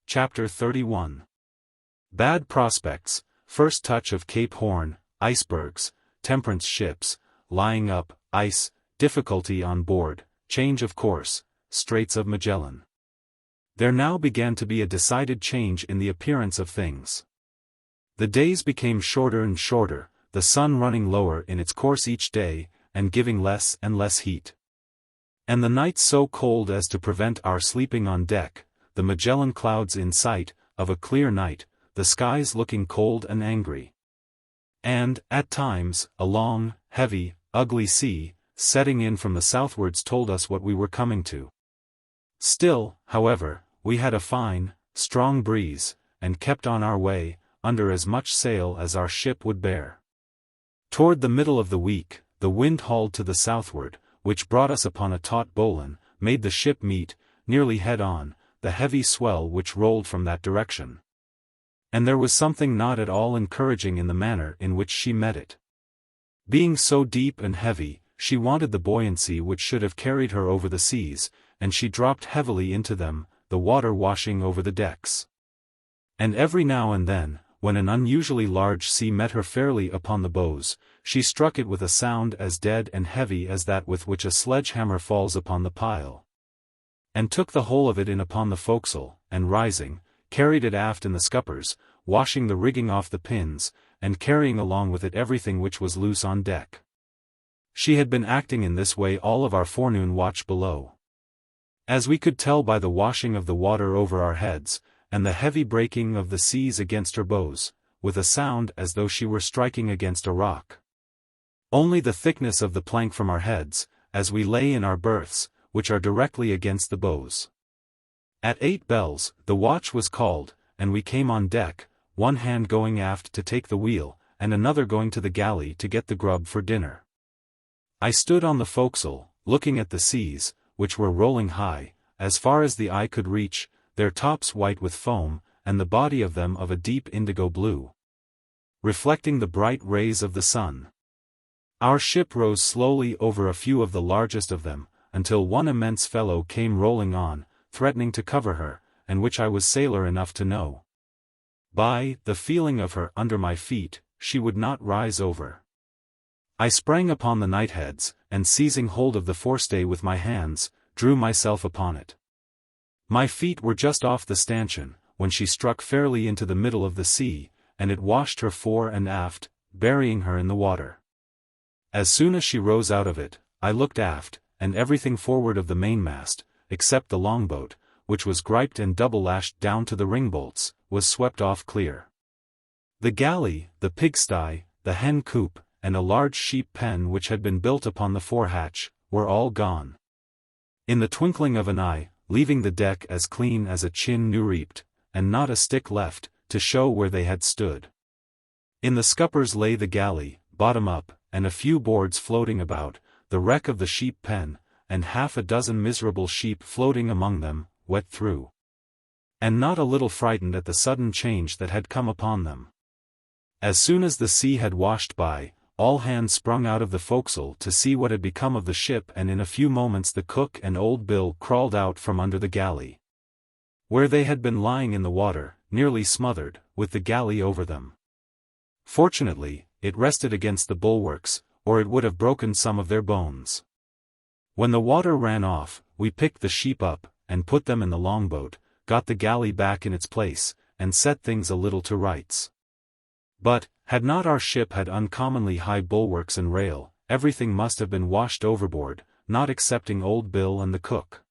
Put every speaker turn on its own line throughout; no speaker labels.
Chapter 31. Bad prospects, first touch of Cape Horn, icebergs, temperance ships, lying up, ice, difficulty on board, change of course, Straits of Magellan. There now began to be a decided change in the appearance of things. The days became shorter and shorter, the sun running lower in its course each day, and giving less and less heat. And the nights so cold as to prevent our sleeping on deck, the Magellan clouds in sight, of a clear night, the skies looking cold and angry. And, at times, a long, heavy, ugly sea, setting in from the southwards told us what we were coming to. Still, however, we had a fine, strong breeze, and kept on our way, under as much sail as our ship would bear. Toward the middle of the week, the wind hauled to the southward, which brought us upon a taut bowline, made the ship meet, nearly head-on, the heavy swell which rolled from that direction. And there was something not at all encouraging in the manner in which she met it. Being so deep and heavy, she wanted the buoyancy which should have carried her over the seas, and she dropped heavily into them, the water washing over the decks. And every now and then, when an unusually large sea met her fairly upon the bows, she struck it with a sound as dead and heavy as that with which a sledge-hammer falls upon the pile, and took the whole of it in upon the forecastle, and rising, carried it aft in the scuppers, washing the rigging off the pins, and carrying along with it everything which was loose on deck. She had been acting in this way all of our forenoon watch below. As we could tell by the washing of the water over our heads, and the heavy breaking of the seas against her bows, with a sound as though she were striking against a rock. Only the thickness of the plank from our heads, as we lay in our berths, which are directly against the bows. At 8 bells, the watch was called, and we came on deck, one hand going aft to take the wheel, and another going to the galley to get the grub for dinner. I stood on the forecastle, looking at the seas, which were rolling high, as far as the eye could reach, their tops white with foam, and the body of them of a deep indigo blue, reflecting the bright rays of the sun. Our ship rose slowly over a few of the largest of them, until one immense fellow came rolling on, threatening to cover her, and which I was sailor enough to know, by the feeling of her under my feet, she would not rise over. I sprang upon the knightheads, and seizing hold of the forestay with my hands, drew myself upon it. My feet were just off the stanchion, when she struck fairly into the middle of the sea, and it washed her fore and aft, burying her in the water. As soon as she rose out of it, I looked aft, and everything forward of the mainmast, except the longboat, which was griped and double-lashed down to the ringbolts, was swept off clear. The galley, the pigsty, the hen-coop, and a large sheep pen which had been built upon the forehatch, were all gone. In the twinkling of an eye, leaving the deck as clean as a chin new-reaped, and not a stick left, to show where they had stood. In the scuppers lay the galley, bottom up, and a few boards floating about, the wreck of the sheep pen, and half a dozen miserable sheep floating among them, wet through, and not a little frightened at the sudden change that had come upon them. As soon as the sea had washed by, all hands sprung out of the forecastle to see what had become of the ship, and in a few moments the cook and old Bill crawled out from under the galley, where they had been lying in the water, nearly smothered, with the galley over them. Fortunately, it rested against the bulwarks, or it would have broken some of their bones. When the water ran off, we picked the sheep up, and put them in the longboat, got the galley back in its place, and set things a little to rights. But, had not our ship had uncommonly high bulwarks and rail, everything must have been washed overboard, not excepting old Bill and the cook.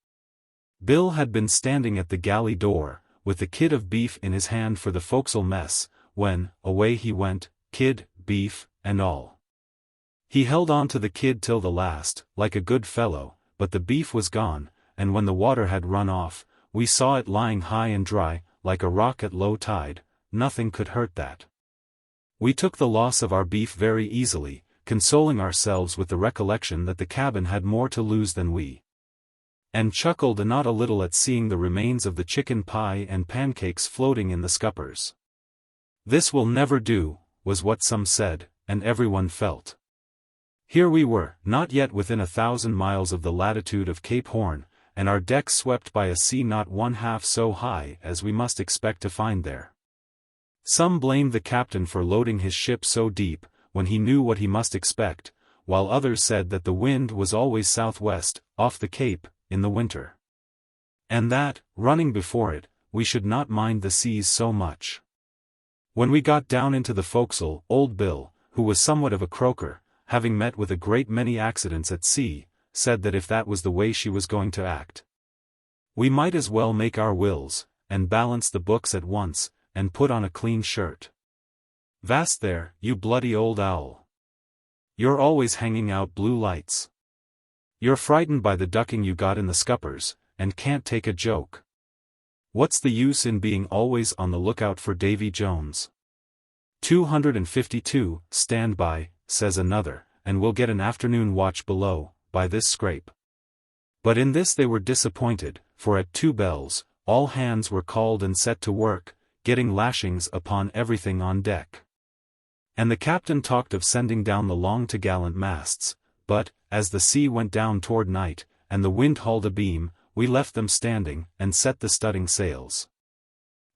Bill had been standing at the galley door, with the kid of beef in his hand for the forecastle mess, when, away he went, kid, beef, and all. He held on to the kid till the last, like a good fellow, but the beef was gone, and when the water had run off, we saw it lying high and dry, like a rock at low tide. Nothing could hurt that. We took the loss of our beef very easily, consoling ourselves with the recollection that the cabin had more to lose than we, and chuckled not a little at seeing the remains of the chicken pie and pancakes floating in the scuppers. This will never do, was what some said, and everyone felt. Here we were, not yet within 1,000 miles of the latitude of Cape Horn, and our decks swept by a sea not one half so high as we must expect to find there. Some blamed the captain for loading his ship so deep, when he knew what he must expect, while others said that the wind was always southwest, off the Cape, in the winter. And that, running before it, we should not mind the seas so much. When we got down into the forecastle, old Bill, who was somewhat of a croaker, having met with a great many accidents at sea, said that if that was the way she was going to act, we might as well make our wills, and balance the books at once, and put on a clean shirt. "Vast there, you bloody old owl. You're always hanging out blue lights. You're frightened by the ducking you got in the scuppers, and can't take a joke. What's the use in being always on the lookout for Davy Jones? 252, stand by," says another, "and we'll get an afternoon watch below, by this scrape." But in this they were disappointed, for at 2 bells, all hands were called and set to work, getting lashings upon everything on deck. And the captain talked of sending down the long topgallant masts, but, as the sea went down toward night, and the wind hauled abeam, we left them standing, and set the studding sails.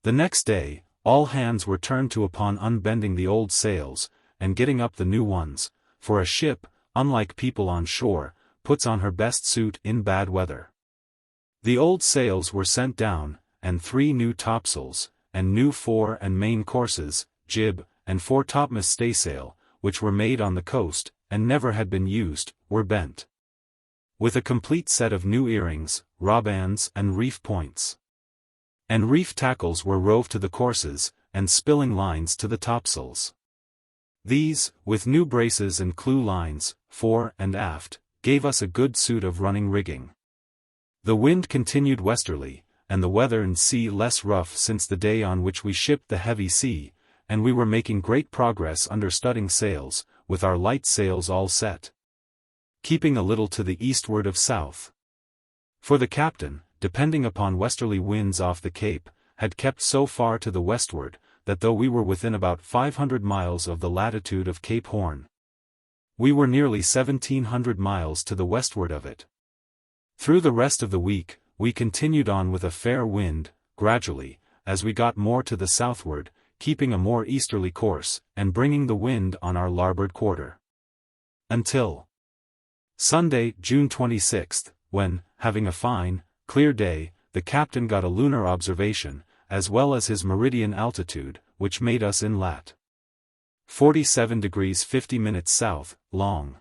The next day, all hands were turned to upon unbending the old sails, and getting up the new ones, for a ship, unlike people on shore, puts on her best suit in bad weather. The old sails were sent down, and 3 new topsails, and new fore and main courses, jib, and foretopmast staysail, which were made on the coast, and never had been used, were bent. With a complete set of new earrings, robbands and reef points. And reef tackles were rove to the courses, and spilling lines to the topsails. These, with new braces and clew lines, fore and aft, gave us a good suit of running rigging. The wind continued westerly, and the weather and sea less rough since the day on which we shipped the heavy sea, and we were making great progress under studding sails, with our light sails all set, keeping a little to the eastward of south. For the captain, depending upon westerly winds off the Cape, had kept so far to the westward, that though we were within about 500 miles of the latitude of Cape Horn, we were nearly 1,700 miles to the westward of it. Through the rest of the week, we continued on with a fair wind, gradually, as we got more to the southward, keeping a more easterly course, and bringing the wind on our larboard quarter. Until Sunday, June 26th, when, having a fine, clear day, the captain got a lunar observation, as well as his meridian altitude, which made us in lat. 47 degrees 50 minutes south, long.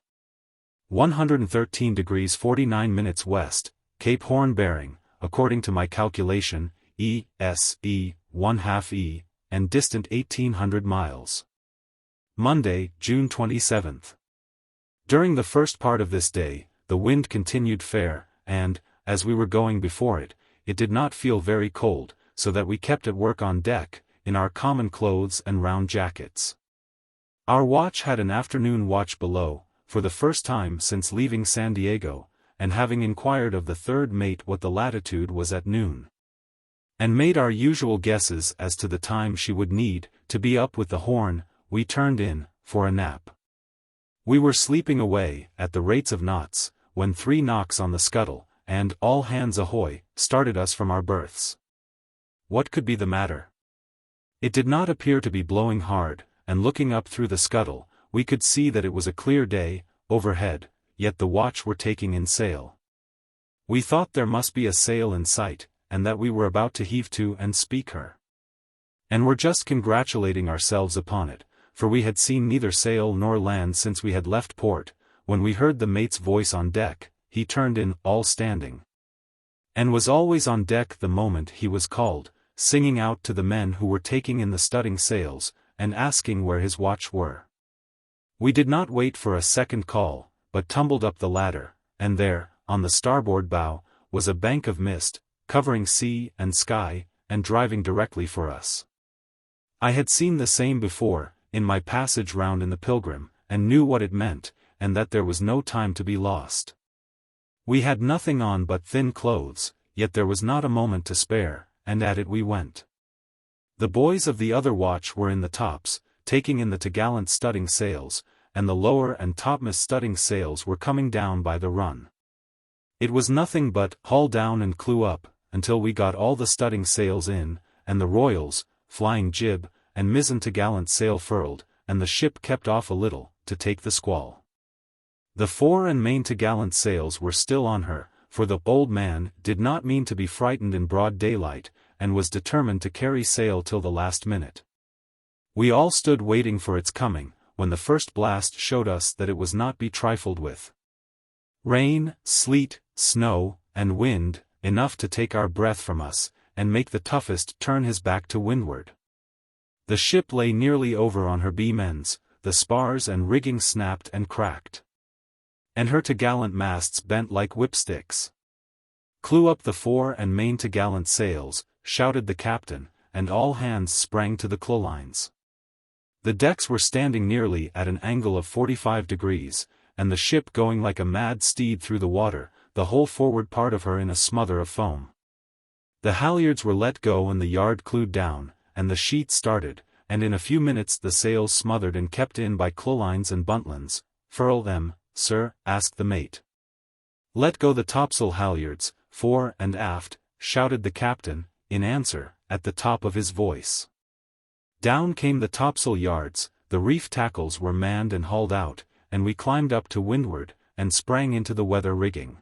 113 degrees 49 minutes west, Cape Horn bearing, according to my calculation, E.S.E. 1/2 E, and distant 1,800 miles. Monday, June 27th. During the first part of this day, the wind continued fair, and, as we were going before it, it did not feel very cold, so that we kept at work on deck, in our common clothes and round jackets. Our watch had an afternoon watch below, for the first time since leaving San Diego, and having inquired of the third mate what the latitude was at noon, and made our usual guesses as to the time she would need to be up with the Horn, we turned in, for a nap. We were sleeping away, at the rates of knots, when 3 knocks on the scuttle, and all hands ahoy, started us from our berths. What could be the matter? It did not appear to be blowing hard, and looking up through the scuttle, we could see that it was a clear day, overhead, yet the watch were taking in sail. We thought there must be a sail in sight, and that we were about to heave to and speak her. And were just congratulating ourselves upon it, for we had seen neither sail nor land since we had left port, when we heard the mate's voice on deck. He turned in, all standing, and was always on deck the moment he was called, singing out to the men who were taking in the studding sails, and asking where his watch were. We did not wait for a second call, but tumbled up the ladder, and there, on the starboard bow, was a bank of mist, covering sea and sky, and driving directly for us. I had seen the same before, in my passage round in the Pilgrim, and knew what it meant, and that there was no time to be lost. We had nothing on but thin clothes, yet there was not a moment to spare, and at it we went. The boys of the other watch were in the tops, taking in the topgallant studding sails, and the lower and topmast studding sails were coming down by the run. It was nothing but "haul down and clew up," until we got all the studding sails in, and the royals, flying jib, and mizzen topgallant sail furled, and the ship kept off a little, to take the squall. The fore and main topgallant sails were still on her, for the old man did not mean to be frightened in broad daylight, and was determined to carry sail till the last minute. We all stood waiting for its coming, when the first blast showed us that it was not be trifled with. Rain, sleet, snow, and wind, enough to take our breath from us, and make the toughest turn his back to windward. The ship lay nearly over on her beam ends, the spars and rigging snapped and cracked, and her topgallant masts bent like whipsticks. "Clew up the fore and main topgallant sails," shouted the captain, and all hands sprang to the clewlines. The decks were standing nearly at an angle of 45 degrees, and the ship going like a mad steed through the water, the whole forward part of her in a smother of foam. The halyards were let go and the yard clewed down, and the sheet started, and in a few minutes the sails smothered and kept in by clewlines and buntlines. "Furl them, sir?" asked the mate. "Let go the topsail halyards, fore and aft," shouted the captain, in answer, at the top of his voice. Down came the topsail yards, the reef tackles were manned and hauled out, and we climbed up to windward, and sprang into the weather rigging.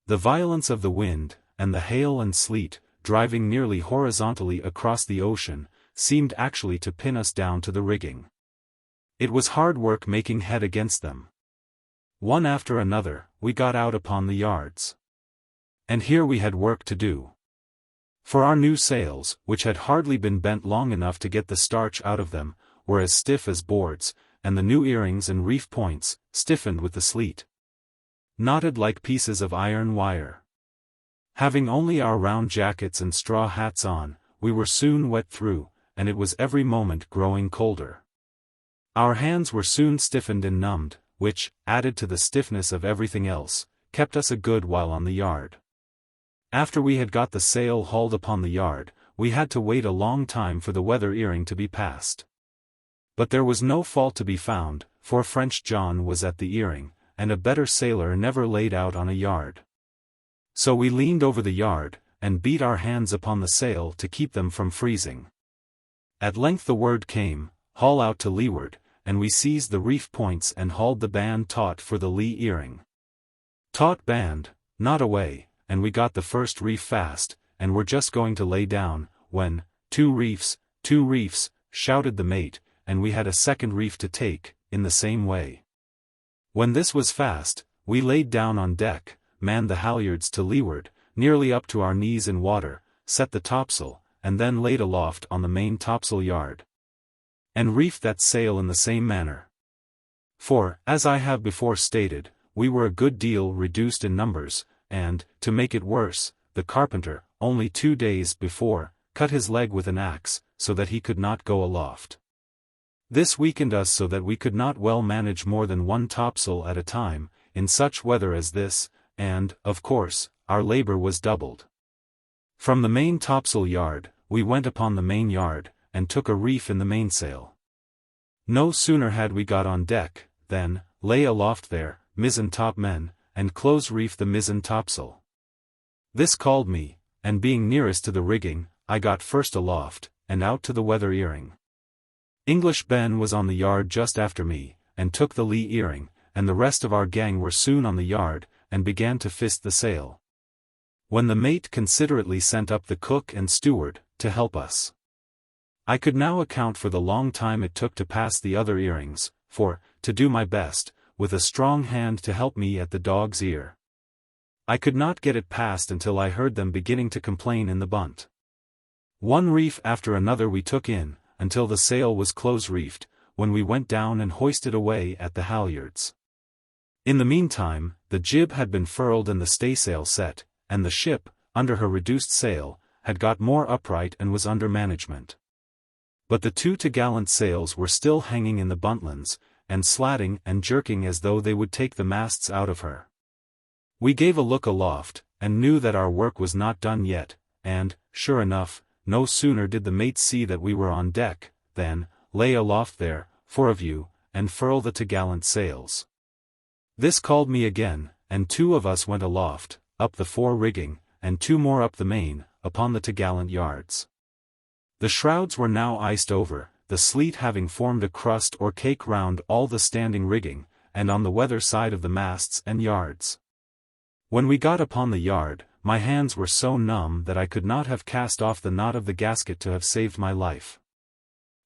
The violence of the wind, and the hail and sleet, driving nearly horizontally across the ocean, seemed actually to pin us down to the rigging. It was hard work making head against them. One after another, we got out upon the yards. And here we had work to do. For our new sails, which had hardly been bent long enough to get the starch out of them, were as stiff as boards, and the new earrings and reef points, stiffened with the sleet, knotted like pieces of iron wire. Having only our round jackets and straw hats on, we were soon wet through, and it was every moment growing colder. Our hands were soon stiffened and numbed, which, added to the stiffness of everything else, kept us a good while on the yard. After we had got the sail hauled upon the yard, we had to wait a long time for the weather earing to be passed. But there was no fault to be found, for French John was at the earing, and a better sailor never laid out on a yard. So we leaned over the yard, and beat our hands upon the sail to keep them from freezing. At length the word came, "Haul out to leeward," and we seized the reef points and hauled the band taut for the lee earing. Taut band, not away, and we got the first reef fast, and were just going to lay down, when, two reefs," shouted the mate, and we had a second reef to take, in the same way. When this was fast, we laid down on deck, manned the halyards to leeward, nearly up to our knees in water, set the topsail, and then laid aloft on the main topsail yard, and reefed that sail in the same manner. For, as I have before stated, we were a good deal reduced in numbers, and, to make it worse, the carpenter, only 2 days before, cut his leg with an axe, so that he could not go aloft. This weakened us so that we could not well manage more than one topsail at a time, in such weather as this, and, of course, our labor was doubled. From the main topsail yard, we went upon the main yard, and took a reef in the mainsail. No sooner had we got on deck, than, lay aloft there, mizzen top men, and close reef the mizzen topsail. This called me, and being nearest to the rigging, I got first aloft, and out to the weather earing. English Ben was on the yard just after me, and took the lee earing, and the rest of our gang were soon on the yard, and began to fist the sail, when the mate considerately sent up the cook and steward, to help us. I could now account for the long time it took to pass the other earrings, for, to do my best, with a strong hand to help me at the dog's ear, I could not get it past until I heard them beginning to complain in the bunt. One reef after another we took in, until the sail was close reefed, when we went down and hoisted away at the halyards. In the meantime, the jib had been furled and the staysail set, and the ship, under her reduced sail, had got more upright and was under management. But the two topgallant sails were still hanging in the buntlines, and slatting and jerking as though they would take the masts out of her. We gave a look aloft, and knew that our work was not done yet, and, sure enough, no sooner did the mate see that we were on deck, than, lay aloft there, for a view, and furl the topgallant sails. This called me again, and 2 of us went aloft, up the fore rigging, and 2 more up the main, upon the topgallant yards. The shrouds were now iced over, the sleet having formed a crust or cake round all the standing rigging, and on the weather side of the masts and yards. When we got upon the yard, my hands were so numb that I could not have cast off the knot of the gasket to have saved my life.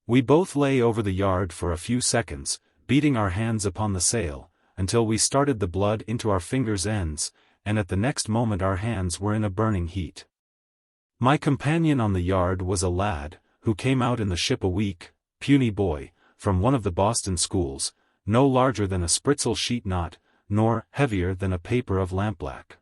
We both lay over the yard for a few seconds, beating our hands upon the sail, until we started the blood into our fingers' ends, and at the next moment our hands were in a burning heat. My companion on the yard was a lad, who came out in the ship a weak, puny boy, from one of the Boston schools, no larger than a spritzel sheet knot, nor heavier than a paper of lampblack.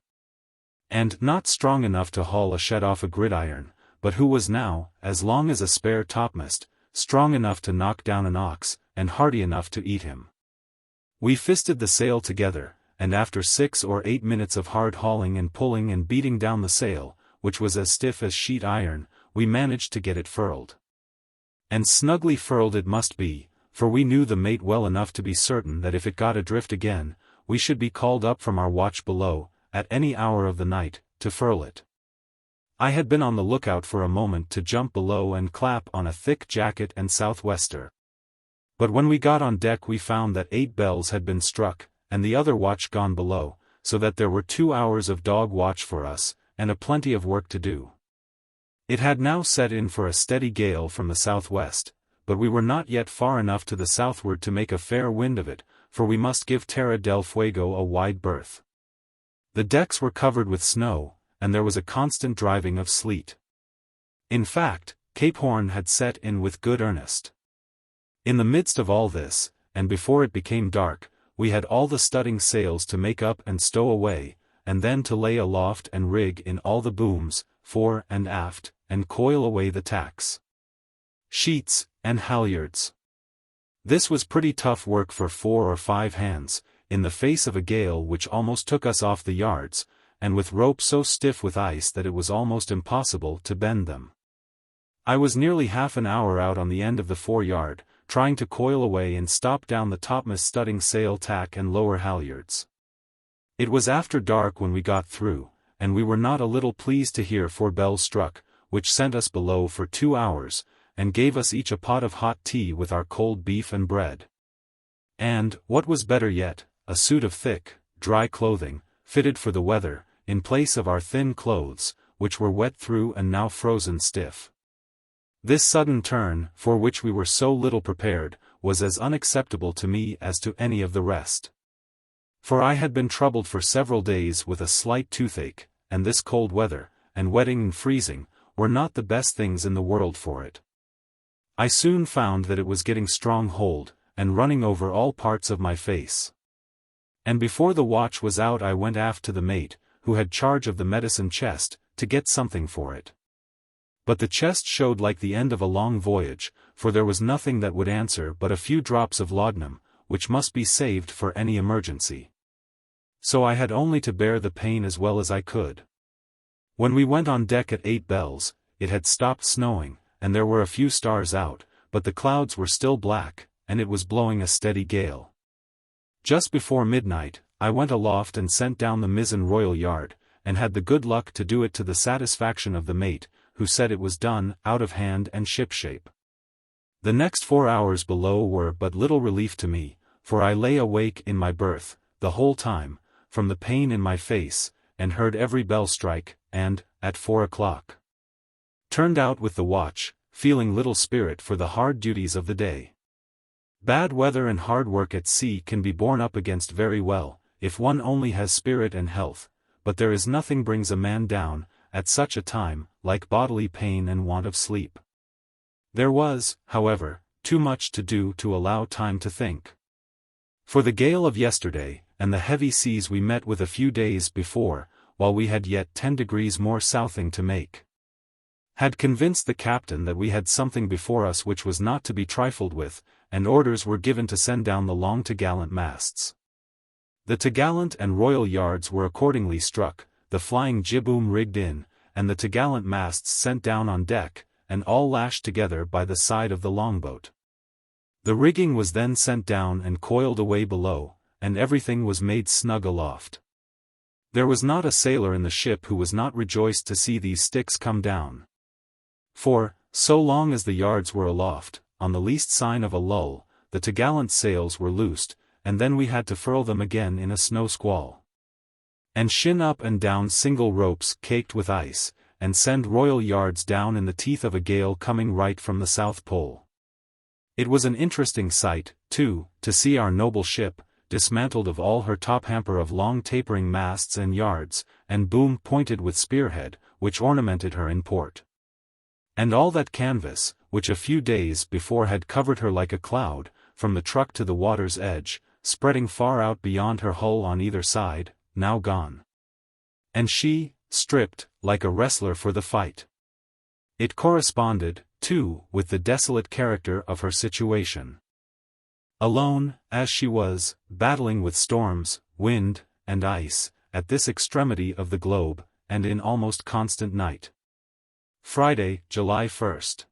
And not strong enough to haul a shed off a gridiron, but who was now, as long as a spare topmast, strong enough to knock down an ox, and hearty enough to eat him. We fisted the sail together, and after 6 or 8 minutes of hard hauling and pulling and beating down the sail, which was as stiff as sheet iron, we managed to get it furled. And snugly furled it must be, for we knew the mate well enough to be certain that if it got adrift again, we should be called up from our watch below, at any hour of the night, to furl it. I had been on the lookout for a moment to jump below and clap on a thick jacket and southwester. But when we got on deck we found that 8 bells had been struck, and the other watch gone below, so that there were 2 hours of dog watch for us, and a plenty of work to do. It had now set in for a steady gale from the southwest, but we were not yet far enough to the southward to make a fair wind of it, for we must give Terra del Fuego a wide berth. The decks were covered with snow, and there was a constant driving of sleet. In fact, Cape Horn had set in with good earnest. In the midst of all this, and before it became dark, we had all the studding sails to make up and stow away, and then to lay aloft and rig in all the booms, fore and aft, and coil away the tacks, sheets, and halyards. This was pretty tough work for 4 or 5 hands, in the face of a gale which almost took us off the yards, and with ropes so stiff with ice that it was almost impossible to bend them. I was nearly half an hour out on the end of the foreyard, trying to coil away and stop down the topmast studding sail tack and lower halyards. It was after dark when we got through, and we were not a little pleased to hear 4 bells struck, which sent us below for 2 hours, and gave us each a pot of hot tea with our cold beef and bread. And, what was better yet, a suit of thick, dry clothing, fitted for the weather, in place of our thin clothes, which were wet through and now frozen stiff. This sudden turn, for which we were so little prepared, was as unacceptable to me as to any of the rest. For I had been troubled for several days with a slight toothache, and this cold weather, and wetting and freezing, were not the best things in the world for it. I soon found that it was getting strong hold, and running over all parts of my face. And before the watch was out I went aft to the mate, who had charge of the medicine chest, to get something for it. But the chest showed like the end of a long voyage, for there was nothing that would answer but a few drops of laudanum, which must be saved for any emergency. So I had only to bear the pain as well as I could. When we went on deck at 8 bells, it had stopped snowing, and there were a few stars out, but the clouds were still black, and it was blowing a steady gale. Just before midnight, I went aloft and sent down the mizzen royal yard, and had the good luck to do it to the satisfaction of the mate, who said it was done out of hand and shipshape. The next 4 hours below were but little relief to me, for I lay awake in my berth, the whole time, from the pain in my face, and heard every bell strike, and, at 4 o'clock, turned out with the watch, feeling little spirit for the hard duties of the day. Bad weather and hard work at sea can be borne up against very well, if one only has spirit and health, but there is nothing brings a man down, at such a time, like bodily pain and want of sleep. There was, however, too much to do to allow time to think. For the gale of yesterday, and the heavy seas we met with a few days before, while we had yet 10 degrees more southing to make, had convinced the captain that we had something before us which was not to be trifled with, and orders were given to send down the long topgallant masts. The topgallant and royal yards were accordingly struck, the flying jibboom rigged in, and the topgallant masts sent down on deck, and all lashed together by the side of the longboat. The rigging was then sent down and coiled away below, and everything was made snug aloft. There was not a sailor in the ship who was not rejoiced to see these sticks come down. For, so long as the yards were aloft, on the least sign of a lull, the topgallant sails were loosed, and then we had to furl them again in a snow squall. And shin up and down single ropes caked with ice, and send royal yards down in the teeth of a gale coming right from the South Pole. It was an interesting sight, too, to see our noble ship, dismantled of all her top hamper of long tapering masts and yards, and boom pointed with spearhead, which ornamented her in port. And all that canvas, which a few days before had covered her like a cloud, from the truck to the water's edge, spreading far out beyond her hull on either side, now gone. And she, stripped, like a wrestler for the fight. It corresponded, too, with the desolate character of her situation. Alone, as she was, battling with storms, wind, and ice, at this extremity of the globe, and in almost constant night. Friday, July 1st.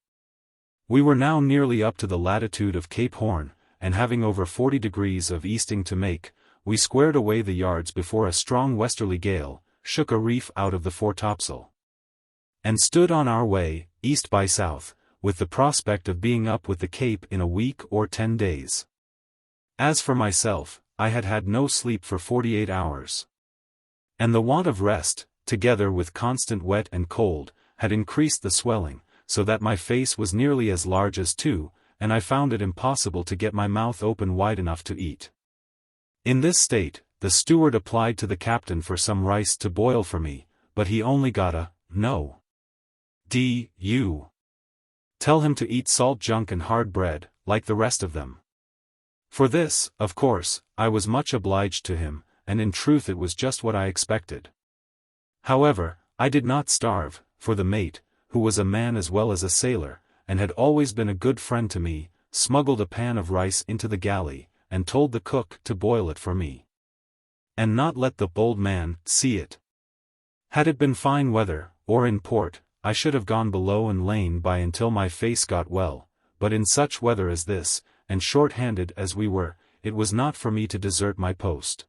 We were now nearly up to the latitude of Cape Horn, and having over 40 degrees of easting to make, we squared away the yards before a strong westerly gale shook a reef out of the foretopsail. And stood on our way, east by south, with the prospect of being up with the Cape in a week or 10 days. As for myself, I had had no sleep for 48 hours. And the want of rest, together with constant wet and cold, had increased the swelling, so that my face was nearly as large as two, and I found it impossible to get my mouth open wide enough to eat. In this state, the steward applied to the captain for some rice to boil for me, but he only got a, "No. D.U. Tell him to eat salt junk and hard bread, like the rest of them." For this, of course, I was much obliged to him, and in truth it was just what I expected. However, I did not starve, for the mate, who was a man as well as a sailor, and had always been a good friend to me, smuggled a pan of rice into the galley, and told the cook to boil it for me. And not let the old man see it. Had it been fine weather, or in port, I should have gone below and lain by until my face got well, but in such weather as this, and short-handed as we were, it was not for me to desert my post.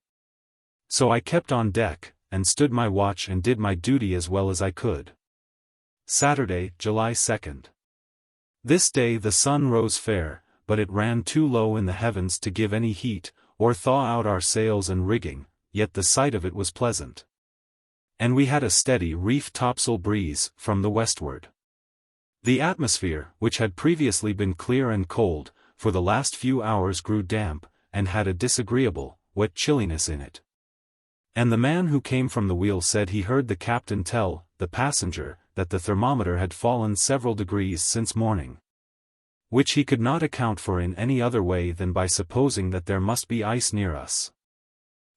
So I kept on deck, and stood my watch and did my duty as well as I could. Saturday, July 2nd. This day the sun rose fair, but it ran too low in the heavens to give any heat, or thaw out our sails and rigging, yet the sight of it was pleasant. And we had a steady reef topsail breeze from the westward. The atmosphere, which had previously been clear and cold, for the last few hours grew damp, and had a disagreeable, wet chilliness in it. And the man who came from the wheel said he heard the captain tell the passenger that the thermometer had fallen several degrees since morning. Which he could not account for in any other way than by supposing that there must be ice near us.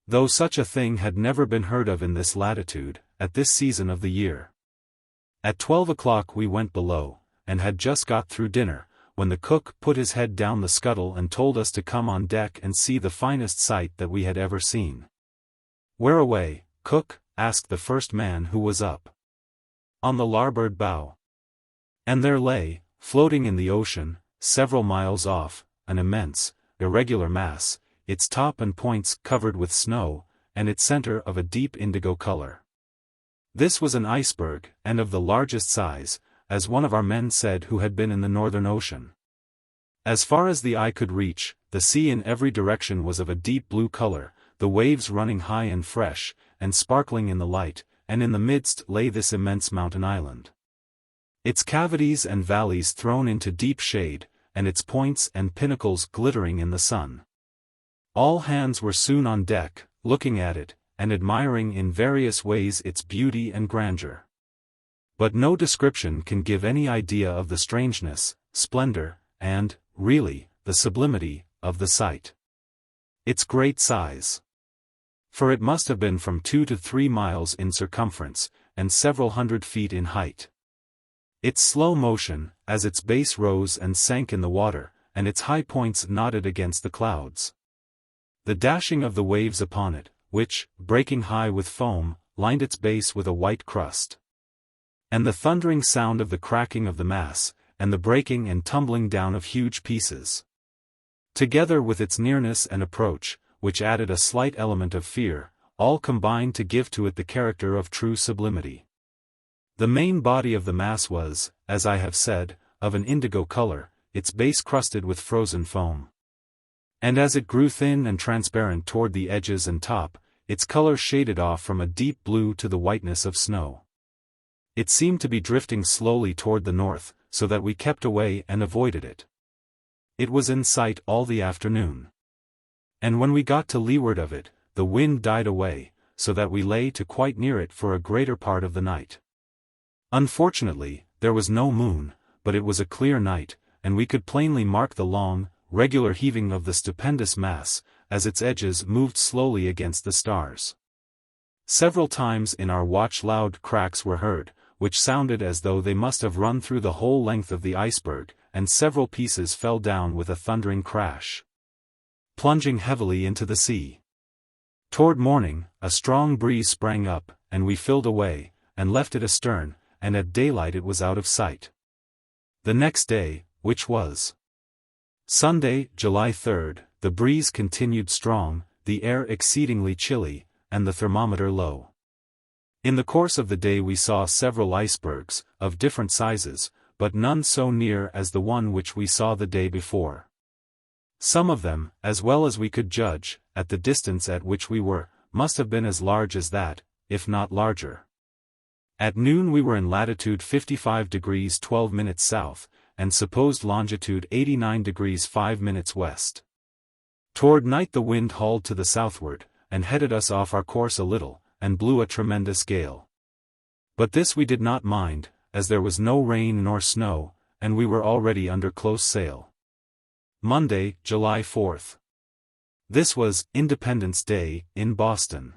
Though such a thing had never been heard of in this latitude, at this season of the year. At 12 o'clock we went below, and had just got through dinner, when the cook put his head down the scuttle and told us to come on deck and see the finest sight that we had ever seen. "Where away, cook?" asked the first man who was up. "On the larboard bow." And there lay, floating in the ocean, several miles off, an immense, irregular mass, its top and points covered with snow, and its center of a deep indigo color. This was an iceberg, and of the largest size, as one of our men said who had been in the Northern Ocean. As far as the eye could reach, the sea in every direction was of a deep blue color, the waves running high and fresh, and sparkling in the light, and in the midst lay this immense mountain island. Its cavities and valleys thrown into deep shade, and its points and pinnacles glittering in the sun. All hands were soon on deck, looking at it, and admiring in various ways its beauty and grandeur. But no description can give any idea of the strangeness, splendor, and, really, the sublimity, of the sight. Its great size. For it must have been from 2 to 3 miles in circumference, and several hundred feet in height. Its slow motion, as its base rose and sank in the water, and its high points nodded against the clouds. The dashing of the waves upon it, which, breaking high with foam, lined its base with a white crust. And the thundering sound of the cracking of the mass, and the breaking and tumbling down of huge pieces. Together with its nearness and approach, which added a slight element of fear, all combined to give to it the character of true sublimity. The main body of the mass was, as I have said, of an indigo color, its base crusted with frozen foam. And as it grew thin and transparent toward the edges and top, its color shaded off from a deep blue to the whiteness of snow. It seemed to be drifting slowly toward the north, so that we kept away and avoided it. It was in sight all the afternoon. And when we got to leeward of it, the wind died away, so that we lay to quite near it for a greater part of the night. Unfortunately, there was no moon, but it was a clear night, and we could plainly mark the long, regular heaving of the stupendous mass, as its edges moved slowly against the stars. Several times in our watch loud cracks were heard, which sounded as though they must have run through the whole length of the iceberg, and several pieces fell down with a thundering crash, plunging heavily into the sea. Toward morning, a strong breeze sprang up, and we filled away, and left it astern, and at daylight it was out of sight. The next day, which was Sunday, July 3rd, the breeze continued strong, the air exceedingly chilly, and the thermometer low. In the course of the day we saw several icebergs, of different sizes, but none so near as the one which we saw the day before. Some of them, as well as we could judge, at the distance at which we were, must have been as large as that, if not larger. At noon we were in latitude 55 degrees 12 minutes south, and supposed longitude 89 degrees 5 minutes west. Toward night the wind hauled to the southward, and headed us off our course a little, and blew a tremendous gale. But this we did not mind, as there was no rain nor snow, and we were already under close sail. Monday, July 4th. This was Independence Day, in Boston.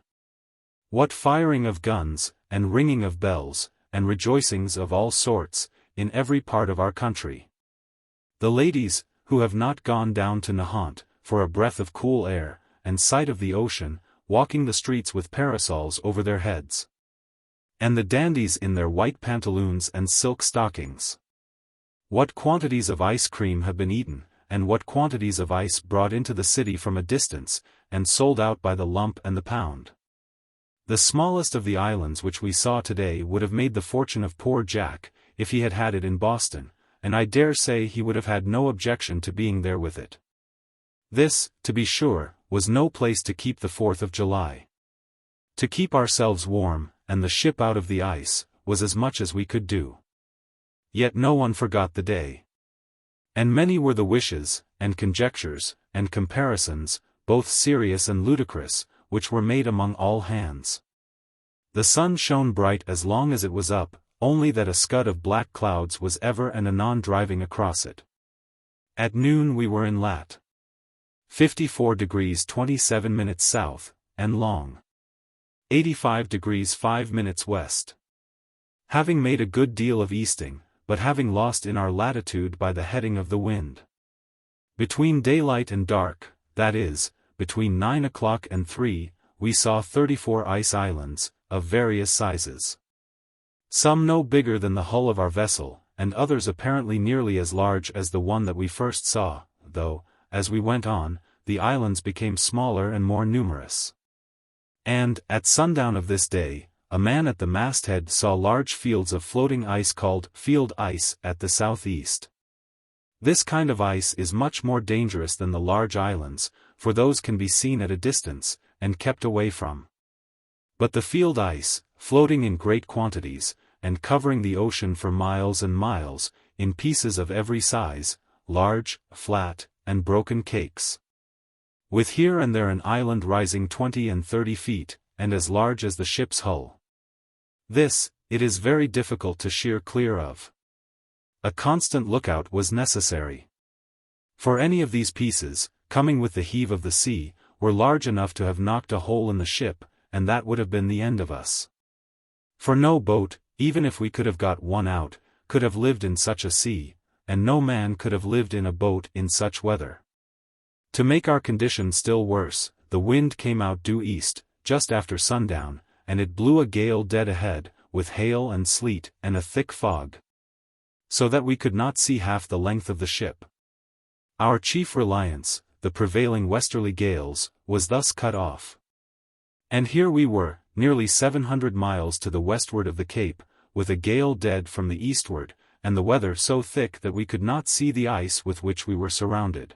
What firing of guns, and ringing of bells, and rejoicings of all sorts, in every part of our country. The ladies, who have not gone down to Nahant, for a breath of cool air, and sight of the ocean, walking the streets with parasols over their heads. And the dandies in their white pantaloons and silk stockings. What quantities of ice cream have been eaten, and what quantities of ice brought into the city from a distance, and sold out by the lump and the pound. The smallest of the islands which we saw today would have made the fortune of poor Jack, if he had had it in Boston, and I dare say he would have had no objection to being there with it. This, to be sure, was no place to keep the 4th of July. To keep ourselves warm, and the ship out of the ice, was as much as we could do. Yet no one forgot the day. And many were the wishes, and conjectures, and comparisons, both serious and ludicrous, which were made among all hands. The sun shone bright as long as it was up, only that a scud of black clouds was ever and anon driving across it. At noon we were in lat. 54 degrees 27 minutes south, and long. 85 degrees 5 minutes west. Having made a good deal of easting, but having lost in our latitude by the heading of the wind. Between daylight and dark, that is, between 9 o'clock and 3, we saw 34 ice islands, of various sizes. Some no bigger than the hull of our vessel, and others apparently nearly as large as the one that we first saw, though, as we went on, the islands became smaller and more numerous. And, at sundown of this day, a man at the masthead saw large fields of floating ice called field ice at the southeast. This kind of ice is much more dangerous than the large islands, for those can be seen at a distance, and kept away from. But the field ice, floating in great quantities, and covering the ocean for miles and miles, in pieces of every size, large, flat, and broken cakes. With here and there an island rising 20 and 30 feet, and as large as the ship's hull. This, it is very difficult to sheer clear of. A constant lookout was necessary. For any of these pieces, coming with the heave of the sea, were large enough to have knocked a hole in the ship, and that would have been the end of us. For no boat, even if we could have got one out, could have lived in such a sea, and no man could have lived in a boat in such weather. To make our condition still worse, the wind came out due east, just after sundown, and it blew a gale dead ahead, with hail and sleet and a thick fog. So that we could not see half the length of the ship. Our chief reliance, the prevailing westerly gales, was thus cut off. And here we were, nearly 700 miles to the westward of the Cape, with a gale dead from the eastward, and the weather so thick that we could not see the ice with which we were surrounded.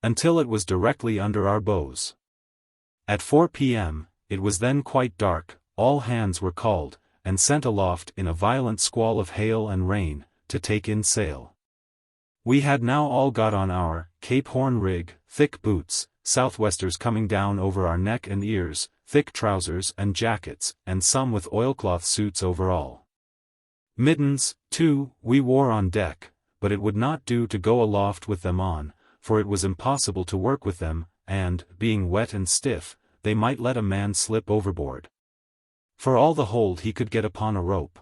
Until it was directly under our bows. At 4 p.m., it was then quite dark, all hands were called, and sent aloft in a violent squall of hail and rain, to take in sail. We had now all got on our Cape Horn rig, thick boots, southwesters coming down over our neck and ears, thick trousers and jackets, and some with oilcloth suits over all. Mittens, too, we wore on deck, but it would not do to go aloft with them on, for it was impossible to work with them, and, being wet and stiff, they might let a man slip overboard. For all the hold he could get upon a rope.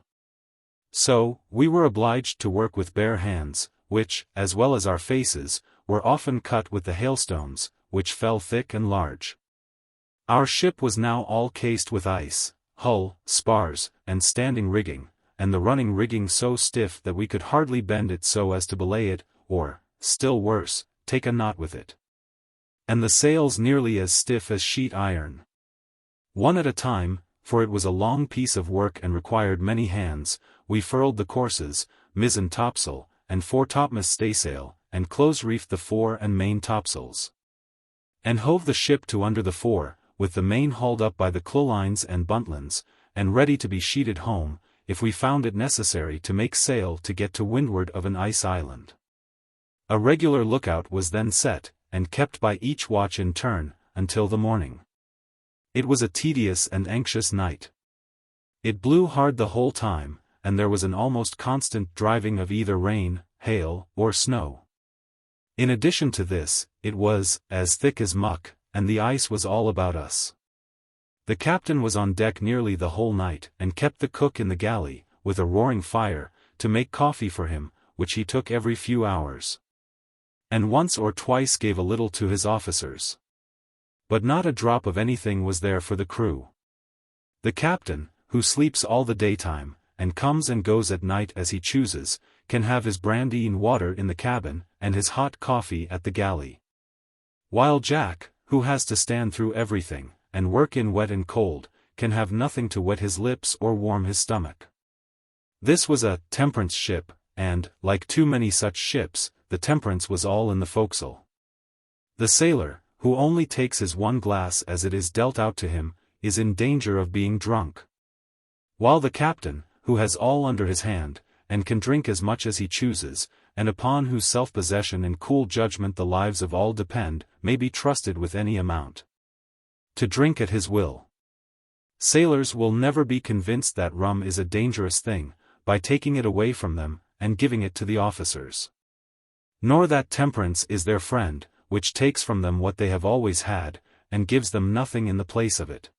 So, we were obliged to work with bare hands, which, as well as our faces, were often cut with the hailstones, which fell thick and large. Our ship was now all cased with ice, hull, spars, and standing rigging, and the running rigging so stiff that we could hardly bend it so as to belay it, or, still worse, take a knot with it. And the sails nearly as stiff as sheet iron. One at a time, for it was a long piece of work and required many hands, we furled the courses, mizzen topsail, and foretopmast staysail, and close-reefed the fore and main topsails. And hove the ship to under the fore, with the main hauled up by the clewlines and buntlines, and ready to be sheeted home, if we found it necessary to make sail to get to windward of an ice island. A regular lookout was then set, and kept by each watch in turn, until the morning. It was a tedious and anxious night. It blew hard the whole time, and there was an almost constant driving of either rain, hail, or snow. In addition to this, it was as thick as muck, and the ice was all about us. The captain was on deck nearly the whole night, and kept the cook in the galley, with a roaring fire, to make coffee for him, which he took every few hours. And once or twice gave a little to his officers. But not a drop of anything was there for the crew. The captain, who sleeps all the daytime, and comes and goes at night as he chooses, can have his brandy and water in the cabin, and his hot coffee at the galley. While Jack, who has to stand through everything, and work in wet and cold, can have nothing to wet his lips or warm his stomach. This was a temperance ship, and, like too many such ships, the temperance was all in the forecastle. The sailor, who only takes his one glass as it is dealt out to him, is in danger of being drunk. While the captain, who has all under his hand, and can drink as much as he chooses, and upon whose self-possession and cool judgment the lives of all depend, may be trusted with any amount to drink at his will. Sailors will never be convinced that rum is a dangerous thing, by taking it away from them, and giving it to the officers. Nor that temperance is their friend, which takes from them what they have always had, and gives them nothing in the place of it.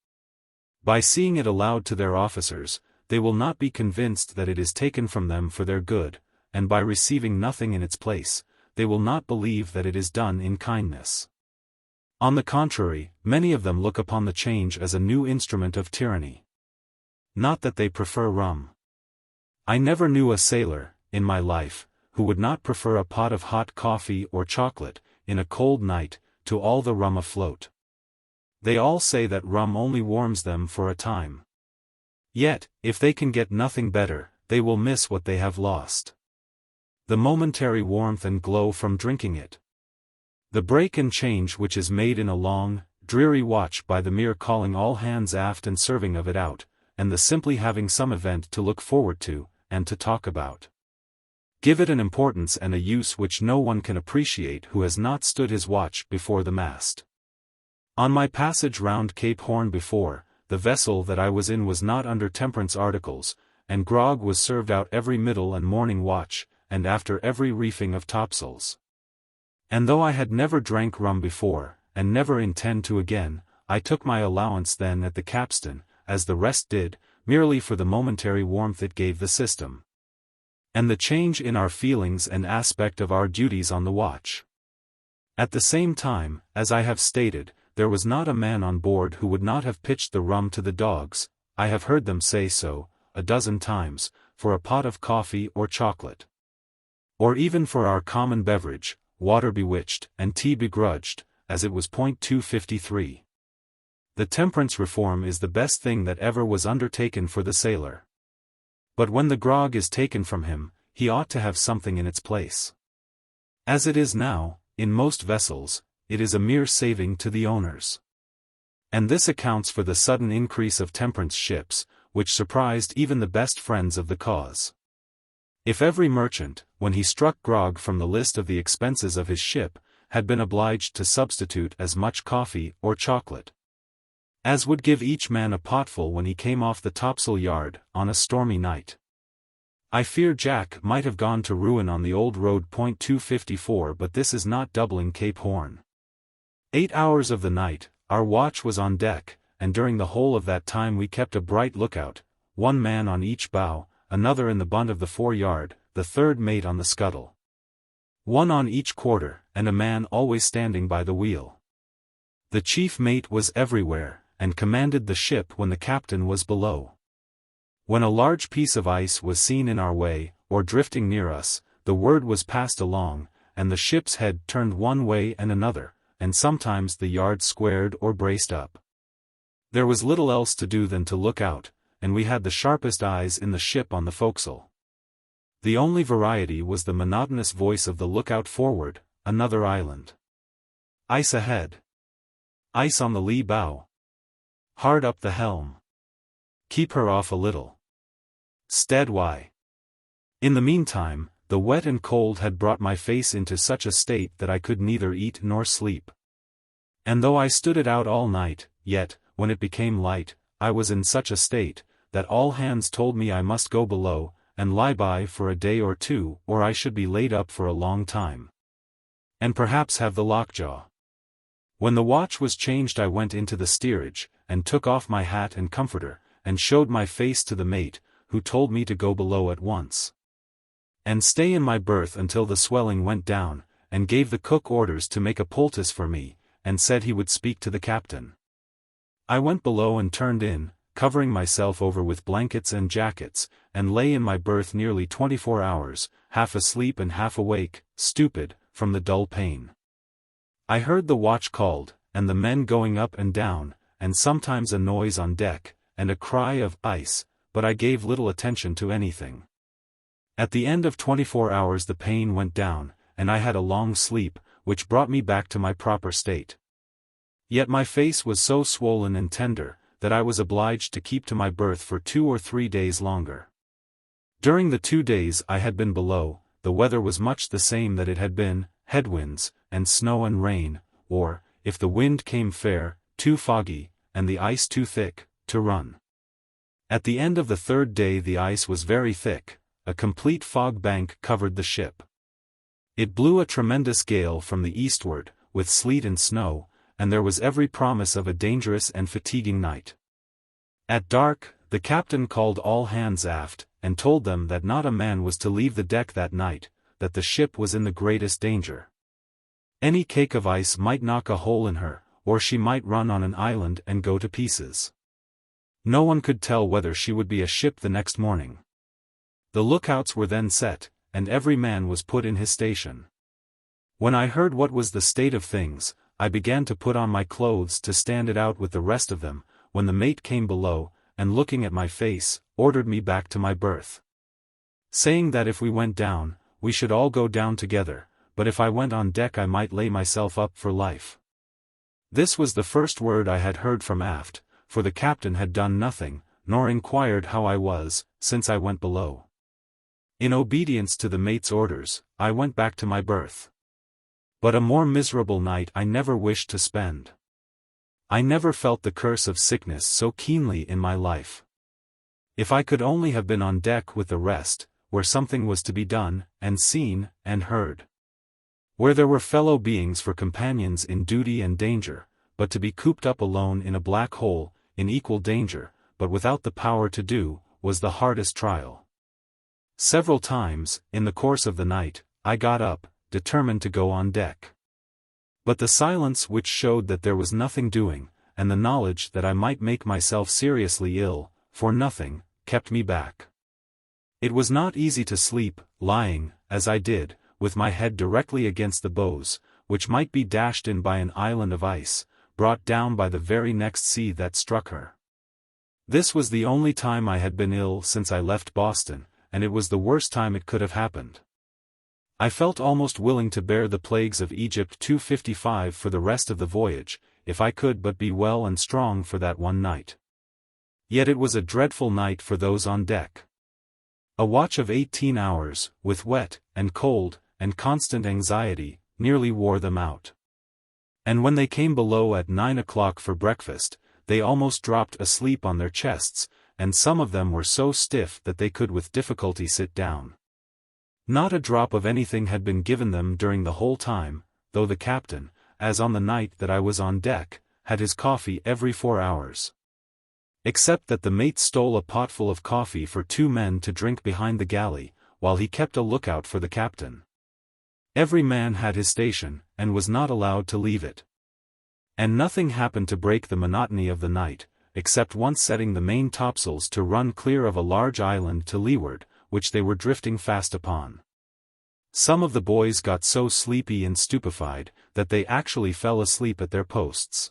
By seeing it allowed to their officers, they will not be convinced that it is taken from them for their good, and by receiving nothing in its place, they will not believe that it is done in kindness. On the contrary, many of them look upon the change as a new instrument of tyranny. Not that they prefer rum. I never knew a sailor, in my life, who would not prefer a pot of hot coffee or chocolate, in a cold night, to all the rum afloat. They all say that rum only warms them for a time. Yet, if they can get nothing better, they will miss what they have lost. The momentary warmth and glow from drinking it. The break and change which is made in a long, dreary watch by the mere calling all hands aft and serving of it out, and the simply having some event to look forward to, and to talk about. Give it an importance and a use which no one can appreciate who has not stood his watch before the mast. On my passage round Cape Horn before, the vessel that I was in was not under temperance articles, and grog was served out every middle and morning watch, and after every reefing of topsails. And though I had never drank rum before, and never intend to again, I took my allowance then at the capstan, as the rest did, merely for the momentary warmth it gave the system. And the change in our feelings and aspect of our duties on the watch. At the same time, as I have stated, there was not a man on board who would not have pitched the rum to the dogs, I have heard them say so, a dozen times, for a pot of coffee or chocolate. Or even for our common beverage, water bewitched, and tea begrudged, as it was .253. The temperance reform is the best thing that ever was undertaken for the sailor. But when the grog is taken from him, he ought to have something in its place. As it is now, in most vessels, it is a mere saving to the owners. And this accounts for the sudden increase of temperance ships, which surprised even the best friends of the cause. If every merchant, when he struck grog from the list of the expenses of his ship, had been obliged to substitute as much coffee or chocolate as would give each man a potful when he came off the topsail yard on a stormy night, I fear Jack might have gone to ruin on the old road. 254. But this is not doubling Cape Horn. 8 hours of the night, our watch was on deck, and during the whole of that time we kept a bright lookout, one man on each bow, another in the bunt of the foreyard, the third mate on the scuttle, one on each quarter, and a man always standing by the wheel. The chief mate was everywhere, and commanded the ship when the captain was below. When a large piece of ice was seen in our way, or drifting near us, the word was passed along, and the ship's head turned one way and another, and sometimes the yard squared or braced up. There was little else to do than to look out, and we had the sharpest eyes in the ship on the forecastle. The only variety was the monotonous voice of the lookout forward, another island. Ice ahead. Ice on the lee bow. Hard up the helm. Keep her off a little. Stead why. In the meantime, the wet and cold had brought my face into such a state that I could neither eat nor sleep. And though I stood it out all night, yet, when it became light, I was in such a state, that all hands told me I must go below, and lie by for a day or two, or I should be laid up for a long time, and perhaps have the lockjaw. When the watch was changed I went into the steerage, and took off my hat and comforter, and showed my face to the mate, who told me to go below at once, and stay in my berth until the swelling went down, and gave the cook orders to make a poultice for me, and said he would speak to the captain. I went below and turned in, covering myself over with blankets and jackets, and lay in my berth nearly 24 hours, half asleep and half awake, stupid, from the dull pain. I heard the watch called, and the men going up and down, and sometimes a noise on deck, and a cry of ice, but I gave little attention to anything. At the end of 24 hours the pain went down, and I had a long sleep, which brought me back to my proper state. Yet my face was so swollen and tender, that I was obliged to keep to my berth for 2 or 3 days longer. During the 2 days I had been below, the weather was much the same that it had been, headwinds, and snow and rain, or, if the wind came fair, too foggy, and the ice too thick, to run. At the end of the 3rd day the ice was very thick, a complete fog bank covered the ship. It blew a tremendous gale from the eastward, with sleet and snow, and there was every promise of a dangerous and fatiguing night. At dark, the captain called all hands aft, and told them that not a man was to leave the deck that night, that the ship was in the greatest danger. Any cake of ice might knock a hole in her, or she might run on an island and go to pieces. No one could tell whether she would be a ship the next morning. The lookouts were then set, and every man was put in his station. When I heard what was the state of things, I began to put on my clothes to stand it out with the rest of them, when the mate came below, and looking at my face, ordered me back to my berth, saying that if we went down, we should all go down together, but if I went on deck I might lay myself up for life. This was the first word I had heard from aft, for the captain had done nothing, nor inquired how I was, since I went below. In obedience to the mate's orders, I went back to my berth. But a more miserable night I never wished to spend. I never felt the curse of sickness so keenly in my life. If I could only have been on deck with the rest, where something was to be done, and seen, and heard. Where there were fellow beings for companions in duty and danger, but to be cooped up alone in a black hole, in equal danger, but without the power to do, was the hardest trial. Several times, in the course of the night, I got up, determined to go on deck. But the silence which showed that there was nothing doing, and the knowledge that I might make myself seriously ill, for nothing, kept me back. It was not easy to sleep, lying, as I did, with my head directly against the bows, which might be dashed in by an island of ice, brought down by the very next sea that struck her. This was the only time I had been ill since I left Boston, and it was the worst time it could have happened. I felt almost willing to bear the plagues of Egypt 255 for the rest of the voyage, if I could but be well and strong for that one night. Yet it was a dreadful night for those on deck. A watch of 18 hours, with wet, and cold, and constant anxiety, nearly wore them out. And when they came below at 9 o'clock for breakfast, they almost dropped asleep on their chests, and some of them were so stiff that they could with difficulty sit down. Not a drop of anything had been given them during the whole time, though the captain, as on the night that I was on deck, had his coffee every 4 hours. Except that the mate stole a potful of coffee for 2 men to drink behind the galley, while he kept a lookout for the captain. Every man had his station, and was not allowed to leave it. And nothing happened to break the monotony of the night, except once setting the main topsails to run clear of a large island to leeward, which they were drifting fast upon. Some of the boys got so sleepy and stupefied, that they actually fell asleep at their posts.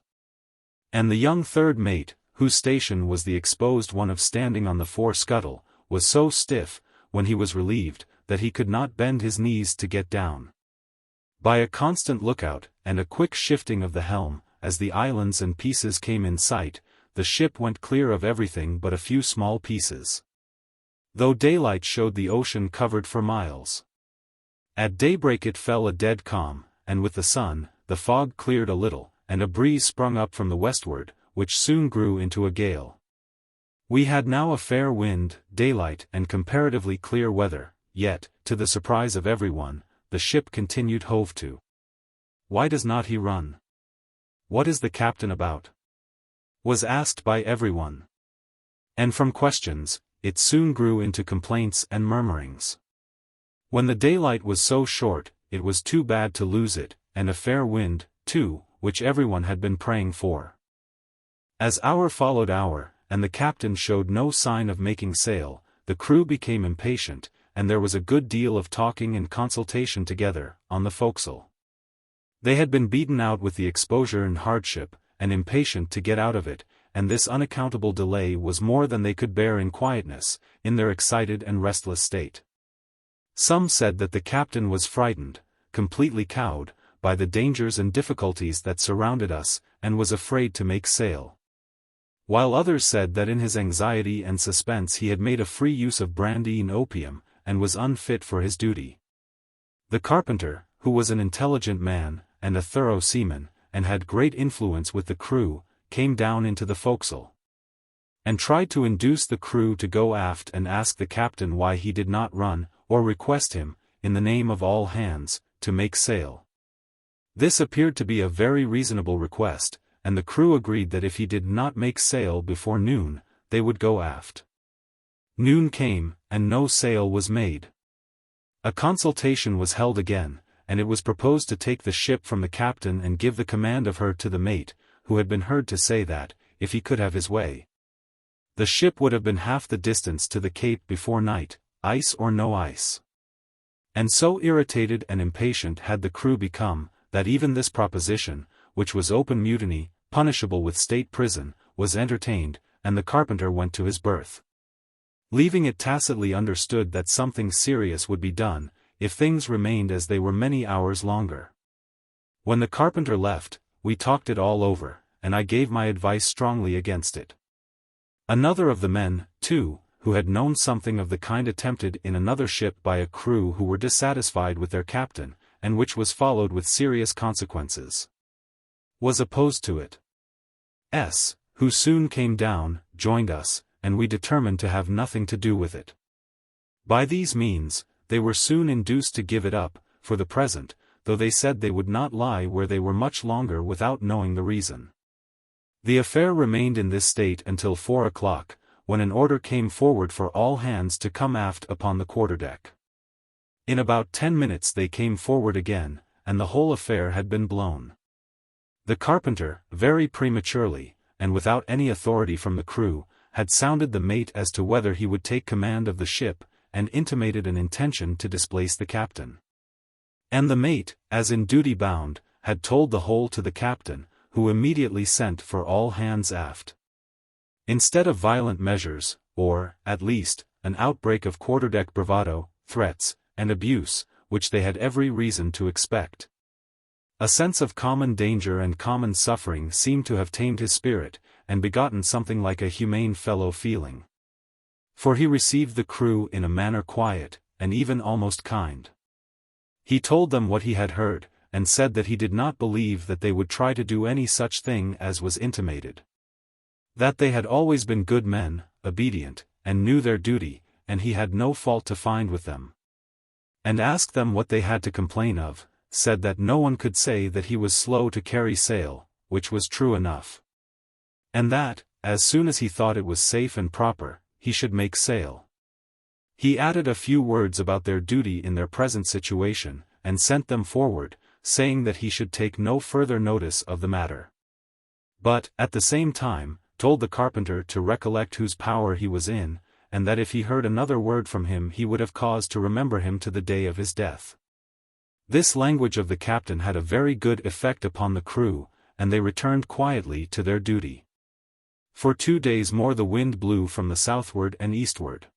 And the young third mate, whose station was the exposed one of standing on the fore scuttle, was so stiff, when he was relieved, that he could not bend his knees to get down. By a constant lookout, and a quick shifting of the helm, as the islands and pieces came in sight, the ship went clear of everything but a few small pieces. Though daylight showed the ocean covered for miles. At daybreak it fell a dead calm, and with the sun, the fog cleared a little, and a breeze sprung up from the westward, which soon grew into a gale. We had now a fair wind, daylight, and comparatively clear weather, yet, to the surprise of everyone, the ship continued hove to. "Why does not he run? What is the captain about?" was asked by everyone. And from questions, it soon grew into complaints and murmurings. When the daylight was so short, it was too bad to lose it, and a fair wind, too, which everyone had been praying for. As hour followed hour, and the captain showed no sign of making sail, the crew became impatient, and there was a good deal of talking and consultation together, on the forecastle. They had been beaten out with the exposure and hardship, and impatient to get out of it, and this unaccountable delay was more than they could bear in quietness, in their excited and restless state. Some said that the captain was frightened, completely cowed, by the dangers and difficulties that surrounded us, and was afraid to make sail. While others said that in his anxiety and suspense he had made a free use of brandy and opium, and was unfit for his duty. The carpenter, who was an intelligent man, and a thorough seaman, and had great influence with the crew, came down into the forecastle, and tried to induce the crew to go aft and ask the captain why he did not run, or request him, in the name of all hands, to make sail. This appeared to be a very reasonable request, and the crew agreed that if he did not make sail before noon, they would go aft. Noon came, and no sail was made. A consultation was held again, and it was proposed to take the ship from the captain and give the command of her to the mate, who had been heard to say that, if he could have his way, the ship would have been half the distance to the Cape before night, ice or no ice. And so irritated and impatient had the crew become, that even this proposition, which was open mutiny, punishable with state prison, was entertained, and the carpenter went to his berth, leaving it tacitly understood that something serious would be done, if things remained as they were many hours longer. When the carpenter left, we talked it all over, and I gave my advice strongly against it. Another of the men, too, who had known something of the kind attempted in another ship by a crew who were dissatisfied with their captain, and which was followed with serious consequences, was opposed to it. Who soon came down, joined us, and we determined to have nothing to do with it. By these means, they were soon induced to give it up, for the present, though they said they would not lie where they were much longer without knowing the reason. The affair remained in this state until 4 o'clock, when an order came forward for all hands to come aft upon the quarterdeck. In about 10 minutes they came forward again, and the whole affair had been blown. The carpenter, very prematurely, and without any authority from the crew, had sounded the mate as to whether he would take command of the ship, and intimated an intention to displace the captain. And the mate, as in duty bound, had told the whole to the captain, who immediately sent for all hands aft. Instead of violent measures, or, at least, an outbreak of quarterdeck bravado, threats, and abuse, which they had every reason to expect. A sense of common danger and common suffering seemed to have tamed his spirit, and begotten something like a humane fellow-feeling. For he received the crew in a manner quiet, and even almost kind. He told them what he had heard, and said that he did not believe that they would try to do any such thing as was intimated. That they had always been good men, obedient, and knew their duty, and he had no fault to find with them. And asked them what they had to complain of, said that no one could say that he was slow to carry sail, which was true enough. And that, as soon as he thought it was safe and proper, he should make sail. He added a few words about their duty in their present situation, and sent them forward, saying that he should take no further notice of the matter. But, at the same time, told the carpenter to recollect whose power he was in, and that if he heard another word from him he would have cause to remember him to the day of his death. This language of the captain had a very good effect upon the crew, and they returned quietly to their duty. For 2 days more the wind blew from the southward and eastward.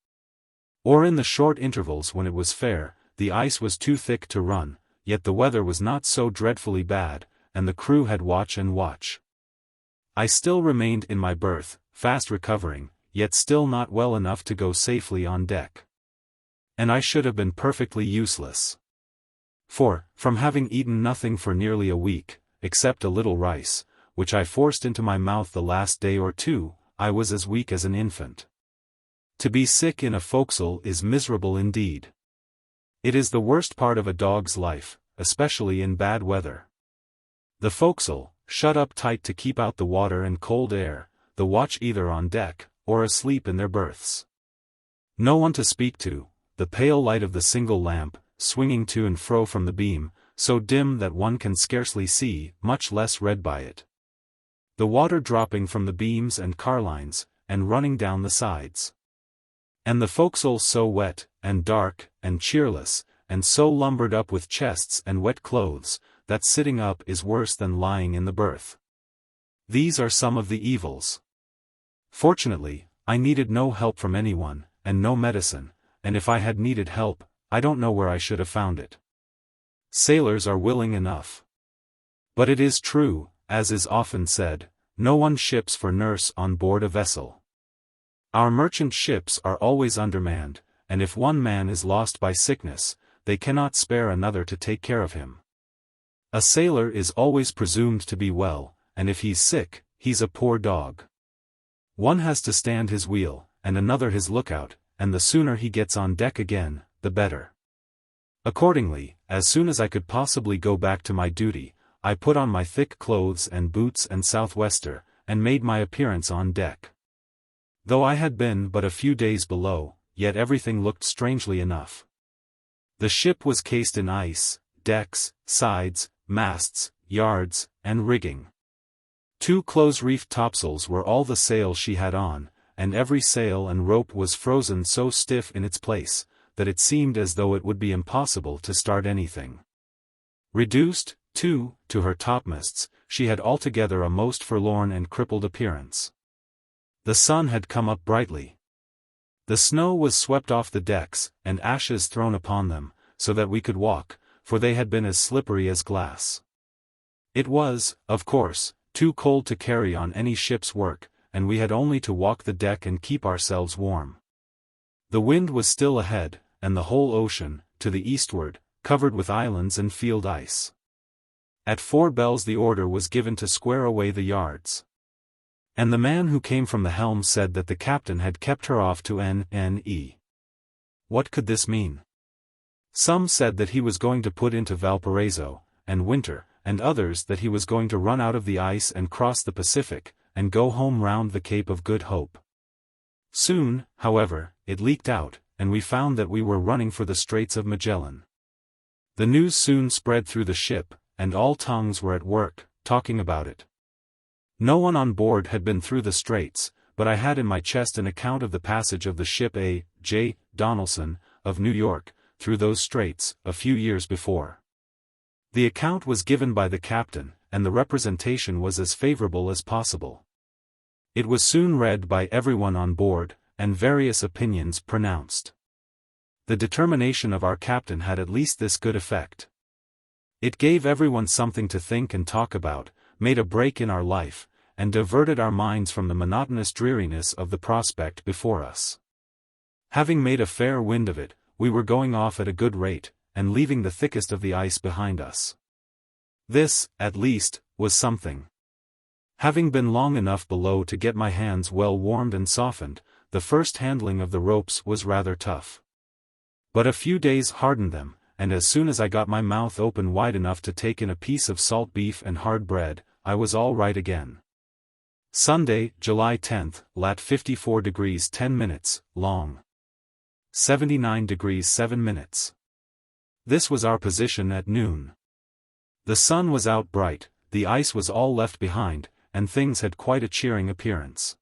Or in the short intervals when it was fair, the ice was too thick to run, yet the weather was not so dreadfully bad, and the crew had watch and watch. I still remained in my berth, fast recovering, yet still not well enough to go safely on deck. And I should have been perfectly useless. For, from having eaten nothing for nearly a week, except a little rice, which I forced into my mouth the last day or two, I was as weak as an infant. To be sick in a forecastle is miserable indeed. It is the worst part of a dog's life, especially in bad weather. The forecastle, shut up tight to keep out the water and cold air, the watch either on deck, or asleep in their berths. No one to speak to, the pale light of the single lamp, swinging to and fro from the beam, so dim that one can scarcely see, much less read by it. The water dropping from the beams and carlines, and running down the sides. And the forecastle so wet, and dark, and cheerless, and so lumbered up with chests and wet clothes, that sitting up is worse than lying in the berth. These are some of the evils. Fortunately, I needed no help from anyone, and no medicine, and if I had needed help, I don't know where I should have found it. Sailors are willing enough. But it is true, as is often said, no one ships for nurse on board a vessel. Our merchant ships are always undermanned, and if one man is lost by sickness, they cannot spare another to take care of him. A sailor is always presumed to be well, and if he's sick, he's a poor dog. One has to stand his wheel, and another his lookout, and the sooner he gets on deck again, the better. Accordingly, as soon as I could possibly go back to my duty, I put on my thick clothes and boots and southwester, and made my appearance on deck. Though I had been but a few days below, yet everything looked strangely enough. The ship was cased in ice, decks, sides, masts, yards, and rigging. 2 close-reefed topsails were all the sail she had on, and every sail and rope was frozen so stiff in its place, that it seemed as though it would be impossible to start anything. Reduced, too, to her topmasts, she had altogether a most forlorn and crippled appearance. The sun had come up brightly. The snow was swept off the decks, and ashes thrown upon them, so that we could walk, for they had been as slippery as glass. It was, of course, too cold to carry on any ship's work, and we had only to walk the deck and keep ourselves warm. The wind was still ahead, and the whole ocean, to the eastward, covered with islands and field ice. At 4 bells the order was given to square away the yards. And the man who came from the helm said that the captain had kept her off to N.N.E. What could this mean? Some said that he was going to put into Valparaiso, and winter, and others that he was going to run out of the ice and cross the Pacific, and go home round the Cape of Good Hope. Soon, however, it leaked out, and we found that we were running for the Straits of Magellan. The news soon spread through the ship, and all tongues were at work, talking about it. No one on board had been through the Straits, but I had in my chest an account of the passage of the ship A.J. Donaldson, of New York, through those straits, a few years before. The account was given by the captain, and the representation was as favorable as possible. It was soon read by everyone on board, and various opinions pronounced. The determination of our captain had at least this good effect. It gave everyone something to think and talk about, made a break in our life, and diverted our minds from the monotonous dreariness of the prospect before us. Having made a fair wind of it, we were going off at a good rate, and leaving the thickest of the ice behind us. This, at least, was something. Having been long enough below to get my hands well warmed and softened, the first handling of the ropes was rather tough. But a few days hardened them, and as soon as I got my mouth open wide enough to take in a piece of salt beef and hard bread, I was all right again. Sunday, July 10th, lat 54 degrees 10 minutes, long. 79 degrees 7 minutes. This was our position at noon. The sun was out bright, the ice was all left behind, and things had quite a cheering appearance.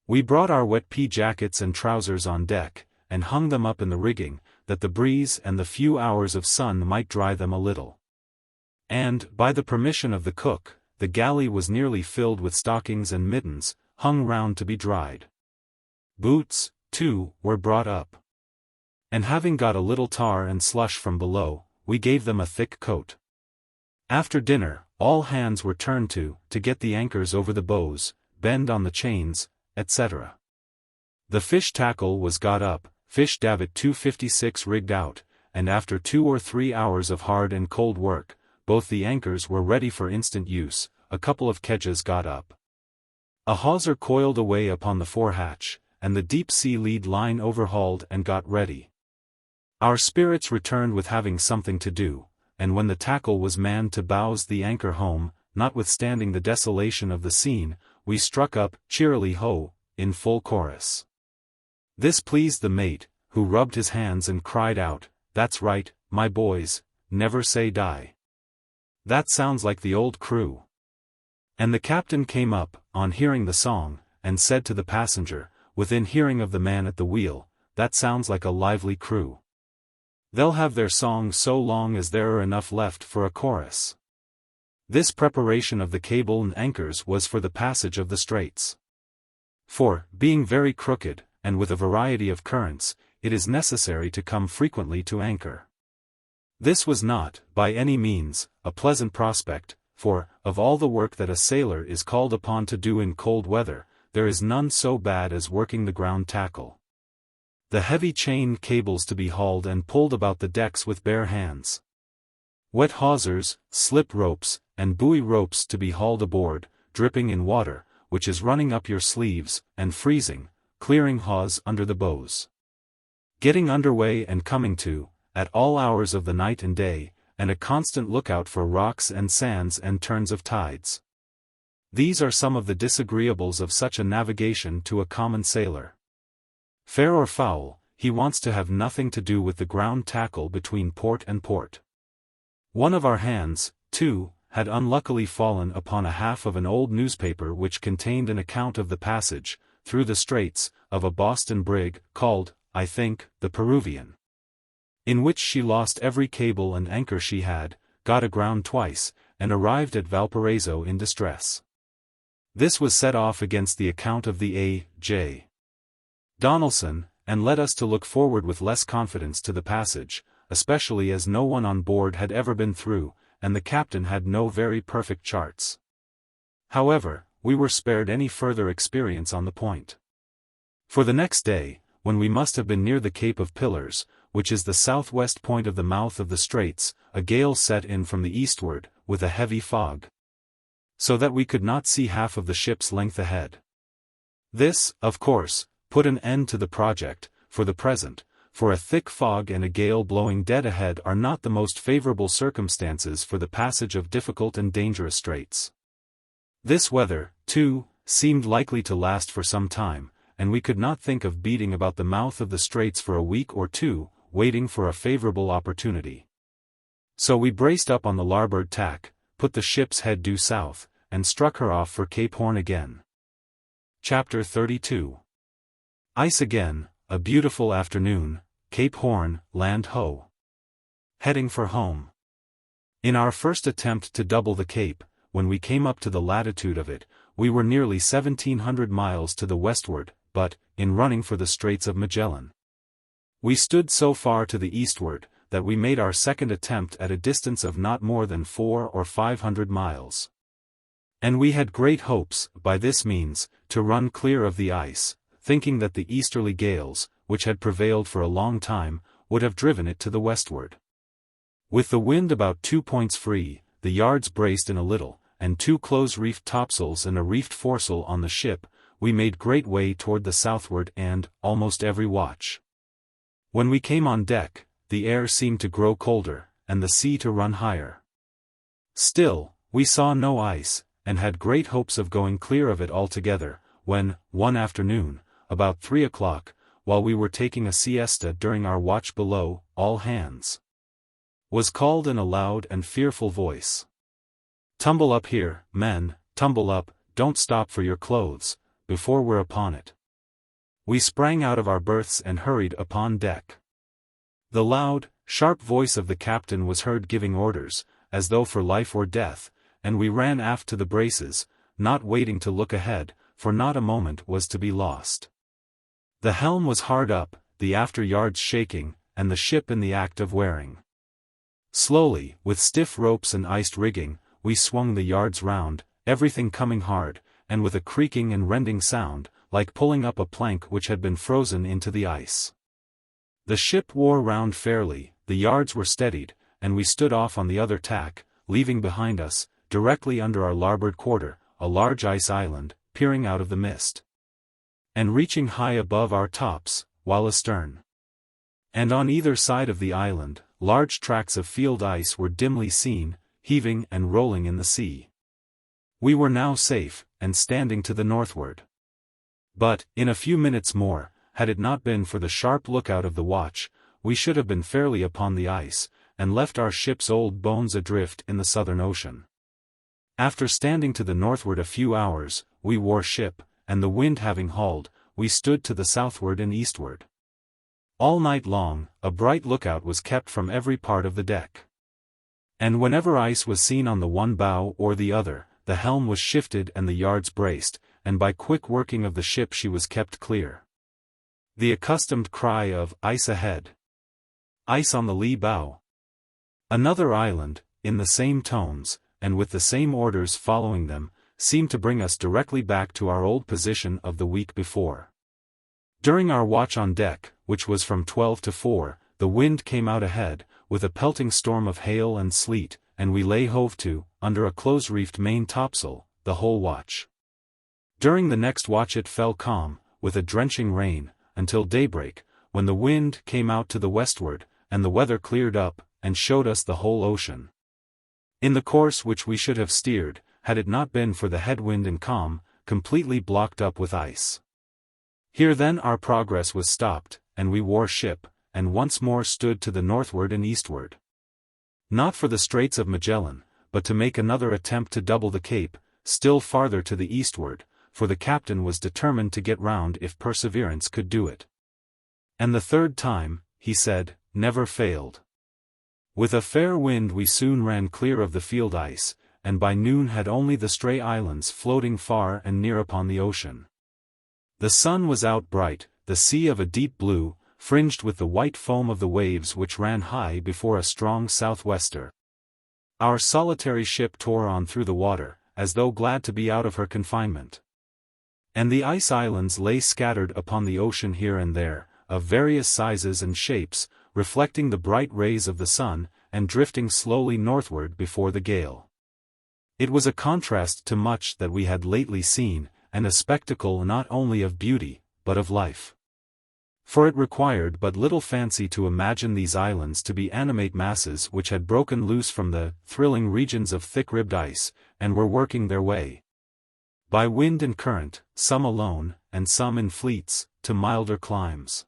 We brought our wet pea jackets and trousers on deck, and hung them up in the rigging, that the breeze and the few hours of sun might dry them a little. And, by the permission of the cook, the galley was nearly filled with stockings and mittens, hung round to be dried. Boots, too, were brought up. And having got a little tar and slush from below, we gave them a thick coat. After dinner, all hands were turned to get the anchors over the bows, bend on the chains, etc. The fish tackle was got up, fish davit 256 rigged out, and after 2 or 3 hours of hard and cold work, both the anchors were ready for instant use, a couple of kedges got up. A hawser coiled away upon the forehatch, and the deep-sea lead line overhauled and got ready. Our spirits returned with having something to do, and when the tackle was manned to bows the anchor home, notwithstanding the desolation of the scene, we struck up, cheerily ho, in full chorus. This pleased the mate, who rubbed his hands and cried out, "That's right, my boys, never say die. That sounds like the old crew." And the captain came up, on hearing the song, and said to the passenger, within hearing of the man at the wheel, "That sounds like a lively crew. They'll have their song so long as there are enough left for a chorus." This preparation of the cable and anchors was for the passage of the straits. For, being very crooked, and with a variety of currents, it is necessary to come frequently to anchor. This was not, by any means, a pleasant prospect, for, of all the work that a sailor is called upon to do in cold weather, there is none so bad as working the ground tackle. The heavy chain cables to be hauled and pulled about the decks with bare hands. Wet hawsers, slip ropes, and buoy ropes to be hauled aboard, dripping in water, which is running up your sleeves, and freezing, clearing hawse under the bows. Getting under way and coming to, at all hours of the night and day, and a constant lookout for rocks and sands and turns of tides. These are some of the disagreeables of such a navigation to a common sailor. Fair or foul, he wants to have nothing to do with the ground tackle between port and port. One of our hands, too, had unluckily fallen upon a half of an old newspaper which contained an account of the passage, through the straits, of a Boston brig, called, I think, the Peruvian, in which she lost every cable and anchor she had, got aground twice, and arrived at Valparaiso in distress. This was set off against the account of the A.J. Donaldson, and led us to look forward with less confidence to the passage, especially as no one on board had ever been through, and the captain had no very perfect charts. However, we were spared any further experience on the point. For the next day, when we must have been near the Cape of Pillars, which is the southwest point of the mouth of the straits, a gale set in from the eastward, with a heavy fog, so that we could not see half of the ship's length ahead. This, of course, put an end to the project, for the present, for a thick fog and a gale blowing dead ahead are not the most favorable circumstances for the passage of difficult and dangerous straits. This weather, too, seemed likely to last for some time, and we could not think of beating about the mouth of the straits for a week or two, waiting for a favorable opportunity. So we braced up on the larboard tack, put the ship's head due south, and struck her off for Cape Horn again. Chapter 32. Ice again, a beautiful afternoon, Cape Horn, land ho. Heading for home. In our first attempt to double the Cape, when we came up to the latitude of it, we were nearly 1,700 miles to the westward, but, in running for the Straits of Magellan, we stood so far to the eastward, that we made our second attempt at a distance of not more than 400 or 500 miles. And we had great hopes, by this means, to run clear of the ice, thinking that the easterly gales, which had prevailed for a long time, would have driven it to the westward. With the wind about 2 points free, the yards braced in a little, and 2 close-reefed topsails and a reefed foresail on the ship, we made great way toward the southward and, almost every watch, when we came on deck, the air seemed to grow colder, and the sea to run higher. Still, we saw no ice, and had great hopes of going clear of it altogether, when, one afternoon, about 3 o'clock, while we were taking a siesta during our watch below, all hands was called in a loud and fearful voice. "Tumble up here, men, tumble up, don't stop for your clothes, before we're upon it." We sprang out of our berths and hurried upon deck. The loud, sharp voice of the captain was heard giving orders, as though for life or death, and we ran aft to the braces, not waiting to look ahead, for not a moment was to be lost. The helm was hard up, the after yards shaking, and the ship in the act of wearing. Slowly, with stiff ropes and iced rigging, we swung the yards round, everything coming hard, and with a creaking and rending sound, like pulling up a plank which had been frozen into the ice. The ship wore round fairly, the yards were steadied, and we stood off on the other tack, leaving behind us, directly under our larboard quarter, a large ice island, peering out of the mist, and reaching high above our tops, while astern and on either side of the island, large tracts of field ice were dimly seen, heaving and rolling in the sea. We were now safe, and standing to the northward. But, in a few minutes more, had it not been for the sharp lookout of the watch, we should have been fairly upon the ice, and left our ship's old bones adrift in the Southern Ocean. After standing to the northward a few hours, we wore ship, and the wind having hauled, we stood to the southward and eastward. All night long, a bright lookout was kept from every part of the deck. And whenever ice was seen on the one bow or the other, the helm was shifted and the yards braced, and by quick working of the ship she was kept clear. The accustomed cry of "Ice ahead! Ice on the lee bow!" Another island, in the same tones, and with the same orders following them, seemed to bring us directly back to our old position of the week before. During our watch on deck, which was from 12 to 4, the wind came out ahead, with a pelting storm of hail and sleet, and we lay hove to, under a close-reefed main topsail, the whole watch. During the next watch it fell calm, with a drenching rain, until daybreak, when the wind came out to the westward, and the weather cleared up, and showed us the whole ocean, in the course which we should have steered, had it not been for the headwind and calm, completely blocked up with ice. Here then our progress was stopped, and we wore ship, and once more stood to the northward and eastward. Not for the Straits of Magellan, but to make another attempt to double the Cape, still farther to the eastward, for the captain was determined to get round if perseverance could do it. And the third time, he said, never failed. With a fair wind we soon ran clear of the field ice, and by noon had only the stray islands floating far and near upon the ocean. The sun was out bright, the sea of a deep blue, fringed with the white foam of the waves which ran high before a strong southwester. Our solitary ship tore on through the water, as though glad to be out of her confinement. And the ice islands lay scattered upon the ocean here and there, of various sizes and shapes, reflecting the bright rays of the sun, and drifting slowly northward before the gale. It was a contrast to much that we had lately seen, and a spectacle not only of beauty, but of life. For it required but little fancy to imagine these islands to be animate masses which had broken loose from the thrilling regions of thick-ribbed ice, and were working their way, by wind and current, some alone, and some in fleets, to milder climes.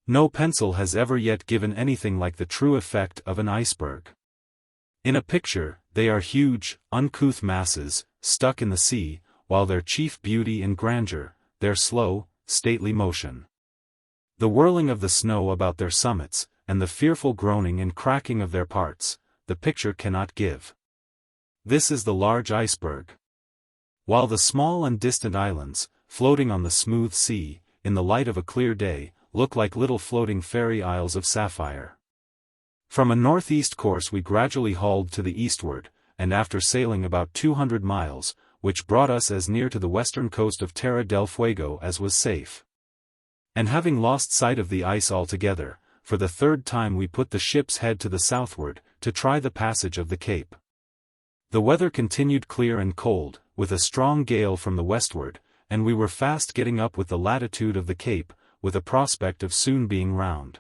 No pencil has ever yet given anything like the true effect of an iceberg. In a picture, they are huge, uncouth masses, stuck in the sea, while their chief beauty and grandeur, their slow, stately motion, the whirling of the snow about their summits, and the fearful groaning and cracking of their parts, the picture cannot give. This is the large iceberg. While the small and distant islands, floating on the smooth sea, in the light of a clear day, look like little floating fairy isles of sapphire. From a northeast course we gradually hauled to the eastward, and after sailing about 200 miles, which brought us as near to the western coast of Terra del Fuego as was safe. And having lost sight of the ice altogether, for the third time we put the ship's head to the southward, to try the passage of the Cape. The weather continued clear and cold, with a strong gale from the westward, and we were fast getting up with the latitude of the Cape, with a prospect of soon being round.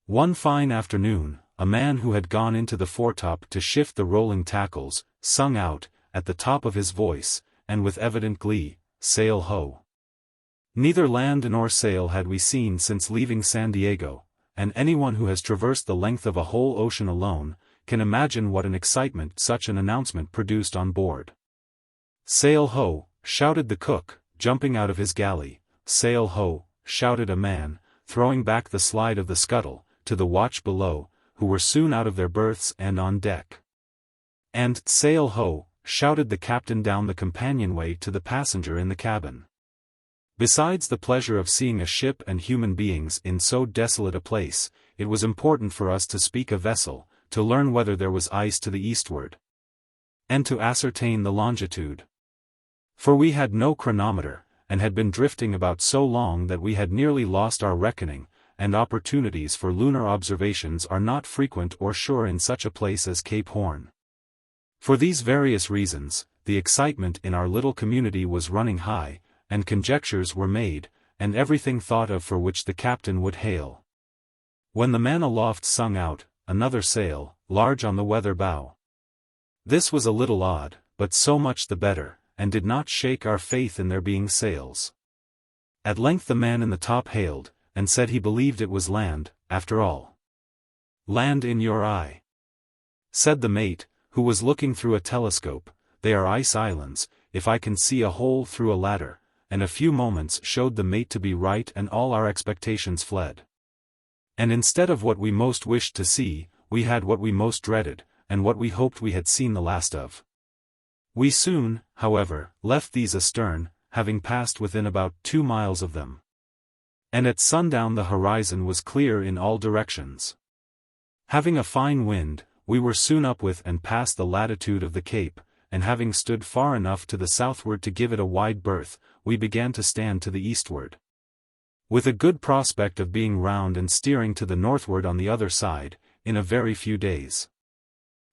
One fine afternoon, a man who had gone into the foretop to shift the rolling tackles, sung out, at the top of his voice, and with evident glee, "Sail ho!" Neither land nor sail had we seen since leaving San Diego, and anyone who has traversed the length of a whole ocean alone, can imagine what an excitement such an announcement produced on board. "Sail ho!" shouted the cook, jumping out of his galley. "Sail ho!" shouted a man, throwing back the slide of the scuttle, to the watch below, who were soon out of their berths and on deck. And "Sail ho!" shouted the captain down the companionway to the passenger in the cabin. Besides the pleasure of seeing a ship and human beings in so desolate a place, it was important for us to speak a vessel, to learn whether there was ice to the eastward, and to ascertain the longitude. For we had no chronometer, and had been drifting about so long that we had nearly lost our reckoning, and opportunities for lunar observations are not frequent or sure in such a place as Cape Horn. For these various reasons, the excitement in our little community was running high, and conjectures were made, and everything thought of for which the captain would hail. When the man aloft sung out, "Another sail, large on the weather bow." This was a little odd, but so much the better, and did not shake our faith in there being sails. At length the man in the top hailed, and said he believed it was land, after all. "Land in your eye," said the mate, who was looking through a telescope. "They are ice islands, if I can see a hole through a ladder," and a few moments showed the mate to be right and all our expectations fled. And instead of what we most wished to see, we had what we most dreaded, and what we hoped we had seen the last of. We soon, however, left these astern, having passed within about 2 miles of them. And at sundown the horizon was clear in all directions. Having a fine wind, we were soon up with and past the latitude of the Cape, and having stood far enough to the southward to give it a wide berth, we began to stand to the eastward, with a good prospect of being round and steering to the northward on the other side, in a very few days.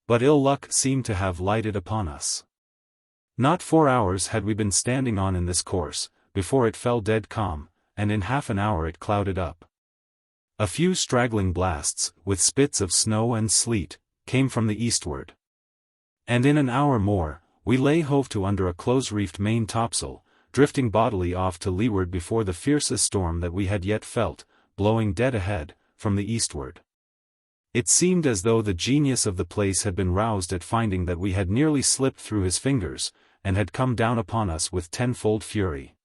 But ill luck seemed to have lighted upon us. Not 4 hours had we been standing on in this course, before it fell dead calm, and in half an hour it clouded up. A few straggling blasts, with spits of snow and sleet, came from the eastward. And in an hour more, we lay hove to under a close-reefed main topsail, drifting bodily off to leeward before the fiercest storm that we had yet felt, blowing dead ahead, from the eastward. It seemed as though the genius of the place had been roused at finding that we had nearly slipped through his fingers, and had come down upon us with tenfold fury.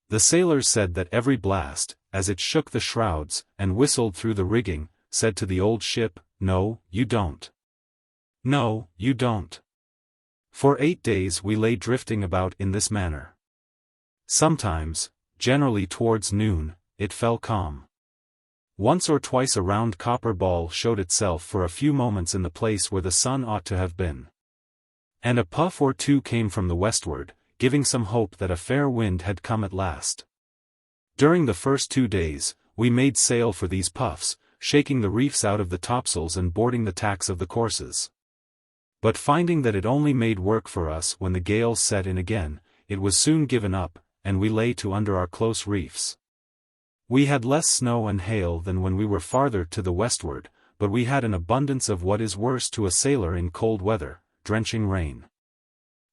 The sailors said that every blast, as it shook the shrouds, and whistled through the rigging, said to the old ship, "No, you don't. No, you don't." For 8 days we lay drifting about in this manner. Sometimes, generally towards noon, it fell calm. Once or twice a round copper ball showed itself for a few moments in the place where the sun ought to have been. And a puff or two came from the westward, giving some hope that a fair wind had come at last. During the first 2 days, we made sail for these puffs, shaking the reefs out of the topsails and boarding the tacks of the courses. But finding that it only made work for us when the gales set in again, it was soon given up, and we lay to under our close reefs. We had less snow and hail than when we were farther to the westward, but we had an abundance of what is worse to a sailor in cold weather, drenching rain.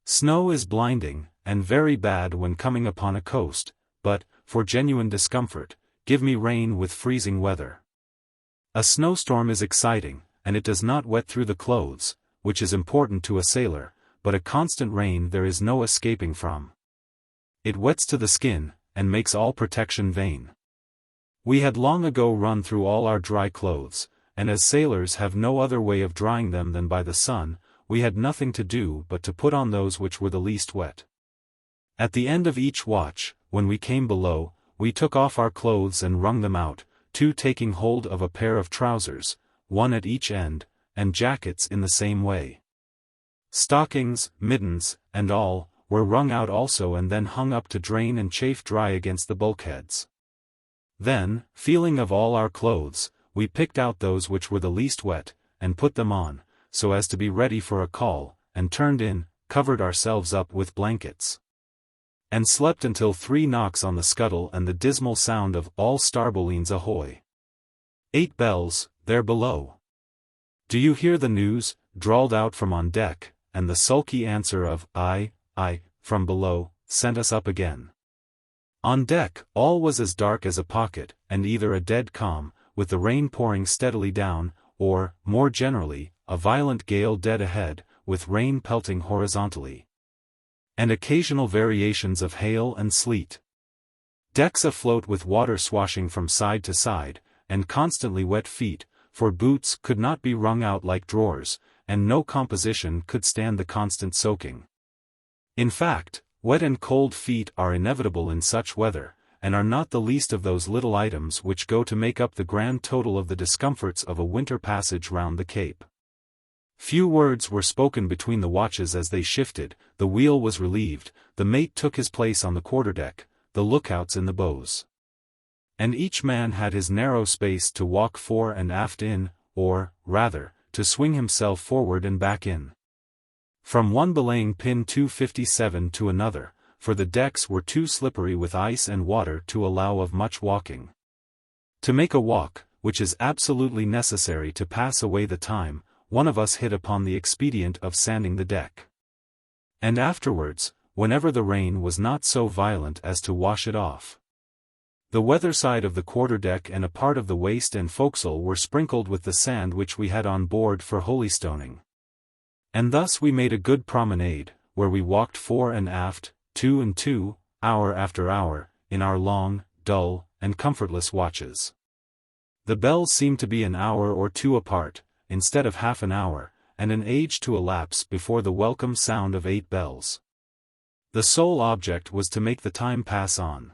Snow is blinding, and very bad when coming upon a coast, but, for genuine discomfort, give me rain with freezing weather. A snowstorm is exciting, and it does not wet through the clothes, which is important to a sailor, but a constant rain there is no escaping from. It wets to the skin, and makes all protection vain. We had long ago run through all our dry clothes, and as sailors have no other way of drying them than by the sun, we had nothing to do but to put on those which were the least wet. At the end of each watch, when we came below, we took off our clothes and wrung them out, two taking hold of a pair of trousers, one at each end, and jackets in the same way. Stockings, mittens, and all, were wrung out also and then hung up to drain and chafe dry against the bulkheads. Then, feeling of all our clothes, we picked out those which were the least wet, and put them on, so as to be ready for a call, and turned in, covered ourselves up with blankets, and slept until 3 knocks on the scuttle and the dismal sound of all starbolines ahoy. 8 bells, there below. Do you hear the news, drawled out from on deck, and the sulky answer of aye, from below, sent us up again. On deck, all was as dark as a pocket, and either a dead calm, with the rain pouring steadily down, or, more generally, a violent gale dead ahead, with rain pelting horizontally, and occasional variations of hail and sleet. Decks afloat with water swashing from side to side, and constantly wet feet, for boots could not be wrung out like drawers, and no composition could stand the constant soaking. In fact, wet and cold feet are inevitable in such weather, and are not the least of those little items which go to make up the grand total of the discomforts of a winter passage round the Cape. Few words were spoken between the watches as they shifted, the wheel was relieved, the mate took his place on the quarterdeck, the lookouts in the bows, and each man had his narrow space to walk fore and aft in, or, rather, to swing himself forward and back in. From one belaying pin 257 to another, for the decks were too slippery with ice and water to allow of much walking. To make a walk, which is absolutely necessary to pass away the time, one of us hit upon the expedient of sanding the deck. And afterwards, whenever the rain was not so violent as to wash it off, the weather side of the quarterdeck and a part of the waist and forecastle were sprinkled with the sand which we had on board for holystoning. And thus we made a good promenade, where we walked fore and aft, 2 and 2, hour after hour, in our long, dull, and comfortless watches. The bells seemed to be an hour or 2 apart, instead of half an hour, and an age to elapse before the welcome sound of 8 bells. The sole object was to make the time pass on.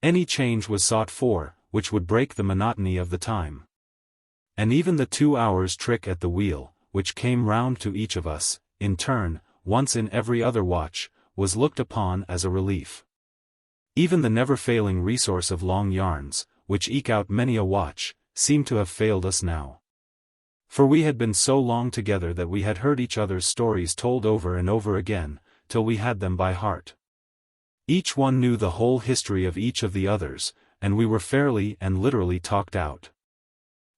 Any change was sought for, which would break the monotony of the time. And even the 2 hours' trick at the wheel, which came round to each of us, in turn, once in every other watch, was looked upon as a relief. Even the never-failing resource of long yarns, which eke out many a watch, seemed to have failed us now. For we had been so long together that we had heard each other's stories told over and over again, till we had them by heart. Each one knew the whole history of each of the others, and we were fairly and literally talked out.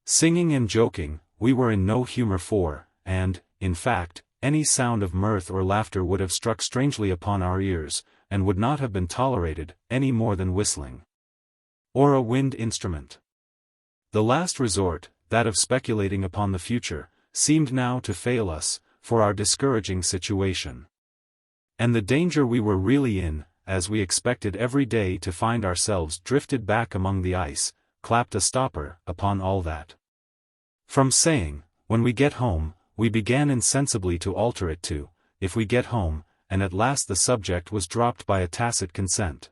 Singing and joking, we were in no humor for, and, in fact, any sound of mirth or laughter would have struck strangely upon our ears, and would not have been tolerated, any more than whistling, or a wind instrument. The last resort, that of speculating upon the future, seemed now to fail us, for our discouraging situation. And the danger we were really in, as we expected every day to find ourselves drifted back among the ice, clapped a stopper upon all that. From saying, when we get home, we began insensibly to alter it to, if we get home, and at last the subject was dropped by a tacit consent.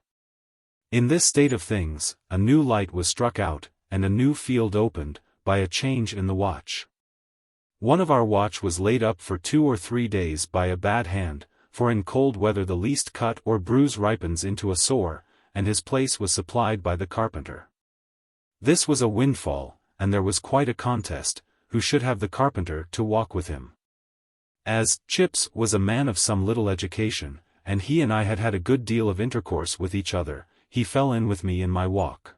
In this state of things, a new light was struck out, and a new field opened, by a change in the watch. One of our watch was laid up for 2 or 3 days by a bad hand, for in cold weather the least cut or bruise ripens into a sore, and his place was supplied by the carpenter. This was a windfall, and there was quite a contest, who should have the carpenter to walk with him. As Chips was a man of some little education, and he and I had had a good deal of intercourse with each other, he fell in with me in my walk.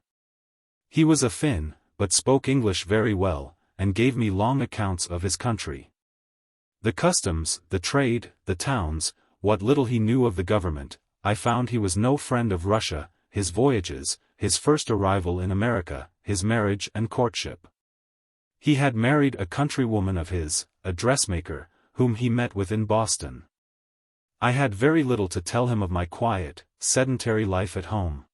He was a Finn, but spoke English very well, and gave me long accounts of his country. The customs, the trade, the towns, what little he knew of the government. I found he was no friend of Russia, his voyages, his first arrival in America, his marriage and courtship. He had married a countrywoman of his, a dressmaker, whom he met with in Boston. I had very little to tell him of my quiet, sedentary life at home.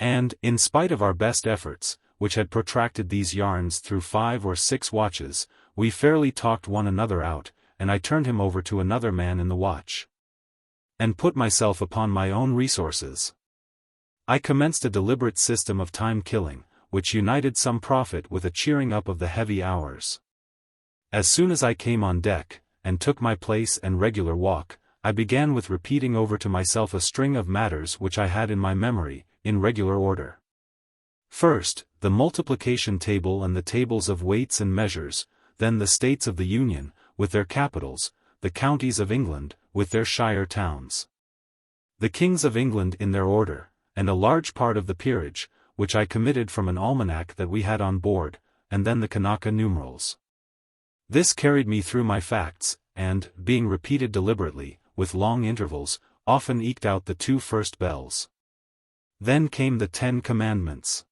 And, in spite of our best efforts, which had protracted these yarns through 5 or 6 watches, we fairly talked one another out, and I turned him over to another man in the watch, and put myself upon my own resources. I commenced a deliberate system of time-killing, which united some profit with a cheering up of the heavy hours. As soon as I came on deck, and took my place and regular walk, I began with repeating over to myself a string of matters which I had in my memory, in regular order. First, the multiplication table and the tables of weights and measures, then the states of the Union, with their capitals, the counties of England, with their shire towns, the kings of England in their order, and a large part of the peerage, which I committed from an almanac that we had on board, and then the Kanaka numerals. This carried me through my facts, and, being repeated deliberately, with long intervals, often eked out the 2 first bells. Then came the 10 Commandments,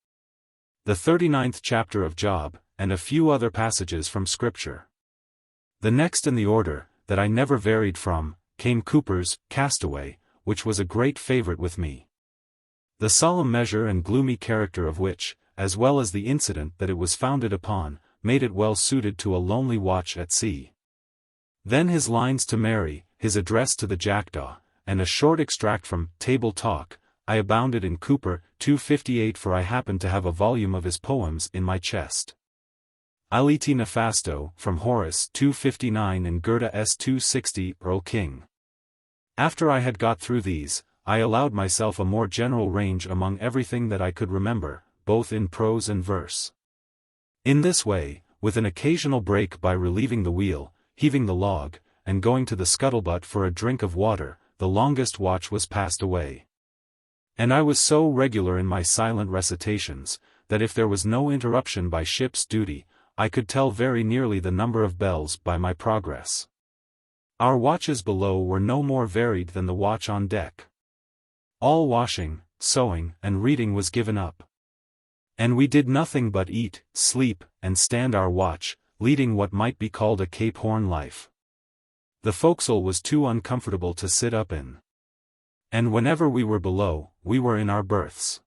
the 39th chapter of Job, and a few other passages from Scripture. The next in the order, that I never varied from, came Cooper's Castaway, which was a great favorite with me. The solemn measure and gloomy character of which, as well as the incident that it was founded upon, made it well suited to a lonely watch at sea. Then his lines to Mary, his address to the jackdaw, and a short extract from Table Talk. I abounded in Cooper, 258, for I happened to have a volume of his poems in my chest. Aliti Nefasto, from Horace, 259, and Goethe s. 260, Earl King. After I had got through these, I allowed myself a more general range among everything that I could remember, both in prose and verse. In this way, with an occasional break by relieving the wheel, heaving the log, and going to the scuttlebutt for a drink of water, the longest watch was passed away. And I was so regular in my silent recitations, that if there was no interruption by ship's duty, I could tell very nearly the number of bells by my progress. Our watches below were no more varied than the watch on deck. All washing, sewing, and reading was given up. And we did nothing but eat, sleep, and stand our watch, leading what might be called a Cape Horn life. The forecastle was too uncomfortable to sit up in. And whenever we were below, we were in our berths.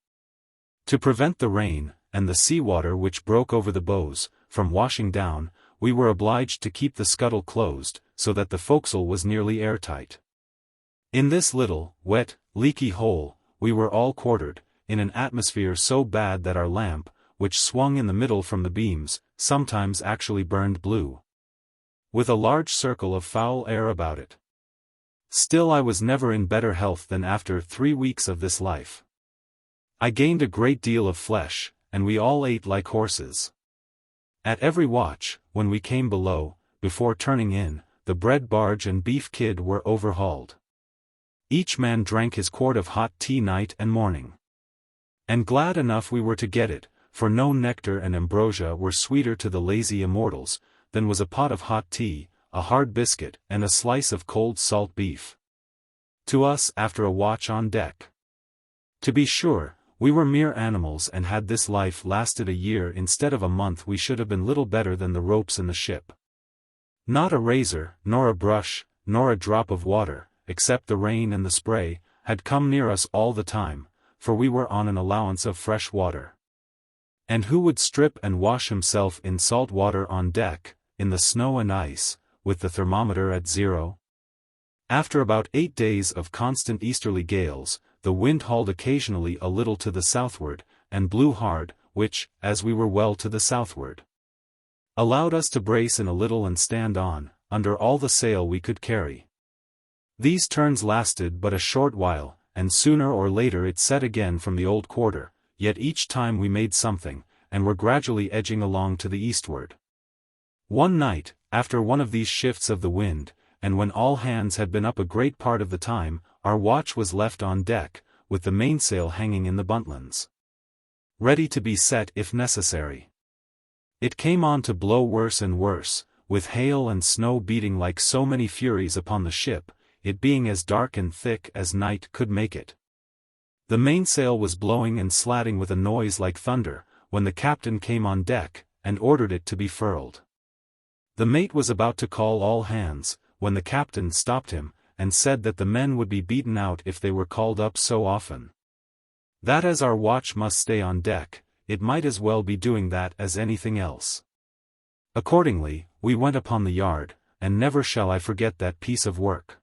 To prevent the rain, and the sea water which broke over the bows, from washing down, we were obliged to keep the scuttle closed, so that the forecastle was nearly airtight. In this little, wet, leaky hole, we were all quartered, in an atmosphere so bad that our lamp, which swung in the middle from the beams, sometimes actually burned blue, with a large circle of foul air about it. Still I was never in better health than after 3 weeks of this life. I gained a great deal of flesh, and we all ate like horses. At every watch, when we came below, before turning in, the bread barge and beef kid were overhauled. Each man drank his quart of hot tea night and morning. And glad enough we were to get it, for no nectar and ambrosia were sweeter to the lazy immortals, than was a pot of hot tea, a hard biscuit, and a slice of cold salt beef. To us after a watch on deck. To be sure, we were mere animals, and had this life lasted a year instead of a month we should have been little better than the ropes in the ship. Not a razor, nor a brush, nor a drop of water, except the rain and the spray, had come near us all the time, for we were on an allowance of fresh water. And who would strip and wash himself in salt water on deck, in the snow and ice, with the thermometer at 0? After about 8 days of constant easterly gales, the wind hauled occasionally a little to the southward, and blew hard, which, as we were well to the southward, allowed us to brace in a little and stand on, under all the sail we could carry. These turns lasted but a short while, and sooner or later it set again from the old quarter, yet each time we made something, and were gradually edging along to the eastward. One night, after one of these shifts of the wind, and when all hands had been up a great part of the time, our watch was left on deck, with the mainsail hanging in the buntlines, ready to be set if necessary. It came on to blow worse and worse, with hail and snow beating like so many furies upon the ship, it being as dark and thick as night could make it. The mainsail was blowing and slatting with a noise like thunder, when the captain came on deck, and ordered it to be furled. The mate was about to call all hands, when the captain stopped him, and said that the men would be beaten out if they were called up so often. That as our watch must stay on deck, it might as well be doing that as anything else. Accordingly, we went upon the yard, and never shall I forget that piece of work.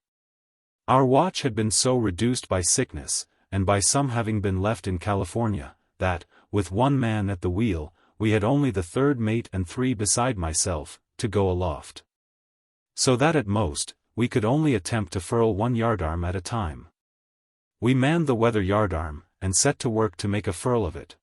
Our watch had been so reduced by sickness, and by some having been left in California, that, with one man at the wheel, we had only the third mate and 3 beside myself, to go aloft. So that at most, we could only attempt to furl 1 yardarm at a time. We manned the weather yardarm, and set to work to make a furl of it.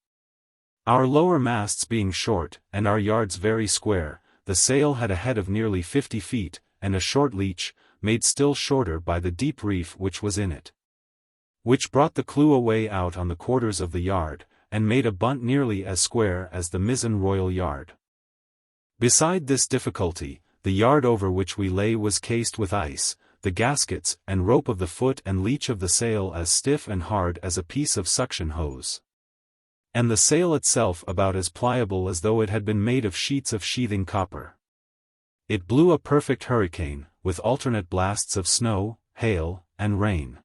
Our lower masts being short, and our yards very square, the sail had a head of nearly 50 feet, and a short leach, made still shorter by the deep reef which was in it, which brought the clew away out on the quarters of the yard, and made a bunt nearly as square as the mizzen royal yard. Beside this difficulty, the yard over which we lay was cased with ice, the gaskets and rope of the foot and leach of the sail as stiff and hard as a piece of suction hose, and the sail itself about as pliable as though it had been made of sheets of sheathing copper. It blew a perfect hurricane, with alternate blasts of snow, hail, and rain.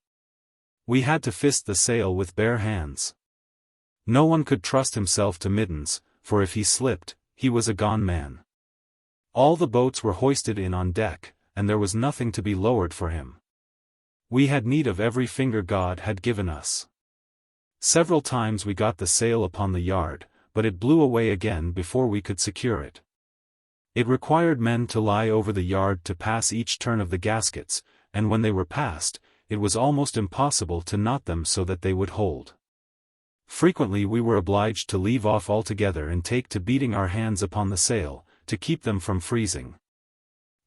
We had to fist the sail with bare hands. No one could trust himself to middens, for if he slipped, he was a gone man. All the boats were hoisted in on deck, and there was nothing to be lowered for him. We had need of every finger God had given us. Several times we got the sail upon the yard, but it blew away again before we could secure it. It required men to lie over the yard to pass each turn of the gaskets, and when they were passed, it was almost impossible to knot them so that they would hold. Frequently we were obliged to leave off altogether and take to beating our hands upon the sail, to keep them from freezing.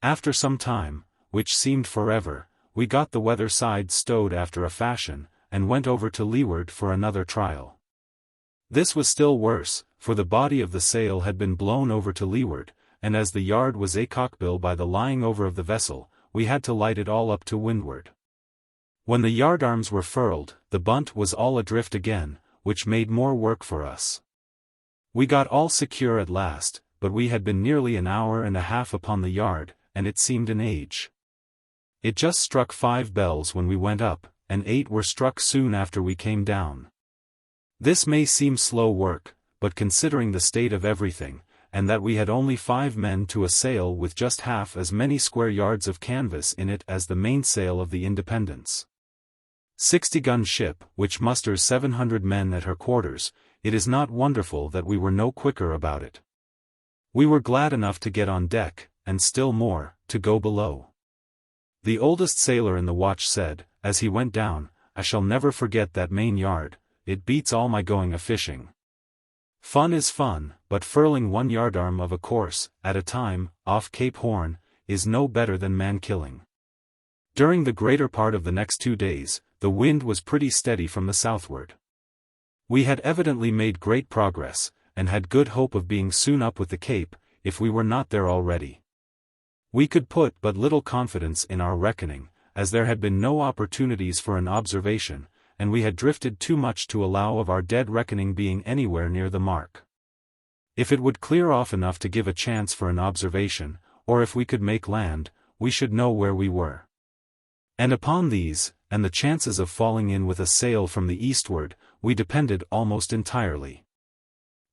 After some time, which seemed forever, we got the weather side stowed after a fashion, and went over to leeward for another trial. This was still worse, for the body of the sail had been blown over to leeward, and as the yard was a cockbill by the lying over of the vessel, we had to light it all up to windward. When the yardarms were furled, the bunt was all adrift again, which made more work for us. We got all secure at last, but we had been nearly an hour and a half upon the yard, and it seemed an age. It just struck 5 bells when we went up, and 8 were struck soon after we came down. This may seem slow work, but considering the state of everything, and that we had only 5 men to a sail with just half as many square yards of canvas in it as the mainsail of the Independence, 60-gun ship, which musters 700 men at her quarters, it is not wonderful that we were no quicker about it. We were glad enough to get on deck, and still more, to go below. The oldest sailor in the watch said, as he went down, "I shall never forget that main yard, it beats all my going a-fishing. Fun is fun, but furling 1 yardarm of a course, at a time, off Cape Horn, is no better than man-killing." During the greater part of the next 2 days, the wind was pretty steady from the southward. We had evidently made great progress, and had good hope of being soon up with the Cape, if we were not there already. We could put but little confidence in our reckoning, as there had been no opportunities for an observation, and we had drifted too much to allow of our dead reckoning being anywhere near the mark. If it would clear off enough to give a chance for an observation, or if we could make land, we should know where we were. And upon these, and the chances of falling in with a sail from the eastward, we depended almost entirely.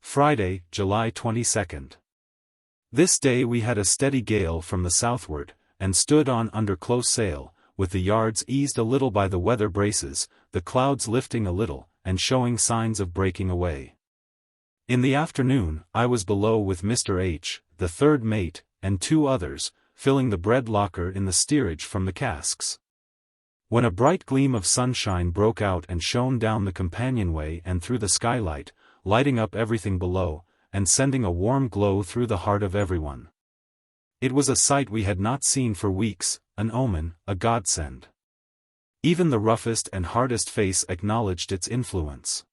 Friday, July 22nd. This day we had a steady gale from the southward, and stood on under close sail, with the yards eased a little by the weather braces, the clouds lifting a little, and showing signs of breaking away. In the afternoon, I was below with Mr. H., the third mate, and 2 others, filling the bread locker in the steerage from the casks, when a bright gleam of sunshine broke out and shone down the companionway and through the skylight, lighting up everything below, and sending a warm glow through the heart of everyone. It was a sight we had not seen for weeks, an omen, a godsend. Even the roughest and hardest face acknowledged its influence.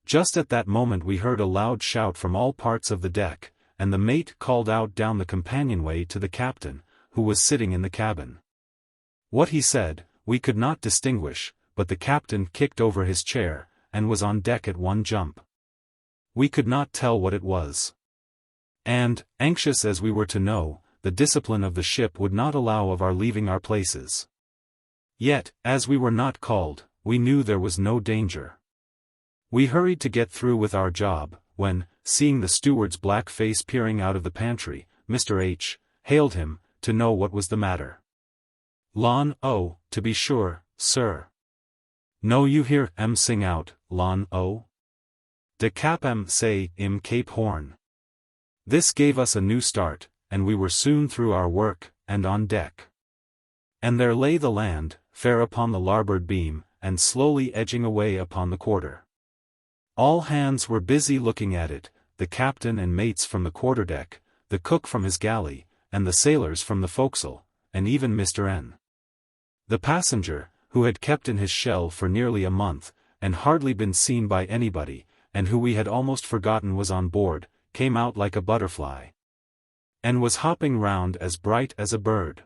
Just at that moment we heard a loud shout from all parts of the deck, and the mate called out down the companionway to the captain, who was sitting in the cabin. What he said, we could not distinguish, but the captain kicked over his chair, and was on deck at one jump. We could not tell what it was. And, anxious as we were to know, the discipline of the ship would not allow of our leaving our places. Yet, as we were not called, we knew there was no danger. We hurried to get through with our job, when, seeing the steward's black face peering out of the pantry, Mr. H. hailed him, to know what was the matter. "Lon, oh, to be sure, sir." "No, you hear sing out, Lon, oh? De cap say im Cape Horn." This gave us a new start, and we were soon through our work, and on deck. And there lay the land, fair upon the larboard beam, and slowly edging away upon the quarter. All hands were busy looking at it, the captain and mates from the quarterdeck, the cook from his galley, and the sailors from the forecastle, and even Mr. N. The passenger, who had kept in his shell for nearly a month, and hardly been seen by anybody, and who we had almost forgotten was on board, came out like a butterfly, and was hopping round as bright as a bird.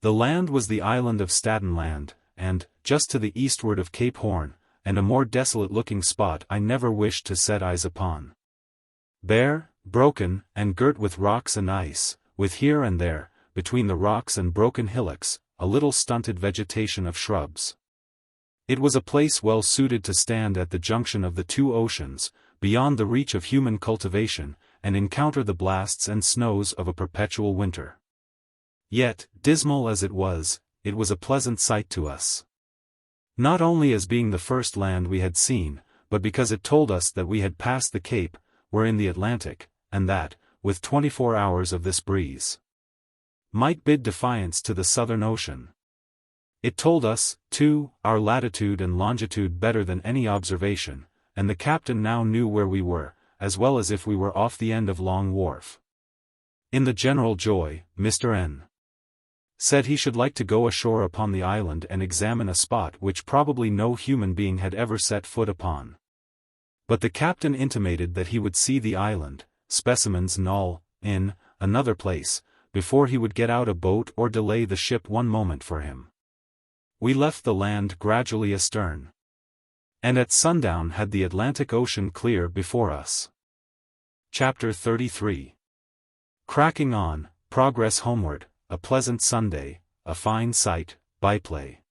The land was the island of Staten Land, and, just to the eastward of Cape Horn, and a more desolate-looking spot I never wished to set eyes upon. Bare, broken, and girt with rocks and ice, with here and there, between the rocks and broken hillocks, a little stunted vegetation of shrubs. It was a place well suited to stand at the junction of the two oceans, beyond the reach of human cultivation, and encounter the blasts and snows of a perpetual winter. Yet, dismal as it was a pleasant sight to us. Not only as being the first land we had seen, but because it told us that we had passed the Cape, were in the Atlantic, and that, with 24 hours of this breeze, might bid defiance to the Southern Ocean. It told us, too, our latitude and longitude better than any observation, and the captain now knew where we were, as well as if we were off the end of Long Wharf. In the general joy, Mr. N. said he should like to go ashore upon the island and examine a spot which probably no human being had ever set foot upon. But the captain intimated that he would see the island, specimens and all, in another place, before he would get out a boat or delay the ship one moment for him. We left the land gradually astern, and at sundown had the Atlantic Ocean clear before us. Chapter 33. Cracking on, progress homeward, a pleasant Sunday, a fine sight, byplay.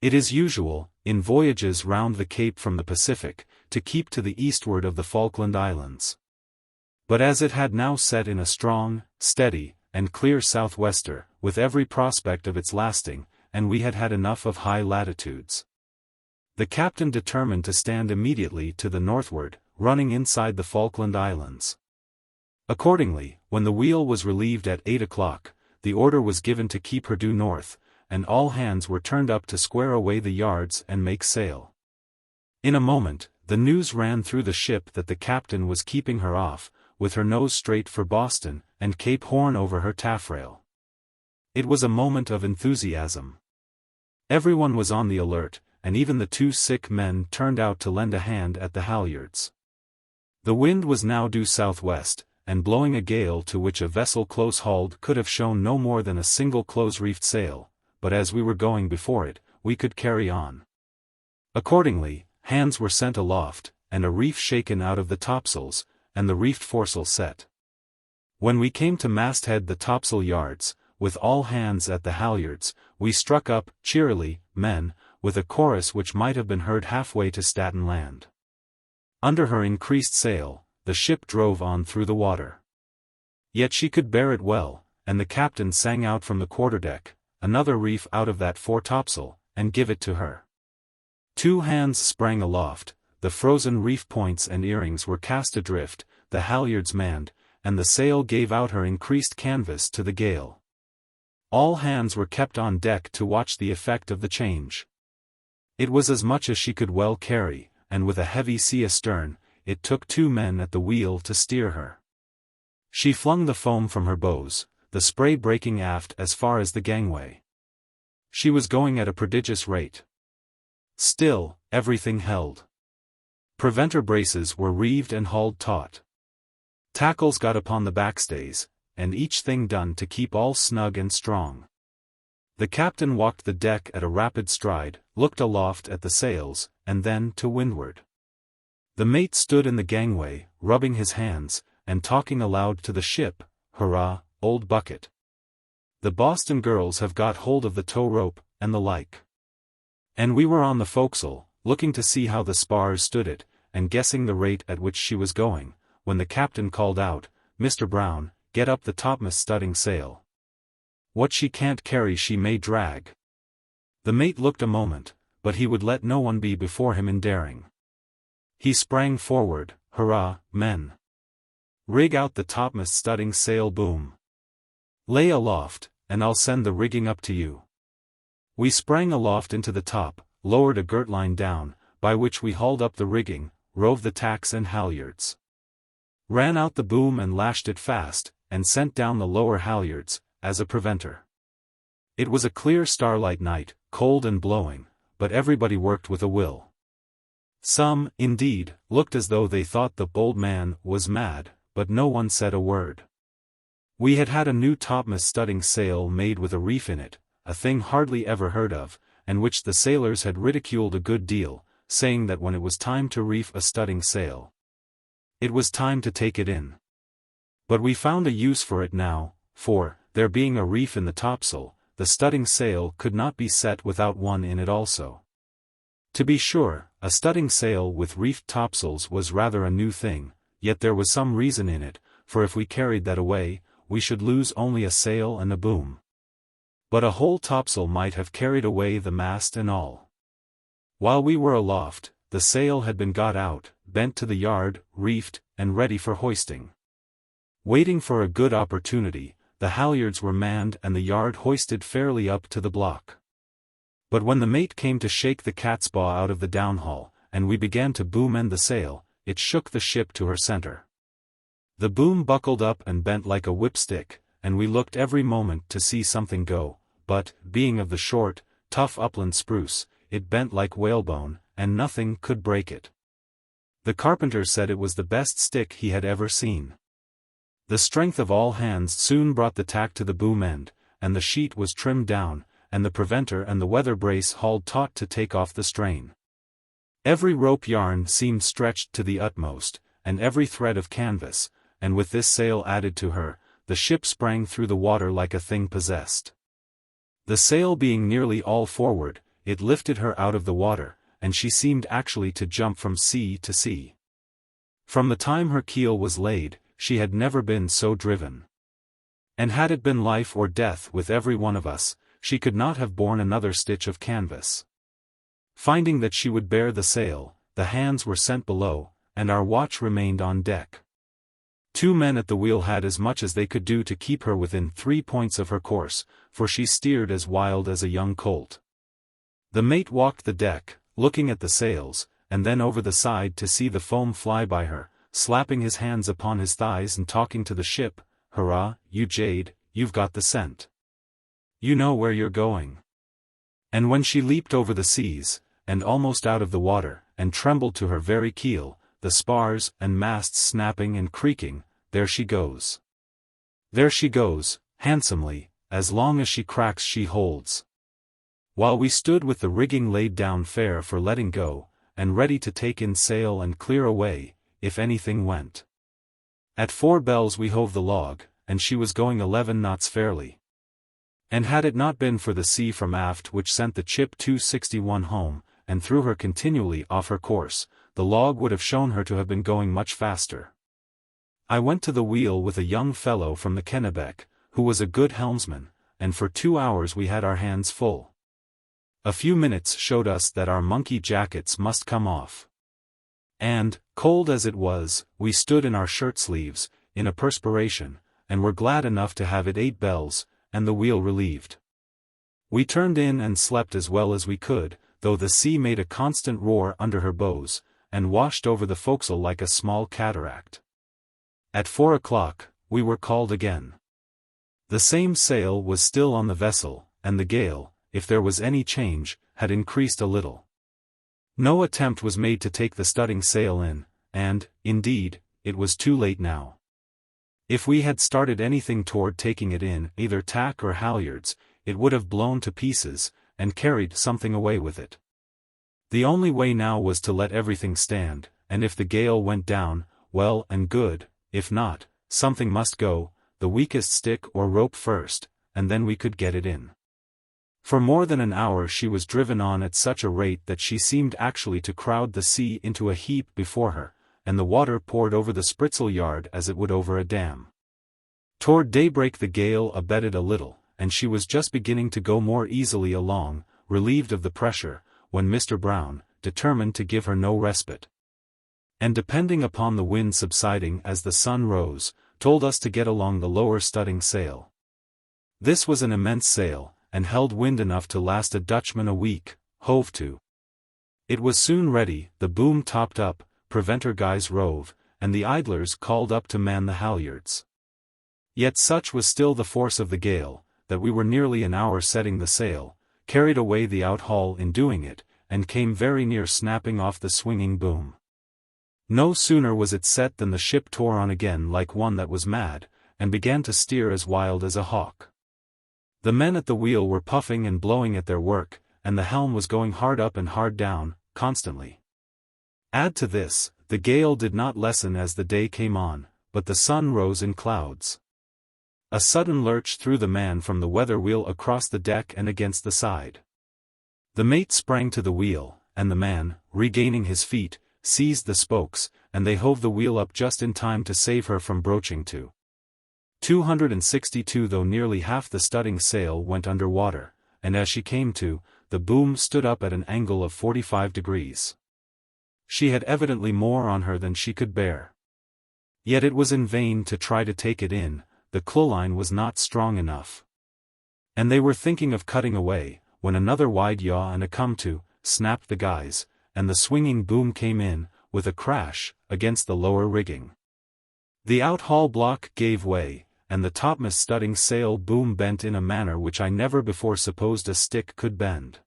It is usual, in voyages round the Cape from the Pacific, to keep to the eastward of the Falkland Islands. But as it had now set in a strong, steady, and clear southwester, with every prospect of its lasting, and we had had enough of high latitudes, the captain determined to stand immediately to the northward, running inside the Falkland Islands. Accordingly, when the wheel was relieved at 8 o'clock, the order was given to keep her due north, and all hands were turned up to square away the yards and make sail. In a moment, the news ran through the ship that the captain was keeping her off, with her nose straight for Boston, and Cape Horn over her taffrail. It was a moment of enthusiasm. Everyone was on the alert, and even the two sick men turned out to lend a hand at the halyards. The wind was now due southwest, and blowing a gale to which a vessel close-hauled could have shown no more than a single close-reefed sail, but as we were going before it, we could carry on. Accordingly, hands were sent aloft, and a reef shaken out of the topsails, and the reefed foresail set. When we came to masthead the topsail yards, with all hands at the halyards, we struck up, cheerily, men, with a chorus which might have been heard halfway to Staten Land. Under her increased sail, the ship drove on through the water. Yet she could bear it well, and the captain sang out from the quarterdeck, "Another reef out of that foretopsail, and give it to her." Two hands sprang aloft, the frozen reef points and earrings were cast adrift, the halyards manned, and the sail gave out her increased canvas to the gale. All hands were kept on deck to watch the effect of the change. It was as much as she could well carry, and with a heavy sea astern, it took 2 men at the wheel to steer her. She flung the foam from her bows, the spray breaking aft as far as the gangway. She was going at a prodigious rate. Still, everything held. Preventer braces were reeved and hauled taut. Tackles got upon the backstays, and each thing done to keep all snug and strong. The captain walked the deck at a rapid stride, looked aloft at the sails, and then to windward. The mate stood in the gangway, rubbing his hands, and talking aloud to the ship, "Hurrah, old bucket! The Boston girls have got hold of the tow rope," and the like. And we were on the forecastle, looking to see how the spars stood it, and guessing the rate at which she was going, when the captain called out, "Mr. Brown, get up the topmast studding sail." What she can't carry she may drag. The mate looked a moment, but he would let no one be before him in daring. He sprang forward. Hurrah, men! Rig out the topmast studding sail boom. Lay aloft, and I'll send the rigging up to you. We sprang aloft into the top, lowered a girt-line down, by which we hauled up the rigging, rove the tacks and halyards. Ran out the boom and lashed it fast, and sent down the lower halyards, as a preventer. It was a clear starlight night, cold and blowing, but everybody worked with a will. Some, indeed, looked as though they thought the bold man was mad, but no one said a word. We had had a new topmast studding sail made with a reef in it, a thing hardly ever heard of, and which the sailors had ridiculed a good deal, saying that when it was time to reef a studding sail, it was time to take it in. But we found a use for it now, for, there being a reef in the topsail, the studding sail could not be set without one in it also. To be sure, a studding sail with reefed topsails was rather a new thing, yet there was some reason in it, for if we carried that away, we should lose only a sail and a boom. But a whole topsail might have carried away the mast and all. While we were aloft, the sail had been got out, bent to the yard, reefed, and ready for hoisting. Waiting for a good opportunity, the halyards were manned and the yard hoisted fairly up to the block. But when the mate came to shake the catspaw out of the downhaul, and we began to boom-end the sail, it shook the ship to her center. The boom buckled up and bent like a whipstick, and we looked every moment to see something go, but, being of the short, tough upland spruce, it bent like whalebone, and nothing could break it. The carpenter said it was the best stick he had ever seen. The strength of all hands soon brought the tack to the boom end, and the sheet was trimmed down, and the preventer and the weather brace hauled taut to take off the strain. Every rope yarn seemed stretched to the utmost, and every thread of canvas, and with this sail added to her, the ship sprang through the water like a thing possessed. The sail being nearly all forward, it lifted her out of the water, and she seemed actually to jump from sea to sea. From the time her keel was laid, she had never been so driven. And had it been life or death with every one of us, she could not have borne another stitch of canvas. Finding that she would bear the sail, the hands were sent below, and our watch remained on deck. 2 men at the wheel had as much as they could do to keep her within 3 points of her course, for she steered as wild as a young colt. The mate walked the deck, looking at the sails, and then over the side to see the foam fly by her, slapping his hands upon his thighs and talking to the ship. "Hurrah, you jade, you've got the scent. You know where you're going." And when she leaped over the seas, and almost out of the water, and trembled to her very keel, the spars and masts snapping and creaking, there she goes. There she goes, handsomely, as long as she cracks she holds. While we stood with the rigging laid down fair for letting go, and ready to take in sail and clear away, if anything went. At 4 bells we hove the log, and she was going 11 knots fairly. And had it not been for the sea from aft which sent the chip 261 home, and threw her continually off her course, the log would have shown her to have been going much faster. I went to the wheel with a young fellow from the Kennebec, who was a good helmsman, and for 2 hours we had our hands full. A few minutes showed us that our monkey jackets must come off. And, cold as it was, we stood in our shirt sleeves, in a perspiration, and were glad enough to have it 8 bells, and the wheel relieved. We turned in and slept as well as we could, though the sea made a constant roar under her bows, and washed over the forecastle like a small cataract. At 4 o'clock, we were called again. The same sail was still on the vessel, and the gale, if there was any change, had increased a little. No attempt was made to take the studding sail in, and, indeed, it was too late now. If we had started anything toward taking it in, either tack or halyards, it would have blown to pieces, and carried something away with it. The only way now was to let everything stand, and if the gale went down, well and good, if not, something must go, the weakest stick or rope first, and then we could get it in. For more than an hour she was driven on at such a rate that she seemed actually to crowd the sea into a heap before her, and the water poured over the spritsail yard as it would over a dam. Toward daybreak the gale abated a little, and she was just beginning to go more easily along, relieved of the pressure, when Mr. Brown, determined to give her no respite, and depending upon the wind subsiding as the sun rose, told us to get along the lower studding sail. This was an immense sail, and held wind enough to last a Dutchman a week, hove to. It was soon ready, the boom topped up, preventer guys rove, and the idlers called up to man the halyards. Yet such was still the force of the gale, that we were nearly an hour setting the sail, carried away the outhaul in doing it, and came very near snapping off the swinging boom. No sooner was it set than the ship tore on again like one that was mad, and began to steer as wild as a hawk. The men at the wheel were puffing and blowing at their work, and the helm was going hard up and hard down, constantly. Add to this, the gale did not lessen as the day came on, but the sun rose in clouds. A sudden lurch threw the man from the weather wheel across the deck and against the side. The mate sprang to the wheel, and the man, regaining his feet, seized the spokes, and they hove the wheel up just in time to save her from broaching to. 262 though nearly half the studding sail went under water, and as she came to, the boom stood up at an angle of 45 degrees. She had evidently more on her than she could bear. Yet it was in vain to try to take it in, the clewline was not strong enough. And they were thinking of cutting away, when another wide yaw and a come-to, snapped the guys, and the swinging boom came in, with a crash, against the lower rigging. The outhaul block gave way, and the topmast studding sail boom bent in a manner which I never before supposed a stick could bend.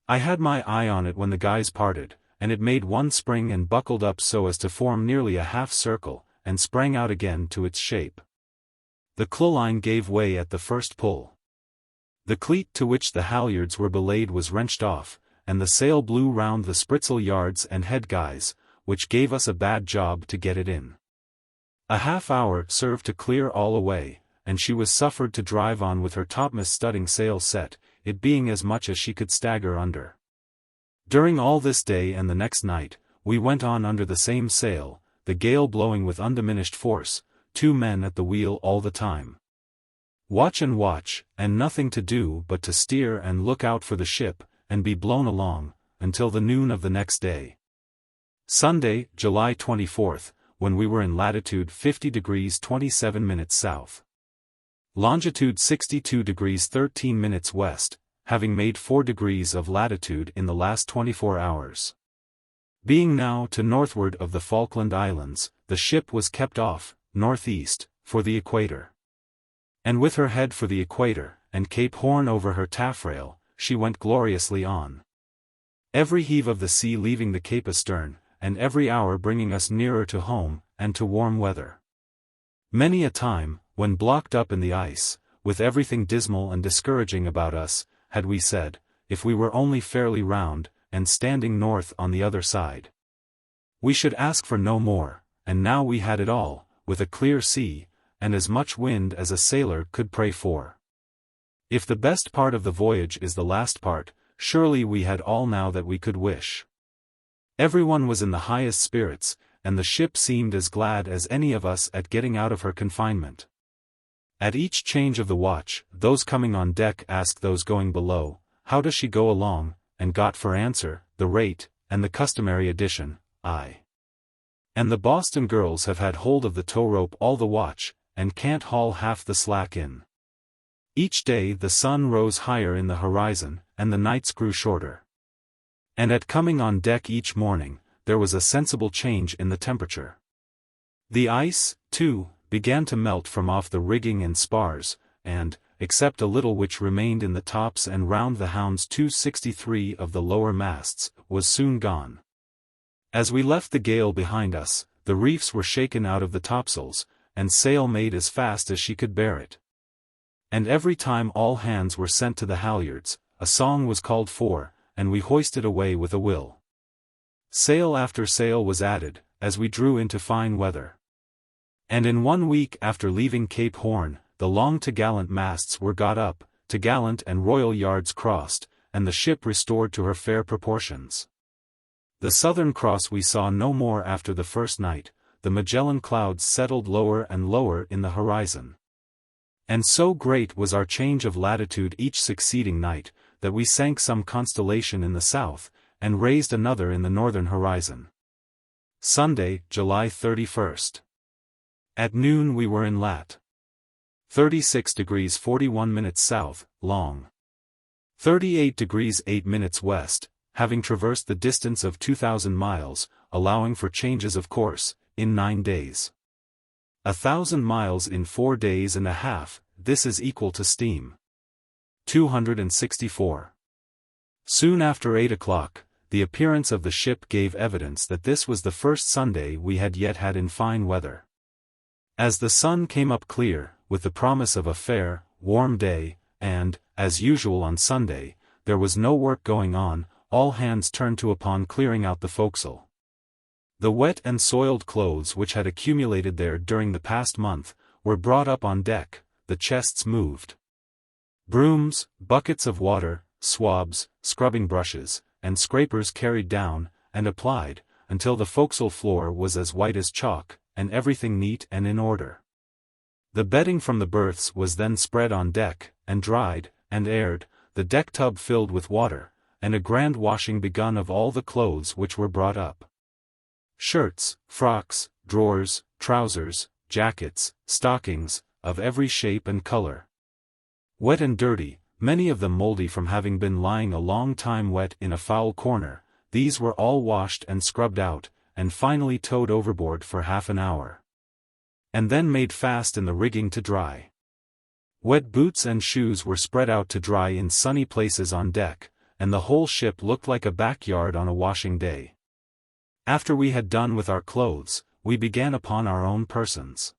I had my eye on it when the guys parted, and it made one spring and buckled up so as to form nearly a half circle, and sprang out again to its shape. The clewline gave way at the first pull. The cleat to which the halyards were belayed was wrenched off, and the sail blew round the spritsail yards and head guys, which gave us a bad job to get it in. A half hour served to clear all away, and she was suffered to drive on with her topmast studding sail set, it being as much as she could stagger under. During all this day and the next night, we went on under the same sail, the gale blowing with undiminished force, 2 men at the wheel all the time. Watch, and nothing to do but to steer and look out for the ship, and be blown along, until the noon of the next day. Sunday, July 24th, when we were in latitude 50 degrees 27 minutes south. Longitude 62 degrees 13 minutes west, having made 4 degrees of latitude in the last 24 hours. Being now to northward of the Falkland Islands, the ship was kept off, northeast, for the equator. And with her head for the equator, and Cape Horn over her taffrail, she went gloriously on. Every heave of the sea leaving the Cape astern, and every hour bringing us nearer to home, and to warm weather. Many a time, when blocked up in the ice, with everything dismal and discouraging about us, had we said, if we were only fairly round, and standing north on the other side, we should ask for no more, and now we had it all, with a clear sea, and as much wind as a sailor could pray for. If the best part of the voyage is the last part, surely we had all now that we could wish. Everyone was in the highest spirits, and the ship seemed as glad as any of us at getting out of her confinement. At each change of the watch, those coming on deck asked those going below, "How does she go along?" and got for answer, "The rate, and the customary addition, I." And the Boston girls have had hold of the tow rope all the watch, and can't haul half the slack in. Each day the sun rose higher in the horizon, and the nights grew shorter. And at coming on deck each morning, there was a sensible change in the temperature. The ice, too, began to melt from off the rigging and spars, and, except a little which remained in the tops and round the hounds 263 of the lower masts, was soon gone. As we left the gale behind us, the reefs were shaken out of the topsails, and sail made as fast as she could bear it. And every time all hands were sent to the halyards, a song was called for, and we hoisted away with a will. Sail after sail was added, as we drew into fine weather. And in 1 week after leaving Cape Horn, the long topgallant masts were got up, topgallant and royal yards crossed, and the ship restored to her fair proportions. The Southern Cross we saw no more after the first night, the Magellan clouds settled lower and lower in the horizon. And so great was our change of latitude each succeeding night, that we sank some constellation in the south, and raised another in the northern horizon. Sunday, July 31st. At noon we were in lat. 36 degrees 41 minutes south, long. 38 degrees 8 minutes west, having traversed the distance of 2,000 miles, allowing for changes of course, in 9 days. 1,000 miles in 4 days and a half, this is equal to steam. 264. Soon after 8 o'clock, the appearance of the ship gave evidence that this was the first Sunday we had yet had in fine weather. As the sun came up clear, with the promise of a fair, warm day, and, as usual on Sunday, there was no work going on, all hands turned to upon clearing out the forecastle. The wet and soiled clothes which had accumulated there during the past month, were brought up on deck, the chests moved. Brooms, buckets of water, swabs, scrubbing brushes, and scrapers carried down, and applied, until the forecastle floor was as white as chalk, and everything neat and in order. The bedding from the berths was then spread on deck, and dried, and aired, the deck tub filled with water, and a grand washing begun of all the clothes which were brought up. Shirts, frocks, drawers, trousers, jackets, stockings, of every shape and color. Wet and dirty, many of them mouldy from having been lying a long time wet in a foul corner, these were all washed and scrubbed out, and finally towed overboard for half an hour. And then made fast in the rigging to dry. Wet boots and shoes were spread out to dry in sunny places on deck, and the whole ship looked like a backyard on a washing day. After we had done with our clothes, we began upon our own persons.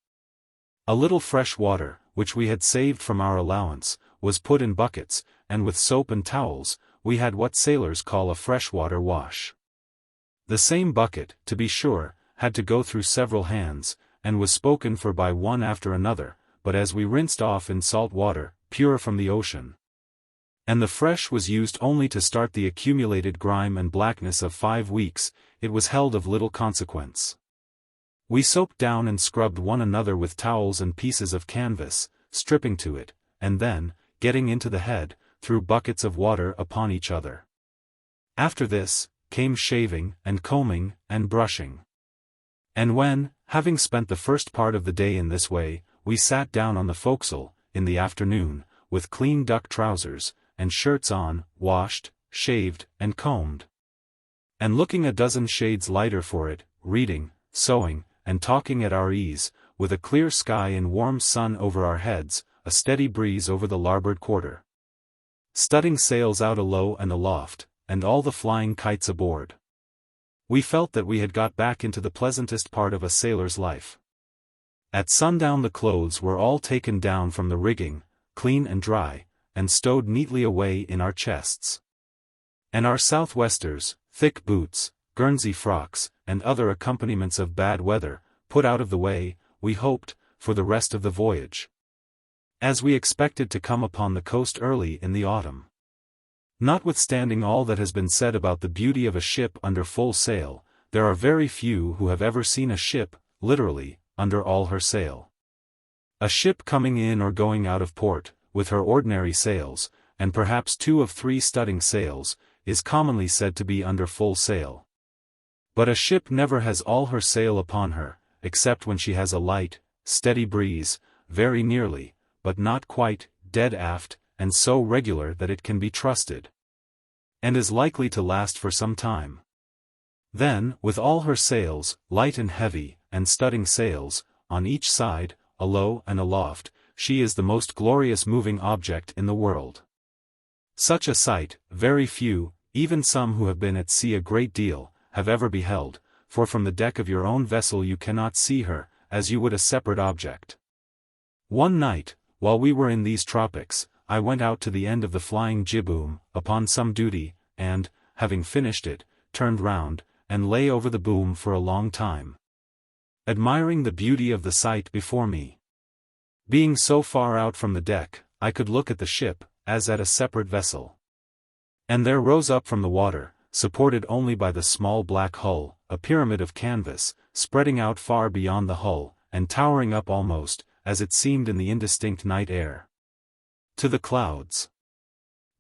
A little fresh water, which we had saved from our allowance, was put in buckets, and with soap and towels, we had what sailors call a freshwater wash. The same bucket, to be sure, had to go through several hands, and was spoken for by one after another, but as we rinsed off in salt water, pure from the ocean. And the fresh was used only to start the accumulated grime and blackness of 5 weeks, it was held of little consequence. We soaped down and scrubbed one another with towels and pieces of canvas, stripping to it, and then, getting into the head, threw buckets of water upon each other. After this, came shaving, and combing, and brushing. And when, having spent the first part of the day in this way, we sat down on the forecastle, in the afternoon, with clean duck trousers, and shirts on, washed, shaved, and combed. And looking a dozen shades lighter for it, reading, sewing, and talking at our ease, with a clear sky and warm sun over our heads, a steady breeze over the larboard quarter. Studding sails out alow and aloft, and all the flying kites aboard. We felt that we had got back into the pleasantest part of a sailor's life. At sundown the clothes were all taken down from the rigging, clean and dry, and stowed neatly away in our chests. And our southwesters, thick boots, Guernsey frocks, and other accompaniments of bad weather, put out of the way, we hoped, for the rest of the voyage. As we expected to come upon the coast early in the autumn. Notwithstanding all that has been said about the beauty of a ship under full sail, there are very few who have ever seen a ship, literally, under all her sail. A ship coming in or going out of port, with her ordinary sails, and perhaps 2 of 3 studding sails, is commonly said to be under full sail. But a ship never has all her sail upon her, except when she has a light, steady breeze, very nearly, but not quite, dead aft, and so regular that it can be trusted. And is likely to last for some time. Then, with all her sails, light and heavy, and studding sails, on each side, alow and aloft, she is the most glorious moving object in the world. Such a sight, very few, even some who have been at sea a great deal, have ever beheld, for from the deck of your own vessel you cannot see her, as you would a separate object. One night, while we were in these tropics, I went out to the end of the flying jib-boom, upon some duty, and, having finished it, turned round, and lay over the boom for a long time, admiring the beauty of the sight before me. Being so far out from the deck, I could look at the ship, as at a separate vessel. And there rose up from the water, supported only by the small black hull, a pyramid of canvas, spreading out far beyond the hull, and towering up almost, as it seemed in the indistinct night air. To the clouds.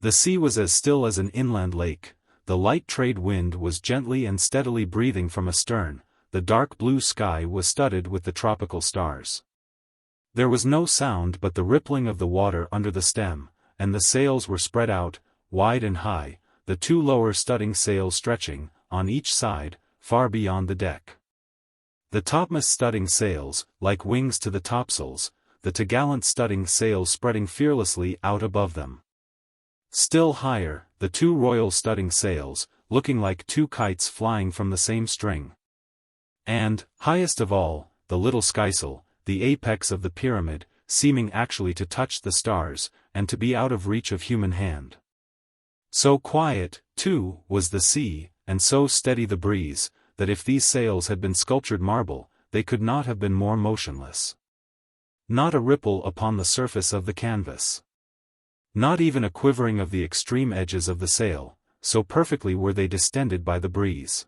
The sea was as still as an inland lake, the light trade wind was gently and steadily breathing from astern, the dark blue sky was studded with the tropical stars. There was no sound but the rippling of the water under the stem, and the sails were spread out, wide and high, the two lower studding sails stretching, on each side, far beyond the deck. The topmast studding sails, like wings to the topsails, the topgallant studding sails spreading fearlessly out above them. Still higher, the two royal studding sails, looking like two kites flying from the same string. And, highest of all, the little skysail, the apex of the pyramid, seeming actually to touch the stars, and to be out of reach of human hand. So quiet, too, was the sea, and so steady the breeze, that if these sails had been sculptured marble, they could not have been more motionless. Not a ripple upon the surface of the canvas. Not even a quivering of the extreme edges of the sail, so perfectly were they distended by the breeze.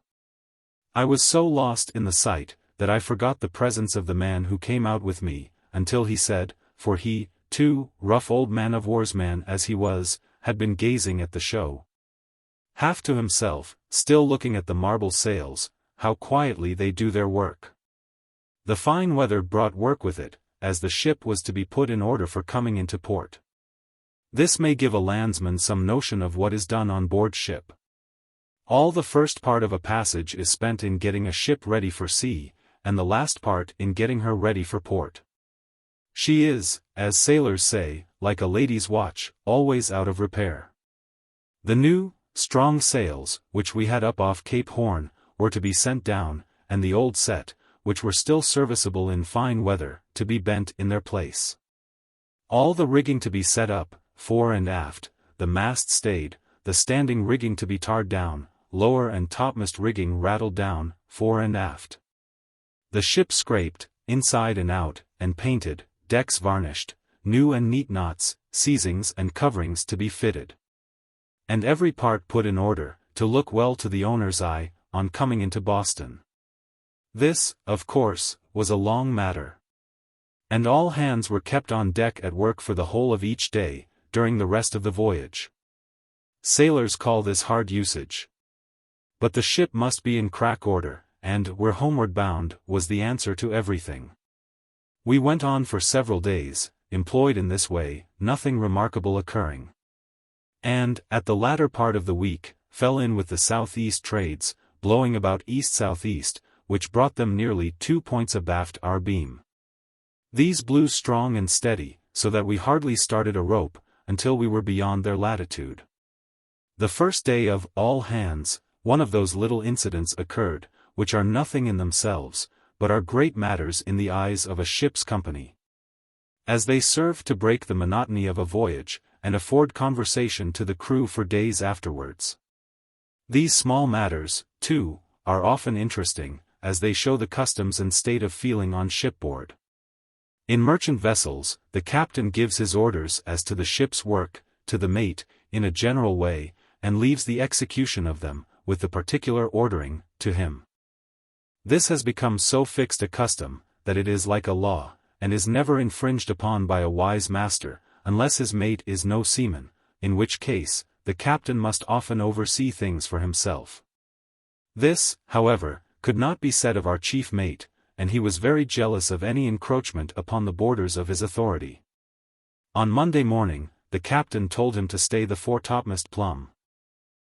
I was so lost in the sight, that I forgot the presence of the man who came out with me, until he said, for he, too, rough old man-of-war's man as he was, had been gazing at the show. Half to himself, still looking at the marble sails, how quietly they do their work. The fine weather brought work with it, as the ship was to be put in order for coming into port. This may give a landsman some notion of what is done on board ship. All the first part of a passage is spent in getting a ship ready for sea, and the last part in getting her ready for port. She is, as sailors say, like a lady's watch, always out of repair. The new, strong sails, which we had up off Cape Horn, were to be sent down, and the old set, which were still serviceable in fine weather, to be bent in their place. All the rigging to be set up, fore and aft, the mast stayed, the standing rigging to be tarred down, lower and topmast rigging rattled down, fore and aft. The ship scraped, inside and out, and painted, decks varnished, new and neat knots, seizings and coverings to be fitted. And every part put in order, to look well to the owner's eye, on coming into Boston. This, of course, was a long matter. And all hands were kept on deck at work for the whole of each day, during the rest of the voyage. Sailors call this hard usage. But the ship must be in crack order, and "we're homeward bound" was the answer to everything. We went on for several days, employed in this way, nothing remarkable occurring. And, at the latter part of the week, fell in with the southeast trades, blowing about east-southeast, which brought them nearly 2 points abaft our beam. These blew strong and steady, so that we hardly started a rope, until we were beyond their latitude. The first day of all hands, one of those little incidents occurred, which are nothing in themselves, but are great matters in the eyes of a ship's company. As they serve to break the monotony of a voyage, and afford conversation to the crew for days afterwards. These small matters, too, are often interesting, as they show the customs and state of feeling on shipboard. In merchant vessels, the captain gives his orders as to the ship's work, to the mate, in a general way, and leaves the execution of them, with the particular ordering, to him. This has become so fixed a custom, that it is like a law, and is never infringed upon by a wise master, unless his mate is no seaman, in which case, the captain must often oversee things for himself. This, however, could not be said of our chief mate, and he was very jealous of any encroachment upon the borders of his authority. On Monday morning, the captain told him to stay the foretopmast plumb.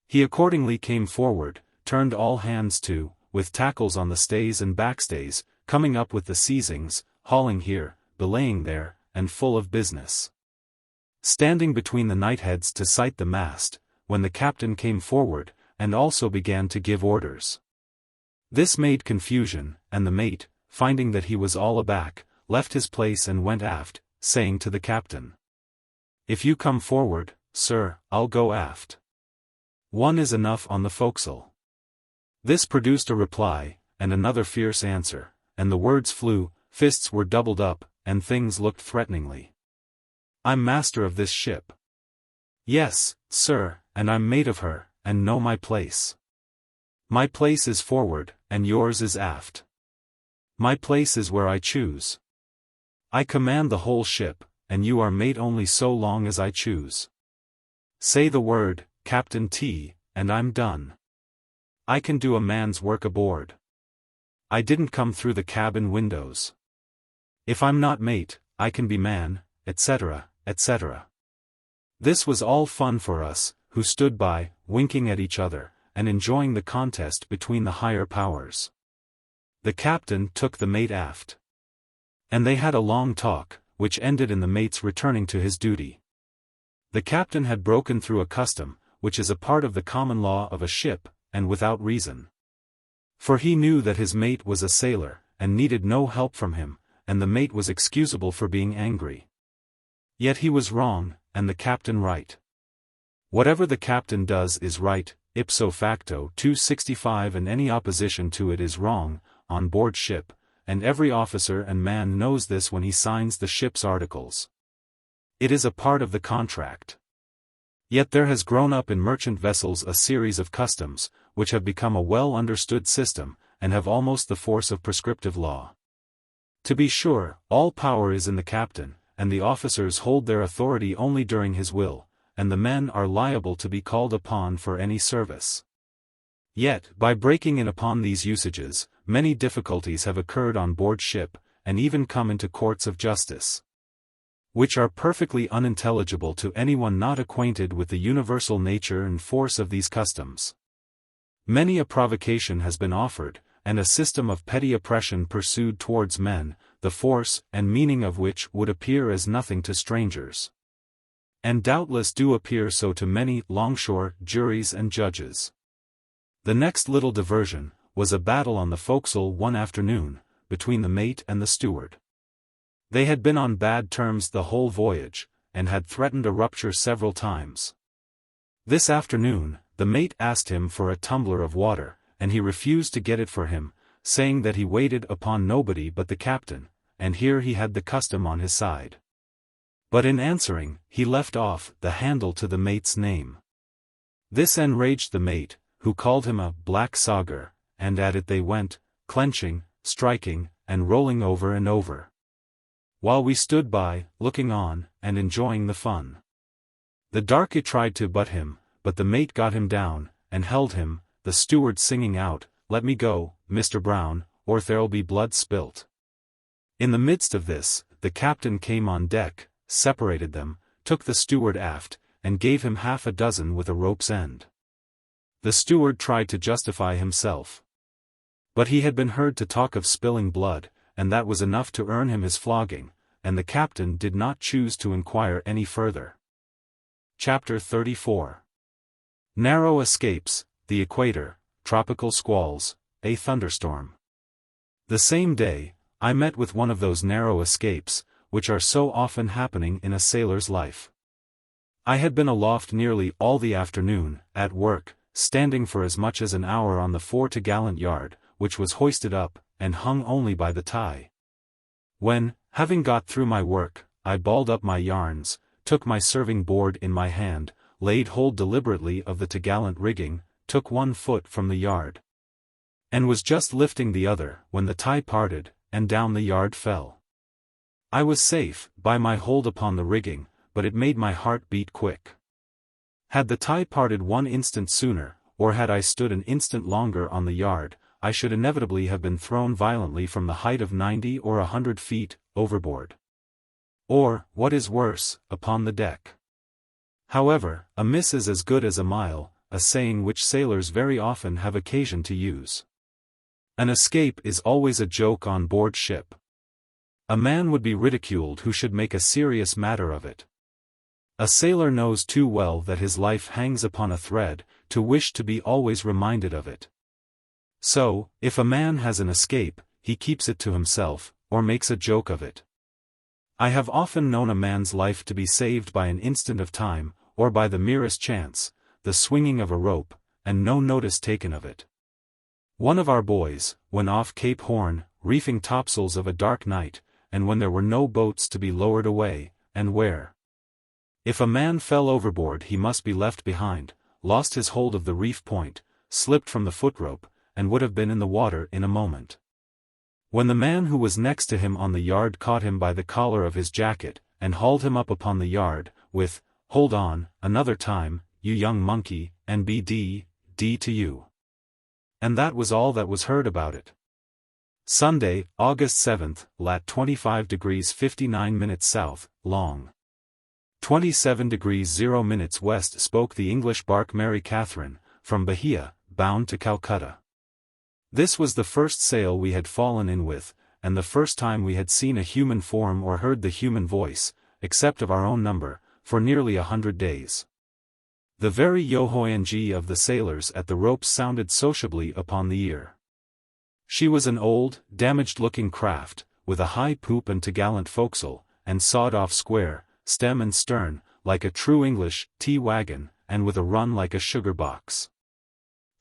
He accordingly came forward, turned all hands to, with tackles on the stays and backstays, coming up with the seizings, hauling here, belaying there, and full of business. Standing between the knightheads to sight the mast, when the captain came forward, and also began to give orders. This made confusion, and the mate, finding that he was all aback, left his place and went aft, saying to the captain, "If you come forward, sir, I'll go aft. One is enough on the forecastle." This produced a reply, and another fierce answer, and the words flew, fists were doubled up, and things looked threateningly. "I'm master of this ship." "Yes, sir, and I'm mate of her, and know my place." "My place is forward, and yours is aft." "My place is where I choose." I command the whole ship, and you are mate only so long as I choose. Say the word, Captain T, and I'm done. I can do a man's work aboard. I didn't come through the cabin windows. If I'm not mate, I can be man, etc., etc. This was all fun for us, who stood by, winking at each other, and enjoying the contest between the higher powers. The captain took the mate aft. And they had a long talk, which ended in the mate's returning to his duty. The captain had broken through a custom, which is a part of the common law of a ship, and without reason. For he knew that his mate was a sailor, and needed no help from him, and the mate was excusable for being angry. Yet he was wrong, and the captain right. Whatever the captain does is right, ipso facto 265, and any opposition to it is wrong, on board ship, and every officer and man knows this when he signs the ship's articles. It is a part of the contract. Yet there has grown up in merchant vessels a series of customs, which have become a well-understood system, and have almost the force of prescriptive law. To be sure, all power is in the captain, and the officers hold their authority only during his will, and the men are liable to be called upon for any service. Yet, by breaking in upon these usages, many difficulties have occurred on board ship, and even come into courts of justice, which are perfectly unintelligible to anyone not acquainted with the universal nature and force of these customs. Many a provocation has been offered, and a system of petty oppression pursued towards men, the force and meaning of which would appear as nothing to strangers, and doubtless do appear so to many longshore juries and judges. The next little diversion was a battle on the forecastle one afternoon, between the mate and the steward. They had been on bad terms the whole voyage, and had threatened a rupture several times. This afternoon, the mate asked him for a tumbler of water, and he refused to get it for him, saying that he waited upon nobody but the captain, and here he had the custom on his side. But in answering, he left off the handle to the mate's name. This enraged the mate, who called him a black sogger, and at it they went, clenching, striking, and rolling over and over, while we stood by, looking on, and enjoying the fun. The darky tried to butt him, but the mate got him down, and held him, the steward singing out, "Let me go, Mr. Brown, or there'll be blood spilt." In the midst of this, the captain came on deck, separated them, took the steward aft, and gave him half a dozen with a rope's end. The steward tried to justify himself. But he had been heard to talk of spilling blood, and that was enough to earn him his flogging, and the captain did not choose to inquire any further. Chapter 34. Narrow escapes, the equator, tropical squalls, a thunderstorm. The same day, I met with one of those narrow escapes, which are so often happening in a sailor's life. I had been aloft nearly all the afternoon, at work, standing for as much as an hour on the fore-topgallant yard, which was hoisted up, and hung only by the tie. When, having got through my work, I balled up my yarns, took my serving board in my hand, laid hold deliberately of the topgallant rigging, took one foot from the yard, and was just lifting the other, when the tie parted, and down the yard fell. I was safe, by my hold upon the rigging, but it made my heart beat quick. Had the tie parted one instant sooner, or had I stood an instant longer on the yard, I should inevitably have been thrown violently from the height of 90 or 100 feet, overboard. Or, what is worse, upon the deck. However, a miss is as good as a mile, a saying which sailors very often have occasion to use. An escape is always a joke on board ship. A man would be ridiculed who should make a serious matter of it. A sailor knows too well that his life hangs upon a thread, to wish to be always reminded of it. So, if a man has an escape, he keeps it to himself, or makes a joke of it. I have often known a man's life to be saved by an instant of time, or by the merest chance, the swinging of a rope, and no notice taken of it. One of our boys, when off Cape Horn, reefing topsails of a dark night, and when there were no boats to be lowered away, and where, if a man fell overboard he must be left behind, lost his hold of the reef point, slipped from the footrope, and would have been in the water in a moment. When the man who was next to him on the yard caught him by the collar of his jacket, and hauled him up upon the yard, with, "Hold on, another time, you young monkey, and D to you." And that was all that was heard about it. Sunday, August 7th, lat. 25 degrees 59 minutes south, long. 27 degrees 0 minutes west spoke the English bark Mary Catherine, from Bahia, bound to Calcutta. This was the first sail we had fallen in with, and the first time we had seen a human form or heard the human voice, except of our own number, for nearly 100 days. The very yo-ho-ng of the sailors at the ropes sounded sociably upon the ear. She was an old, damaged-looking craft, with a high poop and topgallant forecastle, and sawed-off square, stem and stern, like a true English tea-wagon, and with a run like a sugar-box.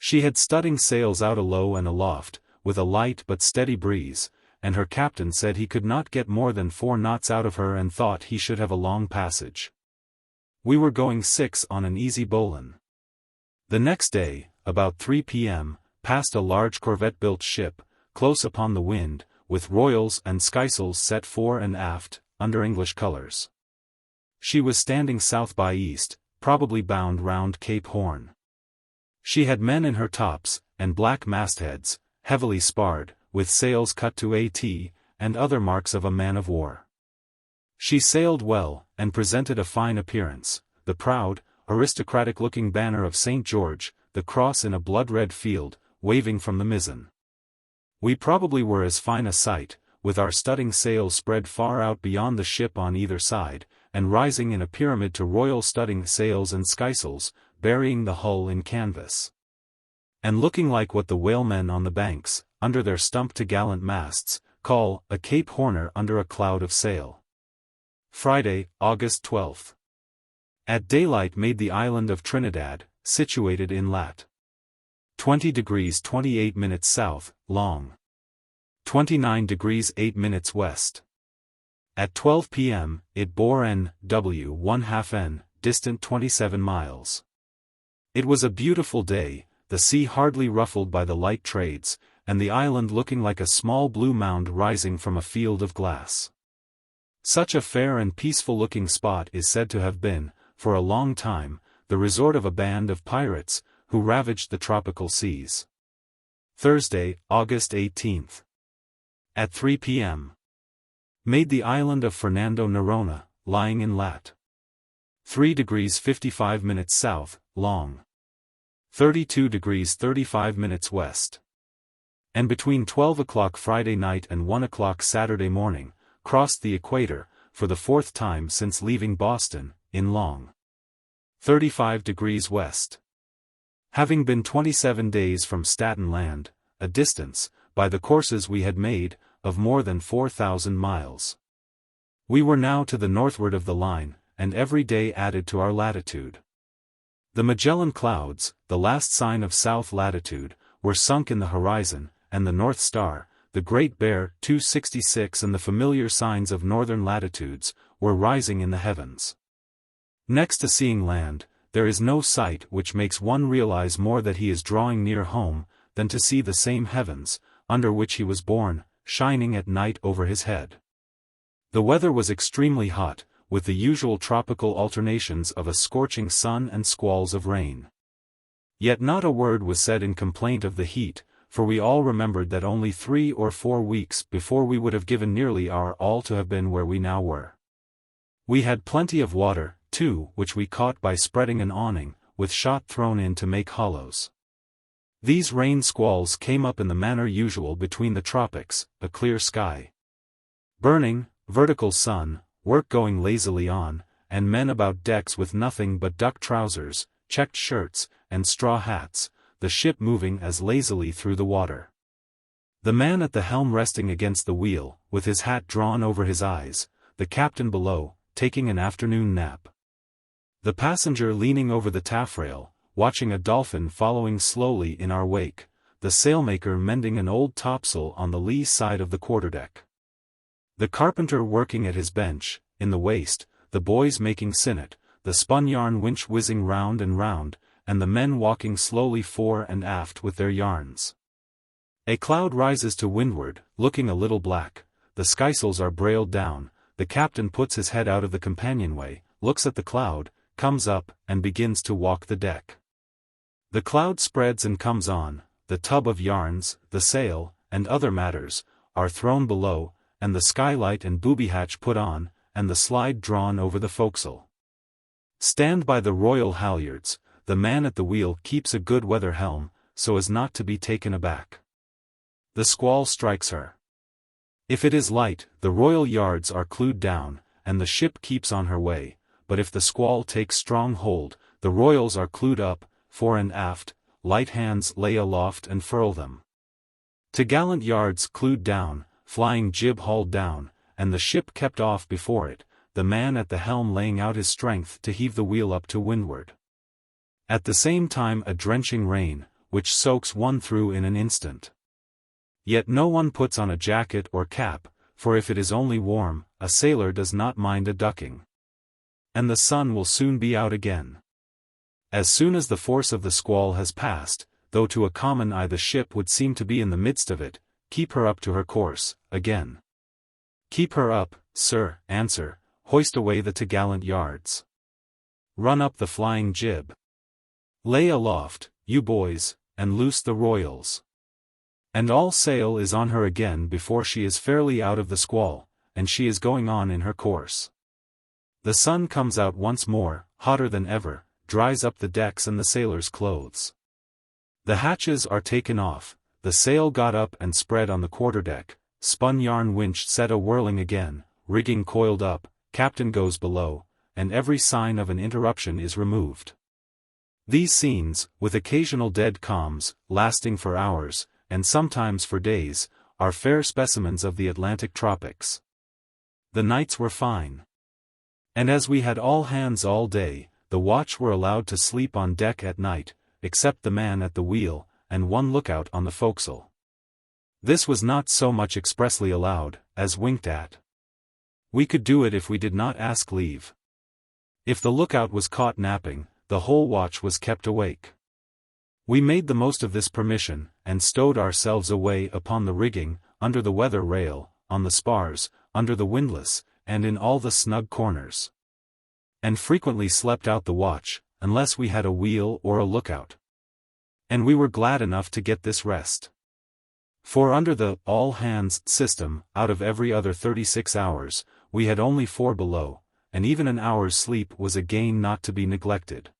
She had studding sails out alow and aloft, with a light but steady breeze, and her captain said he could not get more than 4 knots out of her and thought he should have a long passage. We were going 6 on an easy bowline. The next day, about 3 p.m., passed a large corvette-built ship, close upon the wind, with royals and skysails set fore and aft, under English colors. She was standing south by east, probably bound round Cape Horn. She had men in her tops, and black mastheads, heavily sparred, with sails cut to AT, and other marks of a man-of-war. She sailed well, and presented a fine appearance, the proud, aristocratic-looking banner of St. George, the cross in a blood-red field, waving from the mizzen. We probably were as fine a sight, with our studding sails spread far out beyond the ship on either side, and rising in a pyramid to royal studding sails and skysails, burying the hull in canvas. And looking like what the whalemen on the banks, under their stump-to-gallant masts, call a Cape Horner under a cloud of sail. Friday, August 12th. At daylight made the island of Trinidad, situated in lat. 20 degrees 28 minutes south, long. 29 degrees 8 minutes west. At 12 p.m., it bore N.W. 1/2 N, distant 27 miles. It was a beautiful day, the sea hardly ruffled by the light trades, and the island looking like a small blue mound rising from a field of glass. Such a fair and peaceful-looking spot is said to have been, for a long time, the resort of a band of pirates, who ravaged the tropical seas. Thursday, August 18th. At 3 p.m. Made the island of Fernando Noronha, lying in lat. 3 degrees 55 minutes south, long. 32 degrees 35 minutes west. And between 12 o'clock Friday night and 1 o'clock Saturday morning, crossed the equator, for the 4th time since leaving Boston, in long. 35 degrees west. Having been 27 days from Staten Land, a distance, by the courses we had made, of more than 4,000 miles. We were now to the northward of the line, and every day added to our latitude. The Magellan Clouds, the last sign of south latitude, were sunk in the horizon, and the North Star, the Great Bear 266 and the familiar signs of northern latitudes, were rising in the heavens. Next to seeing land, there is no sight which makes one realize more that he is drawing near home, than to see the same heavens, under which he was born, shining at night over his head. The weather was extremely hot, with the usual tropical alternations of a scorching sun and squalls of rain. Yet not a word was said in complaint of the heat, for we all remembered that only 3 or 4 weeks before we would have given nearly our all to have been where we now were. We had plenty of water, too, which we caught by spreading an awning, with shot thrown in to make hollows. These rain squalls came up in the manner usual between the tropics, a clear sky. Burning, vertical sun, work going lazily on, and men about decks with nothing but duck trousers, checked shirts, and straw hats, the ship moving as lazily through the water. The man at the helm resting against the wheel, with his hat drawn over his eyes, the captain below, taking an afternoon nap. The passenger leaning over the taffrail, watching a dolphin following slowly in our wake, the sailmaker mending an old topsail on the lee side of the quarterdeck. The carpenter working at his bench, in the waist, the boys making sinnet, the spun yarn winch whizzing round and round, and the men walking slowly fore and aft with their yarns. A cloud rises to windward, looking a little black, the skysails are brailed down, the captain puts his head out of the companionway, looks at the cloud, comes up, and begins to walk the deck. The cloud spreads and comes on, the tub of yarns, the sail, and other matters, are thrown below, and the skylight and booby hatch put on, and the slide drawn over the forecastle. Stand by the royal halyards, the man at the wheel keeps a good weather helm, so as not to be taken aback. The squall strikes her. If it is light, the royal yards are clewed down, and the ship keeps on her way, but if the squall takes strong hold, the royals are clewed up, fore and aft, light hands lay aloft and furl them. T'gallant yards clewed down, flying jib hauled down, and the ship kept off before it, the man at the helm laying out his strength to heave the wheel up to windward. At the same time a drenching rain, which soaks one through in an instant. Yet no one puts on a jacket or cap, for if it is only warm, a sailor does not mind a ducking. And the sun will soon be out again. As soon as the force of the squall has passed, though to a common eye the ship would seem to be in the midst of it, keep her up to her course, again. Keep her up, sir, answer, hoist away the t'gallant yards. Run up the flying jib. Lay aloft, you boys, and loose the royals. And all sail is on her again before she is fairly out of the squall, and she is going on in her course. The sun comes out once more, hotter than ever, dries up the decks and the sailors' clothes. The hatches are taken off, the sail got up and spread on the quarterdeck, spun yarn winch set a-whirling again, rigging coiled up, captain goes below, and every sign of an interruption is removed. These scenes, with occasional dead calms, lasting for hours, and sometimes for days, are fair specimens of the Atlantic tropics. The nights were fine. And as we had all hands all day, the watch were allowed to sleep on deck at night, except the man at the wheel, and one lookout on the forecastle. This was not so much expressly allowed, as winked at. We could do it if we did not ask leave. If the lookout was caught napping, the whole watch was kept awake. We made the most of this permission, and stowed ourselves away upon the rigging, under the weather rail, on the spars, under the windlass, and in all the snug corners. And frequently slept out the watch, unless we had a wheel or a lookout. And we were glad enough to get this rest. For under the all-hands system, out of every other 36 hours, we had only 4 below, and even an hour's sleep was a gain not to be neglected.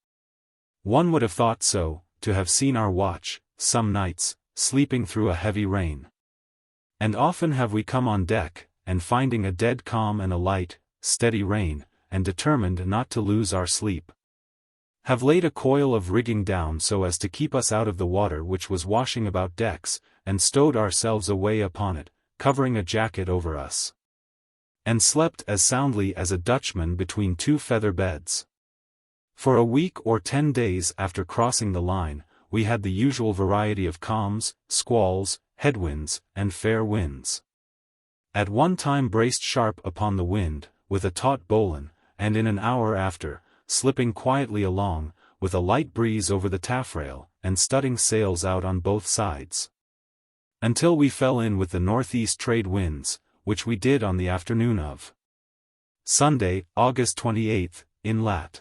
One would have thought so, to have seen our watch, some nights, sleeping through a heavy rain. And often have we come on deck, and finding a dead calm and a light, steady rain, and determined not to lose our sleep, have laid a coil of rigging down so as to keep us out of the water which was washing about decks, and stowed ourselves away upon it, covering a jacket over us. And slept as soundly as a Dutchman between 2 feather beds. For a week or 10 days after crossing the line, we had the usual variety of calms, squalls, headwinds, and fair winds. At one time braced sharp upon the wind, with a taut bowline, and in an hour after, slipping quietly along, with a light breeze over the taffrail, and studding sails out on both sides. Until we fell in with the northeast trade winds, which we did on the afternoon of Sunday, August 28th, in lat.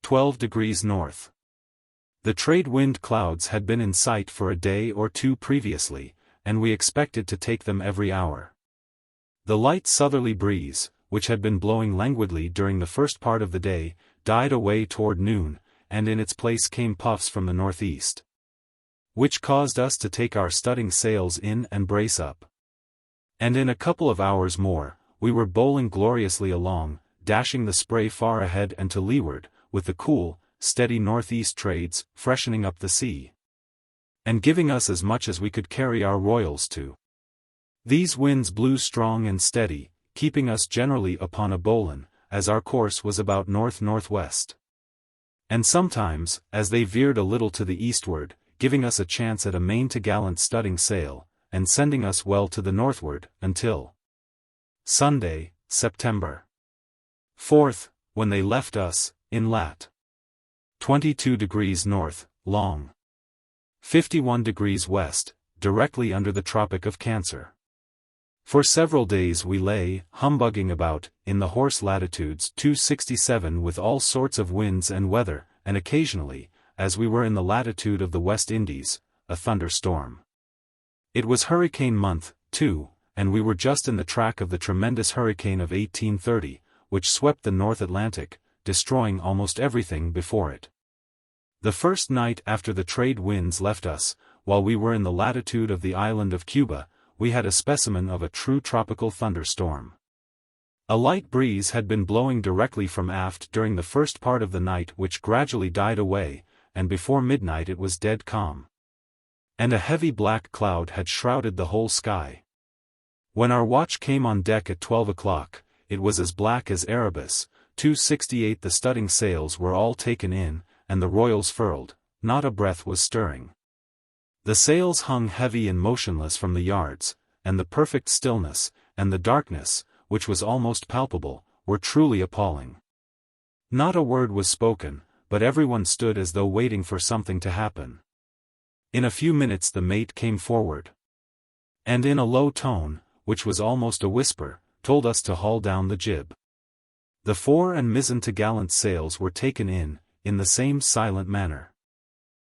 12 degrees north. The trade wind clouds had been in sight for a day or 2 previously, and we expected to take them every hour. The light southerly breeze, which had been blowing languidly during the first part of the day, died away toward noon, and in its place came puffs from the northeast, which caused us to take our studding sails in and brace up. And in a couple of hours more, we were bowling gloriously along, dashing the spray far ahead and to leeward, with the cool, steady northeast trades, freshening up the sea, and giving us as much as we could carry our royals to. These winds blew strong and steady, keeping us generally upon a bowline, as our course was about north-northwest. And sometimes, as they veered a little to the eastward, giving us a chance at a main t'gallant studding sail, and sending us well to the northward, until Sunday, September 4th, when they left us, in lat. 22 degrees north, long. 51 degrees west, directly under the Tropic of Cancer. For several days we lay, humbugging about, in the horse latitudes 267 with all sorts of winds and weather, and occasionally, as we were in the latitude of the West Indies, a thunderstorm. It was hurricane month, too, and we were just in the track of the tremendous hurricane of 1830, which swept the North Atlantic, destroying almost everything before it. The first night after the trade winds left us, while we were in the latitude of the island of Cuba, we had a specimen of a true tropical thunderstorm. A light breeze had been blowing directly from aft during the first part of the night, which gradually died away, and before midnight it was dead calm. And a heavy black cloud had shrouded the whole sky. When our watch came on deck at 12 o'clock, it was as black as Erebus. 268 The studding sails were all taken in, and the royals furled, not a breath was stirring. The sails hung heavy and motionless from the yards, and the perfect stillness, and the darkness, which was almost palpable, were truly appalling. Not a word was spoken, but everyone stood as though waiting for something to happen. In a few minutes the mate came forward, and in a low tone, which was almost a whisper, told us to haul down the jib. The fore and mizzen topgallant sails were taken in the same silent manner.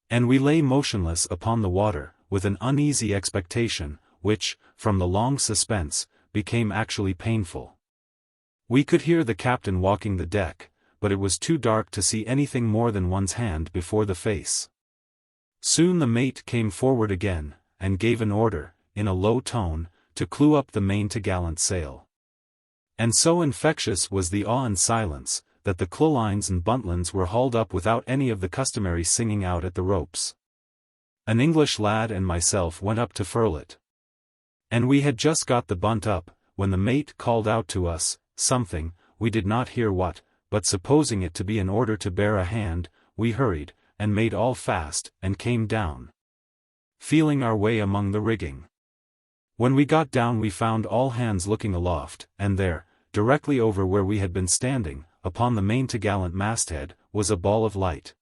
And we lay motionless upon the water, with an uneasy expectation, which, from the long suspense, became actually painful. We could hear the captain walking the deck, but it was too dark to see anything more than one's hand before the face. Soon the mate came forward again, and gave an order, in a low tone, to clew up the main topgallant sail. And so infectious was the awe and silence, that the clewlines and buntlines were hauled up without any of the customary singing out at the ropes. An English lad and myself went up to furl it. And we had just got the bunt up, when the mate called out to us, something, we did not hear what, but supposing it to be an order to bear a hand, we hurried, and made all fast, and came down, feeling our way among the rigging. When we got down we found all hands looking aloft, and there, directly over where we had been standing, upon the main topgallant masthead, was a ball of light,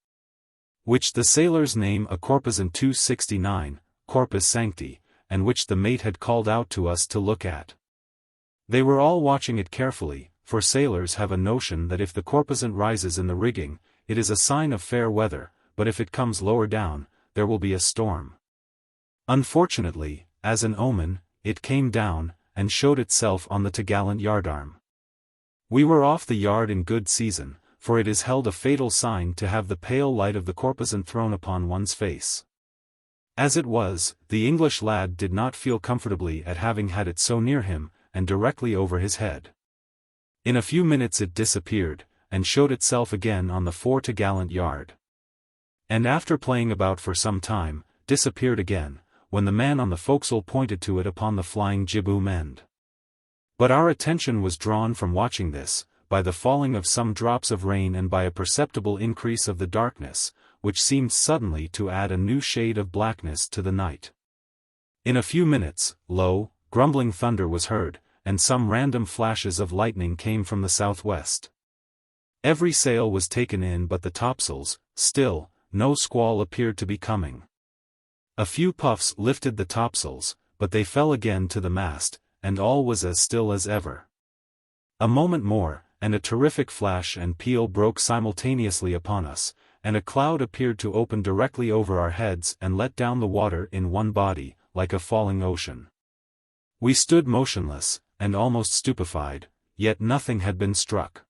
which the sailors name a corposant 269, Corpus Sancti, and which the mate had called out to us to look at. They were all watching it carefully, for sailors have a notion that if the corposant rises in the rigging, it is a sign of fair weather, but if it comes lower down, there will be a storm. Unfortunately, as an omen, it came down, and showed itself on the topgallant yardarm. We were off the yard in good season, for it is held a fatal sign to have the pale light of the corposant thrown upon one's face. As it was, the English lad did not feel comfortably at having had it so near him, and directly over his head. In a few minutes it disappeared, and showed itself again on the fore topgallant yard. And after playing about for some time, disappeared again, when the man on the forecastle pointed to it upon the flying jib-boom end. But our attention was drawn from watching this, by the falling of some drops of rain and by a perceptible increase of the darkness, which seemed suddenly to add a new shade of blackness to the night. In a few minutes, low, grumbling thunder was heard, and some random flashes of lightning came from the southwest. Every sail was taken in but the topsails, still, no squall appeared to be coming. A few puffs lifted the topsails, but they fell again to the mast, and all was as still as ever. A moment more, and a terrific flash and peal broke simultaneously upon us, and a cloud appeared to open directly over our heads and let down the water in one body, like a falling ocean. We stood motionless, and almost stupefied, yet nothing had been struck.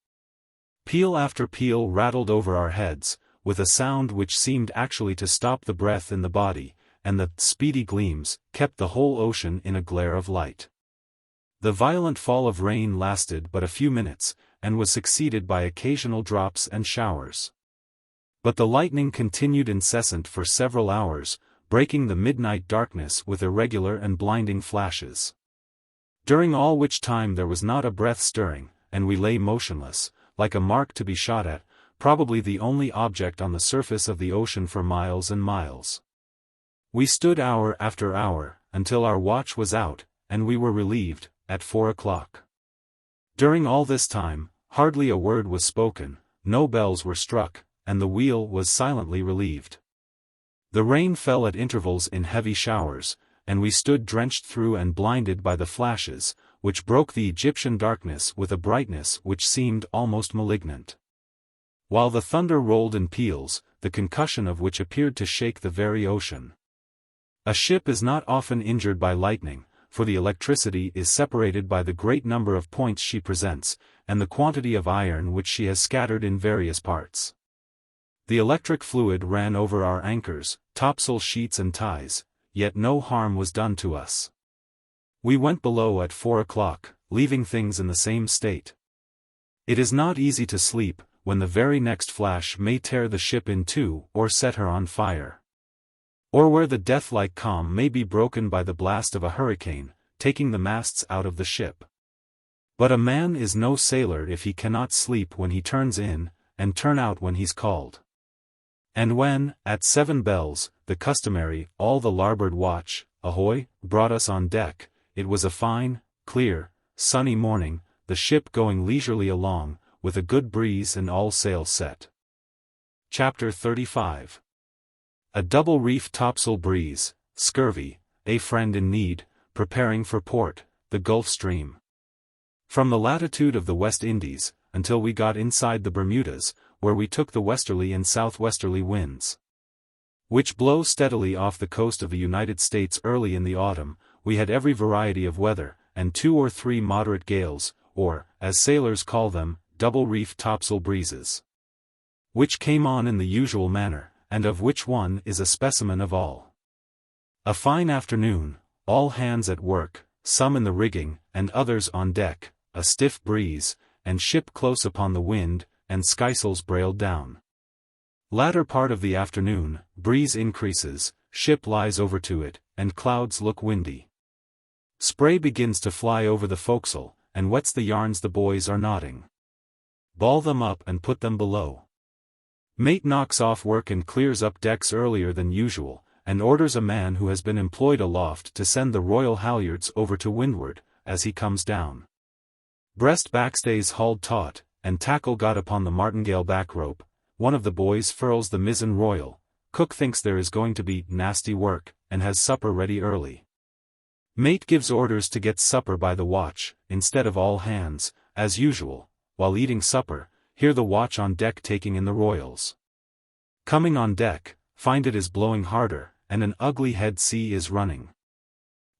Peal after peal rattled over our heads, with a sound which seemed actually to stop the breath in the body, and the speedy gleams kept the whole ocean in a glare of light. The violent fall of rain lasted but a few minutes, and was succeeded by occasional drops and showers. But the lightning continued incessant for several hours, breaking the midnight darkness with irregular and blinding flashes. During all which time there was not a breath stirring, and we lay motionless, like a mark to be shot at, probably the only object on the surface of the ocean for miles and miles. We stood hour after hour, until our watch was out, and we were relieved, at 4 o'clock. During all this time, hardly a word was spoken, no bells were struck, and the wheel was silently relieved. The rain fell at intervals in heavy showers, and we stood drenched through and blinded by the flashes, which broke the Egyptian darkness with a brightness which seemed almost malignant. While the thunder rolled in peals, the concussion of which appeared to shake the very ocean. A ship is not often injured by lightning, for the electricity is separated by the great number of points she presents, and the quantity of iron which she has scattered in various parts. The electric fluid ran over our anchors, topsail sheets and ties, yet no harm was done to us. We went below at 4 o'clock, leaving things in the same state. It is not easy to sleep, when the very next flash may tear the ship in two or set her on fire. Or where the death-like calm may be broken by the blast of a hurricane, taking the masts out of the ship. But a man is no sailor if he cannot sleep when he turns in, and turn out when he's called. And when, at 7 bells, the customary, all the larboard watch, ahoy, brought us on deck, it was a fine, clear, sunny morning, the ship going leisurely along, with a good breeze and all sails set. Chapter 35. A double reef topsail breeze, scurvy, a friend in need, preparing for port, the Gulf Stream. From the latitude of the West Indies, until we got inside the Bermudas, where we took the westerly and southwesterly winds, which blow steadily off the coast of the United States early in the autumn, we had every variety of weather, and 2 or 3 moderate gales, or, as sailors call them, double reef topsail breezes, which came on in the usual manner, and of which one is a specimen of all. A fine afternoon, all hands at work, some in the rigging, and others on deck, a stiff breeze, and ship close upon the wind, and skysails brailed down. Latter part of the afternoon, breeze increases, ship lies over to it, and clouds look windy. Spray begins to fly over the forecastle, and wets the yarns the boys are knotting. Ball them up and put them below. Mate knocks off work and clears up decks earlier than usual, and orders a man who has been employed aloft to send the royal halyards over to windward, as he comes down. Breast backstays hauled taut, and tackle got upon the martingale back rope. One of the boys furls the mizzen royal. Cook thinks there is going to be nasty work, and has supper ready early. Mate gives orders to get supper by the watch, instead of all hands, as usual. While eating supper, hear the watch on deck taking in the royals. Coming on deck, find it is blowing harder, and an ugly head sea is running.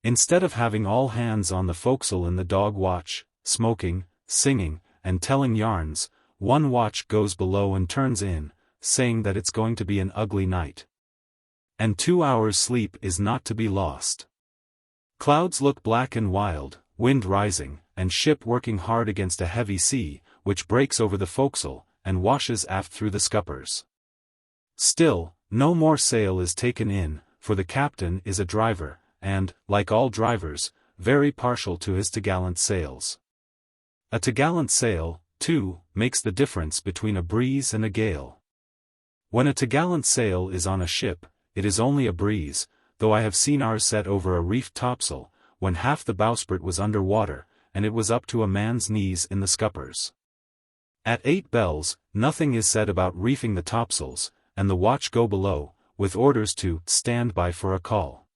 Instead of having all hands on the forecastle in the dog watch, smoking, singing, and telling yarns, one watch goes below and turns in, saying that it's going to be an ugly night. And 2 hours' sleep is not to be lost. Clouds look black and wild, wind rising, and ship working hard against a heavy sea, which breaks over the forecastle, and washes aft through the scuppers. Still, no more sail is taken in, for the captain is a driver, and, like all drivers, very partial to his topgallant sails. A topgallant sail, too, makes the difference between a breeze and a gale. When a topgallant sail is on a ship, it is only a breeze, though I have seen ours set over a reefed topsail, when half the bowsprit was under water, and it was up to a man's knees in the scuppers. At 8 bells, nothing is said about reefing the topsails, and the watch go below, with orders to stand by for a call.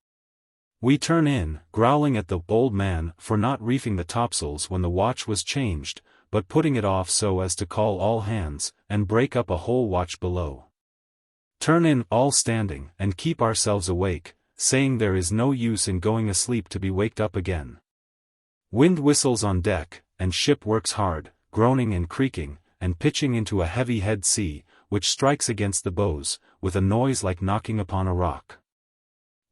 We turn in, growling at the old man for not reefing the topsails when the watch was changed, but putting it off so as to call all hands, and break up a whole watch below. Turn in all standing, and keep ourselves awake, saying there is no use in going asleep to be waked up again. Wind whistles on deck, and ship works hard, groaning and creaking, and pitching into a heavy head sea, which strikes against the bows, with a noise like knocking upon a rock.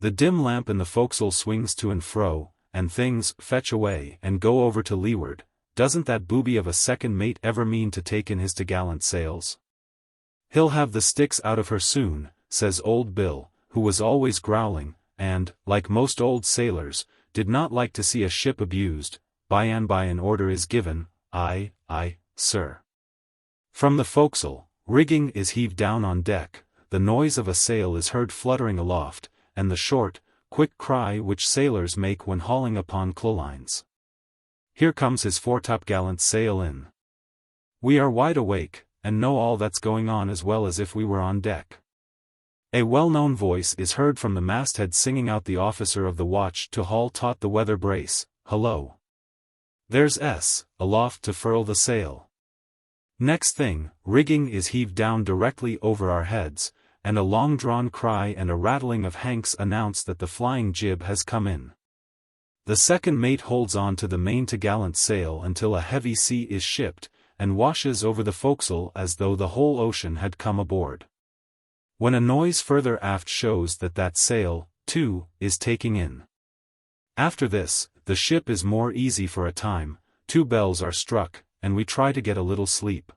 The dim lamp in the forecastle swings to and fro, and things fetch away and go over to leeward. Doesn't that booby of a second mate ever mean to take in his topgallant sails? He'll have the sticks out of her soon, says old Bill, who was always growling, and, like most old sailors, did not like to see a ship abused. By and by an order is given, aye, sir. From the forecastle, rigging is heaved down on deck, the noise of a sail is heard fluttering aloft, and the short, quick cry which sailors make when hauling upon clolines. Here comes his foretopgallant sail in. We are wide awake, and know all that's going on as well as if we were on deck. A well-known voice is heard from the masthead singing out the officer of the watch to haul taut the weather brace, "Hello! There's S, aloft to furl the sail." Next thing, rigging is heaved down directly over our heads, and a long-drawn cry and a rattling of hanks announce that the flying jib has come in. The second mate holds on to the main topgallant sail until a heavy sea is shipped, and washes over the forecastle as though the whole ocean had come aboard. When a noise further aft shows that sail, too, is taking in. After this, the ship is more easy for a time, 2 bells are struck, and we try to get a little sleep.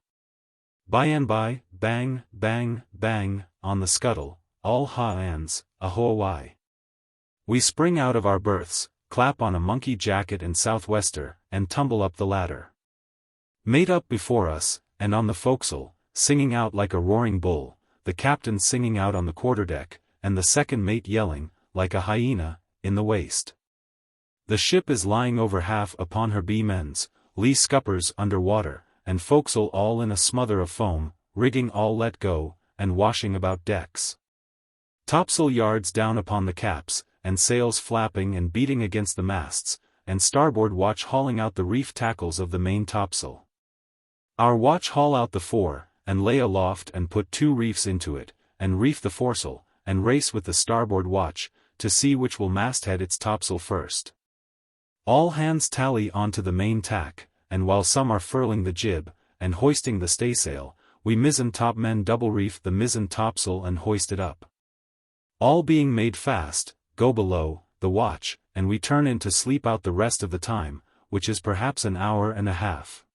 By and by, bang, bang, bang, on the scuttle, all hands, ahoy. We spring out of our berths, clap on a monkey jacket and southwester, and tumble up the ladder. Mate up before us, and on the forecastle, singing out like a roaring bull, the captain singing out on the quarterdeck, and the second mate yelling, like a hyena, in the waist. The ship is lying over half upon her beam ends, lee scuppers under water, and forecastle all in a smother of foam, rigging all let go, and washing about decks. Topsail yards down upon the caps, and sails flapping and beating against the masts, and starboard watch hauling out the reef tackles of the main topsail. Our watch haul out the fore, and lay aloft and put 2 reefs into it, and reef the foresail, and race with the starboard watch, to see which will masthead its topsail first. All hands tally onto the main tack, and while some are furling the jib, and hoisting the staysail, we mizzen topmen double-reef the mizzen topsail and hoist it up. All being made fast, go below, the watch, and we turn in to sleep out the rest of the time, which is perhaps an hour and a half.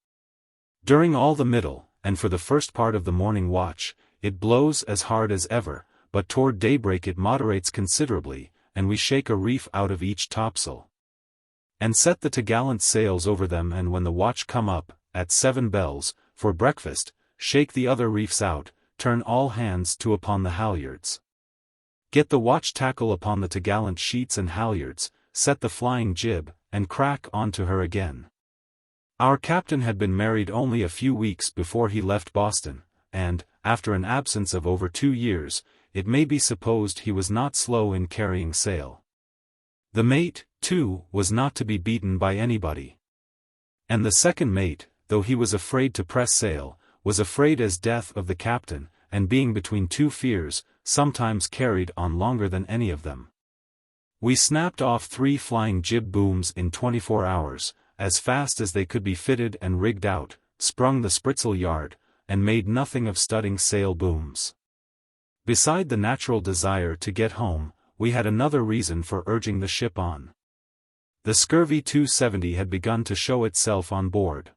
During all the middle, and for the first part of the morning watch, it blows as hard as ever, but toward daybreak it moderates considerably, and we shake a reef out of each topsail, and set the topgallant sails over them, and when the watch come up, at 7 bells, for breakfast, shake the other reefs out, turn all hands to upon the halyards. Get the watch tackle upon the topgallant sheets and halyards, set the flying jib, and crack on to her again. Our captain had been married only a few weeks before he left Boston, and, after an absence of over 2 years, it may be supposed he was not slow in carrying sail. The mate, too, was not to be beaten by anybody. And the second mate, though he was afraid to press sail, was afraid as death of the captain, and being between 2 fears, sometimes carried on longer than any of them. We snapped off 3 flying jib booms in 24 hours, as fast as they could be fitted and rigged out, sprung the spritsail yard, and made nothing of studding sail booms. Beside the natural desire to get home, we had another reason for urging the ship on. The scurvy 270 had begun to show itself on board.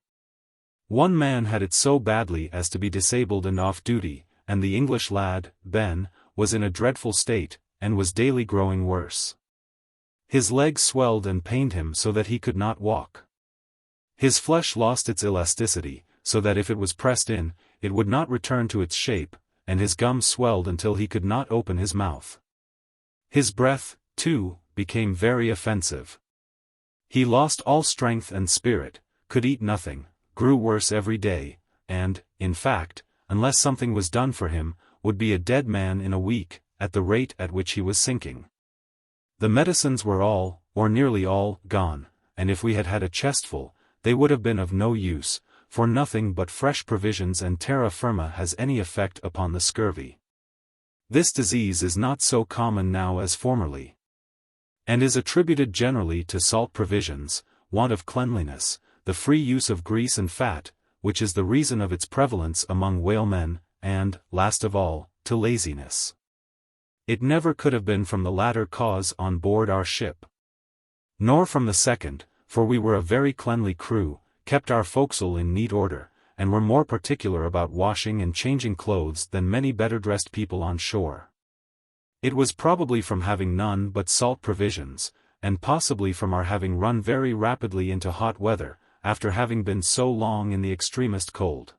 One man had it so badly as to be disabled and off duty, and the English lad, Ben, was in a dreadful state, and was daily growing worse. His legs swelled and pained him so that he could not walk. His flesh lost its elasticity, so that if it was pressed in, it would not return to its shape, and his gums swelled until he could not open his mouth. His breath, too, became very offensive. He lost all strength and spirit, could eat nothing, grew worse every day, and, in fact, unless something was done for him, would be a dead man in a week, at the rate at which he was sinking. The medicines were all, or nearly all, gone, and if we had had a chestful, they would have been of no use, for nothing but fresh provisions and terra firma has any effect upon the scurvy. This disease is not so common now as formerly, and is attributed generally to salt provisions, want of cleanliness, the free use of grease and fat, which is the reason of its prevalence among whalemen, and, last of all, to laziness. It never could have been from the latter cause on board our ship, nor from the second, for we were a very cleanly crew, kept our forecastle in neat order, and were more particular about washing and changing clothes than many better-dressed people on shore. It was probably from having none but salt provisions, and possibly from our having run very rapidly into hot weather, after having been so long in the extremest cold.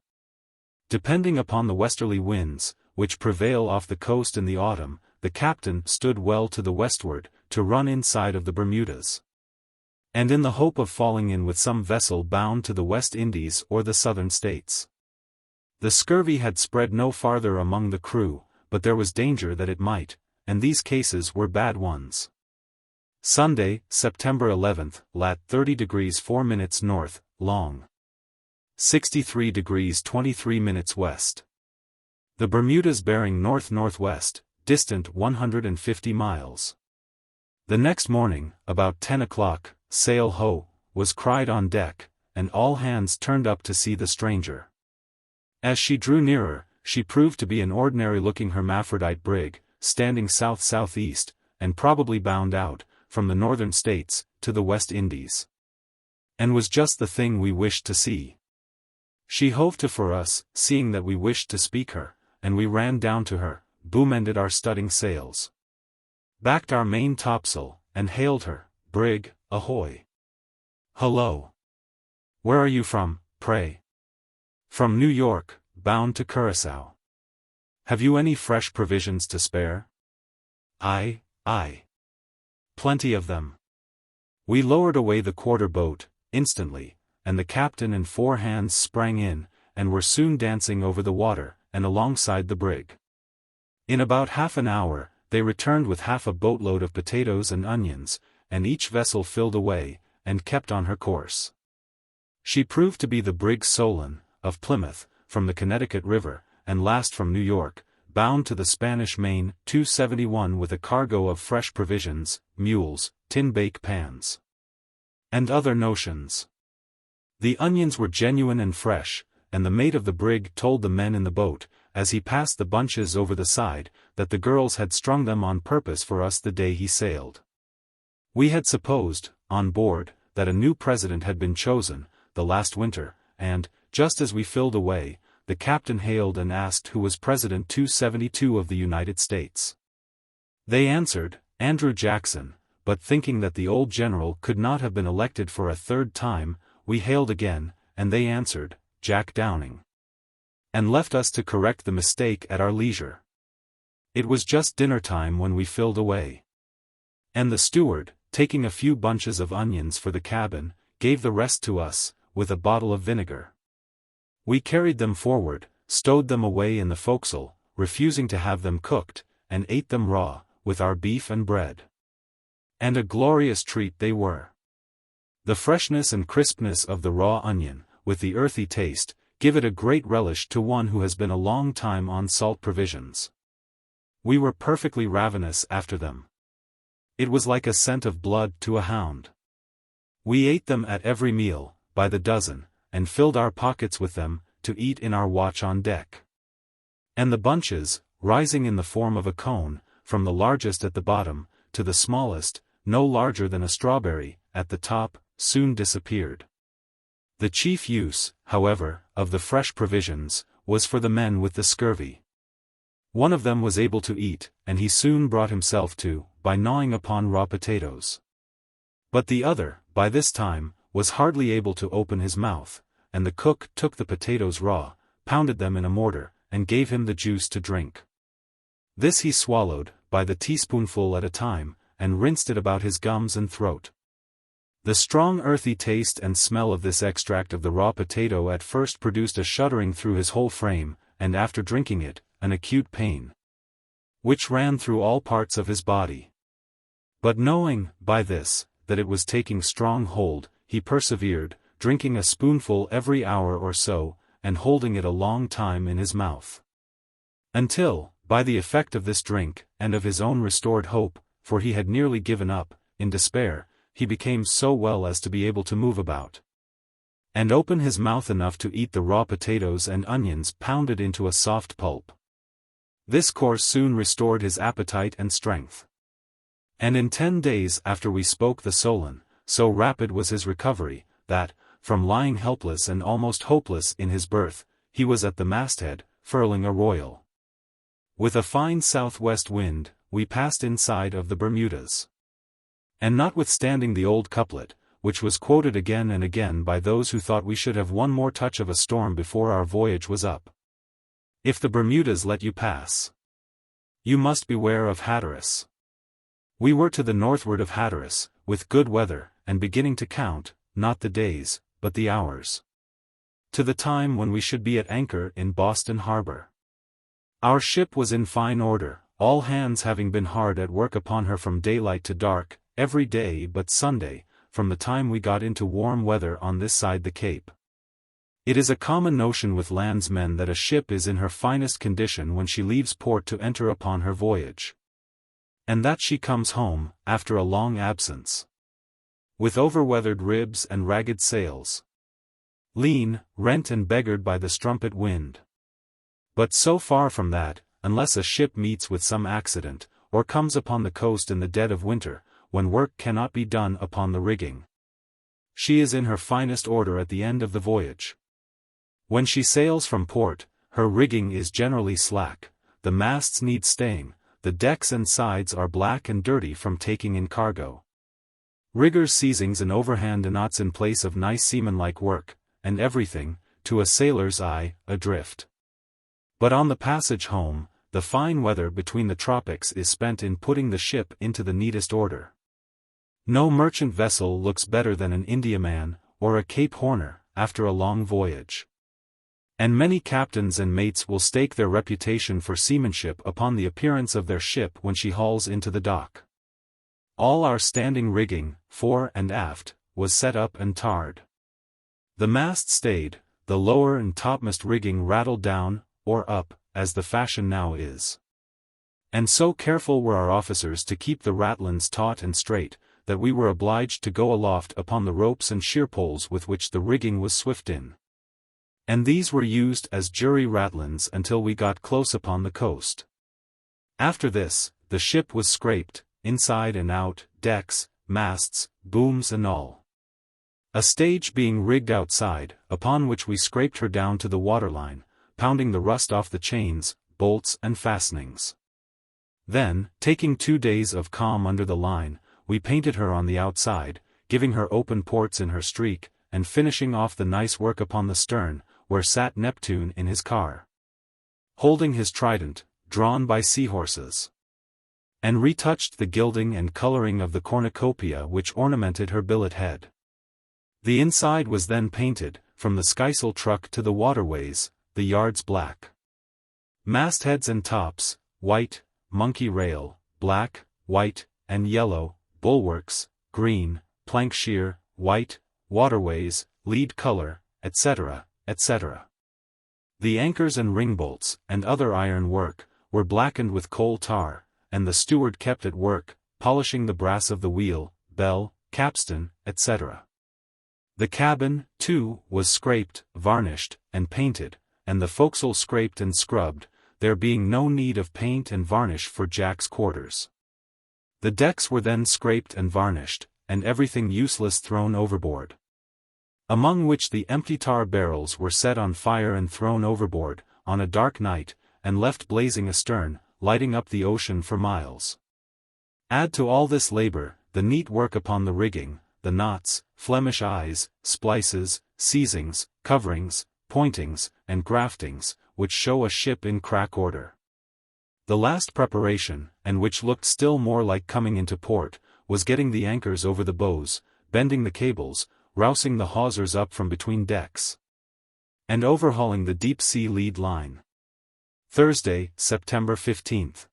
Depending upon the westerly winds, which prevail off the coast in the autumn, the captain stood well to the westward, to run inside of the Bermudas, and in the hope of falling in with some vessel bound to the West Indies or the Southern States. The scurvy had spread no farther among the crew, but there was danger that it might, and these cases were bad ones. Sunday, September 11th, lat. 30 degrees 4 minutes north, long. 63 degrees 23 minutes west. The Bermudas bearing north-northwest, distant 150 miles. The next morning, about 10 o'clock, "Sail ho!" was cried on deck, and all hands turned up to see the stranger. As she drew nearer, she proved to be an ordinary-looking hermaphrodite brig, standing south-southeast, and probably bound out, from the northern states, to the West Indies. And was just the thing we wished to see. She hove to for us, seeing that we wished to speak her, and we ran down to her, boom-ended our studding sails, backed our main topsail, and hailed her, "Brig, ahoy!" "Hullo! Where are you from, pray?" "From New York, bound to Curaçao." "Have you any fresh provisions to spare?" "Aye, aye. Plenty of them." We lowered away the quarter-boat, instantly, and the captain and 4 hands sprang in, and were soon dancing over the water, and alongside the brig. In about half an hour, they returned with half a boatload of potatoes and onions, and each vessel filled away, and kept on her course. She proved to be the brig Solon, of Plymouth, from the Connecticut River, and last from New York, bound to the Spanish Main, 271 with a cargo of fresh provisions, mules, tin bake pans, and other notions. The onions were genuine and fresh, and the mate of the brig told the men in the boat, as he passed the bunches over the side, that the girls had strung them on purpose for us the day he sailed. We had supposed, on board, that a new president had been chosen, the last winter, and, just as we filled away, the captain hailed and asked who was President 272 of the United States. They answered, "Andrew Jackson," but thinking that the old general could not have been elected for a 3rd time, we hailed again, and they answered, "Jack Downing," and left us to correct the mistake at our leisure. It was just dinner time when we filled away. And the steward, taking a few bunches of onions for the cabin, gave the rest to us, with a bottle of vinegar. We carried them forward, stowed them away in the forecastle, refusing to have them cooked, and ate them raw, with our beef and bread. And a glorious treat they were. The freshness and crispness of the raw onion, with the earthy taste, give it a great relish to one who has been a long time on salt provisions. We were perfectly ravenous after them. It was like a scent of blood to a hound. We ate them at every meal, by the dozen, and filled our pockets with them, to eat in our watch on deck. And the bunches, rising in the form of a cone, from the largest at the bottom, to the smallest, no larger than a strawberry, at the top, soon disappeared. The chief use, however, of the fresh provisions, was for the men with the scurvy. One of them was able to eat, and he soon brought himself to, by gnawing upon raw potatoes. But the other, by this time, was hardly able to open his mouth, and the cook took the potatoes raw, pounded them in a mortar, and gave him the juice to drink. This he swallowed, by the teaspoonful at a time, and rinsed it about his gums and throat. The strong earthy taste and smell of this extract of the raw potato at first produced a shuddering through his whole frame, and after drinking it, an acute pain, which ran through all parts of his body. But knowing, by this, that it was taking strong hold, he persevered, drinking a spoonful every hour or so, and holding it a long time in his mouth. Until, by the effect of this drink, and of his own restored hope, for he had nearly given up, in despair, he became so well as to be able to move about, and open his mouth enough to eat the raw potatoes and onions pounded into a soft pulp. This course soon restored his appetite and strength. And in 10 days after we spoke the Solon, so rapid was his recovery, that, from lying helpless and almost hopeless in his berth, he was at the masthead, furling a royal. With a fine southwest wind, we passed inside of the Bermudas. And notwithstanding the old couplet, which was quoted again and again by those who thought we should have one more touch of a storm before our voyage was up. If the Bermudas let you pass, you must beware of Hatteras. We were to the northward of Hatteras, with good weather, and beginning to count, not the days, but the hours, to the time when we should be at anchor in Boston harbor. Our ship was in fine order, all hands having been hard at work upon her from daylight to dark, every day but Sunday, from the time we got into warm weather on this side the Cape. It is a common notion with landsmen that a ship is in her finest condition when she leaves port to enter upon her voyage, and that she comes home, after a long absence, with overweathered ribs and ragged sails, lean, rent and beggared by the strumpet wind. But so far from that, unless a ship meets with some accident, or comes upon the coast in the dead of winter, when work cannot be done upon the rigging, she is in her finest order at the end of the voyage. When she sails from port, her rigging is generally slack, the masts need staying, the decks and sides are black and dirty from taking in cargo. Riggers' seizings and overhand knots in place of nice seamanlike work, and everything, to a sailor's eye, adrift. But on the passage home, the fine weather between the tropics is spent in putting the ship into the neatest order. No merchant vessel looks better than an Indiaman, or a Cape Horner, after a long voyage. And many captains and mates will stake their reputation for seamanship upon the appearance of their ship when she hauls into the dock. All our standing rigging, fore and aft, was set up and tarred. The mast stayed, the lower and topmast rigging rattled down, or up, as the fashion now is. And so careful were our officers to keep the ratlins taut and straight, that we were obliged to go aloft upon the ropes and sheerpoles with which the rigging was swift in. And these were used as jury ratlins until we got close upon the coast. After this, the ship was scraped, inside and out, decks, masts, booms and all. A stage being rigged outside, upon which we scraped her down to the waterline, pounding the rust off the chains, bolts and fastenings. Then, taking 2 days of calm under the line, we painted her on the outside, giving her open ports in her streak, and finishing off the nice work upon the stern, where sat Neptune in his car, holding his trident, drawn by seahorses, and retouched the gilding and coloring of the cornucopia which ornamented her billet head. The inside was then painted, from the skysail truck to the waterways, the yards black. Mastheads and tops, white, monkey rail, black, white, and yellow, bulwarks, green, plank sheer, white, waterways, lead color, etc., etc. The anchors and ringbolts, and other iron work, were blackened with coal tar, and the steward kept at work, polishing the brass of the wheel, bell, capstan, etc. The cabin, too, was scraped, varnished, and painted, and the forecastle scraped and scrubbed, there being no need of paint and varnish for Jack's quarters. The decks were then scraped and varnished, and everything useless thrown overboard, among which the empty tar barrels were set on fire and thrown overboard, on a dark night, and left blazing astern, lighting up the ocean for miles. Add to all this labor, the neat work upon the rigging, the knots, Flemish eyes, splices, seizings, coverings, pointings, and graftings, which show a ship in crack order. The last preparation, and which looked still more like coming into port, was getting the anchors over the bows, bending the cables, rousing the hawsers up from between decks, and overhauling the deep-sea lead line. Thursday, September 15th.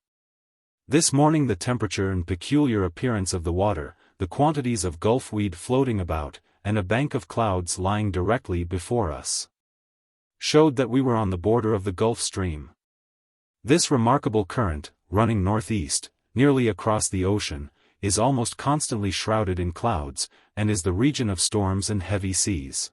This morning the temperature and peculiar appearance of the water, the quantities of gulf weed floating about, and a bank of clouds lying directly before us, showed that we were on the border of the Gulf Stream. This remarkable current, running northeast, nearly across the ocean, is almost constantly shrouded in clouds, and is the region of storms and heavy seas.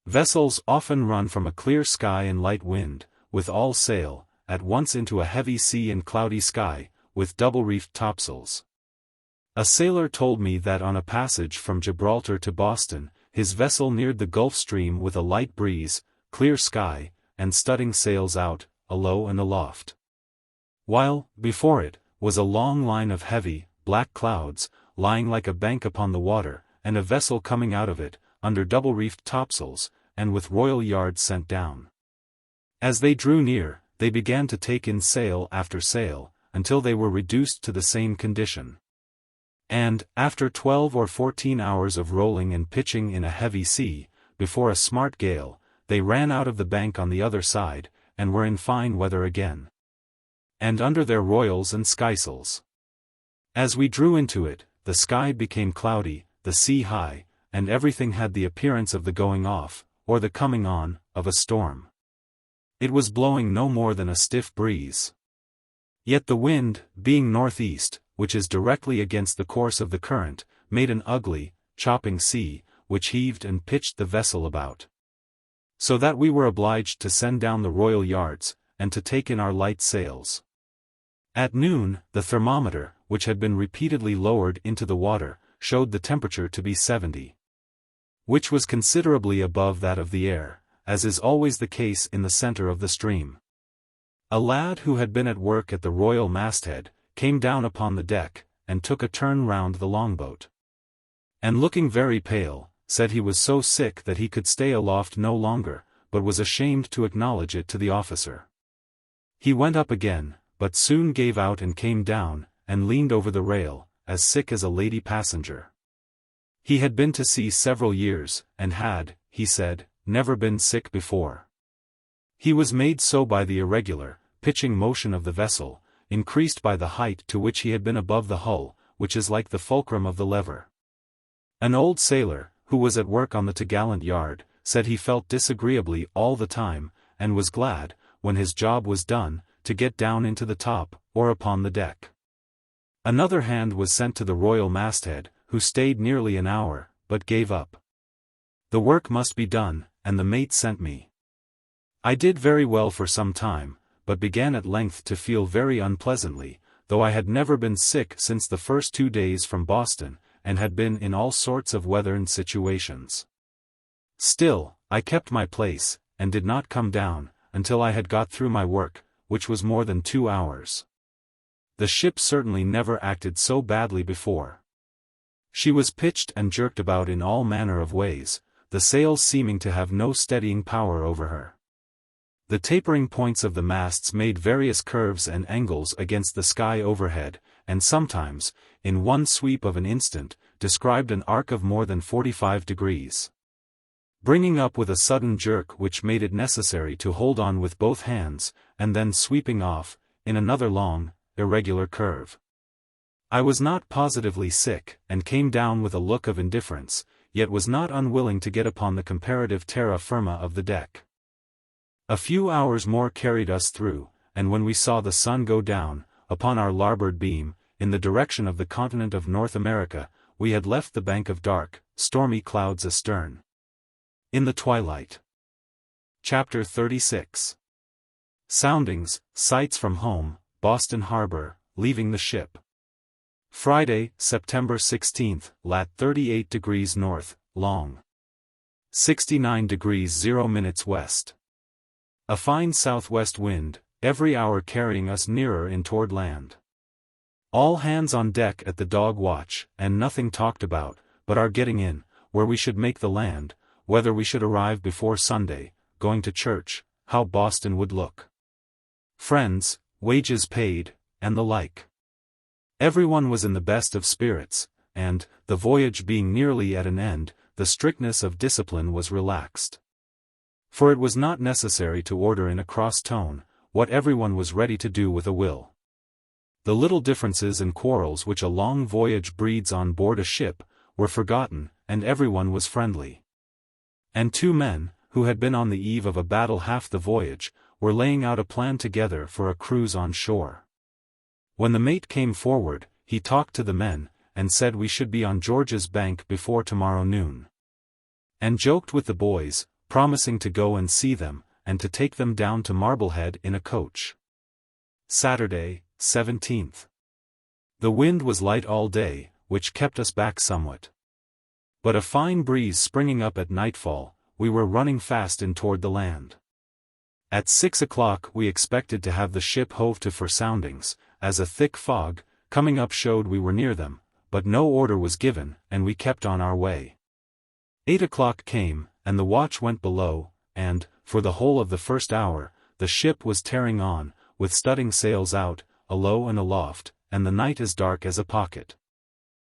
Vessels often run from a clear sky and light wind, with all sail, at once into a heavy sea and cloudy sky, with double-reefed topsails. A sailor told me that on a passage from Gibraltar to Boston, his vessel neared the Gulf Stream with a light breeze, clear sky, and studding sails out, alow and aloft, while, before it, was a long line of heavy, black clouds, lying like a bank upon the water, and a vessel coming out of it, under double-reefed topsails, and with royal yards sent down. As they drew near, they began to take in sail after sail, until they were reduced to the same condition. And, after 12 or 14 hours of rolling and pitching in a heavy sea, before a smart gale, they ran out of the bank on the other side, and were in fine weather again. and under their royals and skysails. As we drew into it, the sky became cloudy, the sea high, and everything had the appearance of the going off, or the coming on, of a storm. It was blowing no more than a stiff breeze. Yet the wind, being northeast, which is directly against the course of the current, made an ugly, chopping sea, which heaved and pitched the vessel about. So that we were obliged to send down the royal yards, and to take in our light sails. At noon, the thermometer, which had been repeatedly lowered into the water, showed the temperature to be 70. Which was considerably above that of the air, as is always the case in the center of the stream. A lad who had been at work at the royal masthead, came down upon the deck, and took a turn round the longboat. And looking very pale, said he was so sick that he could stay aloft no longer, but was ashamed to acknowledge it to the officer. He went up again, but soon gave out and came down, and leaned over the rail, as sick as a lady passenger. He had been to sea several years, and had, he said, never been sick before. He was made so by the irregular, pitching motion of the vessel, increased by the height to which he had been above the hull, which is like the fulcrum of the lever. An old sailor, who was at work on the topgallant yard, said he felt disagreeably all the time, and was glad, when his job was done, to get down into the top, or upon the deck. Another hand was sent to the royal masthead, who stayed nearly an hour, but gave up. The work must be done, and the mate sent me. I did very well for some time, but began at length to feel very unpleasantly, though I had never been sick since the first 2 days from Boston, and had been in all sorts of weather and situations. Still, I kept my place, and did not come down, until I had got through my work, which was more than 2 hours. The ship certainly never acted so badly before. She was pitched and jerked about in all manner of ways, the sails seeming to have no steadying power over her. The tapering points of the masts made various curves and angles against the sky overhead, and sometimes, in one sweep of an instant, described an arc of more than 45 degrees. Bringing up with a sudden jerk which made it necessary to hold on with both hands, and then sweeping off, in another long, irregular curve. I was not positively sick, and came down with a look of indifference, yet was not unwilling to get upon the comparative terra firma of the deck. A few hours more carried us through, and when we saw the sun go down, upon our larboard beam, in the direction of the continent of North America, we had left the bank of dark, stormy clouds astern. In the twilight. Chapter 36. Soundings, sights from home, Boston Harbor, leaving the ship. Friday, September 16th, lat. 38 degrees north, long. 69 degrees 0 minutes west. A fine southwest wind, every hour carrying us nearer in toward land. All hands on deck at the dog watch, and nothing talked about, but our getting in, where we should make the land, whether we should arrive before Sunday, going to church, how Boston would look. Friends, wages paid, and the like. Everyone was in the best of spirits, and, the voyage being nearly at an end, the strictness of discipline was relaxed. For it was not necessary to order in a cross tone, what everyone was ready to do with a will. The little differences and quarrels which a long voyage breeds on board a ship, were forgotten, and everyone was friendly. And 2 men, who had been on the eve of a battle half the voyage, were laying out a plan together for a cruise on shore. When the mate came forward, he talked to the men, and said we should be on George's Bank before tomorrow noon. And joked with the boys, promising to go and see them, and to take them down to Marblehead in a coach. Saturday, 17th. The wind was light all day, which kept us back somewhat. But a fine breeze springing up at nightfall, we were running fast in toward the land. At 6 o'clock we expected to have the ship hove to for soundings, as a thick fog, coming up showed we were near them, but no order was given, and we kept on our way. 8 o'clock came, and the watch went below, and, for the whole of the first hour, the ship was tearing on, with studding sails out, alow and aloft, and the night as dark as a pocket.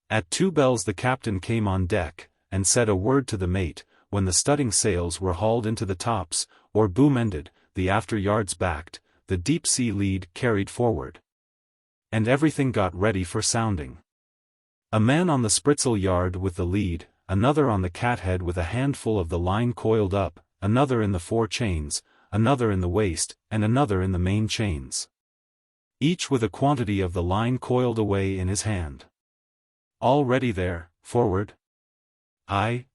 At 2 bells the captain came on deck, and said a word to the mate, when the studding sails were hauled into the tops, or boom-ended, the after yards backed, the deep-sea lead carried forward. And everything got ready for sounding. A man on the spritsail yard with the lead, another on the cathead with a handful of the line coiled up, another in the fore chains, another in the waist, and another in the main chains. Each with a quantity of the line coiled away in his hand. All ready there, forward? Aye,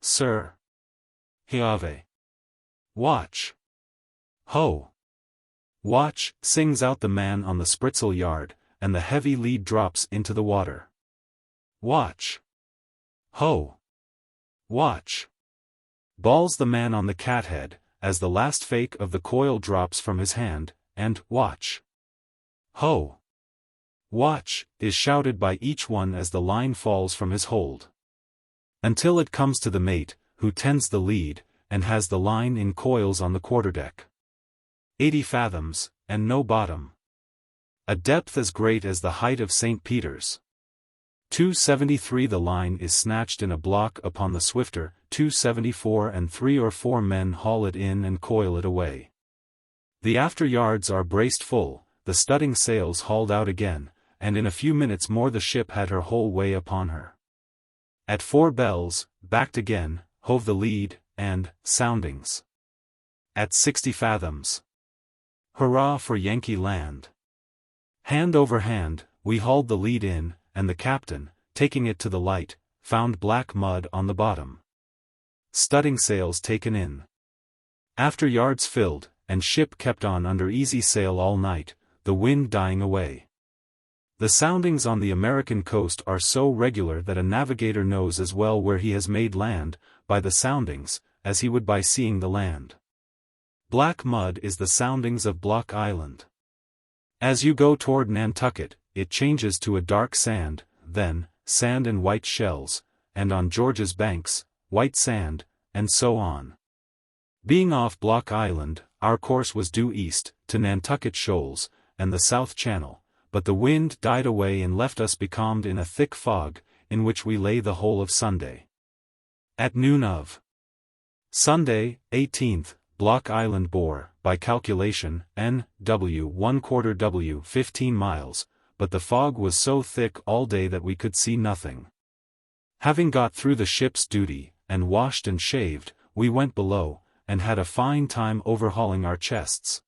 sir. Heave. Watch. Ho. Watch, sings out the man on the spritsail yard, and the heavy lead drops into the water. Watch. Ho. Watch. Bawls the man on the cathead, as the last fake of the coil drops from his hand, and watch. Ho. Watch, is shouted by each one as the line falls from his hold. Until it comes to the mate, who tends the lead, and has the line in coils on the quarterdeck. 80 fathoms, and no bottom. A depth as great as the height of St. Peter's. 273 The line is snatched in a block upon the swifter, 274 and 3 or 4 men haul it in and coil it away. The after yards are braced full, the studding sails hauled out again, and in a few minutes more the ship had her whole way upon her. At 4 bells, backed again, hove the lead, and, soundings. At 60 fathoms. Hurrah for Yankee land! Hand over hand, we hauled the lead in, and the captain, taking it to the light, found black mud on the bottom. Studding sails taken in. After yards filled, and ship kept on under easy sail all night, the wind dying away. The soundings on the American coast are so regular that a navigator knows as well where he has made land, by the soundings, as he would by seeing the land. Black mud is the soundings of Block Island. As you go toward Nantucket, it changes to a dark sand, then, sand and white shells, and on George's banks, white sand, and so on. Being off Block Island, our course was due east, to Nantucket Shoals, and the South Channel, but the wind died away and left us becalmed in a thick fog, in which we lay the whole of Sunday. At noon of Sunday, 18th, Block Island bore, by calculation, N.W. 1/4 W 15 miles, but the fog was so thick all day that we could see nothing. Having got through the ship's duty, and washed and shaved, we went below, and had a fine time overhauling our chests.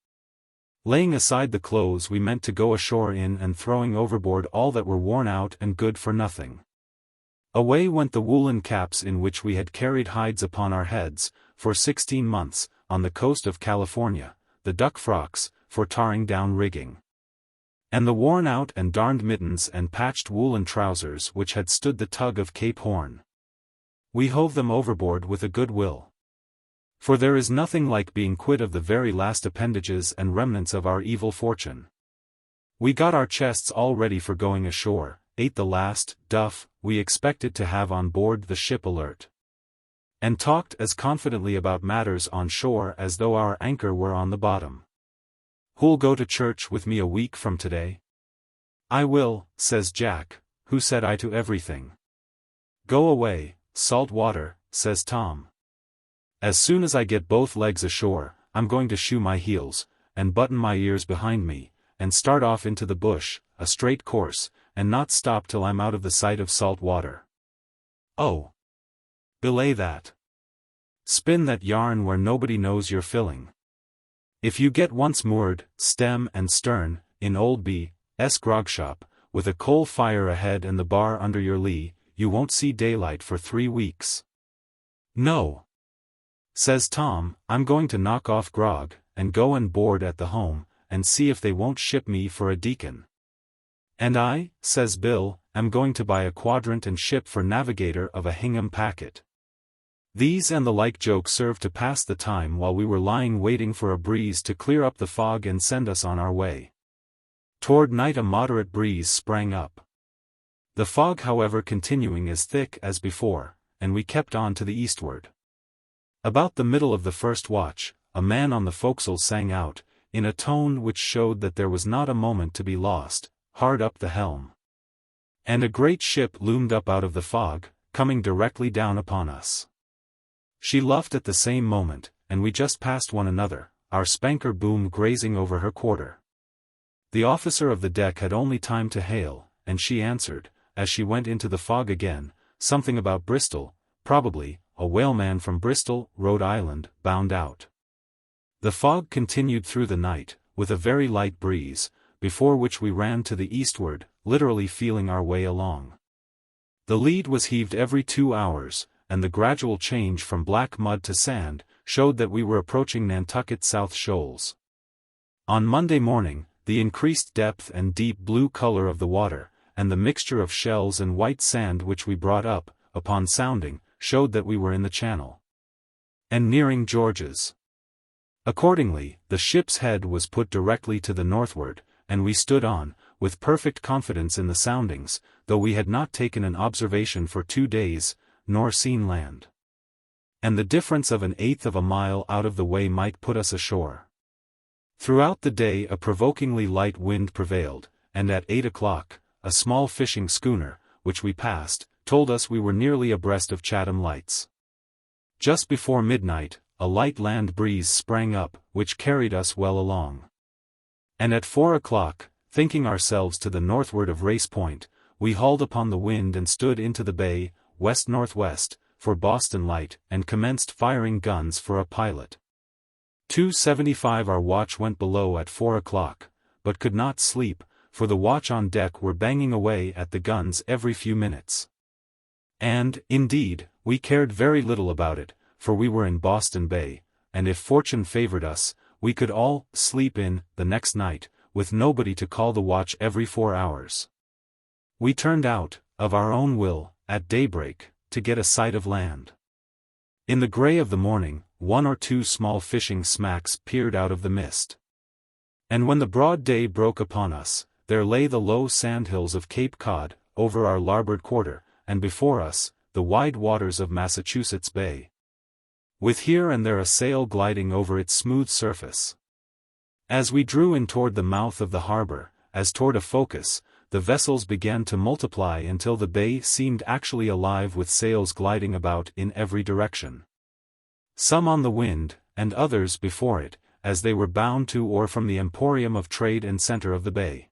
Laying aside the clothes we meant to go ashore in and throwing overboard all that were worn out and good for nothing. Away went the woolen caps in which we had carried hides upon our heads, for 16 months, on the coast of California, the duck frocks, for tarring down rigging. And the worn-out and darned mittens and patched woolen trousers which had stood the tug of Cape Horn. We hove them overboard with a good will. For there is nothing like being quit of the very last appendages and remnants of our evil fortune. We got our chests all ready for going ashore, ate the last duff we expected to have on board the ship Alert, and talked as confidently about matters on shore as though our anchor were on the bottom. Who'll go to church with me a week from today? I will, says Jack, who said I to everything. Go away, salt water, says Tom. As soon as I get both legs ashore, I'm going to shoe my heels, and button my ears behind me, and start off into the bush, a straight course, and not stop till I'm out of the sight of salt water. Oh! Belay that. Spin that yarn where nobody knows you're filling. If you get once moored, stem and stern, in old B.'s grog shop, with a coal fire ahead and the bar under your lee, you won't see daylight for 3 weeks. No. Says Tom, I'm going to knock off grog, and go and board at the home, and see if they won't ship me for a deacon. And I, says Bill, am going to buy a quadrant and ship for navigator of a Hingham packet. These and the like jokes served to pass the time while we were lying waiting for a breeze to clear up the fog and send us on our way. Toward night a moderate breeze sprang up. The fog however continuing as thick as before, and we kept on to the eastward. About the middle of the first watch, a man on the forecastle sang out, in a tone which showed that there was not a moment to be lost, hard up the helm. And a great ship loomed up out of the fog, coming directly down upon us. She luffed at the same moment, and we just passed one another, our spanker boom grazing over her quarter. The officer of the deck had only time to hail, and she answered, as she went into the fog again, something about Bristol, probably, a whaleman from Bristol, Rhode Island, bound out. The fog continued through the night, with a very light breeze, before which we ran to the eastward, literally feeling our way along. The lead was heaved every 2 hours, and the gradual change from black mud to sand showed that we were approaching Nantucket South Shoals. On Monday morning, the increased depth and deep blue color of the water, and the mixture of shells and white sand which we brought up, upon sounding, showed that we were in the channel, and nearing George's. Accordingly, the ship's head was put directly to the northward, and we stood on, with perfect confidence in the soundings, though we had not taken an observation for 2 days, nor seen land. And the difference of 1/8 of a mile out of the way might put us ashore. Throughout the day a provokingly light wind prevailed, and at 8 o'clock, a small fishing schooner, which we passed, told us we were nearly abreast of Chatham Lights. Just before midnight, a light land breeze sprang up, which carried us well along. And at 4 o'clock, thinking ourselves to the northward of Race Point, we hauled upon the wind and stood into the bay, west-northwest, for Boston Light, and commenced firing guns for a pilot. 2:75 our watch went below at 4 o'clock, but could not sleep, for the watch on deck were banging away at the guns every few minutes. And, indeed, we cared very little about it, for we were in Boston Bay, and if fortune favored us, we could all sleep in the next night, with nobody to call the watch every 4 hours. We turned out, of our own will, at daybreak, to get a sight of land. In the grey of the morning, 1 or 2 small fishing smacks peered out of the mist. And when the broad day broke upon us, there lay the low sandhills of Cape Cod, over our larboard quarter, and before us, the wide waters of Massachusetts Bay, with here and there a sail gliding over its smooth surface. As we drew in toward the mouth of the harbor, as toward a focus, the vessels began to multiply until the bay seemed actually alive with sails gliding about in every direction. Some on the wind, and others before it, as they were bound to or from the emporium of trade and center of the bay.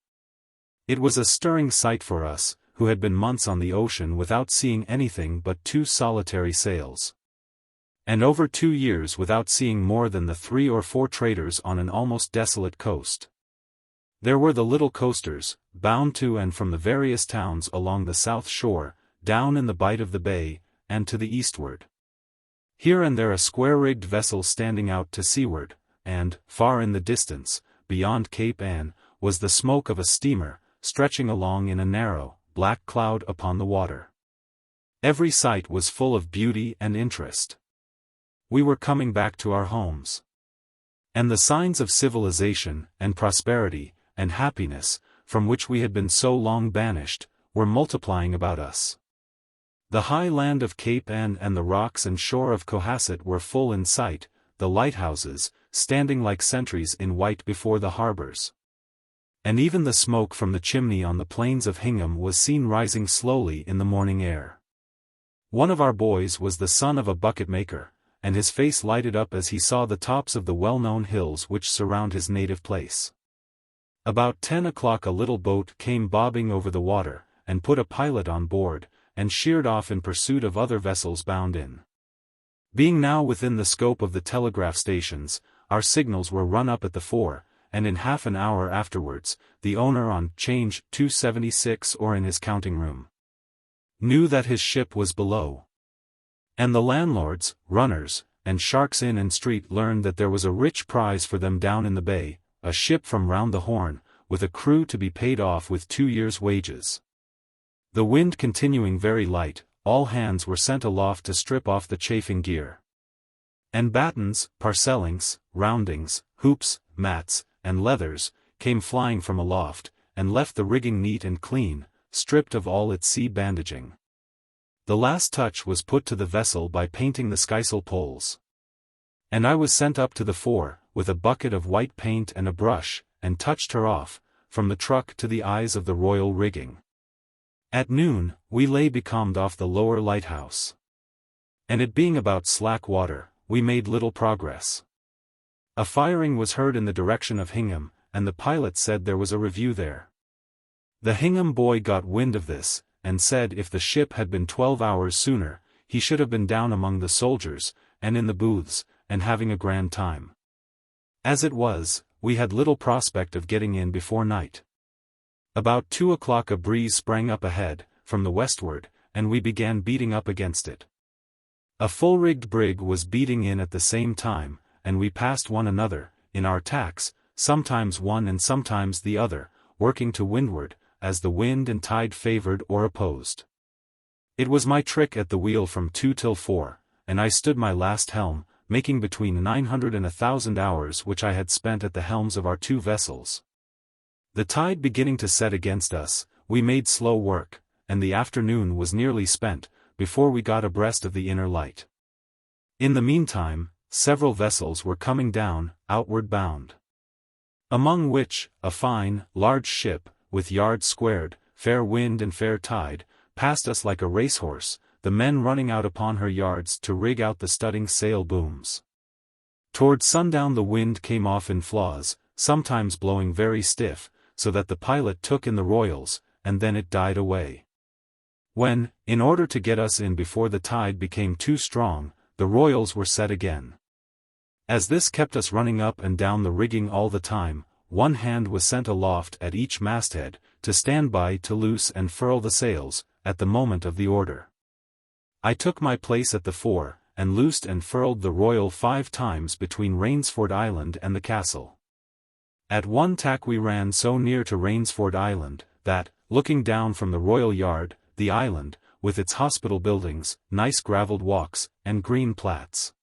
It was a stirring sight for us, who had been months on the ocean without seeing anything but 2 solitary sails. And over 2 years without seeing more than the 3 or 4 traders on an almost desolate coast. There were the little coasters, bound to and from the various towns along the south shore, down in the bight of the bay, and to the eastward. Here and there a square-rigged vessel standing out to seaward, and, far in the distance, beyond Cape Ann, was the smoke of a steamer, stretching along in a narrow, black cloud upon the water. Every sight was full of beauty and interest. We were coming back to our homes. And the signs of civilization, and prosperity, and happiness, from which we had been so long banished, were multiplying about us. The high land of Cape Ann and the rocks and shore of Cohasset were full in sight, the lighthouses, standing like sentries in white before the harbors. And even the smoke from the chimney on the plains of Hingham was seen rising slowly in the morning air. One of our boys was the son of a bucket-maker, and his face lighted up as he saw the tops of the well-known hills which surround his native place. About 10 o'clock a little boat came bobbing over the water, and put a pilot on board, and sheered off in pursuit of other vessels bound in. Being now within the scope of the telegraph stations, our signals were run up at the fore, and in half an hour afterwards, the owner on change 276 or in his counting room knew that his ship was below. And the landlords, runners, and sharks in and street learned that there was a rich prize for them down in the bay, a ship from round the Horn, with a crew to be paid off with 2 years' wages. The wind continuing very light, all hands were sent aloft to strip off the chafing gear. And battens, parcellings, roundings, hoops, mats, and leathers, came flying from aloft, and left the rigging neat and clean, stripped of all its sea bandaging. The last touch was put to the vessel by painting the skysail poles. And I was sent up to the fore, with a bucket of white paint and a brush, and touched her off, from the truck to the eyes of the royal rigging. At noon, we lay becalmed off the lower lighthouse. And it being about slack water, we made little progress. A firing was heard in the direction of Hingham, and the pilot said there was a review there. The Hingham boy got wind of this, and said if the ship had been 12 hours sooner, he should have been down among the soldiers, and in the booths, and having a grand time. As it was, we had little prospect of getting in before night. About 2 o'clock a breeze sprang up ahead, from the westward, and we began beating up against it. A full-rigged brig was beating in at the same time, and we passed one another, in our tacks, sometimes one and sometimes the other, working to windward, as the wind and tide favored or opposed. It was my trick at the wheel from 2 till 4, and I stood my last helm, making between 900 and 1,000 hours which I had spent at the helms of our 2 vessels. The tide beginning to set against us, we made slow work, and the afternoon was nearly spent, before we got abreast of the inner light. In the meantime, several vessels were coming down, outward bound. Among which, a fine, large ship, with yards squared, fair wind and fair tide, passed us like a racehorse, the men running out upon her yards to rig out the studding sail booms. Toward sundown the wind came off in flaws, sometimes blowing very stiff, so that the pilot took in the royals, and then it died away. When, in order to get us in before the tide became too strong, the royals were set again. As this kept us running up and down the rigging all the time, one hand was sent aloft at each masthead, to stand by to loose and furl the sails, at the moment of the order. I took my place at the fore, and loosed and furled the royal 5 times between Rainsford Island and the castle. At one tack we ran so near to Rainsford Island, that, looking down from the royal yard, the island, with its hospital buildings, nice gravelled walks, and green plats,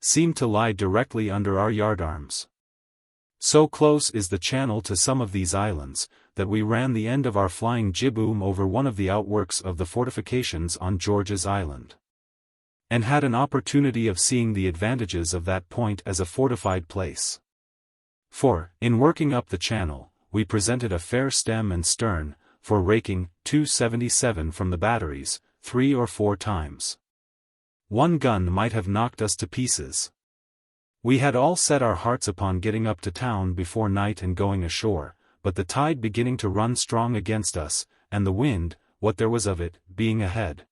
seemed to lie directly under our yardarms. So close is the channel to some of these islands, that we ran the end of our flying jib-boom over one of the outworks of the fortifications on George's Island, and had an opportunity of seeing the advantages of that point as a fortified place. For, in working up the channel, we presented a fair stem and stern, for raking, 277 from the batteries, 3 or 4 times. One gun might have knocked us to pieces. We had all set our hearts upon getting up to town before night and going ashore, but the tide beginning to run strong against us, and the wind, what there was of it, being ahead,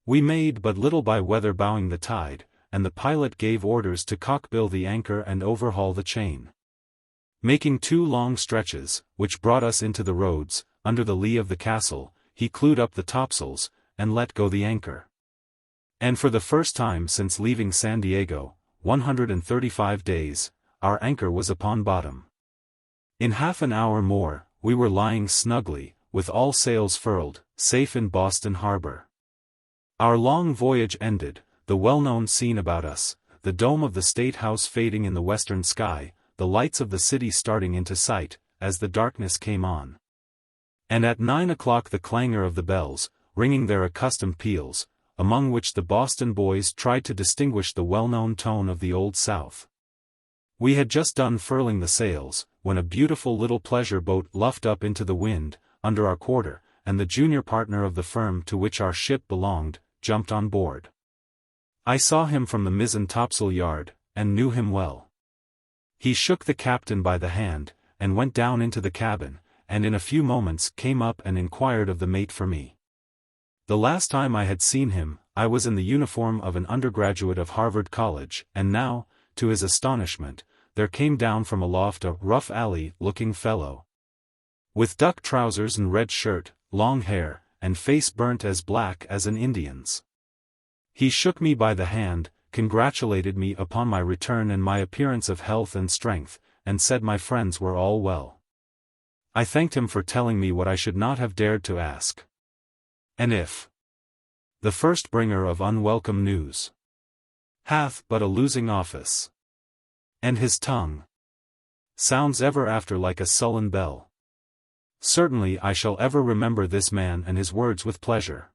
we made but little by weather bowing the tide, and the pilot gave orders to cockbill the anchor and overhaul the chain. Making 2 long stretches, which brought us into the roads, under the lee of the castle, he clewed up the topsails, and let go the anchor. And for the first time since leaving San Diego, 135 days, our anchor was upon bottom. In half an hour more, we were lying snugly, with all sails furled, safe in Boston harbor. Our long voyage ended, the well-known scene about us, the dome of the State House fading in the western sky, the lights of the city starting into sight, as the darkness came on. And at 9 o'clock the clangor of the bells, ringing their accustomed peals, among which the Boston boys tried to distinguish the well-known tone of the Old South. We had just done furling the sails, when a beautiful little pleasure boat luffed up into the wind, under our quarter, and the junior partner of the firm to which our ship belonged, jumped on board. I saw him from the mizzen topsail yard, and knew him well. He shook the captain by the hand, and went down into the cabin, and in a few moments came up and inquired of the mate for me. The last time I had seen him, I was in the uniform of an undergraduate of Harvard College, and now, to his astonishment, there came down from aloft a rough alley-looking fellow, with duck trousers and red shirt, long hair, and face burnt as black as an Indian's. He shook me by the hand, congratulated me upon my return and my appearance of health and strength, and said my friends were all well. I thanked him for telling me what I should not have dared to ask. And if the first bringer of unwelcome news hath but a losing office, and his tongue sounds ever after like a sullen bell, certainly I shall ever remember this man and his words with pleasure.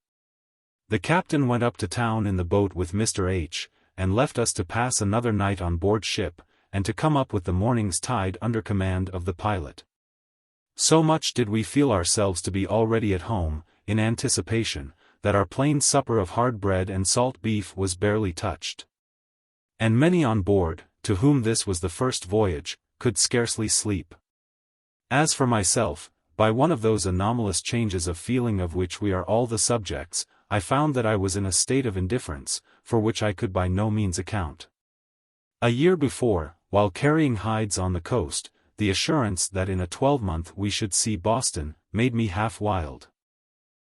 The captain went up to town in the boat with Mr. H., and left us to pass another night on board ship, and to come up with the morning's tide under command of the pilot. So much did we feel ourselves to be already at home, in anticipation, that our plain supper of hard bread and salt beef was barely touched. And many on board, to whom this was the first voyage, could scarcely sleep. As for myself, by one of those anomalous changes of feeling of which we are all the subjects, I found that I was in a state of indifference, for which I could by no means account. A year before, while carrying hides on the coast, the assurance that in a 12-month we should see Boston, made me half wild.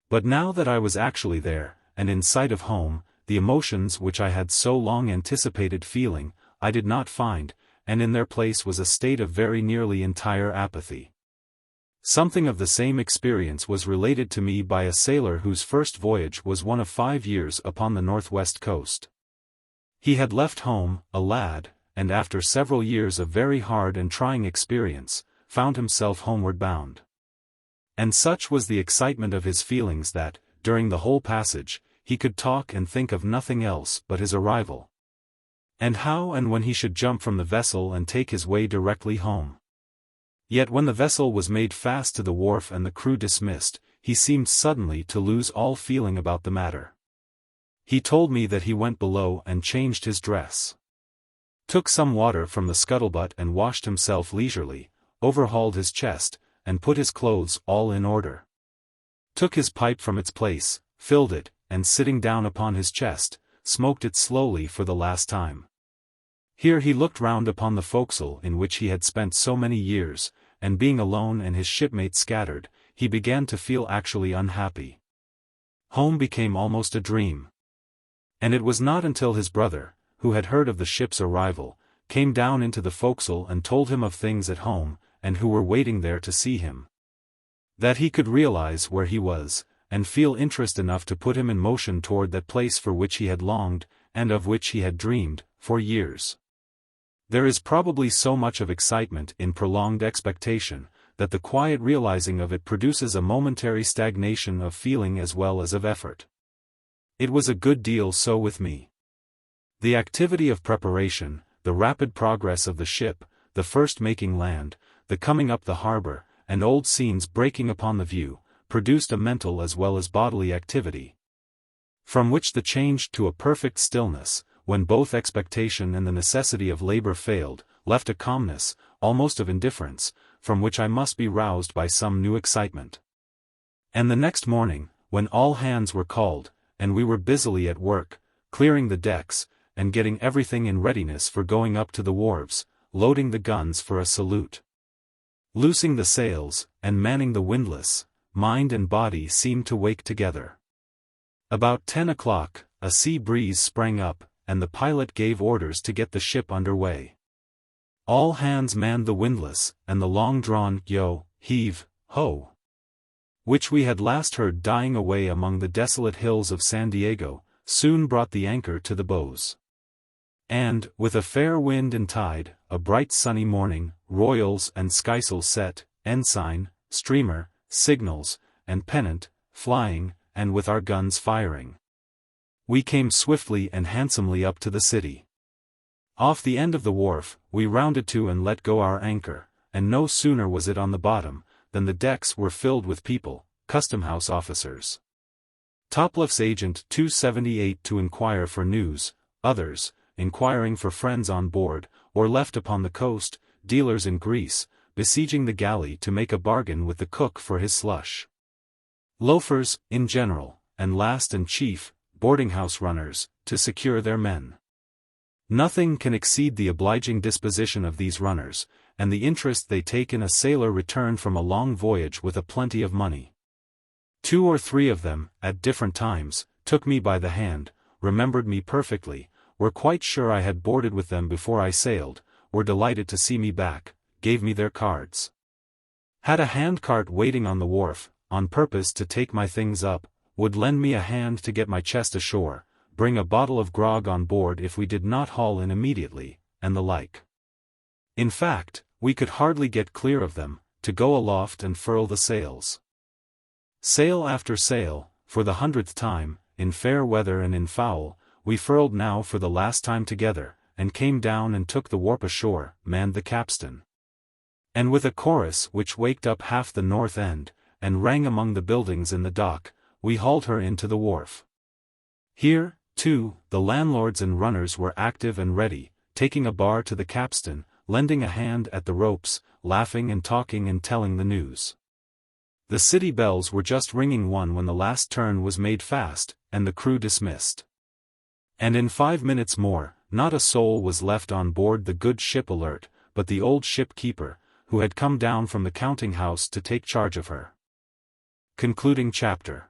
But now that I was actually there, and in sight of home, the emotions which I had so long anticipated feeling, I did not find, and in their place was a state of very nearly entire apathy. Something of the same experience was related to me by a sailor whose first voyage was one of 5 years upon the northwest coast. He had left home, a lad, and after several years of very hard and trying experience, found himself homeward bound. And such was the excitement of his feelings that, during the whole passage, he could talk and think of nothing else but his arrival, and how and when he should jump from the vessel and take his way directly home. Yet when the vessel was made fast to the wharf and the crew dismissed, he seemed suddenly to lose all feeling about the matter. He told me that he went below and changed his dress, took some water from the scuttlebutt and washed himself leisurely, overhauled his chest, and put his clothes all in order. Took his pipe from its place, filled it, and sitting down upon his chest, smoked it slowly for the last time. Here he looked round upon the forecastle in which he had spent so many years, and being alone and his shipmates scattered, he began to feel actually unhappy. Home became almost a dream. And it was not until his brother, who had heard of the ship's arrival, came down into the forecastle and told him of things at home, and who were waiting there to see him, that he could realize where he was, and feel interest enough to put him in motion toward that place for which he had longed, and of which he had dreamed, for years. There is probably so much of excitement in prolonged expectation, that the quiet realizing of it produces a momentary stagnation of feeling as well as of effort. It was a good deal so with me. The activity of preparation, the rapid progress of the ship, the first making land, the coming up the harbor, and old scenes breaking upon the view, produced a mental as well as bodily activity, from which the change to a perfect stillness, when both expectation and the necessity of labor failed, left a calmness, almost of indifference, from which I must be roused by some new excitement. And the next morning, when all hands were called, and we were busily at work, clearing the decks, and getting everything in readiness for going up to the wharves, loading the guns for a salute, loosing the sails, and manning the windlass, mind and body seemed to wake together. About 10 o'clock, a sea breeze sprang up, and the pilot gave orders to get the ship under way. All hands manned the windlass, and the long-drawn yo, heave, ho, which we had last heard dying away among the desolate hills of San Diego, soon brought the anchor to the bows. And, with a fair wind and tide, a bright sunny morning, royals and skysails set, ensign, streamer, signals, and pennant, flying, and with our guns firing, we came swiftly and handsomely up to the city. Off the end of the wharf, we rounded to and let go our anchor, and no sooner was it on the bottom, than the decks were filled with people, custom-house officers, Topliff's agent 278 to inquire for news, others, inquiring for friends on board, or left upon the coast, dealers in grease, besieging the galley to make a bargain with the cook for his slush, loafers, in general, and last and chief, boarding-house runners, to secure their men. Nothing can exceed the obliging disposition of these runners, and the interest they take in a sailor returned from a long voyage with a plenty of money. 2 or 3 of them, at different times, took me by the hand, remembered me perfectly, were quite sure I had boarded with them before I sailed, were delighted to see me back, gave me their cards. Had a hand-cart waiting on the wharf, on purpose to take my things up, would lend me a hand to get my chest ashore, bring a bottle of grog on board if we did not haul in immediately, and the like. In fact, we could hardly get clear of them, to go aloft and furl the sails. Sail after sail, for the 100th time, in fair weather and in foul, we furled now for the last time together, and came down and took the warp ashore, manned the capstan, and with a chorus which waked up half the north end, and rang among the buildings in the dock, we hauled her into the wharf. Here, too, the landlords and runners were active and ready, taking a bar to the capstan, lending a hand at the ropes, laughing and talking and telling the news. The city bells were just ringing one when the last turn was made fast, and the crew dismissed. And in 5 minutes more, not a soul was left on board the good ship Alert, but the old ship-keeper, who had come down from the counting-house to take charge of her. Concluding chapter.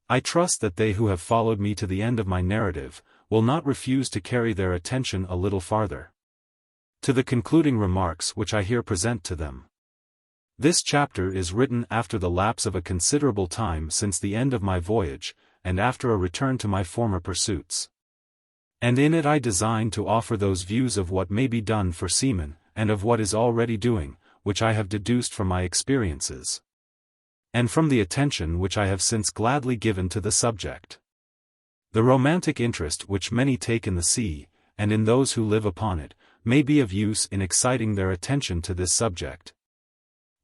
I trust that they who have followed me to the end of my narrative, will not refuse to carry their attention a little farther to the concluding remarks which I here present to them. This chapter is written after the lapse of a considerable time since the end of my voyage, and after a return to my former pursuits. And in it I design to offer those views of what may be done for seamen, and of what is already doing, which I have deduced from my experiences, and from the attention which I have since gladly given to the subject. The romantic interest which many take in the sea, and in those who live upon it, may be of use in exciting their attention to this subject.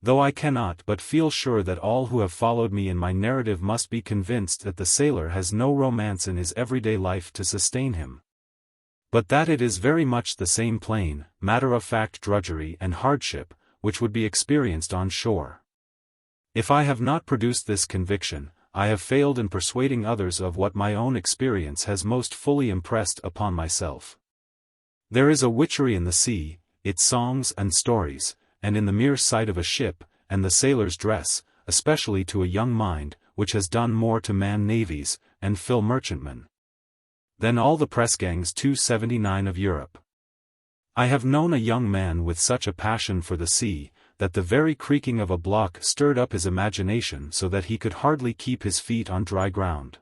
Though I cannot but feel sure that all who have followed me in my narrative must be convinced that the sailor has no romance in his everyday life to sustain him, but that it is very much the same plain, matter-of-fact drudgery and hardship, which would be experienced on shore. If I have not produced this conviction, I have failed in persuading others of what my own experience has most fully impressed upon myself. There is a witchery in the sea, its songs and stories, and in the mere sight of a ship, and the sailor's dress, especially to a young mind, which has done more to man navies, and fill merchantmen, than all the press-gangs 279 of Europe. I have known a young man with such a passion for the sea, that the very creaking of a block stirred up his imagination so that he could hardly keep his feet on dry ground.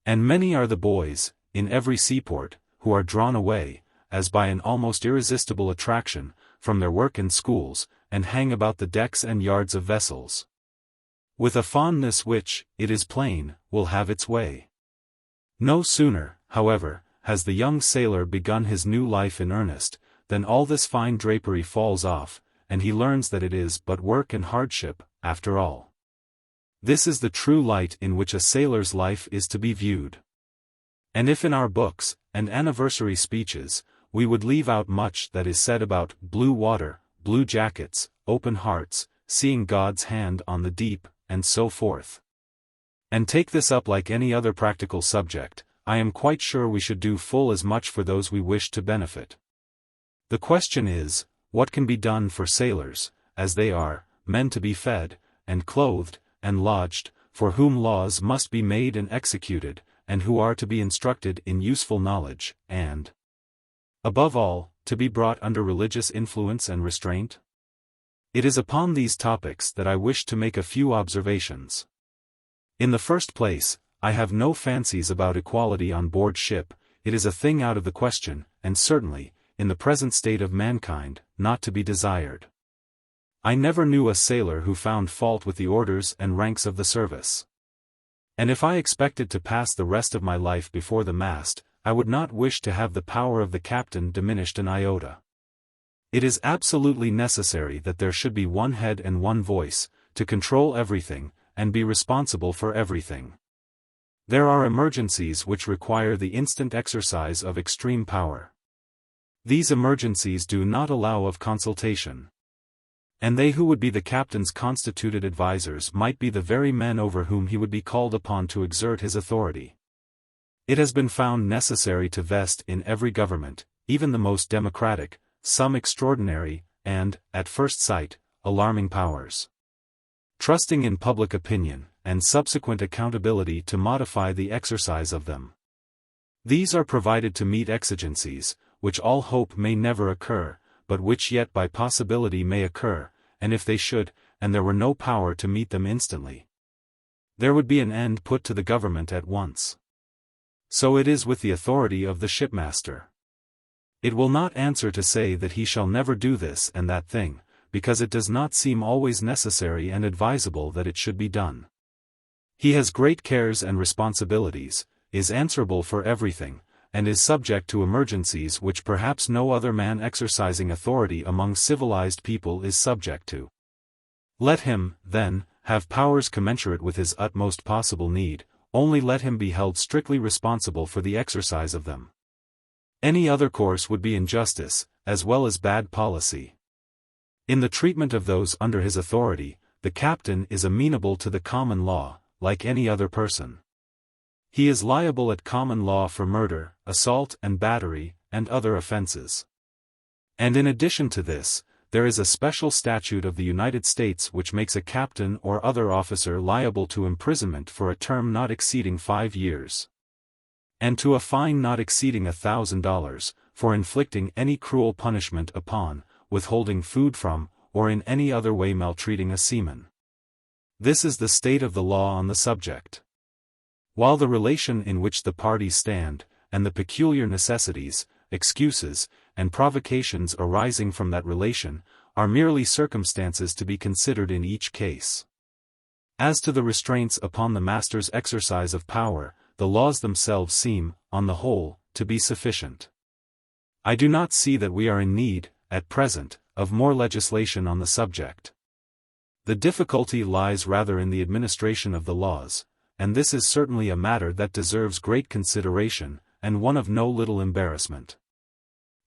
And many are the boys, in every seaport, who are drawn away, as by an almost irresistible attraction, from their work in schools, and hang about the decks and yards of vessels, with a fondness which, it is plain, will have its way. No sooner, however, has the young sailor begun his new life in earnest, than all this fine drapery falls off, and he learns that it is but work and hardship, after all. This is the true light in which a sailor's life is to be viewed. And if in our books, and anniversary speeches, we would leave out much that is said about blue water, blue jackets, open hearts, seeing God's hand on the deep, and so forth, and take this up like any other practical subject, I am quite sure we should do full as much for those we wish to benefit. The question is, what can be done for sailors, as they are, men to be fed, and clothed, and lodged, for whom laws must be made and executed, and who are to be instructed in useful knowledge, and, above all, to be brought under religious influence and restraint? It is upon these topics that I wish to make a few observations. In the first place, I have no fancies about equality on board ship. It is a thing out of the question, and certainly, in the present state of mankind, not to be desired. I never knew a sailor who found fault with the orders and ranks of the service. And if I expected to pass the rest of my life before the mast, I would not wish to have the power of the captain diminished an iota. It is absolutely necessary that there should be one head and one voice, to control everything, and be responsible for everything. There are emergencies which require the instant exercise of extreme power. These emergencies do not allow of consultation. And they who would be the captain's constituted advisers might be the very men over whom he would be called upon to exert his authority. It has been found necessary to vest in every government, even the most democratic, some extraordinary, and, at first sight, alarming powers. Trusting in public opinion, and subsequent accountability to modify the exercise of them. These are provided to meet exigencies, which all hope may never occur, but which yet by possibility may occur, and if they should, and there were no power to meet them instantly, there would be an end put to the government at once. So it is with the authority of the shipmaster. It will not answer to say that he shall never do this and that thing, because it does not seem always necessary and advisable that it should be done. He has great cares and responsibilities, is answerable for everything, and is subject to emergencies which perhaps no other man exercising authority among civilized people is subject to. Let him, then, have powers commensurate with his utmost possible need, only let him be held strictly responsible for the exercise of them. Any other course would be injustice, as well as bad policy. In the treatment of those under his authority, the captain is amenable to the common law, like any other person. He is liable at common law for murder, assault and battery, and other offenses. And in addition to this, there is a special statute of the United States which makes a captain or other officer liable to imprisonment for a term not exceeding 5 years. And to a fine not exceeding $1,000, for inflicting any cruel punishment upon, withholding food from, or in any other way maltreating a seaman. This is the state of the law on the subject. While the relation in which the parties stand, and the peculiar necessities, excuses, and provocations arising from that relation, are merely circumstances to be considered in each case. As to the restraints upon the master's exercise of power, the laws themselves seem, on the whole, to be sufficient. I do not see that we are in need, at present, of more legislation on the subject. The difficulty lies rather in the administration of the laws, and this is certainly a matter that deserves great consideration, and one of no little embarrassment.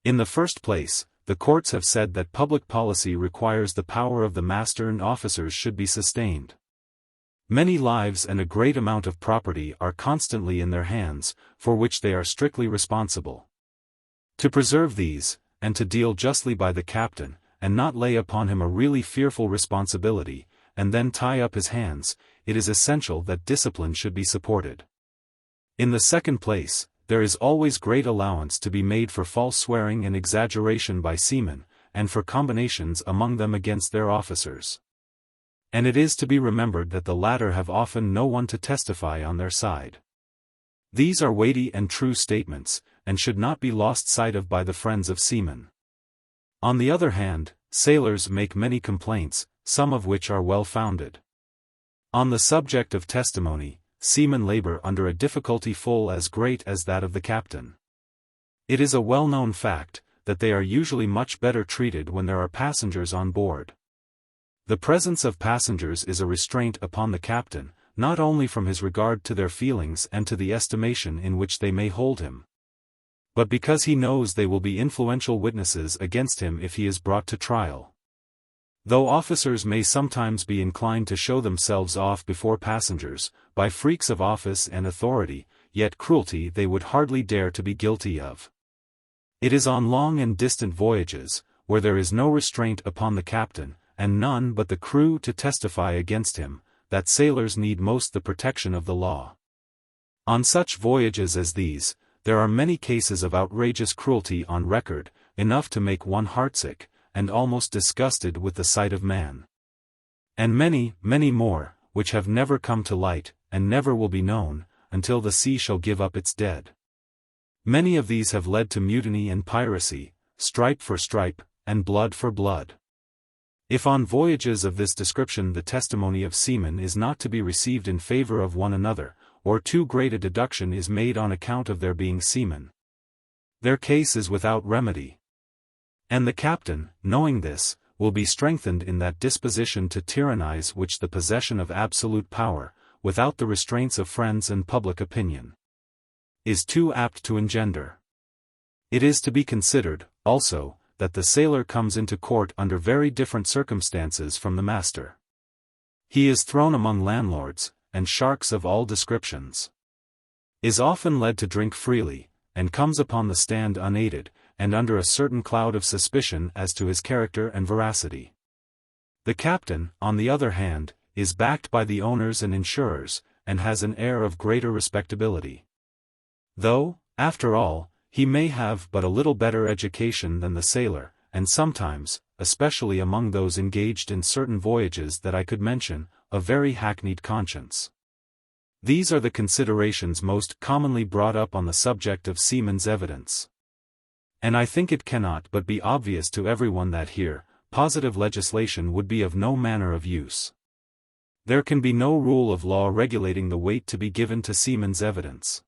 In the first place, the courts have said that public policy requires the power of the master and officers should be sustained. Many lives and a great amount of property are constantly in their hands, for which they are strictly responsible. To preserve these, and to deal justly by the captain, and not lay upon him a really fearful responsibility, and then tie up his hands, it is essential that discipline should be supported. In the second place, there is always great allowance to be made for false swearing and exaggeration by seamen, and for combinations among them against their officers. And it is to be remembered that the latter have often no one to testify on their side. These are weighty and true statements, and should not be lost sight of by the friends of seamen. On the other hand, sailors make many complaints, some of which are well-founded. On the subject of testimony, seamen labor under a difficulty full as great as that of the captain. It is a well-known fact, that they are usually much better treated when there are passengers on board. The presence of passengers is a restraint upon the captain, not only from his regard to their feelings and to the estimation in which they may hold him, but because he knows they will be influential witnesses against him if he is brought to trial. Though officers may sometimes be inclined to show themselves off before passengers, by freaks of office and authority, yet cruelty they would hardly dare to be guilty of. It is on long and distant voyages, where there is no restraint upon the captain, and none but the crew to testify against him, that sailors need most the protection of the law. On such voyages as these, there are many cases of outrageous cruelty on record, enough to make one heartsick, and almost disgusted with the sight of man. And many, many more, which have never come to light, and never will be known, until the sea shall give up its dead. Many of these have led to mutiny and piracy, stripe for stripe, and blood for blood. If on voyages of this description the testimony of seamen is not to be received in favor of one another, or too great a deduction is made on account of their being seamen, their case is without remedy. And the captain, knowing this, will be strengthened in that disposition to tyrannize which the possession of absolute power, without the restraints of friends and public opinion, is too apt to engender. It is to be considered, also, that the sailor comes into court under very different circumstances from the master. He is thrown among landlords, and sharks of all descriptions, is often led to drink freely, and comes upon the stand unaided, and under a certain cloud of suspicion as to his character and veracity. The captain, on the other hand, is backed by the owners and insurers, and has an air of greater respectability. Though, after all, he may have but a little better education than the sailor, and sometimes, especially among those engaged in certain voyages that I could mention, a very hackneyed conscience. These are the considerations most commonly brought up on the subject of seamen's evidence. And I think it cannot but be obvious to everyone that here, positive legislation would be of no manner of use. There can be no rule of law regulating the weight to be given to seamen's evidence.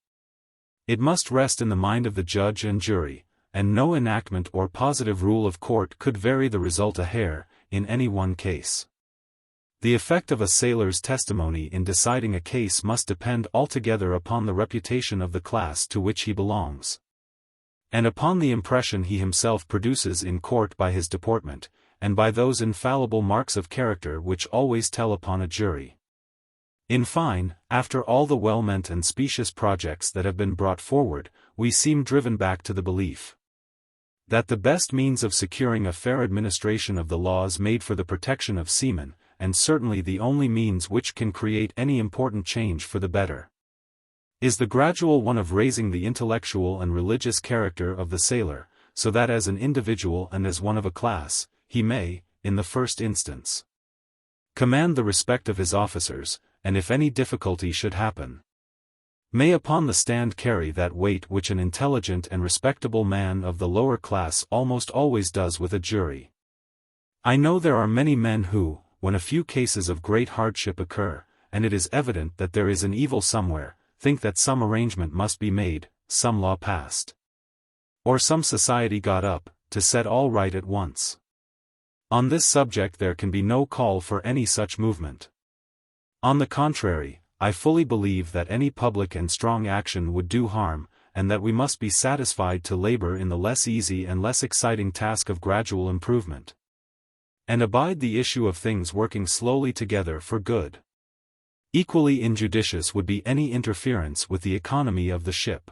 It must rest in the mind of the judge and jury, and no enactment or positive rule of court could vary the result a hair, in any one case. The effect of a sailor's testimony in deciding a case must depend altogether upon the reputation of the class to which he belongs. and upon the impression he himself produces in court by his deportment, and by those infallible marks of character which always tell upon a jury. In fine, after all the well-meant and specious projects that have been brought forward, we seem driven back to the belief that the best means of securing a fair administration of the laws made for the protection of seamen, and certainly the only means which can create any important change for the better, is the gradual one of raising the intellectual and religious character of the sailor, so that as an individual and as one of a class, he may, in the first instance, command the respect of his officers, and if any difficulty should happen, may upon the stand carry that weight which an intelligent and respectable man of the lower class almost always does with a jury. I know there are many men who, when a few cases of great hardship occur, and it is evident that there is an evil somewhere, think that some arrangement must be made, some law passed, or some society got up, to set all right at once. On this subject there can be no call for any such movement. On the contrary, I fully believe that any public and strong action would do harm, and that we must be satisfied to labor in the less easy and less exciting task of gradual improvement, and abide the issue of things working slowly together for good. Equally injudicious would be any interference with the economy of the ship.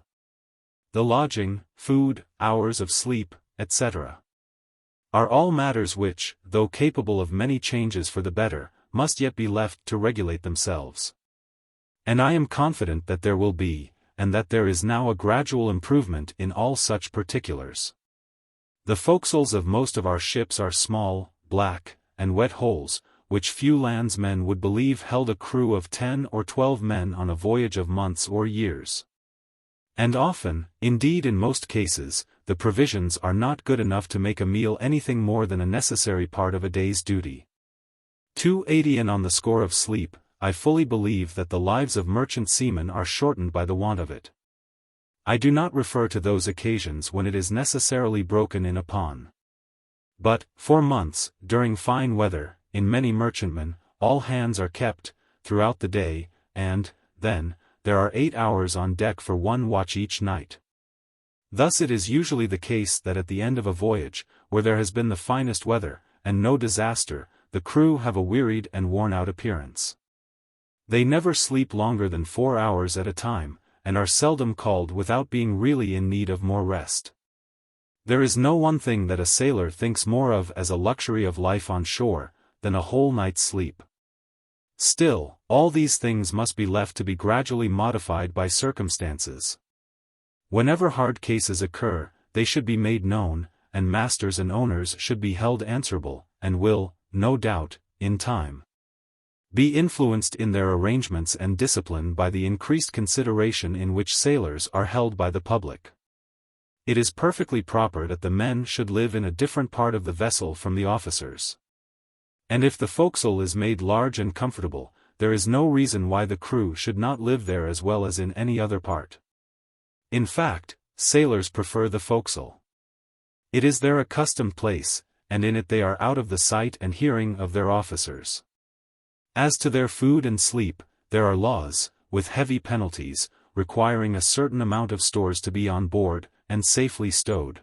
The lodging, food, hours of sleep, etc., are all matters which, though capable of many changes for the better, must yet be left to regulate themselves. And I am confident that there will be, and that there is now a gradual improvement in all such particulars. The forecastles of most of our ships are small, black, and wet holes, which few landsmen would believe held a crew of 10 or 12 men on a voyage of months or years. And often, indeed in most cases, the provisions are not good enough to make a meal anything more than a necessary part of a day's duty. 280. And on the score of sleep, I fully believe that the lives of merchant seamen are shortened by the want of it. I do not refer to those occasions when it is necessarily broken in upon. But, for months, during fine weather, in many merchantmen, all hands are kept, throughout the day, and, then, there are 8 hours on deck for one watch each night. Thus it is usually the case that at the end of a voyage, where there has been the finest weather, and no disaster, the crew have a wearied and worn-out appearance. They never sleep longer than 4 hours at a time, and are seldom called without being really in need of more rest. There is no one thing that a sailor thinks more of as a luxury of life on shore, than a whole night's sleep. Still, all these things must be left to be gradually modified by circumstances. Whenever hard cases occur, they should be made known, and masters and owners should be held answerable, and will, no doubt, in time, be influenced in their arrangements and discipline by the increased consideration in which sailors are held by the public. It is perfectly proper that the men should live in a different part of the vessel from the officers. And if the forecastle is made large and comfortable, there is no reason why the crew should not live there as well as in any other part. In fact, sailors prefer the forecastle. It is their accustomed place, and in it they are out of the sight and hearing of their officers. As to their food and sleep, there are laws, with heavy penalties, requiring a certain amount of stores to be on board, and safely stowed.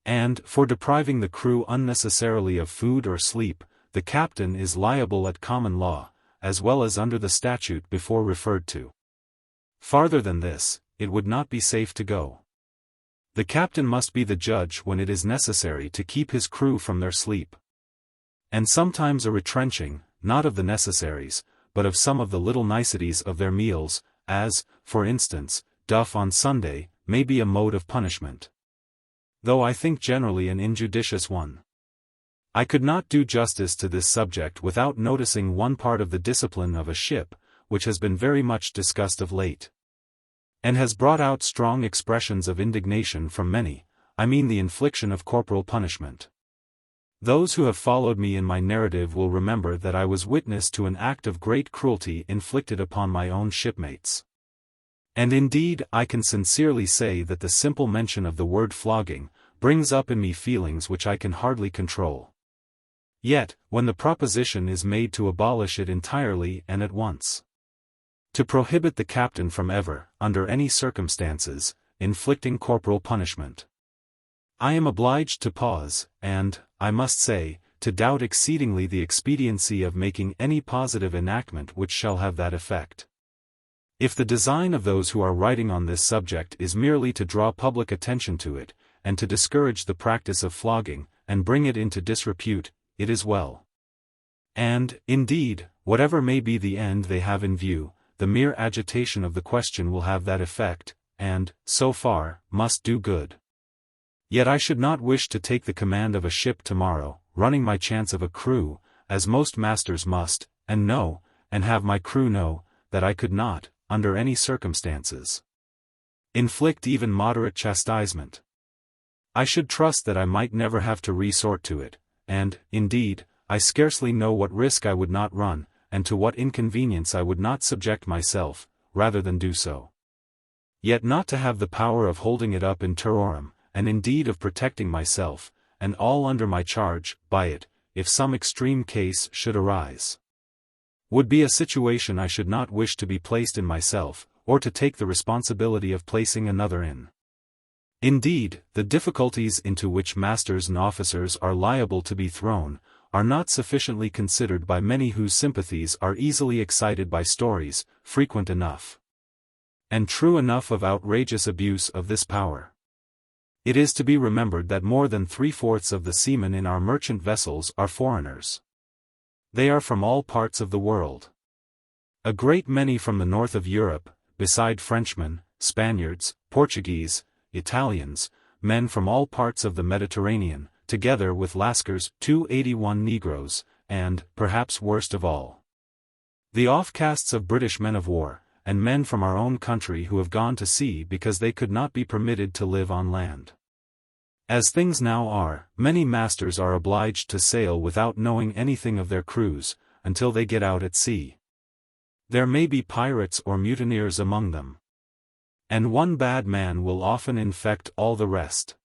And, for depriving the crew unnecessarily of food or sleep, the captain is liable at common law, as well as under the statute before referred to. Farther than this, it would not be safe to go. The captain must be the judge when it is necessary to keep his crew from their sleep. And sometimes a retrenching, not of the necessaries, but of some of the little niceties of their meals, as, for instance, duff on Sunday, may be a mode of punishment, though I think generally an injudicious one. I could not do justice to this subject without noticing one part of the discipline of a ship, which has been very much discussed of late, and has brought out strong expressions of indignation from many. I mean the infliction of corporal punishment. Those who have followed me in my narrative will remember that I was witness to an act of great cruelty inflicted upon my own shipmates. And indeed I can sincerely say that the simple mention of the word flogging brings up in me feelings which I can hardly control. Yet, when the proposition is made to abolish it entirely and at once, to prohibit the captain from ever, under any circumstances, inflicting corporal punishment. I am obliged to pause, and, I must say, to doubt exceedingly the expediency of making any positive enactment which shall have that effect. If the design of those who are writing on this subject is merely to draw public attention to it, and to discourage the practice of flogging, and bring it into disrepute, it is well. And, indeed, whatever may be the end they have in view, the mere agitation of the question will have that effect, and, so far, must do good. Yet I should not wish to take the command of a ship tomorrow, running my chance of a crew, as most masters must, and know, and have my crew know, that I could not, under any circumstances, inflict even moderate chastisement. I should trust that I might never have to resort to it, and, indeed, I scarcely know what risk I would not run, and to what inconvenience I would not subject myself, rather than do so. Yet not to have the power of holding it up in terrorem, and indeed of protecting myself, and all under my charge, by it, if some extreme case should arise, would be a situation I should not wish to be placed in myself, or to take the responsibility of placing another in. Indeed, the difficulties into which masters and officers are liable to be thrown, are not sufficiently considered by many whose sympathies are easily excited by stories, frequent enough and true enough of outrageous abuse of this power. It is to be remembered that more than 3/4 of the seamen in our merchant vessels are foreigners. They are from all parts of the world. A great many from the north of Europe, beside Frenchmen, Spaniards, Portuguese, Italians, men from all parts of the Mediterranean, together with Lascars, 281 Negroes, and, perhaps worst of all, the offcasts of British men of war, and men from our own country who have gone to sea because they could not be permitted to live on land. As things now are, many masters are obliged to sail without knowing anything of their crews, until they get out at sea. There may be pirates or mutineers among them. And one bad man will often infect all the rest.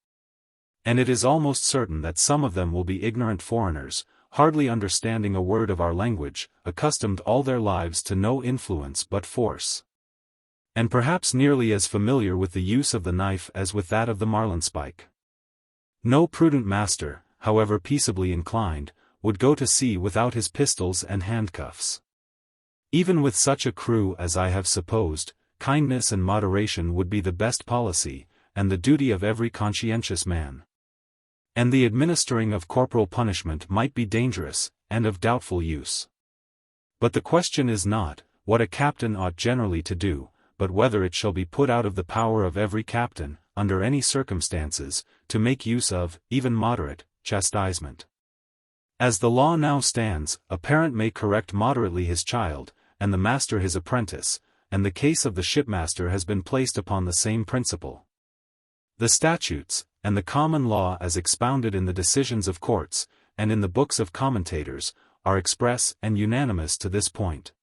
And it is almost certain that some of them will be ignorant foreigners, hardly understanding a word of our language, accustomed all their lives to no influence but force, and perhaps nearly as familiar with the use of the knife as with that of the marlinspike. No prudent master, however peaceably inclined, would go to sea without his pistols and handcuffs. Even with such a crew as I have supposed, kindness and moderation would be the best policy, and the duty of every conscientious man. And the administering of corporal punishment might be dangerous, and of doubtful use. But the question is not, what a captain ought generally to do, but whether it shall be put out of the power of every captain, under any circumstances, to make use of, even moderate, chastisement. As the law now stands, a parent may correct moderately his child, and the master his apprentice, and the case of the shipmaster has been placed upon the same principle. The statutes, and the common law as expounded in the decisions of courts, and in the books of commentators, are express and unanimous to this point.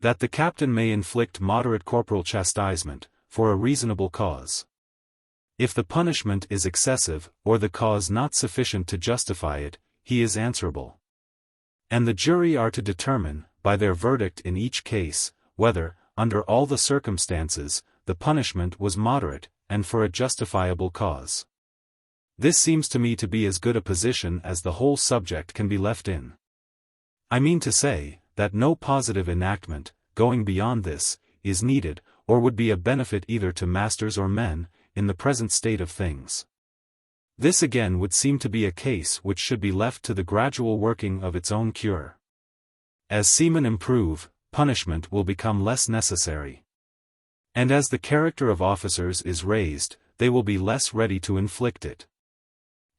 That the captain may inflict moderate corporal chastisement, for a reasonable cause. If the punishment is excessive, or the cause not sufficient to justify it, he is answerable. And the jury are to determine, by their verdict in each case, whether, under all the circumstances, the punishment was moderate, and for a justifiable cause. This seems to me to be as good a position as the whole subject can be left in. I mean to say, that no positive enactment, going beyond this, is needed, or would be a benefit either to masters or men, in the present state of things. This again would seem to be a case which should be left to the gradual working of its own cure. As seamen improve, punishment will become less necessary. And as the character of officers is raised, they will be less ready to inflict it.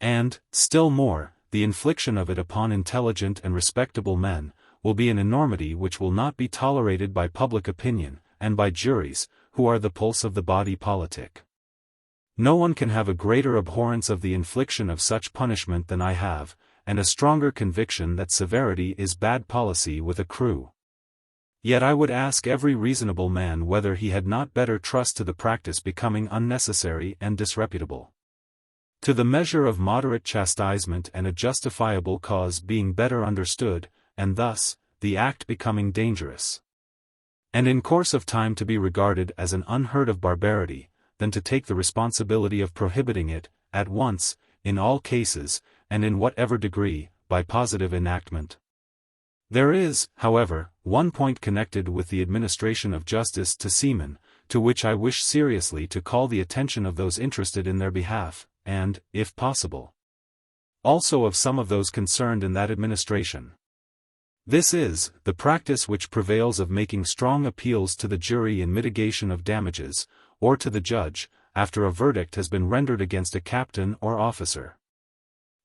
And, still more, the infliction of it upon intelligent and respectable men, will be an enormity which will not be tolerated by public opinion, and by juries, who are the pulse of the body politic. No one can have a greater abhorrence of the infliction of such punishment than I have, and a stronger conviction that severity is bad policy with a crew. Yet I would ask every reasonable man whether he had not better trust to the practice becoming unnecessary and disreputable, to the measure of moderate chastisement and a justifiable cause being better understood, and thus, the act becoming dangerous, and in course of time to be regarded as an unheard of barbarity, than to take the responsibility of prohibiting it, at once, in all cases, and in whatever degree, by positive enactment. There is, however, one point connected with the administration of justice to seamen, to which I wish seriously to call the attention of those interested in their behalf, and, if possible, also of some of those concerned in that administration. This is, the practice which prevails of making strong appeals to the jury in mitigation of damages, or to the judge, after a verdict has been rendered against a captain or officer,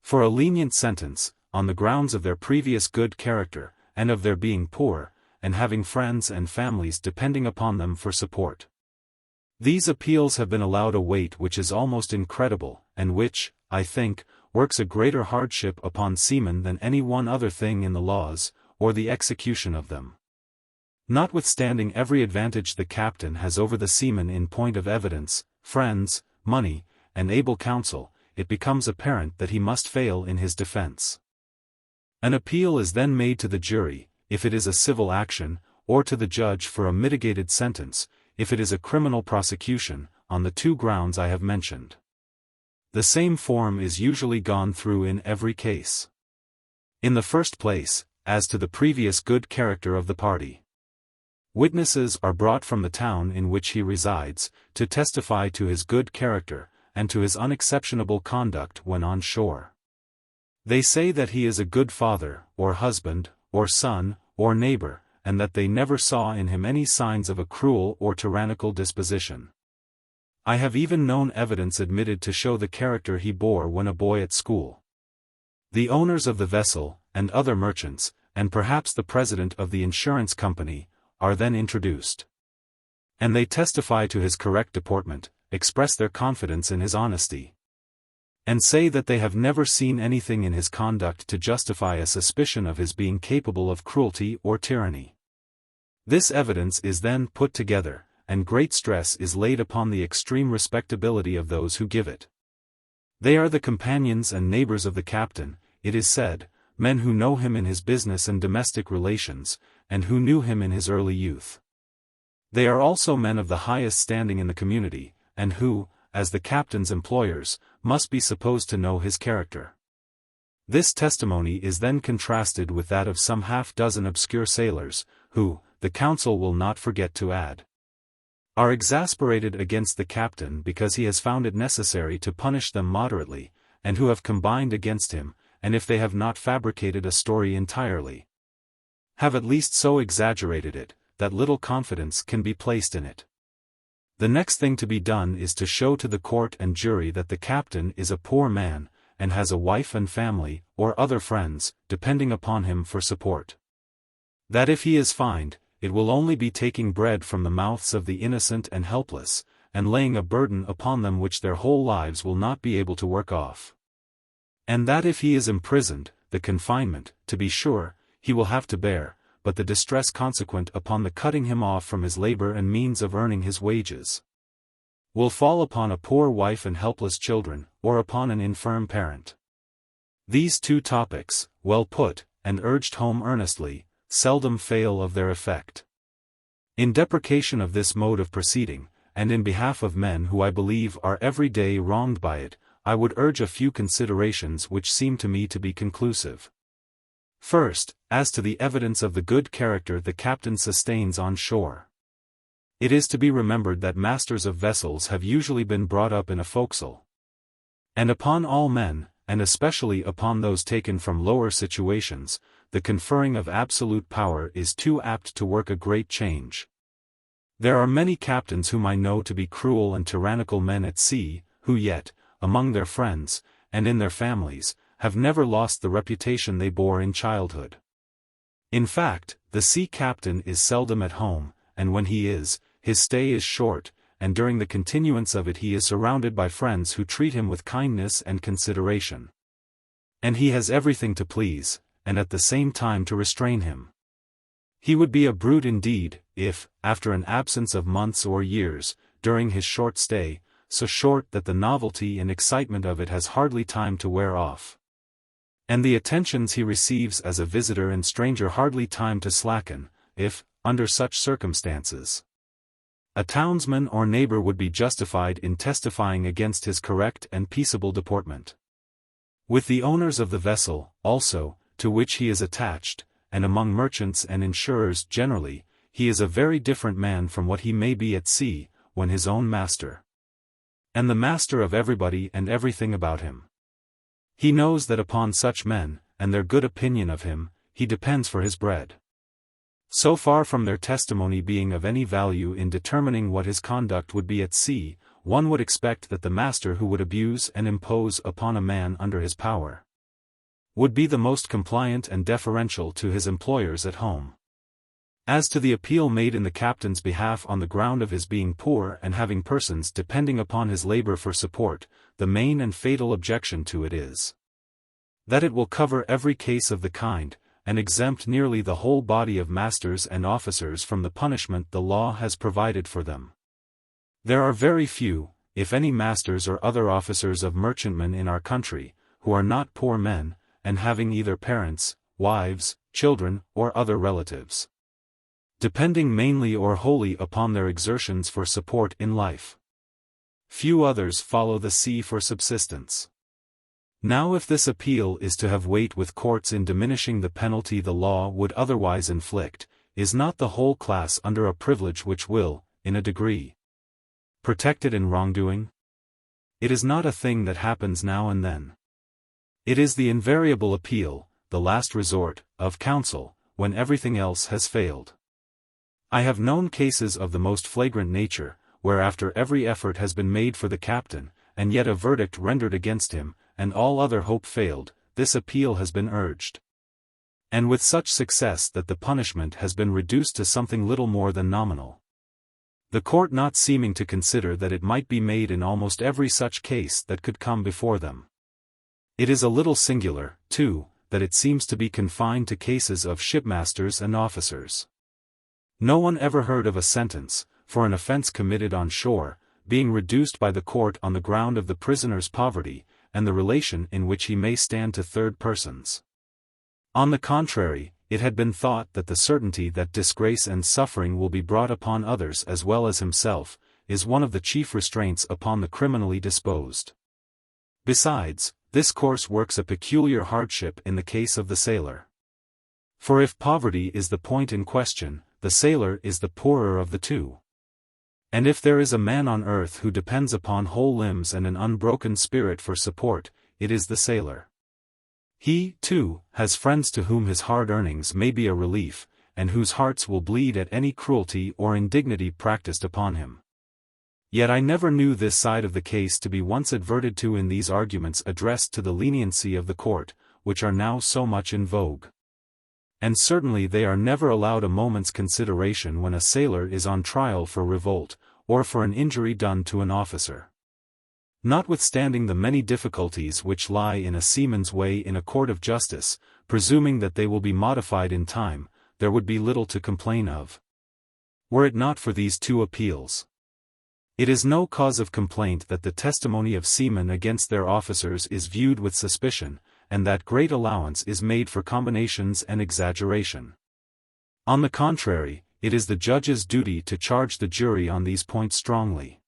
for a lenient sentence, on the grounds of their previous good character, and of their being poor, and having friends and families depending upon them for support. These appeals have been allowed a weight which is almost incredible, and which, I think, works a greater hardship upon seamen than any one other thing in the laws, or the execution of them. Notwithstanding every advantage the captain has over the seaman in point of evidence, friends, money, and able counsel, it becomes apparent that he must fail in his defense. An appeal is then made to the jury, if it is a civil action, or to the judge for a mitigated sentence, if it is a criminal prosecution, on the two grounds I have mentioned. The same form is usually gone through in every case. In the first place, as to the previous good character of the party, witnesses are brought from the town in which he resides, to testify to his good character, and to his unexceptionable conduct when on shore. They say that he is a good father, or husband, or son, or neighbor, and that they never saw in him any signs of a cruel or tyrannical disposition. I have even known evidence admitted to show the character he bore when a boy at school. The owners of the vessel, and other merchants, and perhaps the president of the insurance company, are then introduced. And they testify to his correct deportment, express their confidence in his honesty, and say that they have never seen anything in his conduct to justify a suspicion of his being capable of cruelty or tyranny. This evidence is then put together, and great stress is laid upon the extreme respectability of those who give it. They are the companions and neighbors of the captain, it is said, men who know him in his business and domestic relations, and who knew him in his early youth. They are also men of the highest standing in the community, and who, as the captain's employers, must be supposed to know his character. This testimony is then contrasted with that of some half-dozen obscure sailors, who, the counsel will not forget to add, are exasperated against the captain because he has found it necessary to punish them moderately, and who have combined against him, and if they have not fabricated a story entirely, have at least so exaggerated it, that little confidence can be placed in it. The next thing to be done is to show to the court and jury that the captain is a poor man, and has a wife and family, or other friends, depending upon him for support. That if he is fined, it will only be taking bread from the mouths of the innocent and helpless, and laying a burden upon them which their whole lives will not be able to work off. And that if he is imprisoned, the confinement, to be sure, he will have to bear, but the distress consequent upon the cutting him off from his labor and means of earning his wages, will fall upon a poor wife and helpless children, or upon an infirm parent. These two topics, well put, and urged home earnestly, seldom fail of their effect. In deprecation of this mode of proceeding, and in behalf of men who I believe are every day wronged by it, I would urge a few considerations which seem to me to be conclusive. First, as to the evidence of the good character the captain sustains on shore. It is to be remembered that masters of vessels have usually been brought up in a forecastle. And upon all men, and especially upon those taken from lower situations, the conferring of absolute power is too apt to work a great change. There are many captains whom I know to be cruel and tyrannical men at sea, who yet, among their friends, and in their families, have never lost the reputation they bore in childhood. In fact, the sea captain is seldom at home, and when he is, his stay is short, and during the continuance of it he is surrounded by friends who treat him with kindness and consideration. And he has everything to please, and at the same time to restrain him. He would be a brute indeed, if, after an absence of months or years, during his short stay, so short that the novelty and excitement of it has hardly time to wear off, and the attentions he receives as a visitor and stranger hardly time to slacken, if, under such circumstances, A townsman or neighbor would be justified in testifying against his correct and peaceable deportment. With the owners of the vessel, also, to which he is attached, and among merchants and insurers generally, he is a very different man from what he may be at sea, when his own master. And the master of everybody and everything about him. He knows that upon such men, and their good opinion of him, he depends for his bread. So far from their testimony being of any value in determining what his conduct would be at sea, one would expect that the master who would abuse and impose upon a man under his power would be the most compliant and deferential to his employers at home. As to the appeal made in the captain's behalf on the ground of his being poor and having persons depending upon his labor for support, the main and fatal objection to it is that it will cover every case of the kind, and exempt nearly the whole body of masters and officers from the punishment the law has provided for them. There are very few, if any masters or other officers of merchantmen in our country, who are not poor men, and having either parents, wives, children, or other relatives, depending mainly or wholly upon their exertions for support in life. Few others follow the sea for subsistence. Now if this appeal is to have weight with courts in diminishing the penalty the law would otherwise inflict, is not the whole class under a privilege which will, in a degree, protect it in wrongdoing? It is not a thing that happens now and then. It is the invariable appeal, the last resort, of counsel, when everything else has failed. I have known cases of the most flagrant nature, where after every effort has been made for the captain, and yet a verdict rendered against him, and all other hope failed, this appeal has been urged. And with such success that the punishment has been reduced to something little more than nominal. The court not seeming to consider that it might be made in almost every such case that could come before them. It is a little singular, too, that it seems to be confined to cases of shipmasters and officers. No one ever heard of a sentence, for an offense committed on shore, being reduced by the court on the ground of the prisoner's poverty, and the relation in which he may stand to third persons. On the contrary, it had been thought that the certainty that disgrace and suffering will be brought upon others as well as himself, is one of the chief restraints upon the criminally disposed. Besides, this course works a peculiar hardship in the case of the sailor. For if poverty is the point in question, the sailor is the poorer of the two. And if there is a man on earth who depends upon whole limbs and an unbroken spirit for support, it is the sailor. He, too, has friends to whom his hard earnings may be a relief, and whose hearts will bleed at any cruelty or indignity practiced upon him. Yet I never knew this side of the case to be once adverted to in these arguments addressed to the leniency of the court, which are now so much in vogue. And certainly they are never allowed a moment's consideration when a sailor is on trial for revolt, or for an injury done to an officer. Notwithstanding the many difficulties which lie in a seaman's way in a court of justice, presuming that they will be modified in time, there would be little to complain of, were it not for these two appeals. It is no cause of complaint that the testimony of seamen against their officers is viewed with suspicion, and that great allowance is made for combinations and exaggeration. On the contrary, it is the judge's duty to charge the jury on these points strongly.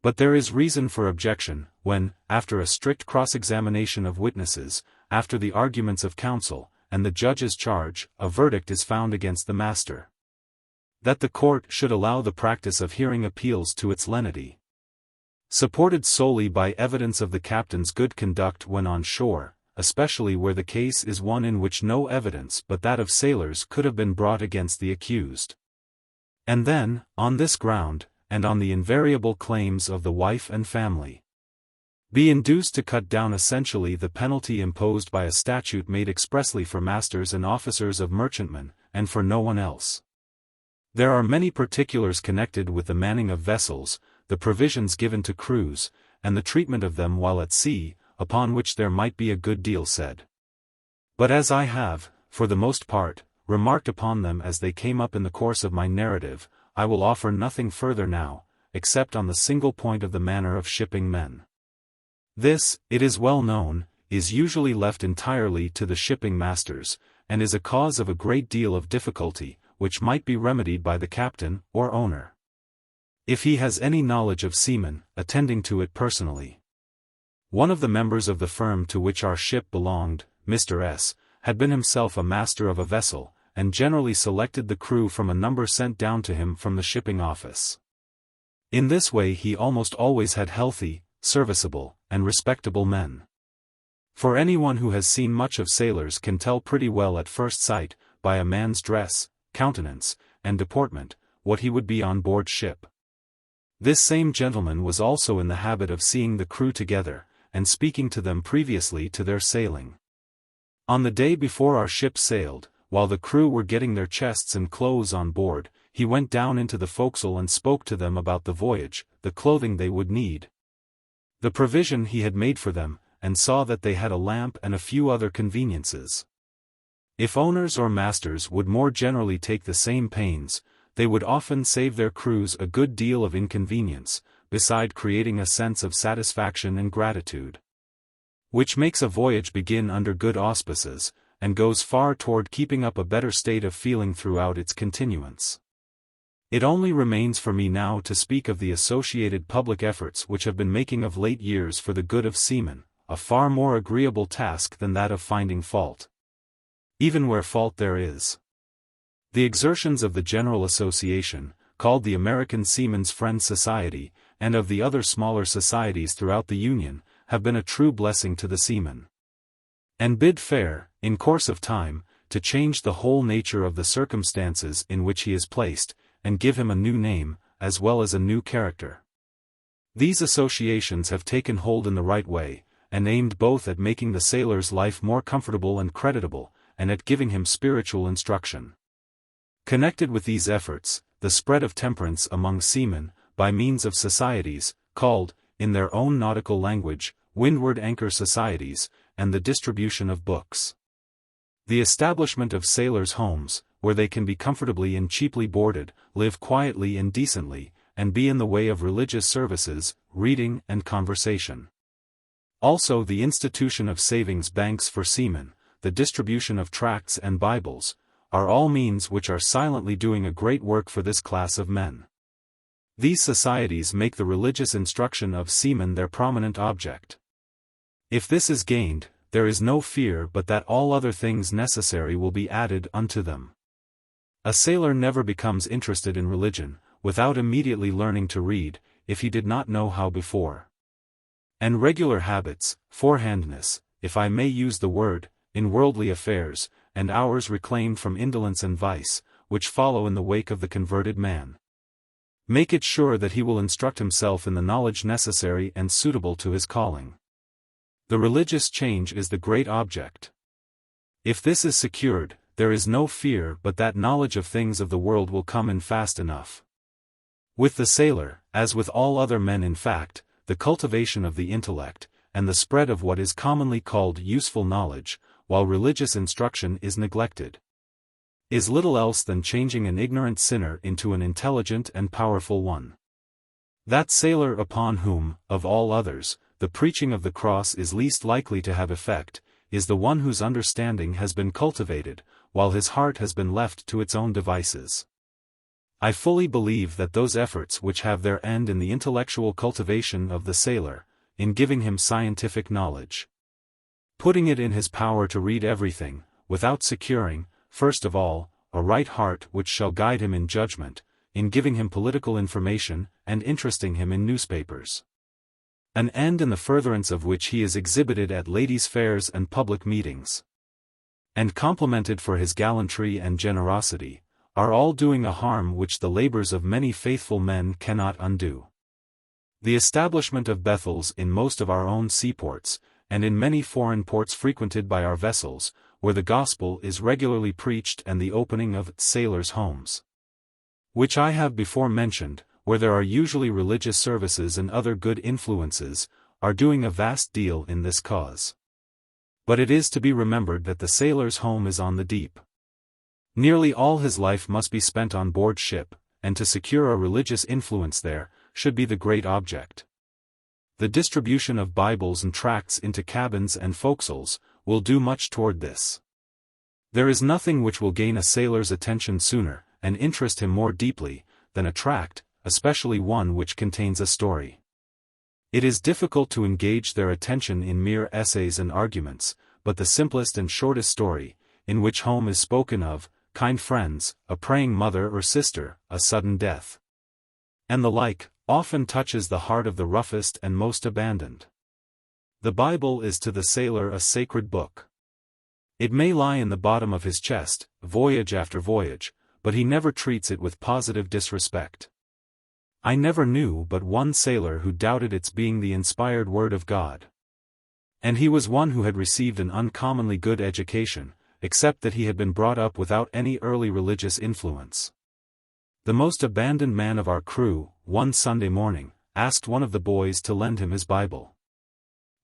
But there is reason for objection, when, after a strict cross-examination of witnesses, after the arguments of counsel, and the judge's charge, a verdict is found against the master. That the court should allow the practice of hearing appeals to its lenity, supported solely by evidence of the captain's good conduct when on shore, especially where the case is one in which no evidence but that of sailors could have been brought against the accused. And then, on this ground, and on the invariable claims of the wife and family, be induced to cut down essentially the penalty imposed by a statute made expressly for masters and officers of merchantmen, and for no one else. There are many particulars connected with the manning of vessels, the provisions given to crews, and the treatment of them while at sea, upon which there might be a good deal said. But as I have, for the most part, remarked upon them as they came up in the course of my narrative, I will offer nothing further now, except on the single point of the manner of shipping men. This, it is well known, is usually left entirely to the shipping masters, and is a cause of a great deal of difficulty, which might be remedied by the captain or owner. if he has any knowledge of seamen, attending to it personally. One of the members of the firm to which our ship belonged, Mr. S., had been himself a master of a vessel, and generally selected the crew from a number sent down to him from the shipping office. In this way he almost always had healthy, serviceable, and respectable men. For anyone who has seen much of sailors can tell pretty well at first sight, by a man's dress, countenance, and deportment, what he would be on board ship. This same gentleman was also in the habit of seeing the crew together, and speaking to them previously to their sailing. On the day before our ship sailed, while the crew were getting their chests and clothes on board, he went down into the forecastle and spoke to them about the voyage, the clothing they would need, the provision he had made for them, and saw that they had a lamp and a few other conveniences. If owners or masters would more generally take the same pains, they would often save their crews a good deal of inconvenience, beside creating a sense of satisfaction and gratitude, which makes a voyage begin under good auspices, and goes far toward keeping up a better state of feeling throughout its continuance. It only remains for me now to speak of the associated public efforts which have been making of late years for the good of seamen, a far more agreeable task than that of finding fault, even where fault there is. The exertions of the General Association, called the American Seamen's Friends Society, and of the other smaller societies throughout the Union, have been a true blessing to the seaman, and bid fair, in course of time, to change the whole nature of the circumstances in which he is placed, and give him a new name, as well as a new character. These associations have taken hold in the right way, and aimed both at making the sailor's life more comfortable and creditable, and at giving him spiritual instruction. Connected with these efforts, the spread of temperance among seamen, by means of societies, called, in their own nautical language, windward anchor societies, and the distribution of books. The establishment of sailors' homes, where they can be comfortably and cheaply boarded, live quietly and decently, and be in the way of religious services, reading and conversation. Also the institution of savings banks for seamen, the distribution of tracts and Bibles, are all means which are silently doing a great work for this class of men. These societies make the religious instruction of seamen their prominent object. If this is gained, there is no fear but that all other things necessary will be added unto them. A sailor never becomes interested in religion, without immediately learning to read, if he did not know how before. And regular habits, forehandedness, if I may use the word, in worldly affairs, and hours reclaimed from indolence and vice, which follow in the wake of the converted man, make it sure that he will instruct himself in the knowledge necessary and suitable to his calling. The religious change is the great object. If this is secured, there is no fear but that knowledge of things of the world will come in fast enough. With the sailor, as with all other men in fact, the cultivation of the intellect, and the spread of what is commonly called useful knowledge, while religious instruction is neglected, is little else than changing an ignorant sinner into an intelligent and powerful one. That sailor upon whom, of all others, the preaching of the cross is least likely to have effect, is the one whose understanding has been cultivated, while his heart has been left to its own devices. I fully believe that those efforts which have their end in the intellectual cultivation of the sailor, in giving him scientific knowledge, putting it in his power to read everything, without securing, first of all, a right heart which shall guide him in judgment, in giving him political information, and interesting him in newspapers, an end in the furtherance of which he is exhibited at ladies' fairs and public meetings, and complimented for his gallantry and generosity, are all doing a harm which the labors of many faithful men cannot undo. The establishment of Bethels in most of our own seaports, and in many foreign ports frequented by our vessels, where the gospel is regularly preached, and the opening of sailors' homes, which I have before mentioned, where there are usually religious services and other good influences, are doing a vast deal in this cause. But it is to be remembered that the sailor's home is on the deep. Nearly all his life must be spent on board ship, and to secure a religious influence there, should be the great object. The distribution of Bibles and tracts into cabins and forecastles, will do much toward this. There is nothing which will gain a sailor's attention sooner, and interest him more deeply, than a tract, especially one which contains a story. It is difficult to engage their attention in mere essays and arguments, but the simplest and shortest story, in which home is spoken of, kind friends, a praying mother or sister, a sudden death, and the like, often touches the heart of the roughest and most abandoned. The Bible is to the sailor a sacred book. It may lie in the bottom of his chest, voyage after voyage, but he never treats it with positive disrespect. I never knew but one sailor who doubted its being the inspired word of God. And he was one who had received an uncommonly good education, except that he had been brought up without any early religious influence. The most abandoned man of our crew, one Sunday morning, asked one of the boys to lend him his Bible.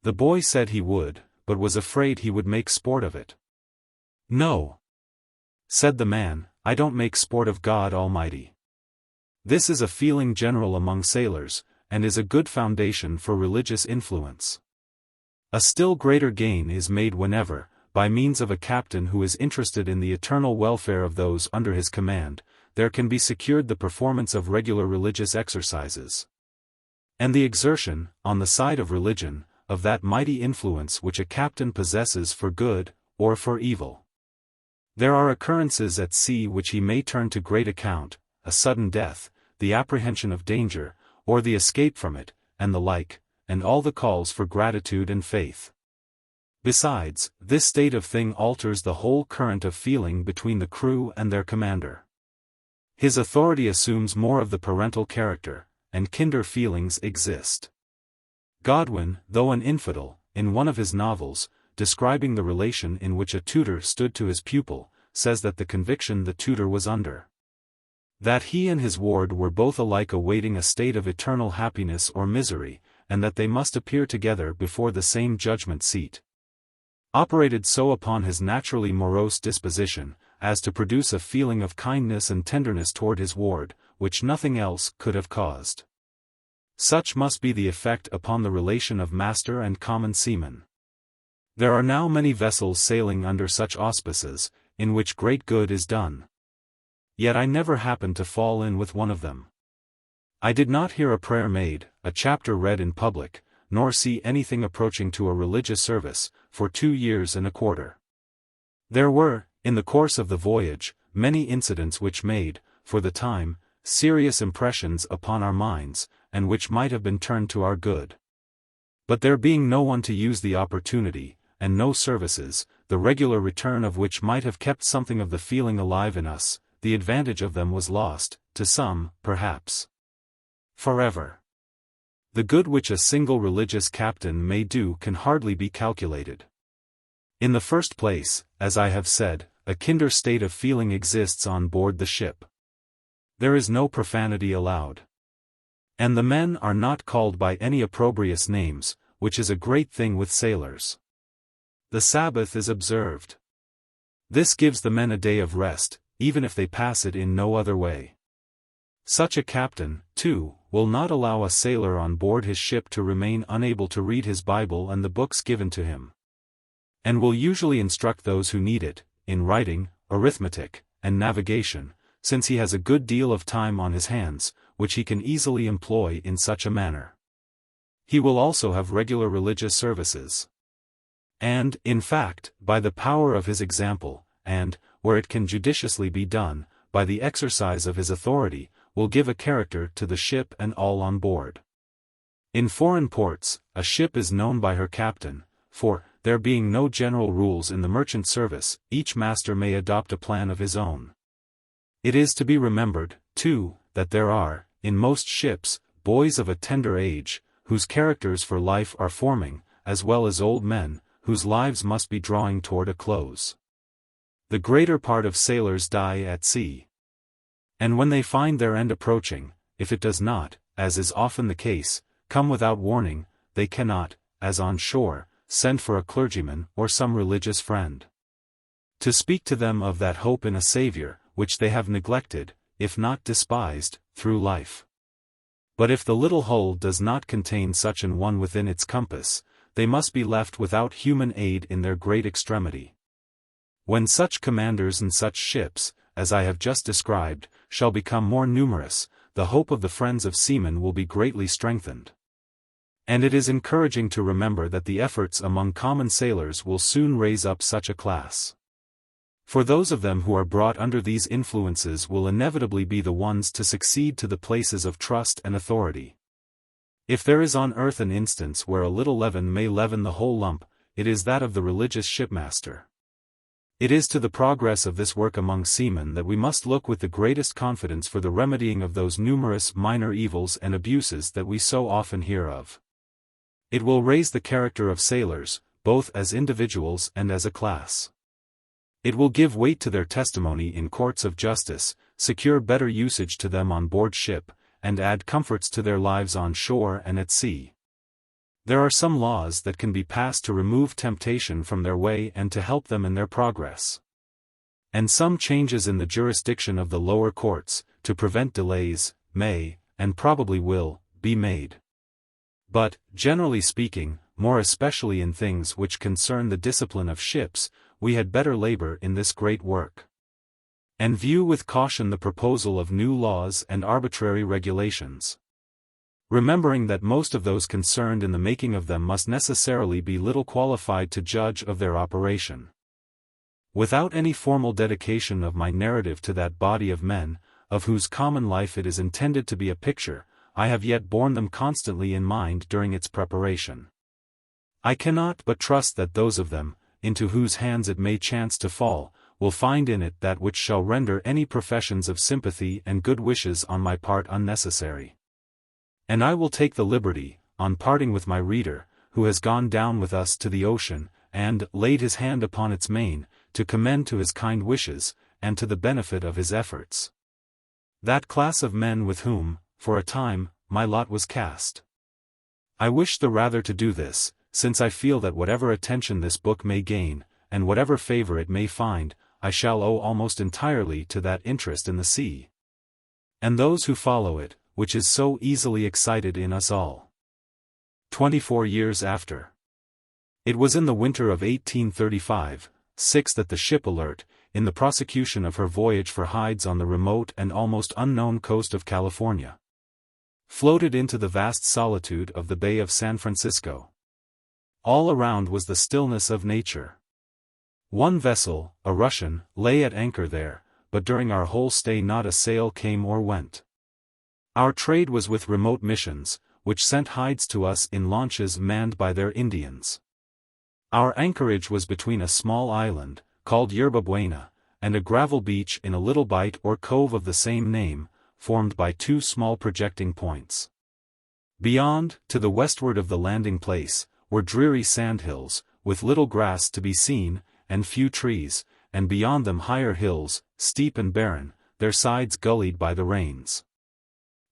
The boy said he would, but was afraid he would make sport of it. "No," said the man, "I don't make sport of God Almighty." This is a feeling general among sailors, and is a good foundation for religious influence. A still greater gain is made whenever, by means of a captain who is interested in the eternal welfare of those under his command, there can be secured the performance of regular religious exercises, and the exertion, on the side of religion, of that mighty influence which a captain possesses for good, or for evil. There are occurrences at sea which he may turn to great account, a sudden death, the apprehension of danger, or the escape from it, and the like, and all the calls for gratitude and faith. Besides, this state of thing alters the whole current of feeling between the crew and their commander. His authority assumes more of the parental character, and kinder feelings exist. Godwin, though an infidel, in one of his novels, describing the relation in which a tutor stood to his pupil, says that the conviction the tutor was under, that he and his ward were both alike awaiting a state of eternal happiness or misery, and that they must appear together before the same judgment seat, operated so upon his naturally morose disposition, as to produce a feeling of kindness and tenderness toward his ward, which nothing else could have caused. Such must be the effect upon the relation of master and common seaman. There are now many vessels sailing under such auspices, in which great good is done. Yet I never happened to fall in with one of them. I did not hear a prayer made, a chapter read in public, nor see anything approaching to a religious service, for 2 years and a quarter. There were, in the course of the voyage, many incidents which made, for the time, serious impressions upon our minds, and which might have been turned to our good. But there being no one to use the opportunity, and no services, the regular return of which might have kept something of the feeling alive in us, the advantage of them was lost, to some, perhaps, forever. The good which a single religious captain may do can hardly be calculated. In the first place, as I have said, a kinder state of feeling exists on board the ship. There is no profanity allowed. And the men are not called by any opprobrious names, which is a great thing with sailors. The Sabbath is observed. This gives the men a day of rest, even if they pass it in no other way. Such a captain, too, will not allow a sailor on board his ship to remain unable to read his Bible and the books given to him, and will usually instruct those who need it, in writing, arithmetic, and navigation, since he has a good deal of time on his hands, which he can easily employ in such a manner. He will also have regular religious services. And, in fact, by the power of his example, and, where it can judiciously be done, by the exercise of his authority, will give a character to the ship and all on board. In foreign ports, a ship is known by her captain, for, there being no general rules in the merchant service, each master may adopt a plan of his own. It is to be remembered, too, that there are, in most ships, boys of a tender age, whose characters for life are forming, as well as old men, whose lives must be drawing toward a close. The greater part of sailors die at sea. And when they find their end approaching, if it does not, as is often the case, come without warning, they cannot, as on shore, send for a clergyman or some religious friend, to speak to them of that hope in a Savior, which they have neglected, if not despised, through life. But if the little hull does not contain such an one within its compass, they must be left without human aid in their great extremity. When such commanders and such ships, as I have just described, shall become more numerous, the hope of the friends of seamen will be greatly strengthened. And it is encouraging to remember that the efforts among common sailors will soon raise up such a class. For those of them who are brought under these influences will inevitably be the ones to succeed to the places of trust and authority. If there is on earth an instance where a little leaven may leaven the whole lump, it is that of the religious shipmaster. It is to the progress of this work among seamen that we must look with the greatest confidence for the remedying of those numerous minor evils and abuses that we so often hear of. It will raise the character of sailors, both as individuals and as a class. It will give weight to their testimony in courts of justice, secure better usage to them on board ship, and add comforts to their lives on shore and at sea. There are some laws that can be passed to remove temptation from their way and to help them in their progress. And some changes in the jurisdiction of the lower courts, to prevent delays, may, and probably will, be made. But, generally speaking, more especially in things which concern the discipline of ships, we had better labor in this great work. And view with caution the proposal of new laws and arbitrary regulations. Remembering that most of those concerned in the making of them must necessarily be little qualified to judge of their operation. Without any formal dedication of my narrative to that body of men, of whose common life it is intended to be a picture, I have yet borne them constantly in mind during its preparation. I cannot but trust that those of them, into whose hands it may chance to fall, will find in it that which shall render any professions of sympathy and good wishes on my part unnecessary. And I will take the liberty, on parting with my reader, who has gone down with us to the ocean, and laid his hand upon its main, to commend to his kind wishes, and to the benefit of his efforts, that class of men with whom, for a time, my lot was cast. I wish the rather to do this, since I feel that whatever attention this book may gain, and whatever favor it may find, I shall owe almost entirely to that interest in the sea, and those who follow it, which is so easily excited in us all. 24 years after. It was in the winter of 1835-6 that the ship Alert, in the prosecution of her voyage for hides on the remote and almost unknown coast of California, floated into the vast solitude of the Bay of San Francisco. All around was the stillness of nature. One vessel, a Russian, lay at anchor there, but during our whole stay not a sail came or went. Our trade was with remote missions, which sent hides to us in launches manned by their Indians. Our anchorage was between a small island, called Yerba Buena, and a gravel beach in a little bight or cove of the same name, formed by two small projecting points. Beyond, to the westward of the landing place, were dreary sandhills, with little grass to be seen, and few trees, and beyond them higher hills, steep and barren, their sides gullied by the rains.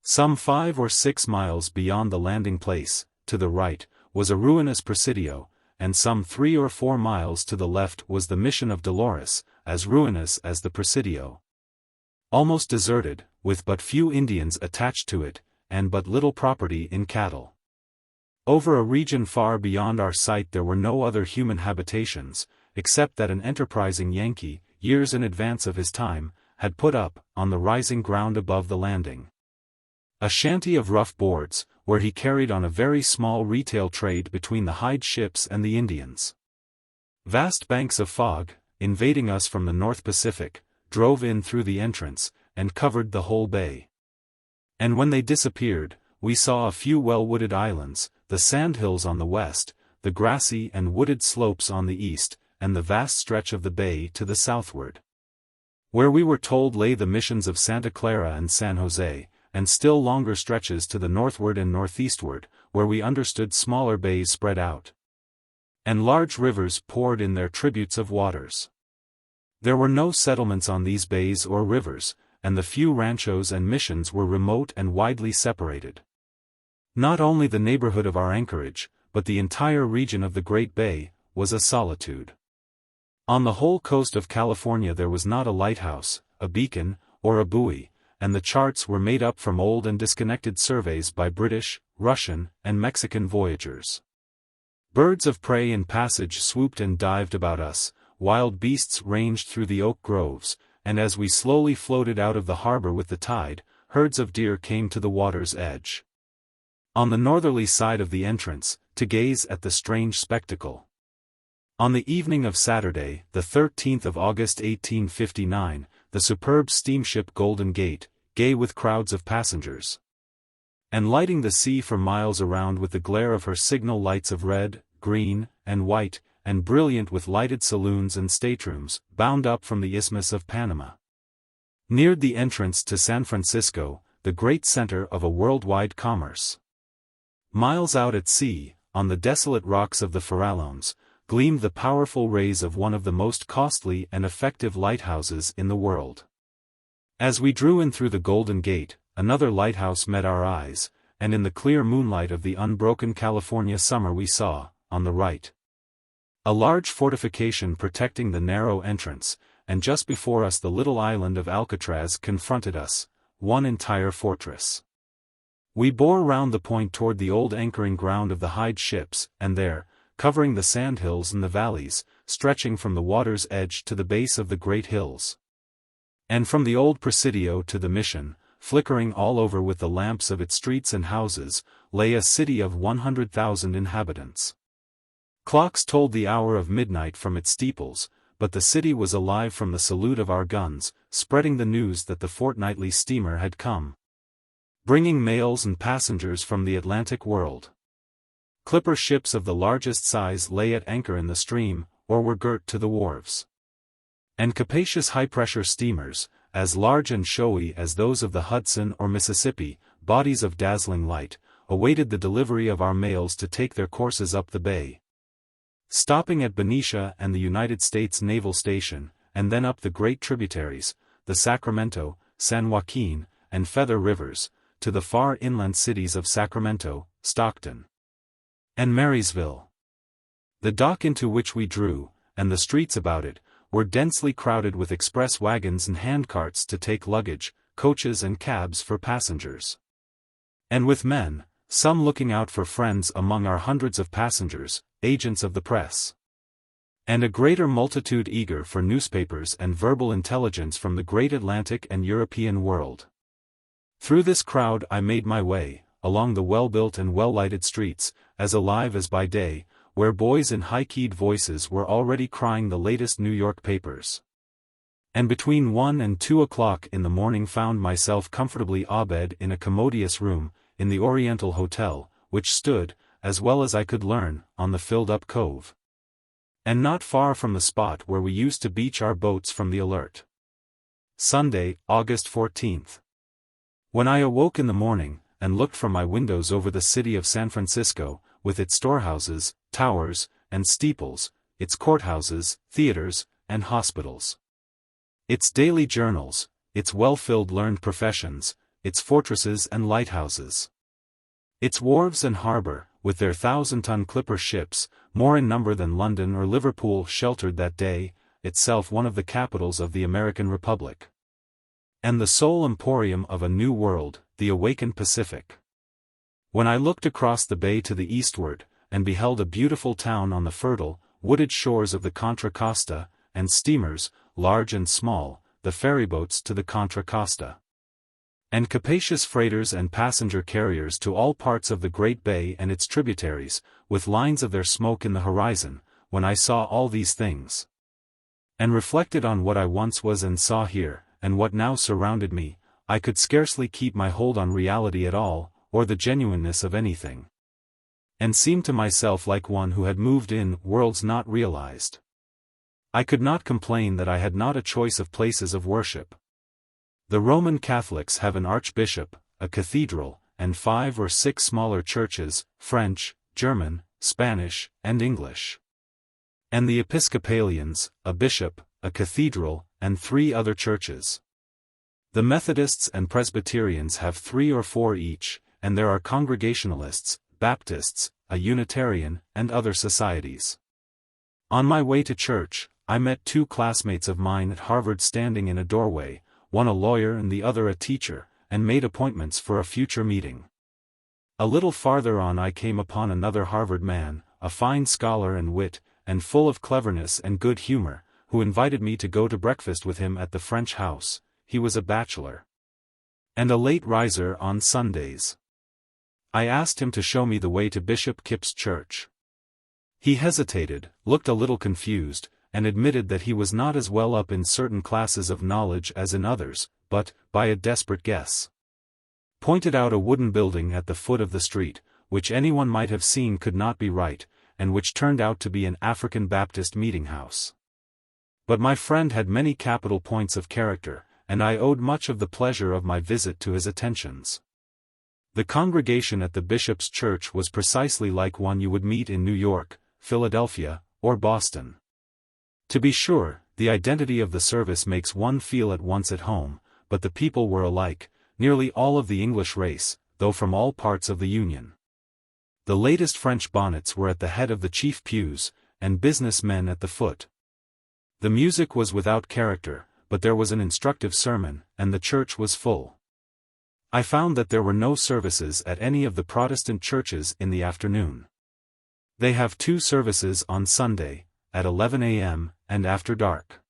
Some 5 or 6 miles beyond the landing place, to the right, was a ruinous presidio, and some 3 or 4 miles to the left was the mission of Dolores, as ruinous as the presidio. Almost deserted, with but few Indians attached to it, and but little property in cattle. Over a region far beyond our sight there were no other human habitations, except that an enterprising Yankee, years in advance of his time, had put up, on the rising ground above the landing, a shanty of rough boards, where he carried on a very small retail trade between the hide ships and the Indians. Vast banks of fog, invading us from the North Pacific, drove in through the entrance, and covered the whole bay. And when they disappeared, we saw a few well-wooded islands, the sandhills on the west, the grassy and wooded slopes on the east, and the vast stretch of the bay to the southward, where we were told lay the missions of Santa Clara and San Jose, and still longer stretches to the northward and northeastward, where we understood smaller bays spread out, and large rivers poured in their tributes of waters. There were no settlements on these bays or rivers, and the few ranchos and missions were remote and widely separated. Not only the neighborhood of our anchorage, but the entire region of the Great Bay, was a solitude. On the whole coast of California there was not a lighthouse, a beacon, or a buoy, and the charts were made up from old and disconnected surveys by British, Russian, and Mexican voyagers. Birds of prey in passage swooped and dived about us, wild beasts ranged through the oak groves, and as we slowly floated out of the harbor with the tide, herds of deer came to the water's edge. On the northerly side of the entrance, to gaze at the strange spectacle. On the evening of Saturday, the 13th of August 1859, the superb steamship Golden Gate, gay with crowds of passengers, and lighting the sea for miles around with the glare of her signal lights of red, green, and white, and brilliant with lighted saloons and staterooms, bound up from the Isthmus of Panama, neared the entrance to San Francisco, the great center of a worldwide commerce. Miles out at sea, on the desolate rocks of the Farallones, gleamed the powerful rays of one of the most costly and effective lighthouses in the world. As we drew in through the Golden Gate, another lighthouse met our eyes, and in the clear moonlight of the unbroken California summer we saw, on the right, a large fortification protecting the narrow entrance, and just before us the little island of Alcatraz confronted us, one entire fortress. We bore round the point toward the old anchoring ground of the hide ships, and there, covering the sandhills and the valleys, stretching from the water's edge to the base of the great hills, and from the old Presidio to the Mission, flickering all over with the lamps of its streets and houses, lay a city of 100,000 inhabitants. Clocks told the hour of midnight from its steeples, but the city was alive from the salute of our guns, spreading the news that the fortnightly steamer had come, bringing mails and passengers from the Atlantic world. Clipper ships of the largest size lay at anchor in the stream, or were girt to the wharves. And capacious high-pressure steamers, as large and showy as those of the Hudson or Mississippi, bodies of dazzling light, awaited the delivery of our mails to take their courses up the bay, stopping at Benicia and the United States Naval Station, and then up the great tributaries, the Sacramento, San Joaquin, and Feather Rivers, to the far inland cities of Sacramento, Stockton, and Marysville. The dock into which we drew, and the streets about it, were densely crowded with express wagons and handcarts to take luggage, coaches and cabs for passengers, and with men, some looking out for friends among our hundreds of passengers, agents of the press, and a greater multitude eager for newspapers and verbal intelligence from the great Atlantic and European world. Through this crowd I made my way, along the well-built and well-lighted streets, as alive as by day, where boys in high-keyed voices were already crying the latest New York papers. And between 1 and 2 o'clock in the morning found myself comfortably abed in a commodious room, in the Oriental Hotel, which stood, as well as I could learn, on the filled-up cove, and not far from the spot where we used to beach our boats from the Alert. Sunday, August 14th. When I awoke in the morning, and looked from my windows over the city of San Francisco, with its storehouses, towers, and steeples, its courthouses, theaters, and hospitals, its daily journals, its well-filled learned professions, its fortresses and lighthouses, its wharves and harbor, with their 1,000-ton clipper ships, more in number than London or Liverpool sheltered that day, itself one of the capitals of the American Republic, and the sole emporium of a new world, the awakened Pacific. When I looked across the bay to the eastward, and beheld a beautiful town on the fertile, wooded shores of the Contra Costa, and steamers, large and small, the ferryboats to the Contra Costa, and capacious freighters and passenger carriers to all parts of the Great Bay and its tributaries, with lines of their smoke in the horizon, when I saw all these things, and reflected on what I once was and saw here, and what now surrounded me, I could scarcely keep my hold on reality at all, or the genuineness of anything, and seemed to myself like one who had moved in worlds not realized. I could not complain that I had not a choice of places of worship. The Roman Catholics have an archbishop, a cathedral, and 5 or 6 smaller churches, French, German, Spanish, and English. And the Episcopalians, a bishop, a cathedral, and 3 other churches. The Methodists and Presbyterians have 3 or 4 each, and there are Congregationalists, Baptists, a Unitarian, and other societies. On my way to church, I met 2 classmates of mine at Harvard standing in a doorway, one a lawyer and the other a teacher, and made appointments for a future meeting. A little farther on I came upon another Harvard man, a fine scholar and wit, and full of cleverness and good humor, who invited me to go to breakfast with him at the French house. He was a bachelor, and a late riser on Sundays. I asked him to show me the way to Bishop Kipp's church. He hesitated, looked a little confused, and admitted that he was not as well up in certain classes of knowledge as in others, but, by a desperate guess, pointed out a wooden building at the foot of the street, which anyone might have seen could not be right, and which turned out to be an African Baptist meeting house. But my friend had many capital points of character, and I owed much of the pleasure of my visit to his attentions. The congregation at the bishop's church was precisely like one you would meet in New York, Philadelphia, or Boston. To be sure, the identity of the service makes one feel at once at home, but the people were alike, nearly all of the English race, though from all parts of the Union. The latest French bonnets were at the head of the chief pews, and business men at the foot. The music was without character, but there was an instructive sermon, and the church was full. I found that there were no services at any of the Protestant churches in the afternoon. They have 2 services on Sunday, at 11 a.m., and after dark.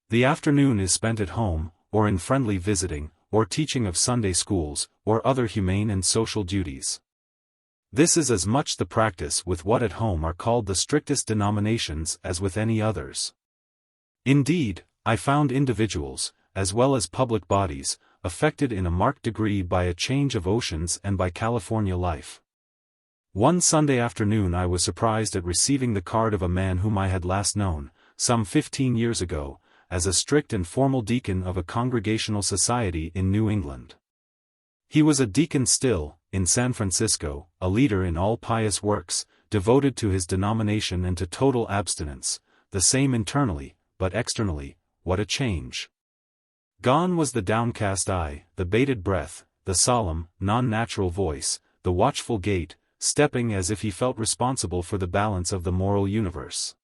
The afternoon is spent at home, or in friendly visiting, or teaching of Sunday schools, or other humane and social duties. This is as much the practice with what at home are called the strictest denominations as with any others. Indeed, I found individuals, as well as public bodies, affected in a marked degree by a change of oceans and by California life. One Sunday afternoon I was surprised at receiving the card of a man whom I had last known, some 15 years ago, as a strict and formal deacon of a Congregational society in New England. He was a deacon still, in San Francisco, a leader in all pious works, devoted to his denomination and to total abstinence, the same internally, but externally, what a change! Gone was the downcast eye, the bated breath, the solemn, non-natural voice, the watchful gait, stepping as if he felt responsible for the balance of the moral universe.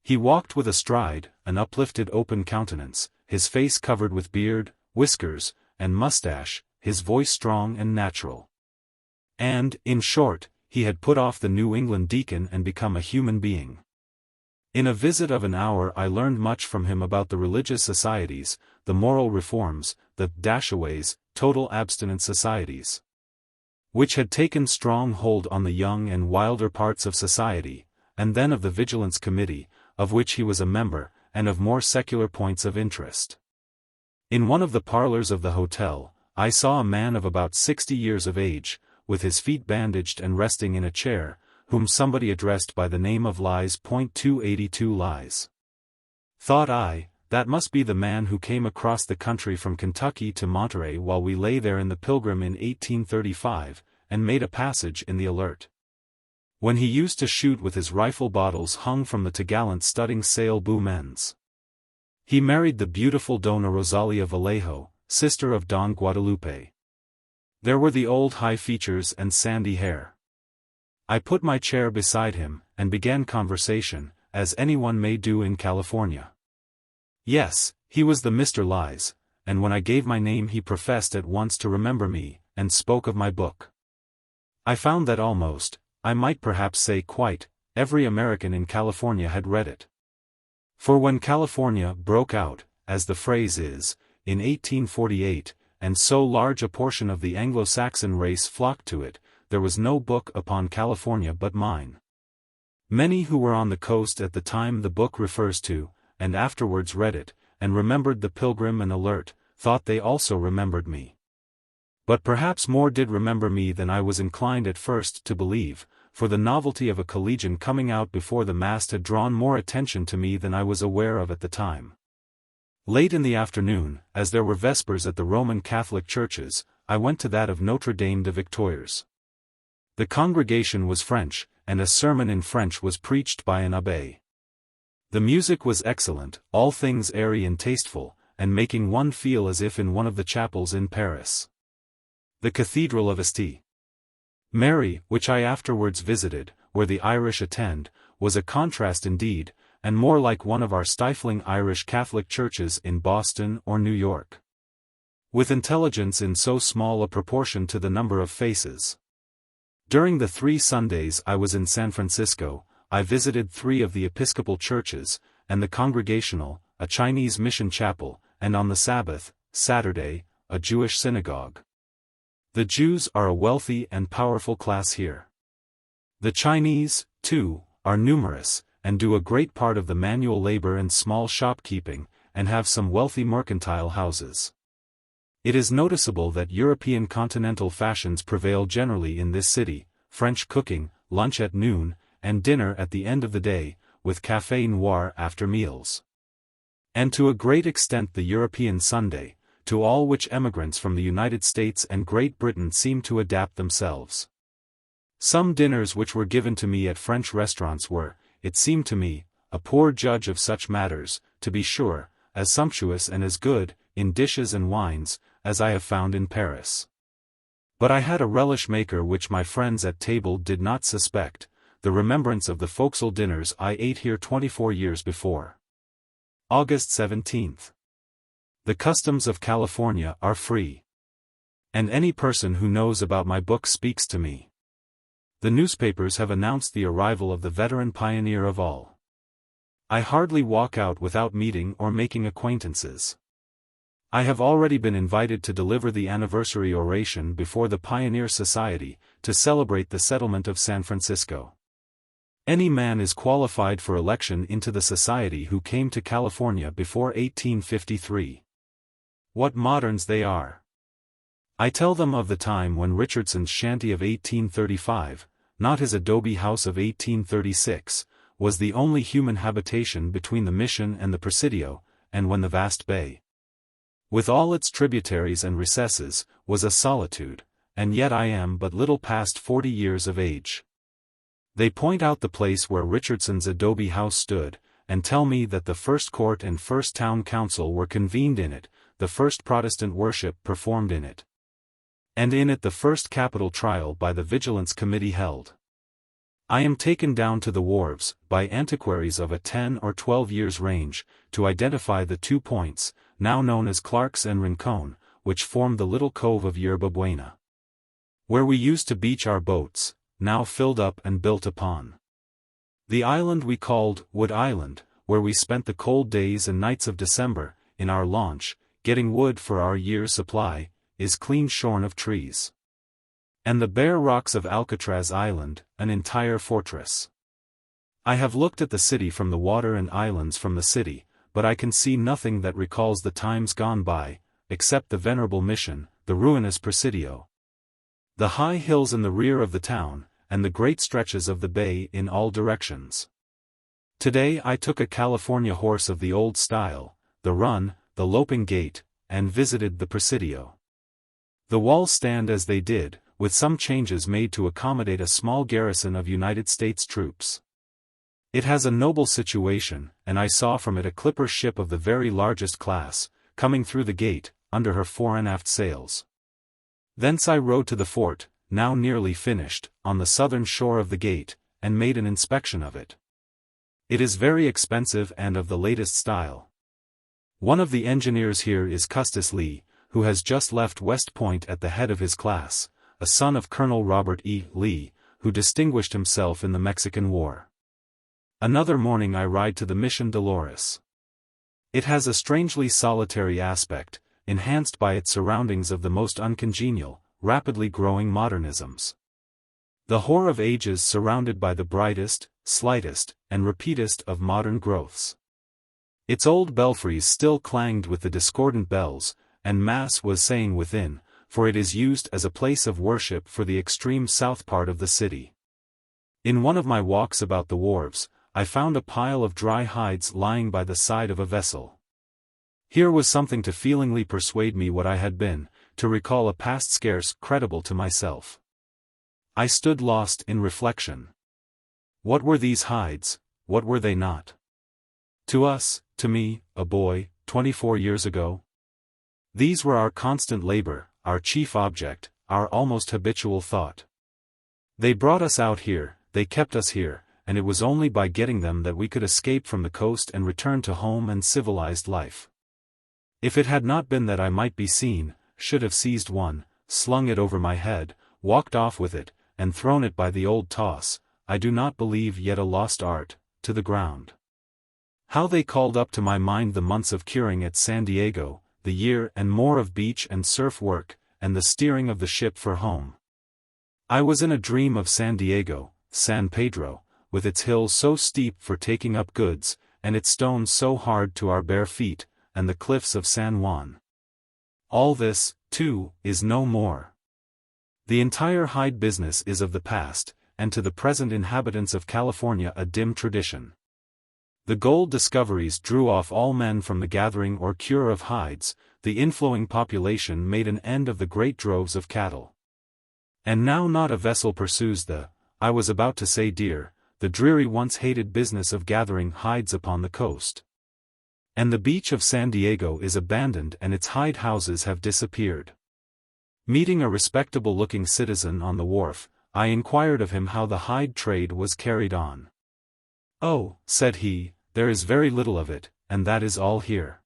He walked with a stride, an uplifted open countenance, his face covered with beard, whiskers, and mustache, his voice strong and natural. And, in short, he had put off the New England deacon and become a human being. In a visit of an hour I learned much from him about the religious societies, the moral reforms, the dashaways, total abstinence societies, which had taken strong hold on the young and wilder parts of society, and then of the Vigilance Committee, of which he was a member, and of more secular points of interest. In one of the parlors of the hotel, I saw a man of about 60 years of age, with his feet bandaged and resting in a chair, whom somebody addressed by the name of Lies. 282 Lies. Thought I, that must be the man who came across the country from Kentucky to Monterey while we lay there in the Pilgrim in 1835, and made a passage in the Alert, when he used to shoot with his rifle bottles hung from the topgallant studding sail boom ends. He married the beautiful Dona Rosalia Vallejo, sister of Don Guadalupe. There were the old high features and sandy hair. I put my chair beside him, and began conversation, as anyone may do in California. Yes, he was the Mr. Lies, and when I gave my name he professed at once to remember me, and spoke of my book. I found that almost, I might perhaps say quite, every American in California had read it. For when California broke out, as the phrase is, in 1848, and so large a portion of the Anglo-Saxon race flocked to it, there was no book upon California but mine. Many who were on the coast at the time the book refers to, and afterwards read it, and remembered the Pilgrim and Alert, thought they also remembered me. But perhaps more did remember me than I was inclined at first to believe, for the novelty of a collegian coming out before the mast had drawn more attention to me than I was aware of at the time. Late in the afternoon, as there were vespers at the Roman Catholic churches, I went to that of Notre Dame de Victoires. The congregation was French, and a sermon in French was preached by an abbé. The music was excellent, all things airy and tasteful, and making one feel as if in one of the chapels in Paris. The Cathedral of St. Mary, which I afterwards visited, where the Irish attend, was a contrast indeed, and more like one of our stifling Irish Catholic churches in Boston or New York, with intelligence in so small a proportion to the number of faces. During the 3 Sundays I was in San Francisco, I visited 3 of the Episcopal churches, and the Congregational, a Chinese mission chapel, and on the Sabbath, Saturday, a Jewish synagogue. The Jews are a wealthy and powerful class here. The Chinese, too, are numerous, and do a great part of the manual labor and small shopkeeping, and have some wealthy mercantile houses. It is noticeable that European continental fashions prevail generally in this city: French cooking, lunch at noon, and dinner at the end of the day, with café noir after meals. And to a great extent the European Sunday, to all which emigrants from the United States and Great Britain seem to adapt themselves. Some dinners which were given to me at French restaurants were, it seemed to me, a poor judge of such matters, to be sure, as sumptuous and as good, in dishes and wines, as I have found in Paris. But I had a relish maker which my friends at table did not suspect, the remembrance of the forecastle dinners I ate here 24 years before. August 17th. The customs of California are free. And any person who knows about my book speaks to me. The newspapers have announced the arrival of the veteran pioneer of all. I hardly walk out without meeting or making acquaintances. I have already been invited to deliver the anniversary oration before the Pioneer Society, to celebrate the settlement of San Francisco. Any man is qualified for election into the society who came to California before 1853. What moderns they are! I tell them of the time when Richardson's shanty of 1835, not his adobe house of 1836, was the only human habitation between the Mission and the Presidio, and when the vast bay, with all its tributaries and recesses, was a solitude, and yet I am but little past 40 years of age. They point out the place where Richardson's adobe house stood, and tell me that the first court and first town council were convened in it, the first Protestant worship performed in it, and in it the first capital trial by the Vigilance Committee held. I am taken down to the wharves, by antiquaries of a 10 or 12 years range, to identify the 2 points, now known as Clark's and Rincon, which form the little cove of Yerba Buena, where we used to beach our boats, now filled up and built upon. The island we called Wood Island, where we spent the cold days and nights of December, in our launch, getting wood for our year's supply, is clean shorn of trees. And the bare rocks of Alcatraz Island, an entire fortress. I have looked at the city from the water and islands from the city, but I can see nothing that recalls the times gone by, except the venerable Mission, the ruinous Presidio, the high hills in the rear of the town, and the great stretches of the bay in all directions. Today I took a California horse of the old style, the run, the loping gait, and visited the Presidio. The walls stand as they did, with some changes made to accommodate a small garrison of United States troops. It has a noble situation, and I saw from it a clipper ship of the very largest class, coming through the gate, under her fore and aft sails. Thence I rode to the fort, now nearly finished, on the southern shore of the gate, and made an inspection of it. It is very expensive and of the latest style. One of the engineers here is Custis Lee, who has just left West Point at the head of his class, a son of Colonel Robert E. Lee, who distinguished himself in the Mexican War. Another morning I ride to the Mission Dolores. It has a strangely solitary aspect, enhanced by its surroundings of the most uncongenial, rapidly growing modernisms. The hoar of ages surrounded by the brightest, slightest, and repeatest of modern growths. Its old belfries still clanged with the discordant bells, and Mass was saying within, for it is used as a place of worship for the extreme south part of the city. In one of my walks about the wharves, I found a pile of dry hides lying by the side of a vessel. Here was something to feelingly persuade me what I had been, to recall a past scarce credible to myself. I stood lost in reflection. What were these hides, what were they not? To us, to me, a boy, 24 years ago? These were our constant labor, our chief object, our almost habitual thought. They brought us out here, they kept us here, and it was only by getting them that we could escape from the coast and return to home and civilized life. If it had not been that I might be seen, should have seized one, slung it over my head, walked off with it, and thrown it by the old toss, I do not believe yet a lost art, to the ground. How they called up to my mind the months of curing at San Diego, the year and more of beach and surf work, and the steering of the ship for home. I was in a dream of San Diego, San Pedro, with its hills so steep for taking up goods, and its stones so hard to our bare feet, and the cliffs of San Juan. All this, too, is no more. The entire hide business is of the past, and to the present inhabitants of California a dim tradition. The gold discoveries drew off all men from the gathering or cure of hides, the inflowing population made an end of the great droves of cattle. And now not a vessel pursues I was about to say dear, the dreary once hated business of gathering hides upon the coast. And the beach of San Diego is abandoned and its hide houses have disappeared. Meeting a respectable-looking citizen on the wharf, I inquired of him how the hide trade was carried on. "Oh," said he, "there is very little of it, and that is all here.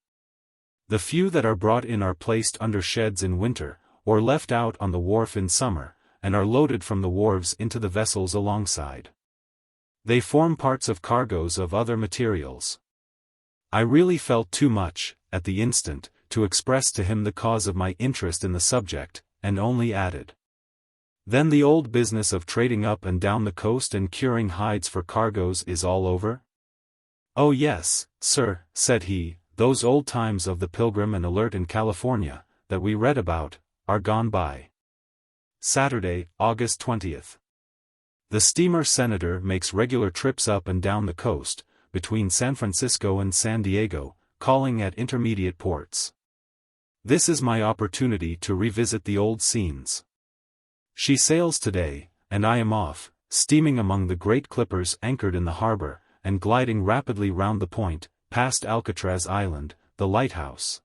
The few that are brought in are placed under sheds in winter, or left out on the wharf in summer, and are loaded from the wharves into the vessels alongside. They form parts of cargoes of other materials." I really felt too much, at the instant, to express to him the cause of my interest in the subject, and only added, "Then the old business of trading up and down the coast and curing hides for cargoes is all over?" "Oh yes, sir," said he, "those old times of the Pilgrim and Alert in California, that we read about, are gone by." Saturday, August 20th. The steamer Senator makes regular trips up and down the coast, between San Francisco and San Diego, calling at intermediate ports. This is my opportunity to revisit the old scenes. She sails today, and I am off, steaming among the great clippers anchored in the harbor, and gliding rapidly round the point, past Alcatraz Island, the lighthouse,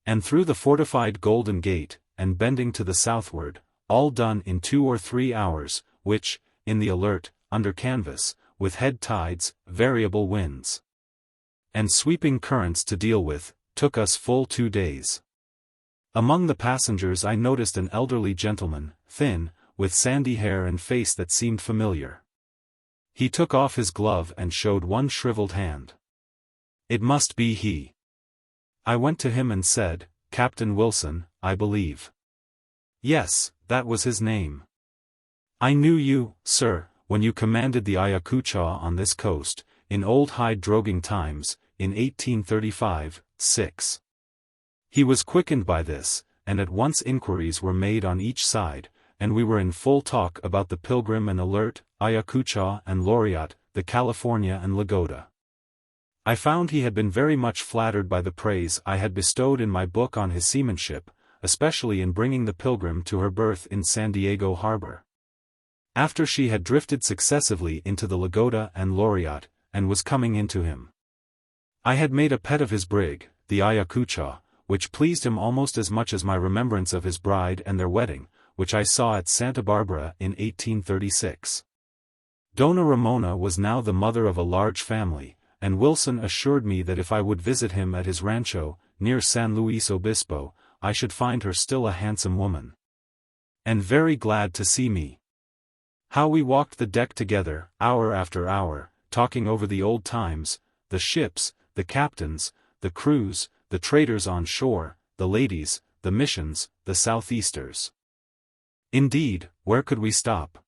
and through the fortified Golden Gate, and bending to the southward, all done in 2 or 3 hours, which, in the Alert, under canvas, with head tides, variable winds, and sweeping currents to deal with, took us full 2 days. Among the passengers I noticed an elderly gentleman, thin, with sandy hair and face that seemed familiar. He took off his glove and showed one shriveled hand. It must be he. I went to him and said, "Captain Wilson, I believe." Yes, that was his name. "I knew you, sir, when you commanded the Ayacucho on this coast, in old hide droghing times, in 1835-6. He was quickened by this, and at once inquiries were made on each side, and we were in full talk about the Pilgrim and Alert, Ayacucho and Laureate, the California and Lagoda. I found he had been very much flattered by the praise I had bestowed in my book on his seamanship, especially in bringing the Pilgrim to her berth in San Diego harbor, after she had drifted successively into the Lagoda and Laureate, and was coming into him. I had made a pet of his brig, the Ayacucho, which pleased him almost as much as my remembrance of his bride and their wedding, which I saw at Santa Barbara in 1836. Dona Ramona was now the mother of a large family, and Wilson assured me that if I would visit him at his rancho, near San Luis Obispo, I should find her still a handsome woman, and very glad to see me. How we walked the deck together, hour after hour, talking over the old times, the ships, the captains, the crews, the traders on shore, the ladies, the missions, the southeasters. Indeed, where could we stop?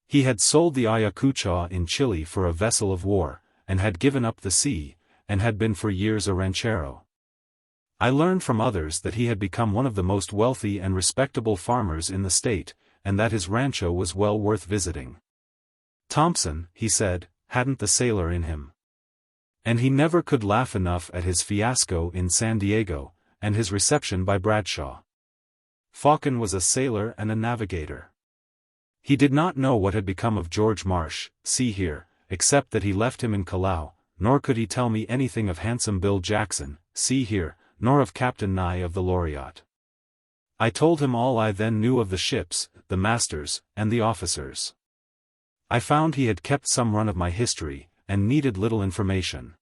He had sold the Ayacucho in Chile for a vessel of war, and had given up the sea, and had been for years a ranchero. I learned from others that he had become one of the most wealthy and respectable farmers in the state, and that his rancho was well worth visiting. Thompson, he said, hadn't the sailor in him. And he never could laugh enough at his fiasco in San Diego, and his reception by Bradshaw. Fawcon was a sailor and a navigator. He did not know what had become of George Marsh, see here, except that he left him in Callao, nor could he tell me anything of handsome Bill Jackson, see here, nor of Captain Nye of the Laureate. I told him all I then knew of the ships, the masters, and the officers. I found he had kept some run of my history, and needed little information.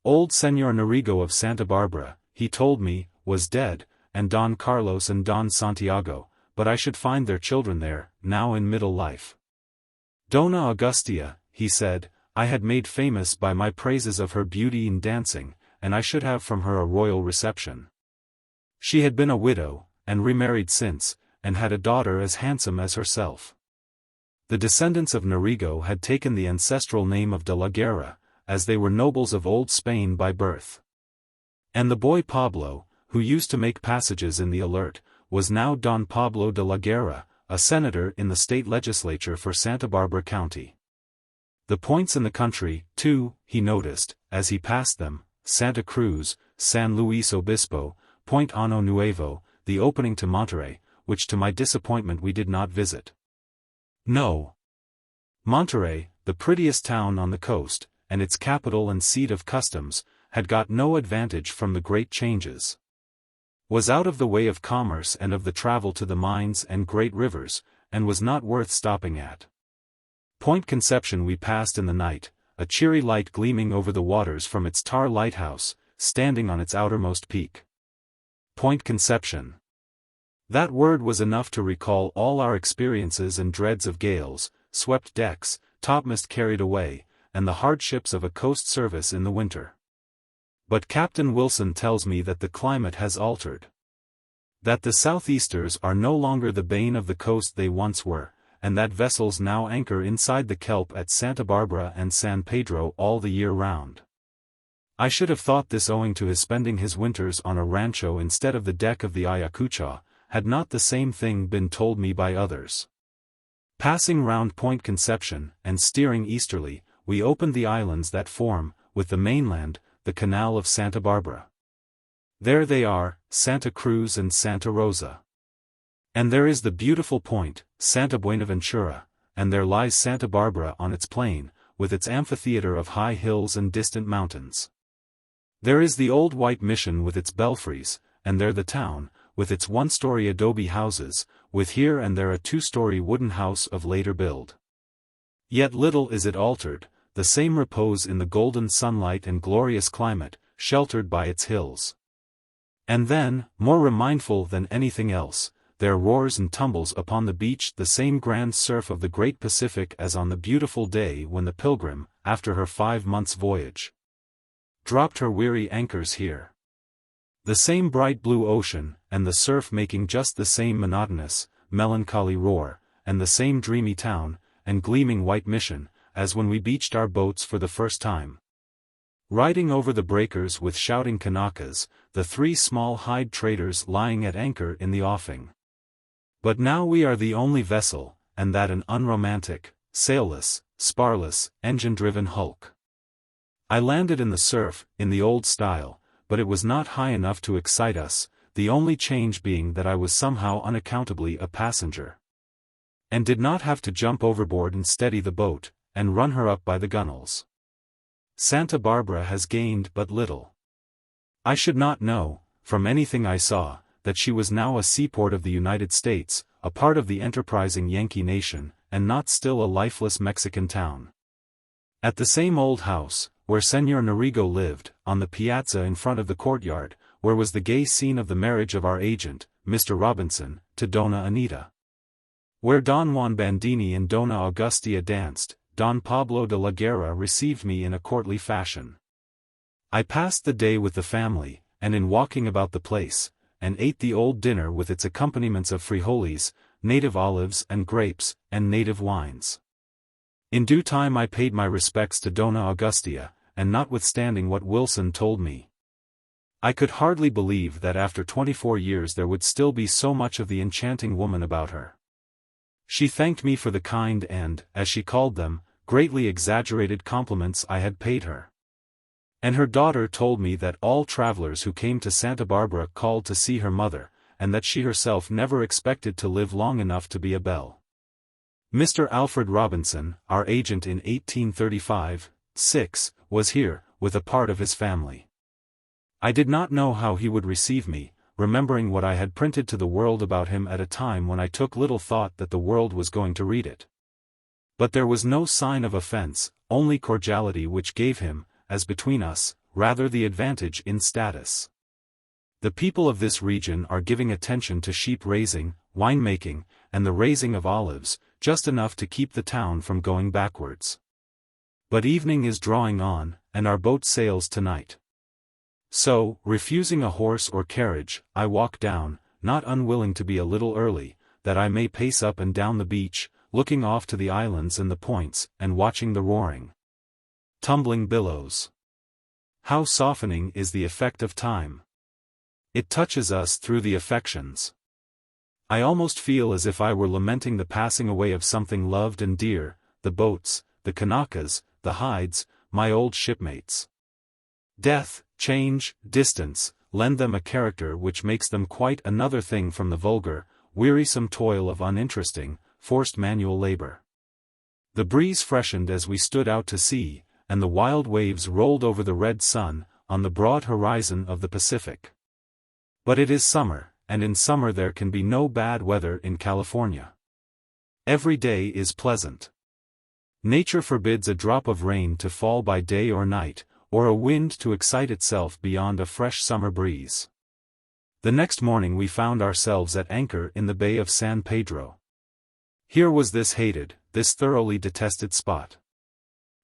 Old Senor Norigo of Santa Barbara, he told me, was dead, and Don Carlos and Don Santiago, but I should find their children there, now in middle life. Dona Augustia, he said, I had made famous by my praises of her beauty in dancing, and I should have from her a royal reception. She had been a widow, and remarried since, and had a daughter as handsome as herself. The descendants of Norigo had taken the ancestral name of de la Guerra, as they were nobles of old Spain by birth. And the boy Pablo, who used to make passages in the Alert, was now Don Pablo de la Guerra, a senator in the state legislature for Santa Barbara County. The points in the country, too, he noticed, as he passed them: Santa Cruz, San Luis Obispo, Point Ano Nuevo, the opening to Monterey, which to my disappointment we did not visit. No. Monterey, the prettiest town on the coast, and its capital and seat of customs, had got no advantage from the great changes. Was out of the way of commerce and of the travel to the mines and great rivers, and was not worth stopping at. Point Conception we passed in the night, a cheery light gleaming over the waters from its tar lighthouse, standing on its outermost peak. Point Conception. That word was enough to recall all our experiences and dreads of gales, swept decks, topmast carried away, and the hardships of a coast service in the winter. But Captain Wilson tells me that the climate has altered. That the southeasters are no longer the bane of the coast they once were, and that vessels now anchor inside the kelp at Santa Barbara and San Pedro all the year round. I should have thought this owing to his spending his winters on a rancho instead of the deck of the Ayacucho, had not the same thing been told me by others. Passing round Point Conception, and steering easterly, we opened the islands that form, with the mainland, the Canal of Santa Barbara. There they are, Santa Cruz and Santa Rosa. And there is the beautiful point, Santa Buenaventura, and there lies Santa Barbara on its plain, with its amphitheater of high hills and distant mountains. There is the old white mission with its belfries, and there the town, with its one-story adobe houses, with here and there a two-story wooden house of later build. Yet little is it altered, the same repose in the golden sunlight and glorious climate, sheltered by its hills. And then, more remindful than anything else, there roars and tumbles upon the beach the same grand surf of the great Pacific as on the beautiful day when the Pilgrim, after her 5 months' voyage, dropped her weary anchors here. The same bright blue ocean, and the surf making just the same monotonous, melancholy roar, and the same dreamy town, and gleaming white mission, as when we beached our boats for the first time. Riding over the breakers with shouting Kanakas, the 3 small hide traders lying at anchor in the offing. But now we are the only vessel, and that an unromantic, sailless, sparless, engine-driven hulk. I landed in the surf, in the old style, but it was not high enough to excite us, the only change being that I was somehow unaccountably a passenger, and did not have to jump overboard and steady the boat, and run her up by the gunwales. Santa Barbara has gained but little. I should not know, from anything I saw, that she was now a seaport of the United States, a part of the enterprising Yankee nation, and not still a lifeless Mexican town. At the same old house, where Señor Norigo lived, on the piazza in front of the courtyard, where was the gay scene of the marriage of our agent, Mr. Robinson, to Dona Anita. Where Don Juan Bandini and Dona Augustia danced, Don Pablo de la Guerra received me in a courtly fashion. I passed the day with the family, and in walking about the place, and ate the old dinner with its accompaniments of frijoles, native olives and grapes, and native wines. In due time I paid my respects to Dona Augustia, and notwithstanding what Wilson told me, I could hardly believe that after 24 years there would still be so much of the enchanting woman about her. She thanked me for the kind and, as she called them, greatly exaggerated compliments I had paid her. And her daughter told me that all travelers who came to Santa Barbara called to see her mother, and that she herself never expected to live long enough to be a belle. Mr. Alfred Robinson, our agent in 1835-6, was here, with a part of his family. I did not know how he would receive me, remembering what I had printed to the world about him at a time when I took little thought that the world was going to read it. But there was no sign of offense, only cordiality, which gave him, as between us, rather the advantage in status. The people of this region are giving attention to sheep raising, winemaking, and the raising of olives, just enough to keep the town from going backwards. But evening is drawing on, and our boat sails tonight. So, refusing a horse or carriage, I walk down, not unwilling to be a little early, that I may pace up and down the beach, looking off to the islands and the points, and watching the roaring, tumbling billows. How softening is the effect of time! It touches us through the affections. I almost feel as if I were lamenting the passing away of something loved and dear, the boats, the Kanakas, the hides, my old shipmates. Death, change, distance, lend them a character which makes them quite another thing from the vulgar, wearisome toil of uninteresting, forced manual labor. The breeze freshened as we stood out to sea, and the wild waves rolled over the red sun, on the broad horizon of the Pacific. But it is summer, and in summer there can be no bad weather in California. Every day is pleasant. Nature forbids a drop of rain to fall by day or night, or a wind to excite itself beyond a fresh summer breeze. The next morning we found ourselves at anchor in the Bay of San Pedro. Here was this hated, this thoroughly detested spot.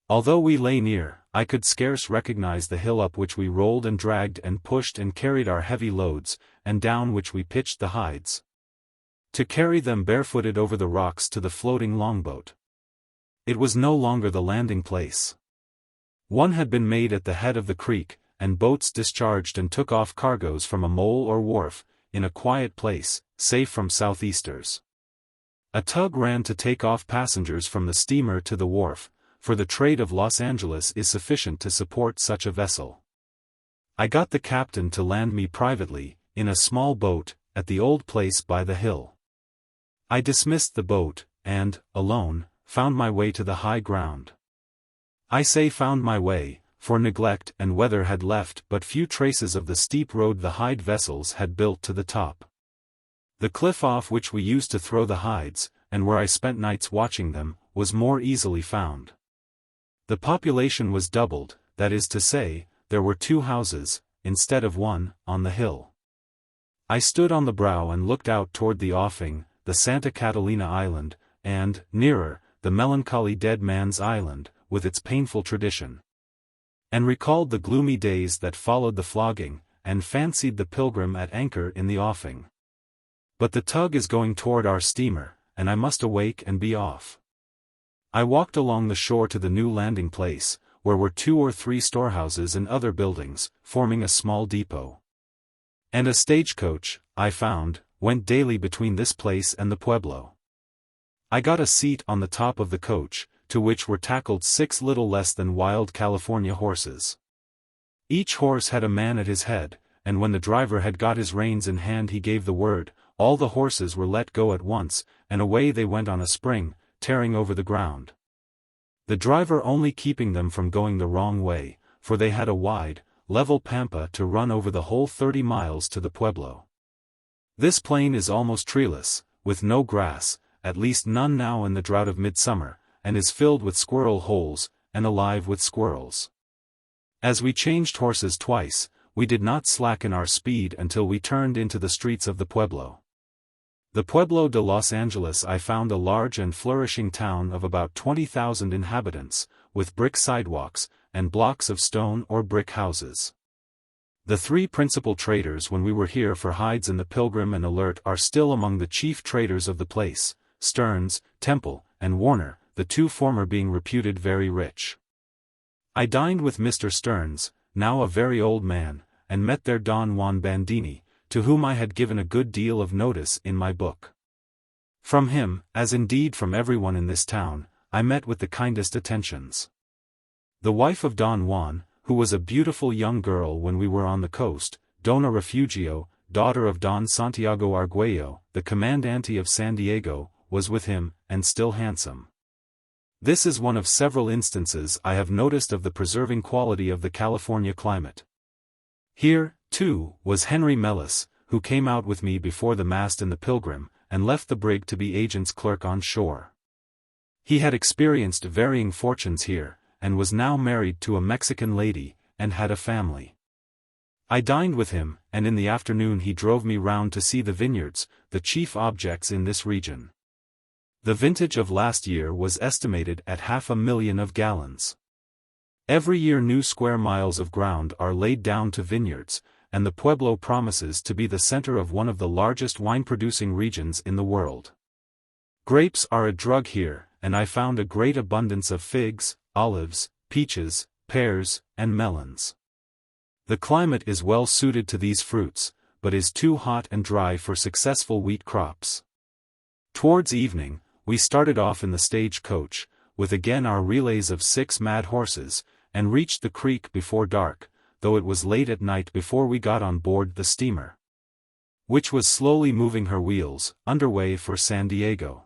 Although we lay near, I could scarce recognize the hill up which we rolled and dragged and pushed and carried our heavy loads, and down which we pitched the hides, to carry them barefooted over the rocks to the floating longboat. It was no longer the landing place. One had been made at the head of the creek, and boats discharged and took off cargoes from a mole or wharf, in a quiet place, safe from southeasters. A tug ran to take off passengers from the steamer to the wharf, for the trade of Los Angeles is sufficient to support such a vessel. I got the captain to land me privately, in a small boat, at the old place by the hill. I dismissed the boat, and, alone, found my way to the high ground. I say found my way, for neglect and weather had left but few traces of the steep road the hide vessels had built to the top. The cliff off which we used to throw the hides, and where I spent nights watching them, was more easily found. The population was doubled, that is to say, there were 2 houses, instead of 1, on the hill. I stood on the brow and looked out toward the offing, the Santa Catalina Island, and, nearer, the melancholy Dead Man's Island, with its painful tradition. And recalled the gloomy days that followed the flogging, and fancied the Pilgrim at anchor in the offing. But the tug is going toward our steamer, and I must awake and be off. I walked along the shore to the new landing place, where were 2 or 3 storehouses and other buildings, forming a small depot. And a stagecoach, I found, went daily between this place and the Pueblo. I got a seat on the top of the coach, to which were tackled 6 little less than wild California horses. Each horse had a man at his head, and when the driver had got his reins in hand he gave the word, all the horses were let go at once, and away they went on a spring, tearing over the ground. The driver only keeping them from going the wrong way, for they had a wide, level pampa to run over the whole 30 miles to the Pueblo. This plain is almost treeless, with no grass, at least none now in the drought of midsummer, and is filled with squirrel holes, and alive with squirrels. As we changed horses twice, we did not slacken our speed until we turned into the streets of the Pueblo. The Pueblo de Los Angeles I found a large and flourishing town of about 20,000 inhabitants, with brick sidewalks, and blocks of stone or brick houses. The 3 principal traders when we were here for hides in the Pilgrim and Alert are still among the chief traders of the place, Stearns, Temple, and Warner, the 2 former being reputed very rich. I dined with Mr. Stearns, now a very old man, and met there Don Juan Bandini, to whom I had given a good deal of notice in my book. From him, as indeed from everyone in this town, I met with the kindest attentions. The wife of Don Juan, who was a beautiful young girl when we were on the coast, Dona Refugio, daughter of Don Santiago Arguello, the commandante of San Diego, was with him, and still handsome. This is one of several instances I have noticed of the preserving quality of the California climate. Here, too, was Henry Mellis, who came out with me before the mast in the Pilgrim, and left the brig to be agent's clerk on shore. He had experienced varying fortunes here, and was now married to a Mexican lady, and had a family. I dined with him, and in the afternoon he drove me round to see the vineyards, the chief objects in this region. The vintage of last year was estimated at 500,000 gallons. Every year new square miles of ground are laid down to vineyards, and the pueblo promises to be the center of one of the largest wine-producing regions in the world. Grapes are a drug here, and I found a great abundance of figs, olives, peaches, pears, and melons. The climate is well suited to these fruits, but is too hot and dry for successful wheat crops. Towards evening, we started off in the stage-coach, with again our relays of 6 mad horses, and reached the creek before dark, though it was late at night before we got on board the steamer, which was slowly moving her wheels, underway for San Diego.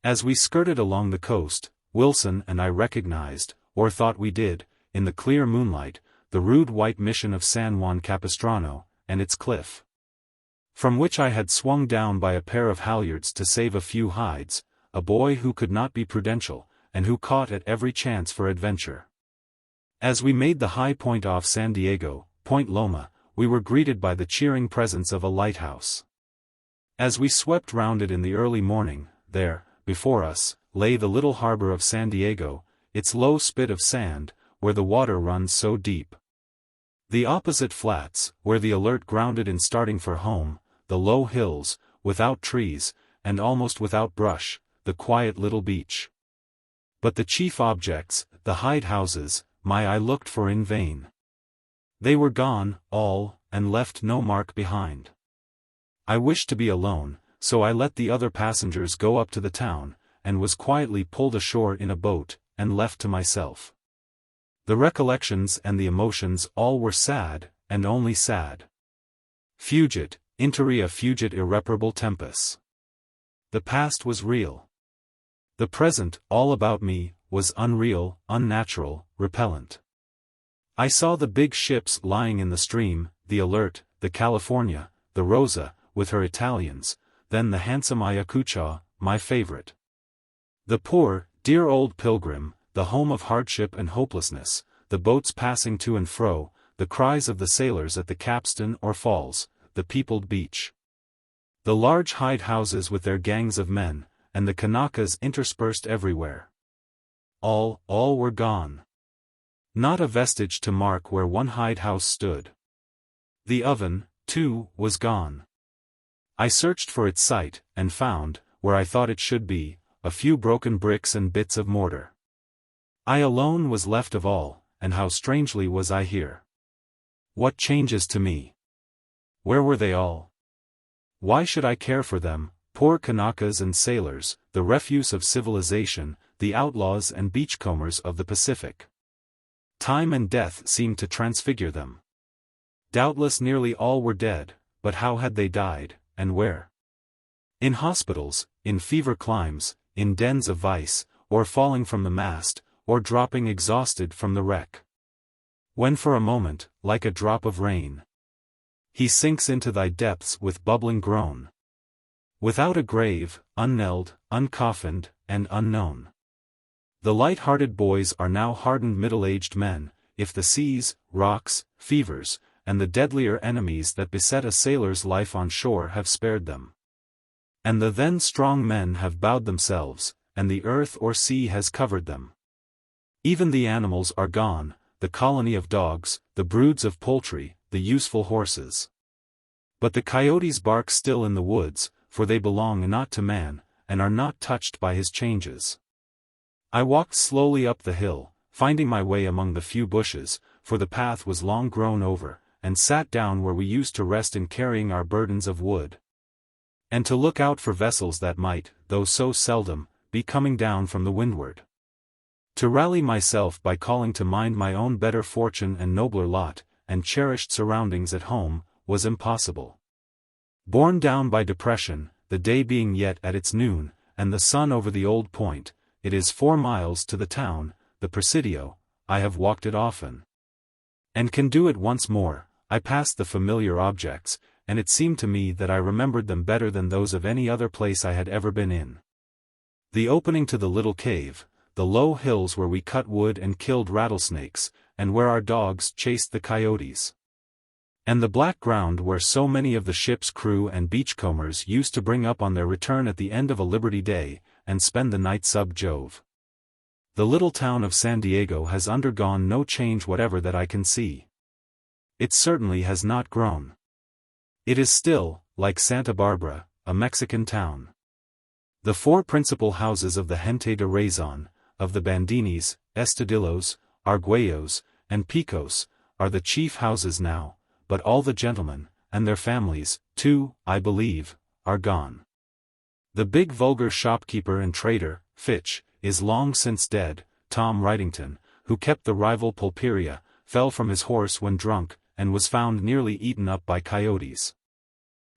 As we skirted along the coast, Wilson and I recognized, or thought we did, in the clear moonlight, the rude white mission of San Juan Capistrano, and its cliff, from which I had swung down by a pair of halyards to save a few hides, a boy who could not be prudential, and who caught at every chance for adventure. As we made the high point off San Diego, Point Loma, we were greeted by the cheering presence of a lighthouse. As we swept round it in the early morning, there, before us, lay the little harbor of San Diego, its low spit of sand, where the water runs so deep. The opposite flats, where the Alert grounded in starting for home, the low hills, without trees, and almost without brush, the quiet little beach. But the chief objects, the hide houses, my eye looked for in vain. They were gone, all, and left no mark behind. I wished to be alone, so I let the other passengers go up to the town, and was quietly pulled ashore in a boat, and left to myself. The recollections and the emotions all were sad, and only sad. Fugit, interea fugit irreparable tempus. The past was real. The present, all about me, was unreal, unnatural, repellent. I saw the big ships lying in the stream, the Alert, the California, the Rosa, with her Italians, then the handsome Ayacucho, my favorite. The poor, dear old Pilgrim, the home of hardship and hopelessness, the boats passing to and fro, the cries of the sailors at the capstan or falls, the peopled beach. The large hide houses with their gangs of men, and the Kanakas interspersed everywhere. All were gone. Not a vestige to mark where one hide house stood. The oven, too, was gone. I searched for its site, and found, where I thought it should be, a few broken bricks and bits of mortar. I alone was left of all, and how strangely was I here. What changes to me! Where were they all? Why should I care for them, poor Kanakas and sailors, the refuse of civilization, the outlaws and beachcombers of the Pacific? Time and death seemed to transfigure them. Doubtless nearly all were dead, but how had they died, and where? In hospitals, in fever climes, in dens of vice, or falling from the mast, or dropping exhausted from the wreck. When for a moment, like a drop of rain, he sinks into thy depths with bubbling groan. Without a grave, unknelled, uncoffined, and unknown. The light-hearted boys are now hardened middle-aged men, if the seas, rocks, fevers, and the deadlier enemies that beset a sailor's life on shore have spared them. And the then strong men have bowed themselves, and the earth or sea has covered them. Even the animals are gone, the colony of dogs, the broods of poultry, the useful horses. But the coyotes bark still in the woods, for they belong not to man, and are not touched by his changes. I walked slowly up the hill, finding my way among the few bushes, for the path was long grown over, and sat down where we used to rest in carrying our burdens of wood, and to look out for vessels that might, though so seldom, be coming down from the windward. To rally myself by calling to mind my own better fortune and nobler lot, and cherished surroundings at home, was impossible. Borne down by depression, the day being yet at its noon, and the sun over the old point, it is 4 miles to the town, the Presidio, I have walked it often, and can do it once more. I passed the familiar objects, and it seemed to me that I remembered them better than those of any other place I had ever been in. The opening to the little cave, the low hills where we cut wood and killed rattlesnakes, and where our dogs chased the coyotes. And the black ground where so many of the ship's crew and beachcombers used to bring up on their return at the end of a Liberty Day, and spend the night sub Jove. the little town of San Diego has undergone no change whatever that I can see. It certainly has not grown. It is still, like Santa Barbara, a Mexican town. The four principal houses of the gente de razón, of the Bandinis, Estudillos, Arguellos, and Picos, are the chief houses now, but all the gentlemen, and their families, too, I believe, are gone. The big vulgar shopkeeper and trader, Fitch, is long since dead. Tom Wrightington, who kept the rival pulperia, fell from his horse when drunk, and was found nearly eaten up by coyotes.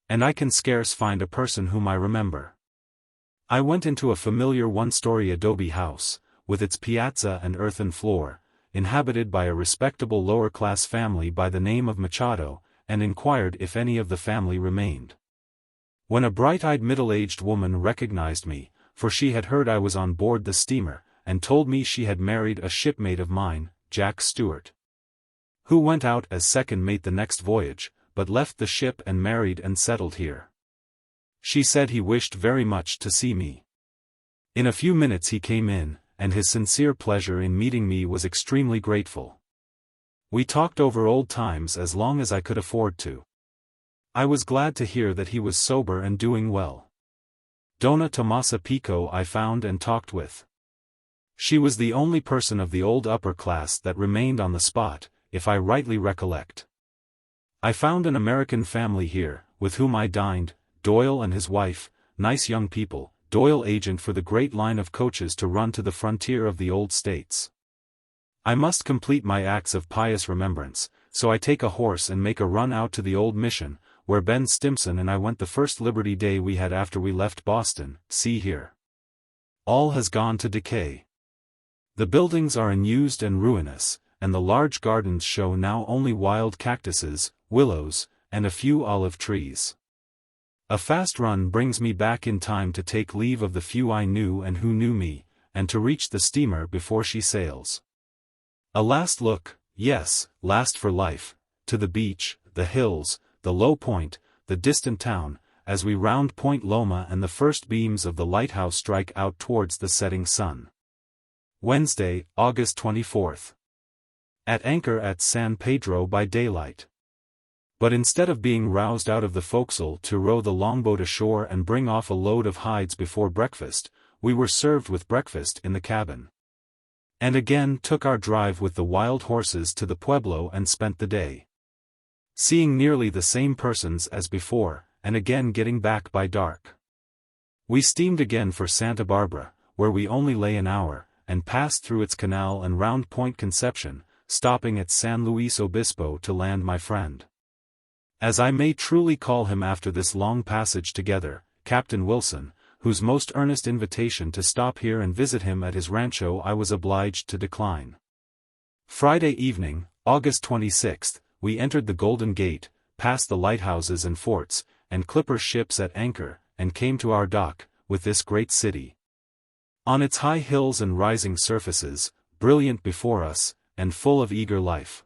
And I can scarce find a person whom I remember. I went into a familiar one-story adobe house, with its piazza and earthen floor, inhabited by a respectable lower-class family by the name of Machado, and inquired if any of the family remained. When a bright-eyed middle-aged woman recognized me, for she had heard I was on board the steamer, and told me she had married a shipmate of mine, Jack Stewart, who went out as second mate the next voyage, but left the ship and married and settled here. She said he wished very much to see me. In a few minutes he came in, and his sincere pleasure in meeting me was extremely grateful. We talked over old times as long as I could afford to. I was glad to hear that he was sober and doing well. Dona Tomasa Pico I found and talked with. She was the only person of the old upper class that remained on the spot, if I rightly recollect. I found an American family here, with whom I dined, Doyle and his wife, nice young people, Doyle agent for the great line of coaches to run to the frontier of the old states. I must complete my acts of pious remembrance, so I take a horse and make a run out to the old mission, where Ben Stimson and I went the first Liberty Day we had after we left Boston. See here. All has gone to decay. The buildings are unused and ruinous, and the large gardens show now only wild cactuses, willows, and a few olive trees. A fast run brings me back in time to take leave of the few I knew and who knew me, and to reach the steamer before she sails. A last look, yes, last for life, to the beach, the hills, the low point, the distant town, as we round Point Loma and the first beams of the lighthouse strike out towards the setting sun. Wednesday, August 24th. At anchor at San Pedro by daylight. But instead of being roused out of the forecastle to row the longboat ashore and bring off a load of hides before breakfast, we were served with breakfast in the cabin. And again took our drive with the wild horses to the pueblo and spent the day seeing nearly the same persons as before, and again getting back by dark. We steamed again for Santa Barbara, where we only lay an hour, and passed through its canal and round Point Conception, stopping at San Luis Obispo to land my friend, as I may truly call him after this long passage together, Captain Wilson, whose most earnest invitation to stop here and visit him at his rancho I was obliged to decline. Friday evening, August 26th, we entered the Golden Gate, passed the lighthouses and forts, and clipper ships at anchor, and came to our dock, with this great city on its high hills and rising surfaces, brilliant before us, and full of eager life.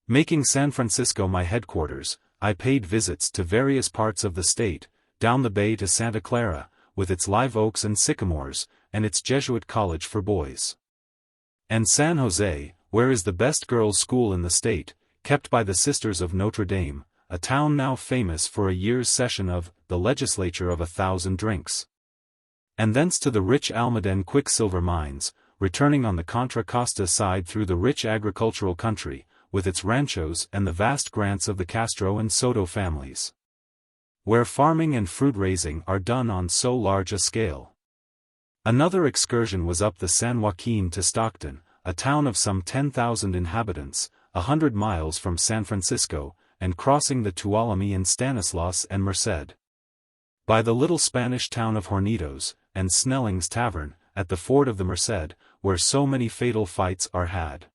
Making San Francisco my headquarters, I paid visits to various parts of the state, down the bay to Santa Clara, with its live oaks and sycamores, and its Jesuit college for boys, and San Jose, where is the best girls' school in the state, kept by the Sisters of Notre Dame, a town now famous for a year's session of the Legislature of 1,000 Drinks. And thence to the rich Almaden quicksilver mines, returning on the Contra Costa side through the rich agricultural country, with its ranchos and the vast grants of the Castro and Soto families, where farming and fruit-raising are done on so large a scale. Another excursion was up the San Joaquin to Stockton, a town of some 10,000 inhabitants, 100 miles from San Francisco, and crossing the Tuolumne and Stanislaus and Merced, by the little Spanish town of Hornitos, and Snelling's Tavern, at the ford of the Merced, where so many fatal fights are had.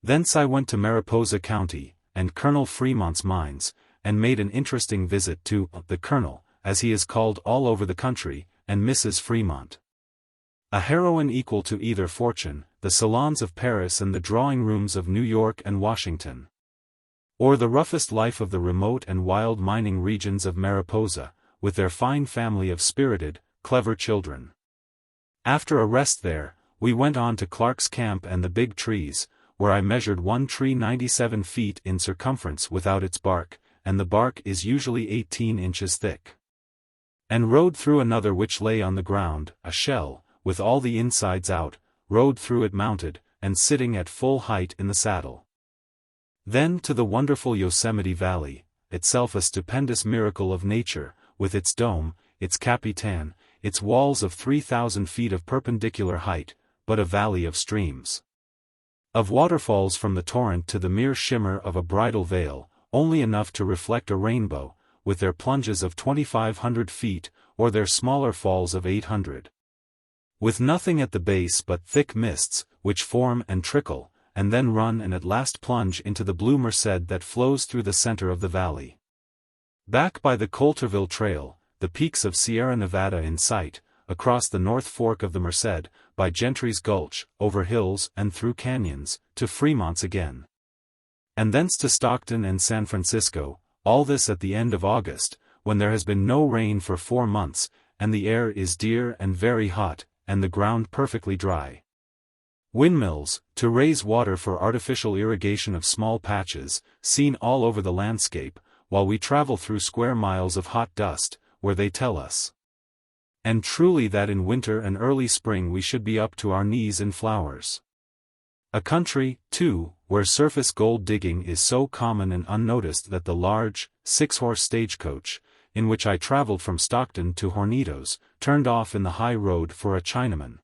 Thence I went to Mariposa County, and Colonel Fremont's mines, and made an interesting visit to the Colonel, as he is called all over the country, and Mrs. Fremont. A heroine equal to either fortune, the salons of Paris and the drawing rooms of New York and Washington, or the roughest life of the remote and wild mining regions of Mariposa, with their fine family of spirited, clever children. After a rest there, we went on to Clark's Camp and the Big Trees, where I measured one tree 97 feet in circumference without its bark, and the bark is usually 18 inches thick. And rode through another which lay on the ground, a shell, with all the insides out, rode through it mounted, and sitting at full height in the saddle. Then to the wonderful Yosemite Valley, itself a stupendous miracle of nature, with its dome, its capitan, its walls of 3,000 feet of perpendicular height, but a valley of streams. Of waterfalls from the torrent to the mere shimmer of a bridal veil, only enough to reflect a rainbow, with their plunges of 2,500 feet, or their smaller falls of 800. With nothing at the base but thick mists, which form and trickle, and then run and at last plunge into the blue Merced that flows through the center of the valley. Back by the Coulterville Trail, the peaks of Sierra Nevada in sight, across the North Fork of the Merced, by Gentry's Gulch, over hills and through canyons, to Fremont's again. And thence to Stockton and San Francisco, all this at the end of August, when there has been no rain for 4 months, and the air is dear and very hot, and the ground perfectly dry. Windmills, to raise water for artificial irrigation of small patches, seen all over the landscape, while we travel through square miles of hot dust, where they tell us. And truly that in winter and early spring we should be up to our knees in flowers. A country, too, where surface gold digging is so common and unnoticed that the large, 6-horse stagecoach, in which I traveled from Stockton to Hornitos, turned off in the high road for a Chinaman,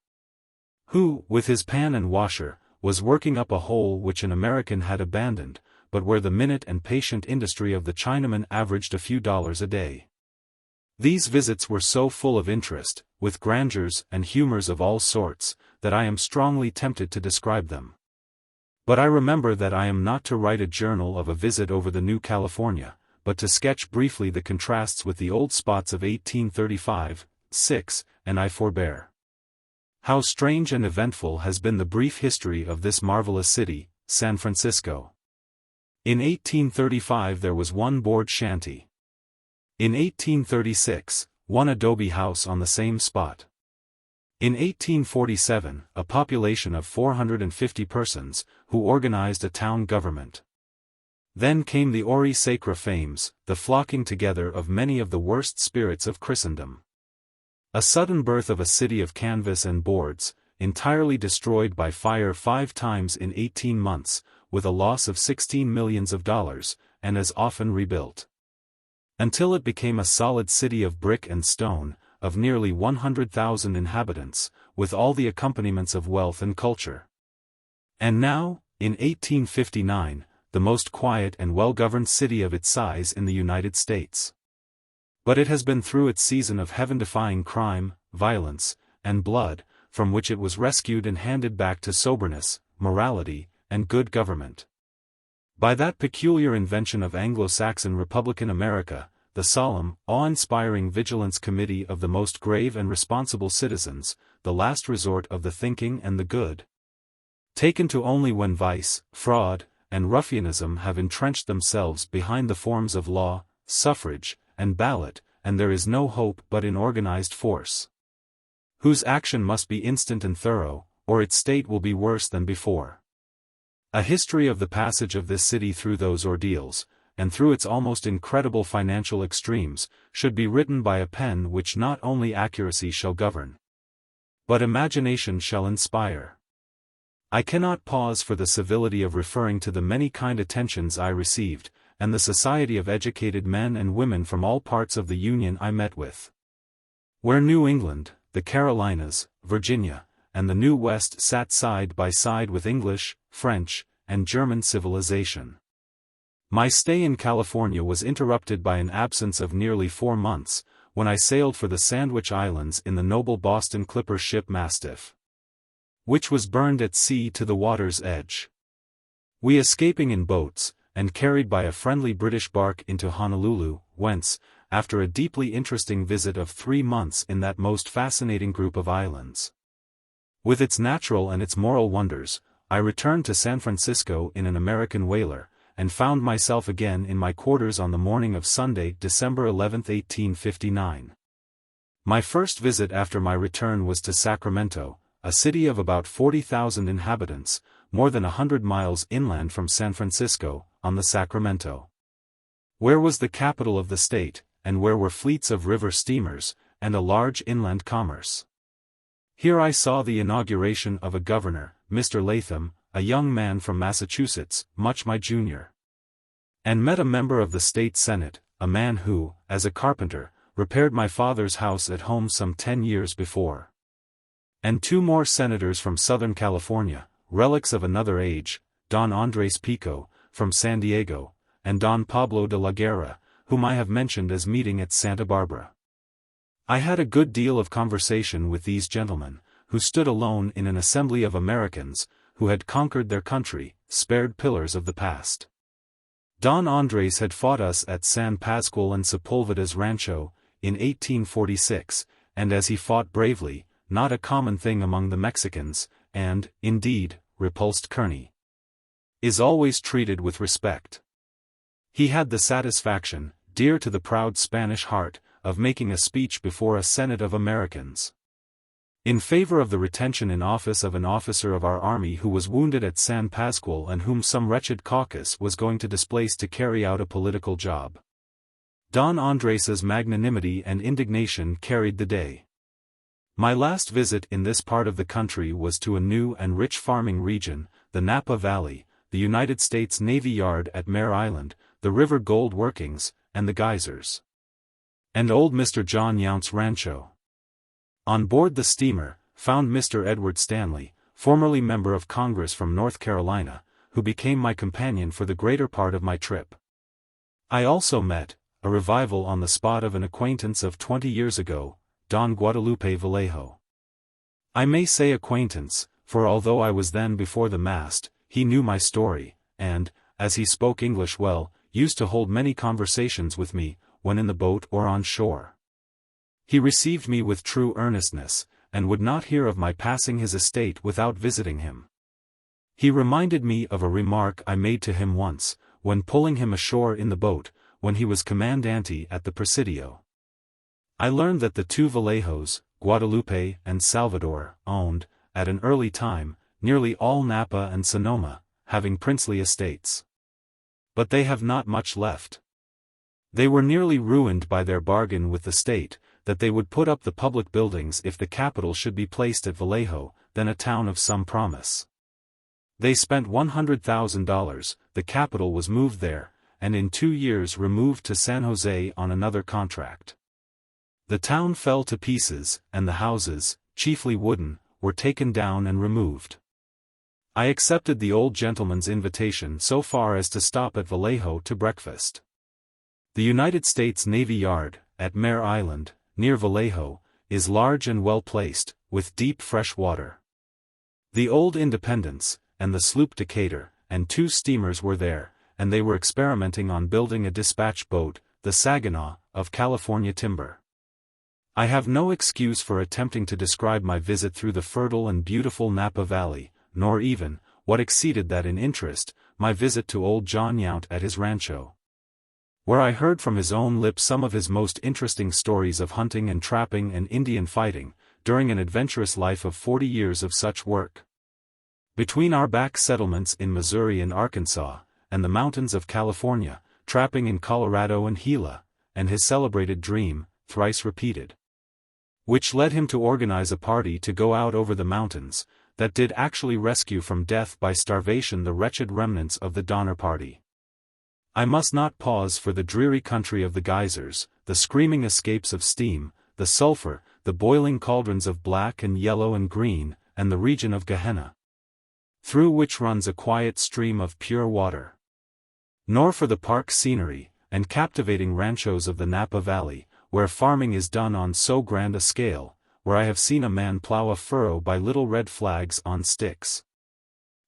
who, with his pan and washer, was working up a hole which an American had abandoned, but where the minute and patient industry of the Chinaman averaged a few dollars a day. These visits were so full of interest, with grandeurs and humors of all sorts, that I am strongly tempted to describe them. But I remember that I am not to write a journal of a visit over the New California, but to sketch briefly the contrasts with the old spots of 1835, 6, and I forbear. How strange and eventful has been the brief history of this marvelous city, San Francisco. In 1835 there was one board shanty. In 1836, one adobe house on the same spot. In 1847, a population of 450 persons, who organized a town government. Then came the Ori Sacra fames, the flocking together of many of the worst spirits of Christendom. A sudden birth of a city of canvas and boards, entirely destroyed by fire 5 times in 18 months, with a loss of $16 millions, and as often rebuilt. Until it became a solid city of brick and stone, of nearly 100,000 inhabitants, with all the accompaniments of wealth and culture. And now, in 1859, the most quiet and well-governed city of its size in the United States. But it has been through its season of heaven-defying crime, violence, and blood, from which it was rescued and handed back to soberness, morality, and good government. By that peculiar invention of Anglo-Saxon Republican America, the solemn, awe-inspiring Vigilance Committee of the most grave and responsible citizens, the last resort of the thinking and the good. Taken to only when vice, fraud, and ruffianism have entrenched themselves behind the forms of law, suffrage, and ballot, and there is no hope but in organized force, whose action must be instant and thorough, or its state will be worse than before. A history of the passage of this city through those ordeals, and through its almost incredible financial extremes, should be written by a pen which not only accuracy shall govern, but imagination shall inspire. I cannot pause for the civility of referring to the many kind attentions I received, and the society of educated men and women from all parts of the Union I met with. Where New England, the Carolinas, Virginia, and the New West sat side by side with English, French, and German civilization. My stay in California was interrupted by an absence of nearly 4 months, when I sailed for the Sandwich Islands in the noble Boston clipper ship Mastiff, which was burned at sea to the water's edge. We escaping in boats, and carried by a friendly British bark into Honolulu, whence, after a deeply interesting visit of 3 months in that most fascinating group of islands, with its natural and its moral wonders, I returned to San Francisco in an American whaler, and found myself again in my quarters on the morning of Sunday, December 11, 1859. My first visit after my return was to Sacramento, a city of about 40,000 inhabitants, more than 100 miles inland from San Francisco, on the Sacramento. Where was the capital of the state, and where were fleets of river steamers, and a large inland commerce. Here I saw the inauguration of a governor, Mr. Latham, a young man from Massachusetts, much my junior. And met a member of the state senate, a man who, as a carpenter, repaired my father's house at home some 10 years before. And 2 more senators from Southern California, relics of another age, Don Andres Pico, from San Diego, and Don Pablo de la Guerra, whom I have mentioned as meeting at Santa Barbara. I had a good deal of conversation with these gentlemen, who stood alone in an assembly of Americans, who had conquered their country, spared pillars of the past. Don Andres had fought us at San Pascual and Sepulveda's Rancho, in 1846, and as he fought bravely, not a common thing among the Mexicans, and, indeed, repulsed Kearny, is always treated with respect. He had the satisfaction, dear to the proud Spanish heart, of making a speech before a Senate of Americans in favor of the retention in office of an officer of our army who was wounded at San Pascual and whom some wretched caucus was going to displace to carry out a political job. Don Andres's magnanimity and indignation carried the day. My last visit in this part of the country was to a new and rich farming region, the Napa Valley, the United States Navy Yard at Mare Island, the river gold workings, and the geysers. And old Mr. John Yount's rancho. On board the steamer, found Mr. Edward Stanley, formerly member of Congress from North Carolina, who became my companion for the greater part of my trip. I also met, a revival on the spot of an acquaintance of 20 years ago, Don Guadalupe Vallejo. I may say acquaintance, for although I was then before the mast, he knew my story, and, as he spoke English well, used to hold many conversations with me, when in the boat or on shore. He received me with true earnestness, and would not hear of my passing his estate without visiting him. He reminded me of a remark I made to him once, when pulling him ashore in the boat, when he was commandante at the Presidio. I learned that the 2 Vallejos, Guadalupe and Salvador, owned, at an early time, nearly all Napa and Sonoma, having princely estates. But they have not much left. They were nearly ruined by their bargain with the state, that they would put up the public buildings if the capital should be placed at Vallejo, then a town of some promise. They spent $100,000, the capital was moved there, and in 2 years removed to San Jose on another contract. The town fell to pieces, and the houses, chiefly wooden, were taken down and removed. I accepted the old gentleman's invitation so far as to stop at Vallejo to breakfast. The United States Navy Yard, at Mare Island, near Vallejo, is large and well placed, with deep fresh water. The old Independence, and the sloop Decatur, and 2 steamers were there, and they were experimenting on building a dispatch boat, the Saginaw, of California timber. I have no excuse for attempting to describe my visit through the fertile and beautiful Napa Valley, nor even, what exceeded that in interest, my visit to old John Yount at his rancho, where I heard from his own lips some of his most interesting stories of hunting and trapping and Indian fighting, during an adventurous life of 40 years of such work. Between our back settlements in Missouri and Arkansas, and the mountains of California, trapping in Colorado and Gila, and his celebrated dream, thrice repeated, which led him to organize a party to go out over the mountains, that did actually rescue from death by starvation the wretched remnants of the Donner Party. I must not pause for the dreary country of the geysers, the screaming escapes of steam, the sulfur, the boiling cauldrons of black and yellow and green, and the region of Gehenna, through which runs a quiet stream of pure water. Nor for the park scenery, and captivating ranchos of the Napa Valley, where farming is done on so grand a scale, where I have seen a man plow a furrow by little red flags on sticks,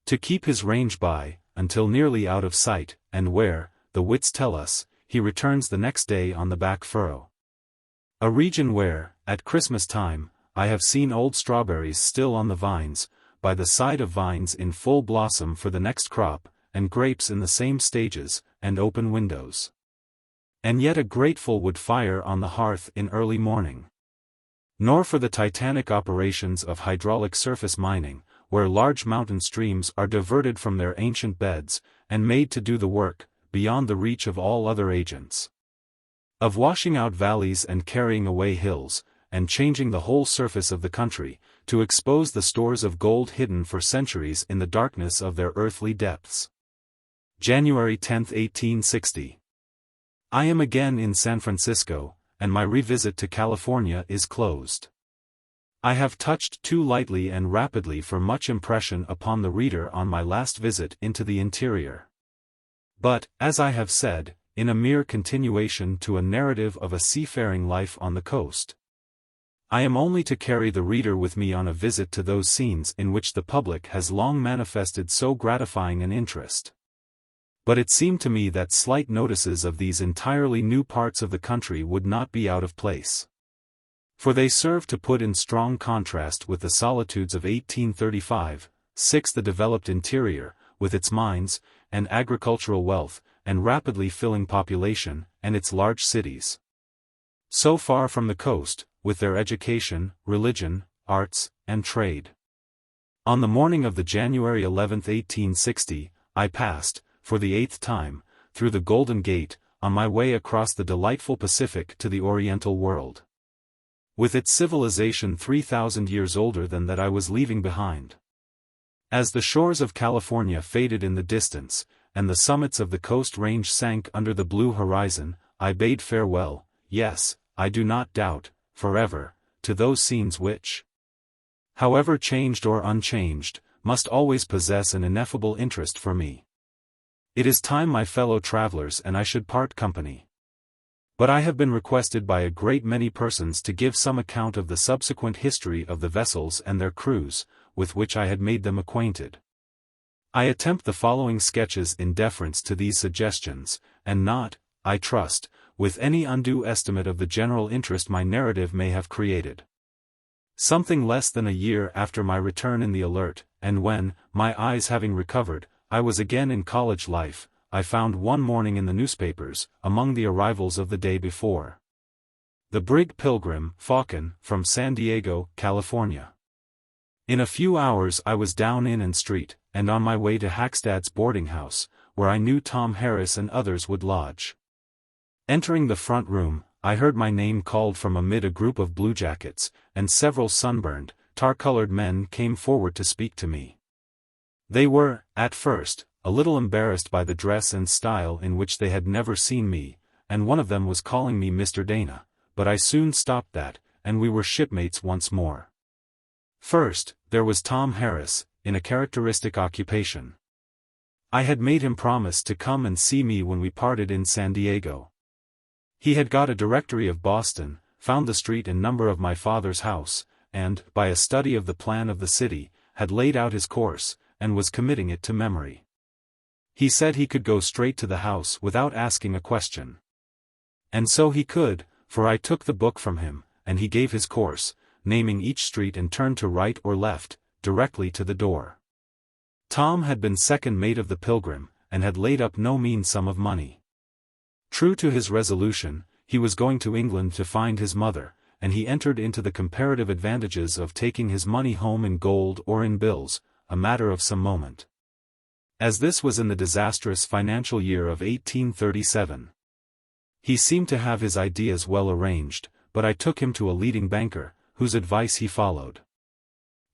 to keep his range by, until nearly out of sight, and where, the wits tell us, he returns the next day on the back furrow. A region where, at Christmas time, I have seen old strawberries still on the vines, by the side of vines in full blossom for the next crop, and grapes in the same stages, and open windows. And yet a grateful wood fire on the hearth in early morning. nor for the titanic operations of hydraulic surface mining, where large mountain streams are diverted from their ancient beds, and made to do the work, beyond the reach of all other agents. Of washing out valleys and carrying away hills, and changing the whole surface of the country, to expose the stores of gold hidden for centuries in the darkness of their earthly depths. January 10, 1860. I am again in San Francisco, and my revisit to California is closed. I have touched too lightly and rapidly for much impression upon the reader on my last visit into the interior. But, as I have said, in a mere continuation to a narrative of a seafaring life on the coast. I am only to carry the reader with me on a visit to those scenes in which the public has long manifested so gratifying an interest. But it seemed to me that slight notices of these entirely new parts of the country would not be out of place. For they serve to put in strong contrast with the solitudes of 1835, the developed interior, with its mines, and agricultural wealth, and rapidly filling population, and its large cities. So far from the coast, with their education, religion, arts, and trade. On the morning of the January 11, 1860, I passed, for the 8th time, through the Golden Gate, on my way across the delightful Pacific to the Oriental world. With its civilization 3,000 years older than that I was leaving behind. As the shores of California faded in the distance, and the summits of the Coast Range sank under the blue horizon, I bade farewell, yes, I do not doubt, forever, to those scenes which, however changed or unchanged, must always possess an ineffable interest for me. It is time, my fellow travelers, and I should part company. But I have been requested by a great many persons to give some account of the subsequent history of the vessels and their crews, with which I had made them acquainted. I attempt the following sketches in deference to these suggestions, and not, I trust, with any undue estimate of the general interest my narrative may have created. Something less than a year after my return in the Alert, and when, my eyes having recovered, I was again in college life, I found one morning in the newspapers, among the arrivals of the day before, the brig Pilgrim, Faucon, from San Diego, California. In a few hours I was down Inn and Street, and on my way to Hackstad's boarding house, where I knew Tom Harris and others would lodge. Entering the front room, I heard my name called from amid a group of bluejackets, and several sunburned, tar-colored men came forward to speak to me. They were, at first, a little embarrassed by the dress and style in which they had never seen me, and one of them was calling me Mr. Dana, but I soon stopped that, and we were shipmates once more. First, there was Tom Harris, in a characteristic occupation. I had made him promise to come and see me when we parted in San Diego. He had got a directory of Boston, found the street and number of my father's house, and, by a study of the plan of the city, had laid out his course, and was committing it to memory. He said he could go straight to the house without asking a question. And so he could, for I took the book from him, and he gave his course, naming each street and turned to right or left, directly to the door. Tom had been second mate of the Pilgrim, and had laid up no mean sum of money. True to his resolution, he was going to England to find his mother, and he entered into the comparative advantages of taking his money home in gold or in bills, a matter of some moment. As this was in the disastrous financial year of 1837. He seemed to have his ideas well arranged, but I took him to a leading banker, whose advice he followed.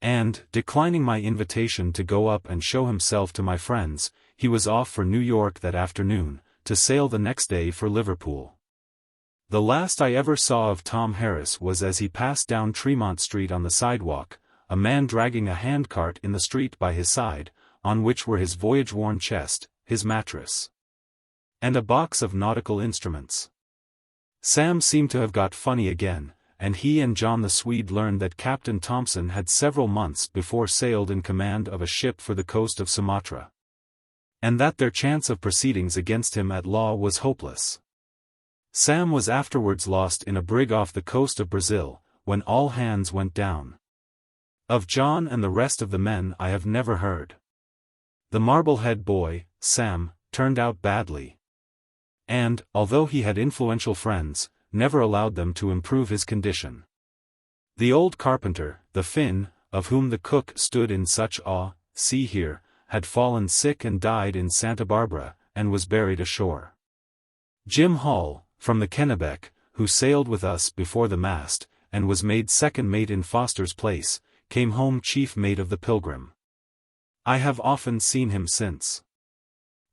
And, declining my invitation to go up and show himself to my friends, he was off for New York that afternoon, to sail the next day for Liverpool. The last I ever saw of Tom Harris was as he passed down Tremont Street on the sidewalk, a man dragging a handcart in the street by his side, on which were his voyage-worn chest, his mattress, and a box of nautical instruments. Sam seemed to have got funny again, and he and John the Swede learned that Captain Thompson had several months before sailed in command of a ship for the coast of Sumatra, and that their chance of proceedings against him at law was hopeless. Sam was afterwards lost in a brig off the coast of Brazil, when all hands went down. Of John and the rest of the men I have never heard. The Marblehead boy, Sam, turned out badly. And, although he had influential friends, never allowed them to improve his condition. The old carpenter, the Finn, of whom the cook stood in such awe, see here, had fallen sick and died in Santa Barbara, and was buried ashore. Jim Hall, from the Kennebec, who sailed with us before the mast, and was made second mate in Foster's place, came home chief mate of the Pilgrim. I have often seen him since.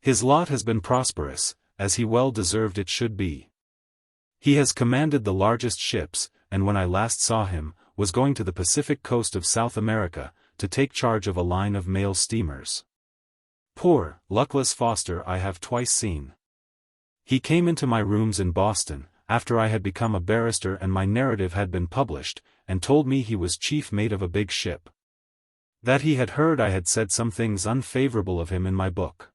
His lot has been prosperous, as he well deserved it should be. He has commanded the largest ships, and when I last saw him, was going to the Pacific coast of South America, to take charge of a line of mail steamers. Poor, luckless Foster I have twice seen. He came into my rooms in Boston, after I had become a barrister and my narrative had been published, and told me he was chief mate of a big ship. That he had heard I had said some things unfavorable of him in my book.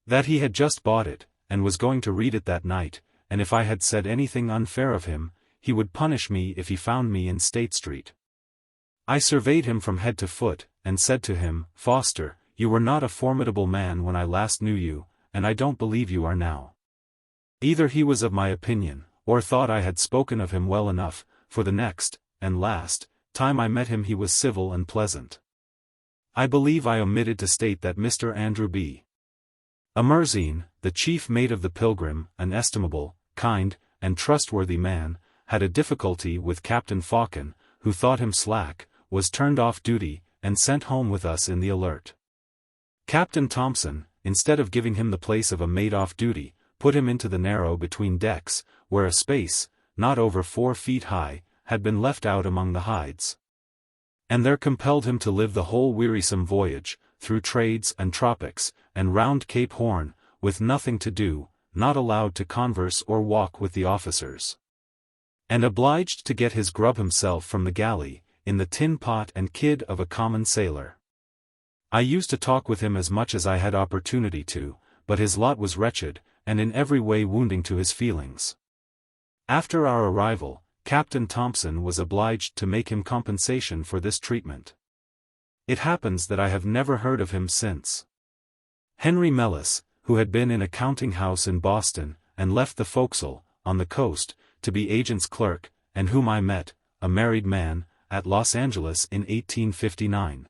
That he had just bought it, and was going to read it that night, and if I had said anything unfair of him, he would punish me if he found me in State Street. I surveyed him from head to foot, and said to him, Foster, you were not a formidable man when I last knew you, and I don't believe you are now. Either he was of my opinion, or thought I had spoken of him well enough, for the next, and last, time I met him he was civil and pleasant. I believe I omitted to state that Mr. Andrew B. Amerzine, the chief mate of the Pilgrim, an estimable, kind, and trustworthy man, had a difficulty with Captain Faucon, who thought him slack, was turned off duty, and sent home with us in the Alert. Captain Thompson, instead of giving him the place of a mate off duty, put him into the narrow between decks, where a space, not over 4 feet high, had been left out among the hides. And there compelled him to live the whole wearisome voyage, through trades and tropics, and round Cape Horn, with nothing to do, not allowed to converse or walk with the officers. And obliged to get his grub himself from the galley, in the tin pot and kid of a common sailor. I used to talk with him as much as I had opportunity to, but his lot was wretched, and in every way wounding to his feelings. After our arrival, Captain Thompson was obliged to make him compensation for this treatment. It happens that I have never heard of him since. Henry Mellis, who had been in a counting house in Boston, and left the forecastle, on the coast, to be agent's clerk, and whom I met, a married man, at Los Angeles in 1859.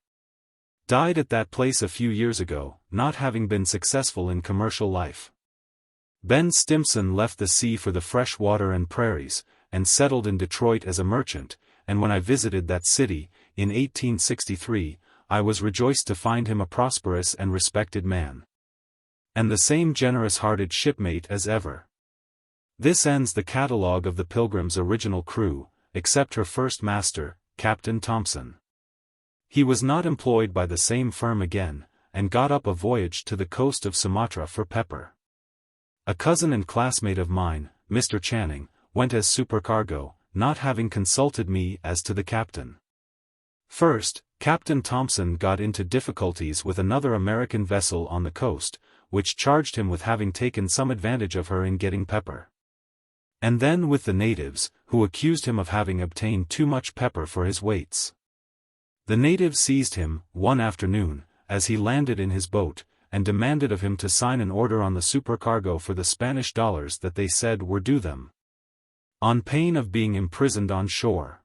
Died at that place a few years ago, not having been successful in commercial life. Ben Stimson left the sea for the fresh water and prairies, and settled in Detroit as a merchant, and when I visited that city, in 1863, I was rejoiced to find him a prosperous and respected man. And the same generous-hearted shipmate as ever. This ends the catalogue of the Pilgrim's original crew, except her first master, Captain Thompson. He was not employed by the same firm again, and got up a voyage to the coast of Sumatra for pepper. A cousin and classmate of mine, Mr. Channing, went as supercargo, not having consulted me as to the captain. First, Captain Thompson got into difficulties with another American vessel on the coast, which charged him with having taken some advantage of her in getting pepper. And then with the natives, who accused him of having obtained too much pepper for his weights. The natives seized him, one afternoon, as he landed in his boat, and demanded of him to sign an order on the supercargo for the Spanish dollars that they said were due them, on pain of being imprisoned on shore.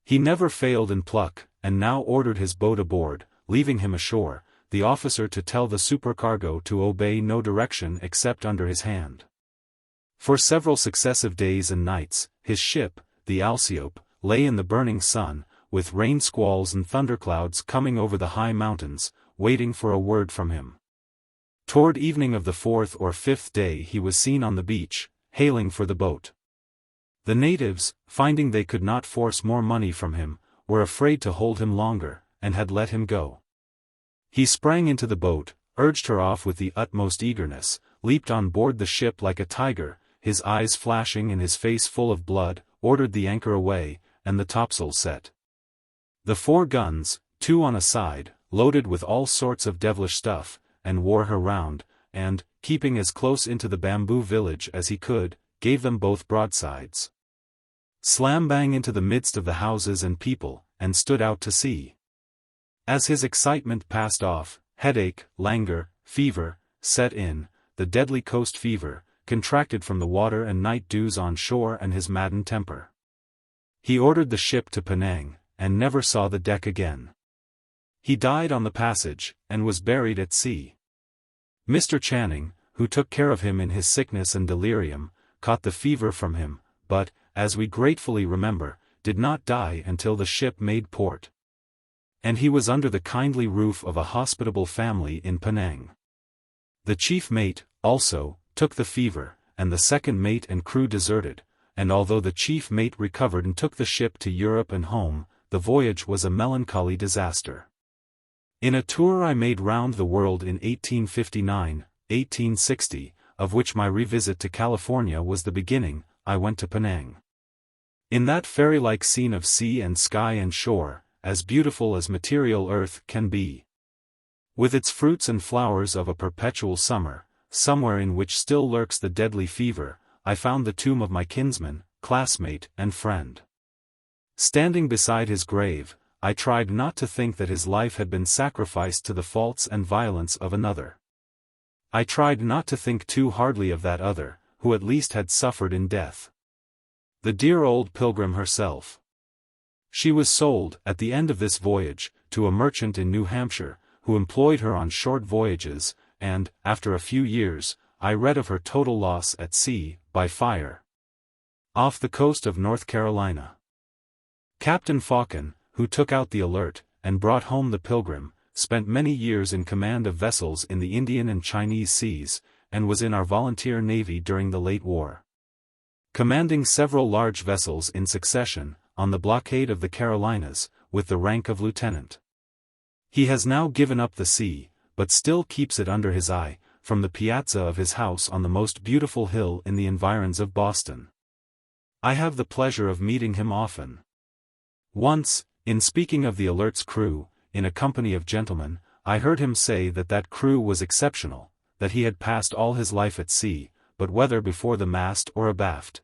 He never failed in pluck, and now ordered his boat aboard, leaving him ashore, the officer to tell the supercargo to obey no direction except under his hand. For several successive days and nights, his ship, the Alciope, lay in the burning sun, with rain squalls and thunderclouds coming over the high mountains, waiting for a word from him. Toward evening of the 4th or 5th day he was seen on the beach, hailing for the boat. The natives, finding they could not force more money from him, were afraid to hold him longer, and had let him go. He sprang into the boat, urged her off with the utmost eagerness, leaped on board the ship like a tiger, his eyes flashing and his face full of blood, ordered the anchor away, and the topsail set. The 4 guns, 2 on a side, loaded with all sorts of devilish stuff, and wore her round, and, keeping as close into the bamboo village as he could, gave them both broadsides. Slam-bang into the midst of the houses and people, and stood out to sea. As his excitement passed off, headache, languor, fever, set in, the deadly coast fever, contracted from the water and night dews on shore and his maddened temper. He ordered the ship to Penang, and never saw the deck again. He died on the passage, and was buried at sea. Mr. Channing, who took care of him in his sickness and delirium, caught the fever from him, but, as we gratefully remember, did not die until the ship made port. And he was under the kindly roof of a hospitable family in Penang. The chief mate, also, took the fever, and the second mate and crew deserted, and although the chief mate recovered and took the ship to Europe and home, the voyage was a melancholy disaster. In a tour I made round the world in 1859, 1860, of which my revisit to California was the beginning, I went to Penang. In that fairy-like scene of sea and sky and shore, as beautiful as material earth can be, with its fruits and flowers of a perpetual summer, somewhere in which still lurks the deadly fever, I found the tomb of my kinsman, classmate, and friend. Standing beside his grave, I tried not to think that his life had been sacrificed to the faults and violence of another. I tried not to think too hardly of that other, who at least had suffered in death. The dear old Pilgrim herself. She was sold, at the end of this voyage, to a merchant in New Hampshire, who employed her on short voyages, and, after a few years, I read of her total loss at sea, by fire, off the coast of North Carolina. Captain Faucon, who took out the Alert, and brought home the Pilgrim, spent many years in command of vessels in the Indian and Chinese seas, and was in our volunteer navy during the late war, commanding several large vessels in succession, on the blockade of the Carolinas, with the rank of lieutenant. He has now given up the sea, but still keeps it under his eye, from the piazza of his house on the most beautiful hill in the environs of Boston. I have the pleasure of meeting him often. Once, in speaking of the Alert's crew, in a company of gentlemen, I heard him say that that crew was exceptional, that he had passed all his life at sea, but whether before the mast or abaft,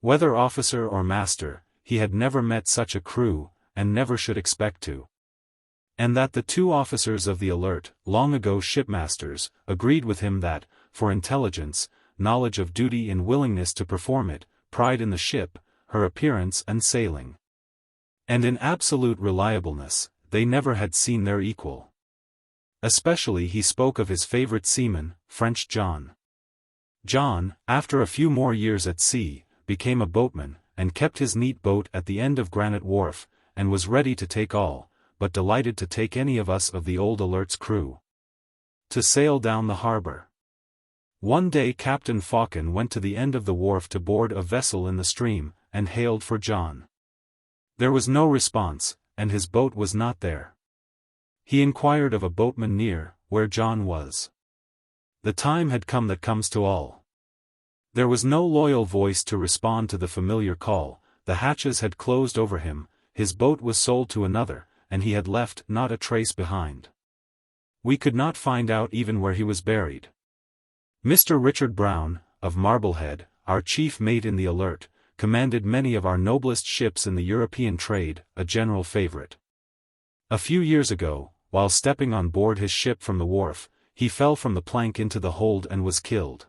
whether officer or master, he had never met such a crew, and never should expect to. And that the two officers of the Alert, long ago shipmasters, agreed with him that, for intelligence, knowledge of duty and willingness to perform it, pride in the ship, her appearance and sailing, and in absolute reliableness, they never had seen their equal. Especially he spoke of his favorite seaman, French John. John, after a few more years at sea, became a boatman, and kept his neat boat at the end of Granite Wharf, and was ready to take all, but delighted to take any of us of the old Alert's crew, to sail down the harbor. One day Captain Faucon went to the end of the wharf to board a vessel in the stream, and hailed for John. There was no response, and his boat was not there. He inquired of a boatman near, where John was. The time had come that comes to all. There was no loyal voice to respond to the familiar call, the hatches had closed over him, his boat was sold to another, and he had left not a trace behind. We could not find out even where he was buried. Mr. Richard Brown, of Marblehead, our chief mate in the Alert, commanded many of our noblest ships in the European trade, a general favorite. A few years ago, while stepping on board his ship from the wharf, he fell from the plank into the hold and was killed.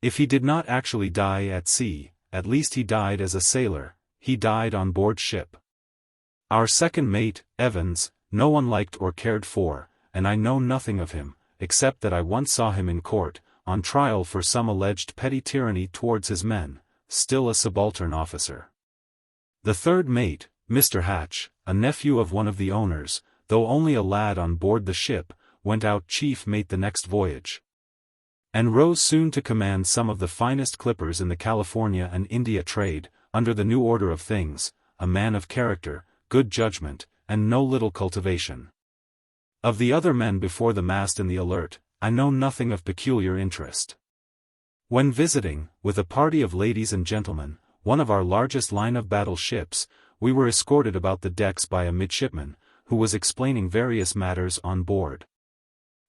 If he did not actually die at sea, at least he died as a sailor, he died on board ship. Our second mate, Evans, no one liked or cared for, and I know nothing of him, except that I once saw him in court, on trial for some alleged petty tyranny towards his men, still a subaltern officer. The third mate, Mr. Hatch, a nephew of one of the owners, though only a lad on board the ship, went out chief mate the next voyage, and rose soon to command some of the finest clippers in the California and India trade, under the new order of things, a man of character, good judgment, and no little cultivation. Of the other men before the mast in the Alert, I know nothing of peculiar interest. When visiting, with a party of ladies and gentlemen, one of our largest line-of-battle ships, we were escorted about the decks by a midshipman, who was explaining various matters on board.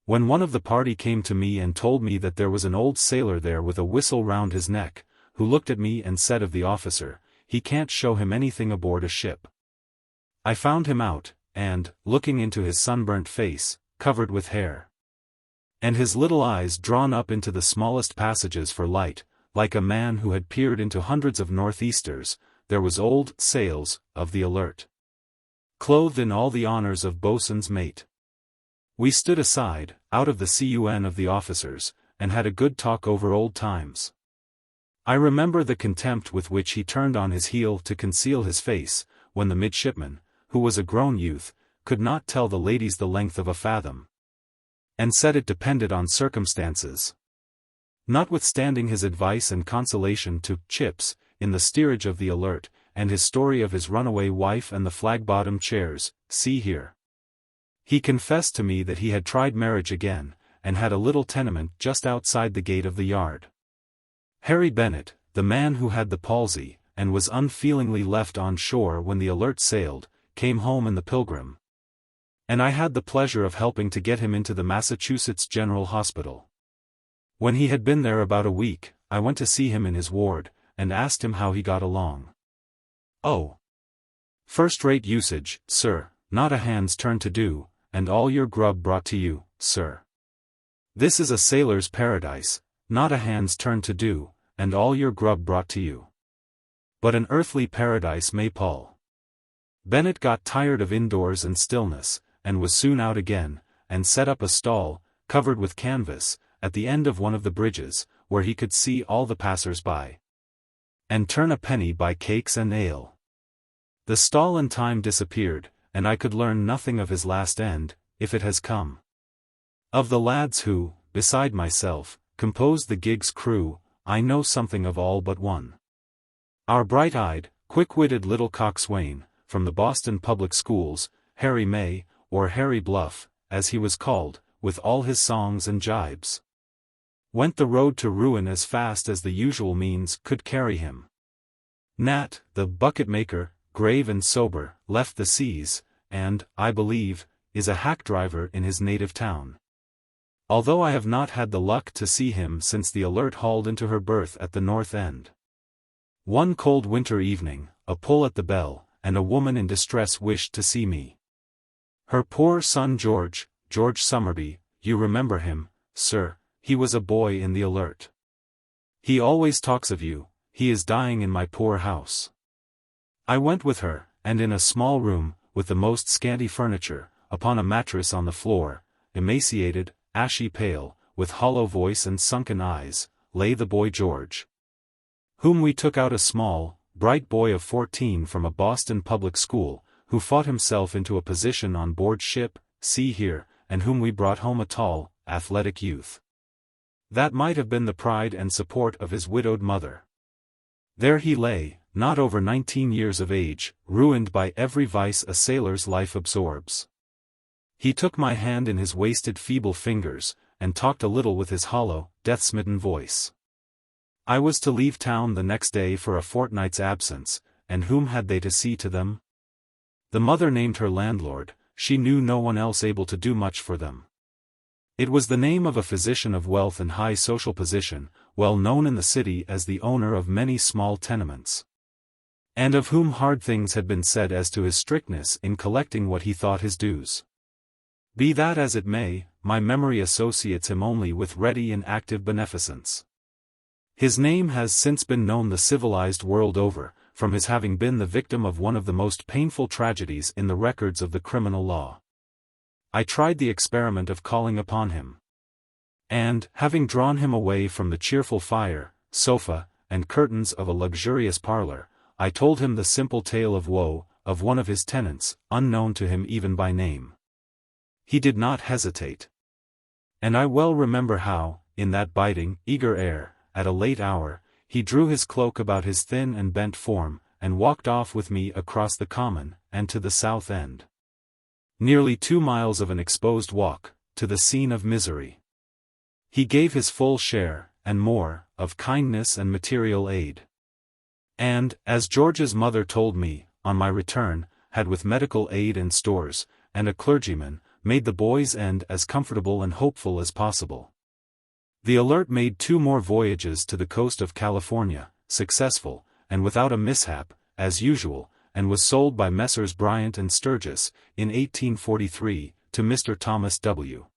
When one of the party came to me and told me that there was an old sailor there with a whistle round his neck, who looked at me and said of the officer, "He can't show him anything aboard a ship." I found him out, and, looking into his sunburnt face, covered with hair, and his little eyes drawn up into the smallest passages for light, like a man who had peered into hundreds of northeasters, there was old Sales, of the Alert, clothed in all the honors of boatswain's mate. We stood aside, out of the CUN of the officers, and had a good talk over old times. I remember the contempt with which he turned on his heel to conceal his face, when the midshipman, who was a grown youth, could not tell the ladies the length of a fathom, and said it depended on circumstances. Notwithstanding his advice and consolation to Chips, in the steerage of the Alert, and his story of his runaway wife and the flag-bottom chairs, see here. He confessed to me that he had tried marriage again, and had a little tenement just outside the gate of the yard. Harry Bennett, the man who had the palsy, and was unfeelingly left on shore when the Alert sailed, came home in the Pilgrim, and I had the pleasure of helping to get him into the Massachusetts General Hospital. When he had been there about a week, I went to see him in his ward, and asked him how he got along. "Oh, first-rate usage, sir, not a hand's turn to do, and all your grub brought to you, sir. This is a sailor's paradise, not a hand's turn to do, and all your grub brought to you. But an earthly paradise may pall." Bennett got tired of indoors and stillness, and was soon out again, and set up a stall, covered with canvas, at the end of one of the bridges, where he could see all the passers-by, and turn a penny by cakes and ale. The stall in time disappeared, and I could learn nothing of his last end, if it has come. Of the lads who, beside myself, composed the gig's crew, I know something of all but one. Our bright-eyed, quick-witted little coxswain, from the Boston public schools, Harry May, or Harry Bluff, as he was called, with all his songs and jibes, went the road to ruin as fast as the usual means could carry him. Nat, the bucket-maker, grave and sober, left the seas, and, I believe, is a hack driver in his native town. Although I have not had the luck to see him since the Alert hauled into her berth at the North End. One cold winter evening, a pull at the bell, and a woman in distress wished to see me. Her poor son George Summerby, you remember him, sir, he was a boy in the Alert. He always talks of you, he is dying in my poor house. I went with her, and in a small room, with the most scanty furniture, upon a mattress on the floor, emaciated, ashy pale, with hollow voice and sunken eyes, lay the boy George, whom we took out, a small, bright boy of 14 from a Boston public school, who fought himself into a position on board ship, see here, and whom we brought home, a tall, athletic youth. That might have been the pride and support of his widowed mother. There he lay, not over 19 years of age, ruined by every vice a sailor's life absorbs. He took my hand in his wasted feeble fingers, and talked a little with his hollow, death-smitten voice. I was to leave town the next day for a fortnight's absence, and whom had they to see to them? The mother named her landlord, she knew no one else able to do much for them. It was the name of a physician of wealth and high social position, well known in the city as the owner of many small tenements, and of whom hard things had been said as to his strictness in collecting what he thought his dues. Be that as it may, my memory associates him only with ready and active beneficence. His name has since been known the civilized world over, from his having been the victim of one of the most painful tragedies in the records of the criminal law. I tried the experiment of calling upon him, and, having drawn him away from the cheerful fire, sofa, and curtains of a luxurious parlor, I told him the simple tale of woe, of one of his tenants, unknown to him even by name. He did not hesitate. And I well remember how, in that biting, eager air, at a late hour, he drew his cloak about his thin and bent form, and walked off with me across the common, and to the South End. Nearly 2 miles of an exposed walk, to the scene of misery. He gave his full share, and more, of kindness and material aid. And, as George's mother told me, on my return, had with medical aid and stores, and a clergyman, made the boy's end as comfortable and hopeful as possible. The Alert made 2 more voyages to the coast of California, successful, and without a mishap, as usual, and was sold by Messrs. Bryant and Sturgis, in 1843, to Mr. Thomas W.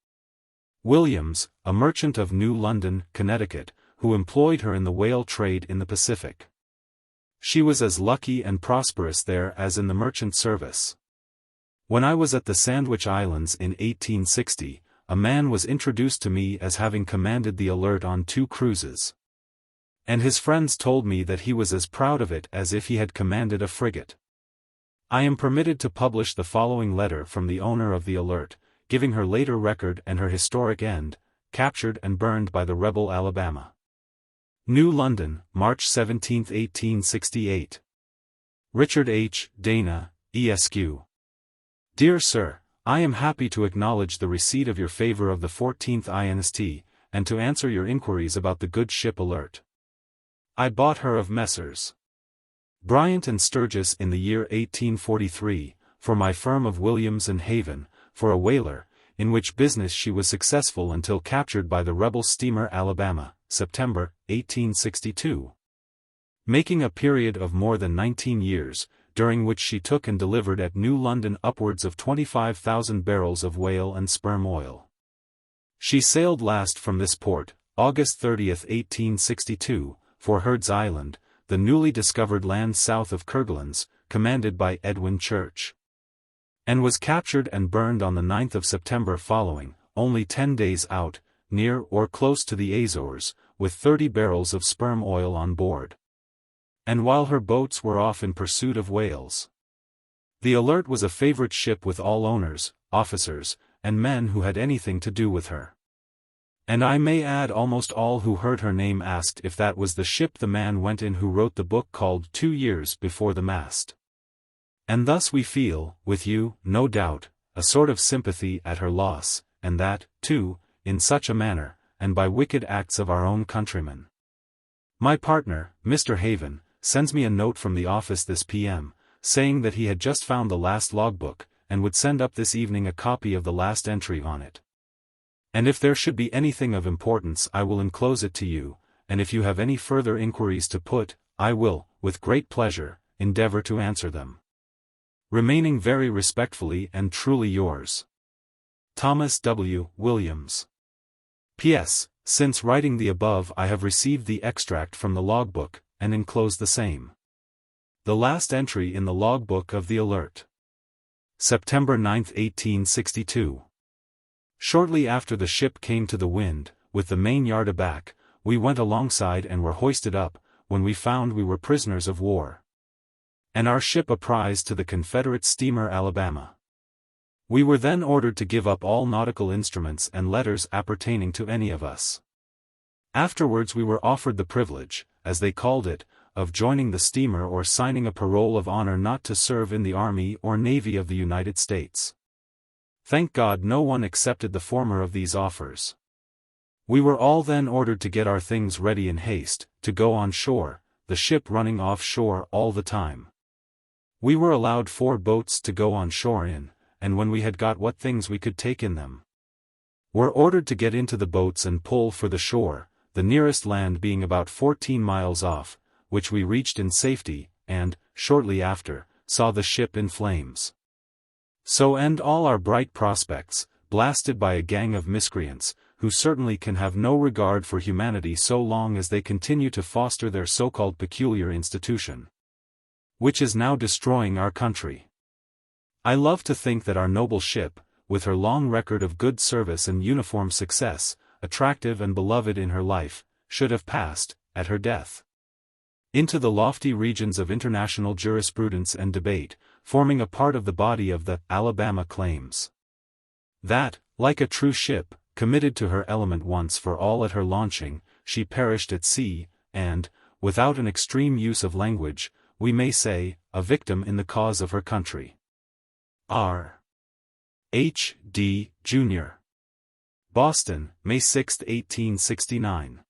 Williams, a merchant of New London, Connecticut, who employed her in the whale trade in the Pacific. She was as lucky and prosperous there as in the merchant service. When I was at the Sandwich Islands in 1860, a man was introduced to me as having commanded the Alert on 2 cruises. And his friends told me that he was as proud of it as if he had commanded a frigate. I am permitted to publish the following letter from the owner of the Alert, giving her later record and her historic end, captured and burned by the rebel Alabama. New London, March 17, 1868. Richard H. Dana, Esq. Dear Sir, I am happy to acknowledge the receipt of your favor of the 14th inst, and to answer your inquiries about the good ship Alert. I bought her of Messrs. Bryant and Sturgis in the year 1843, for my firm of Williams and Haven, for a whaler, in which business she was successful until captured by the rebel steamer Alabama, September, 1862. Making a period of more than 19 years, during which she took and delivered at New London upwards of 25,000 barrels of whale and sperm oil. She sailed last from this port, August 30, 1862, for Heard's Island, the newly discovered land south of Kerguelens, commanded by Edwin Church. And was captured and burned on the 9th of September following, only 10 days out, near or close to the Azores, with 30 barrels of sperm oil on board. And while her boats were off in pursuit of whales. The Alert was a favorite ship with all owners, officers, and men who had anything to do with her. And I may add almost all who heard her name asked if that was the ship the man went in who wrote the book called 2 Years Before the Mast. And thus we feel, with you, no doubt, a sort of sympathy at her loss, and that, too, in such a manner, and by wicked acts of our own countrymen. My partner, Mr. Haven, sends me a note from the office this p.m., saying that he had just found the last logbook, and would send up this evening a copy of the last entry on it. And if there should be anything of importance I will enclose it to you, and if you have any further inquiries to put, I will, with great pleasure, endeavor to answer them. Remaining very respectfully and truly yours, Thomas W. Williams. P.S. Since writing the above I have received the extract from the logbook, and enclose the same. The last entry in the logbook of the Alert. September 9, 1862. Shortly after the ship came to the wind, with the main yard aback, we went alongside and were hoisted up, when we found we were prisoners of war. And our ship a prize to the Confederate steamer Alabama. We were then ordered to give up all nautical instruments and letters appertaining to any of us. Afterwards we were offered the privilege, as they called it, of joining the steamer or signing a parole of honor not to serve in the Army or Navy of the United States. Thank God no one accepted the former of these offers. We were all then ordered to get our things ready in haste, to go on shore, the ship running off shore all the time. We were allowed 4 boats to go on shore in, and when we had got what things we could take in them, were ordered to get into the boats and pull for the shore, the nearest land being about 14 miles off, which we reached in safety, and, shortly after, saw the ship in flames. So end all our bright prospects, blasted by a gang of miscreants, who certainly can have no regard for humanity so long as they continue to foster their so-called peculiar institution, which is now destroying our country. I love to think that our noble ship, with her long record of good service and uniform success, attractive and beloved in her life, should have passed, at her death, into the lofty regions of international jurisprudence and debate, forming a part of the body of the Alabama claims. That, like a true ship, committed to her element once for all at her launching, she perished at sea, and, without an extreme use of language, we may say, a victim in the cause of her country. R. H. D. Jr. Boston, May 6, 1869.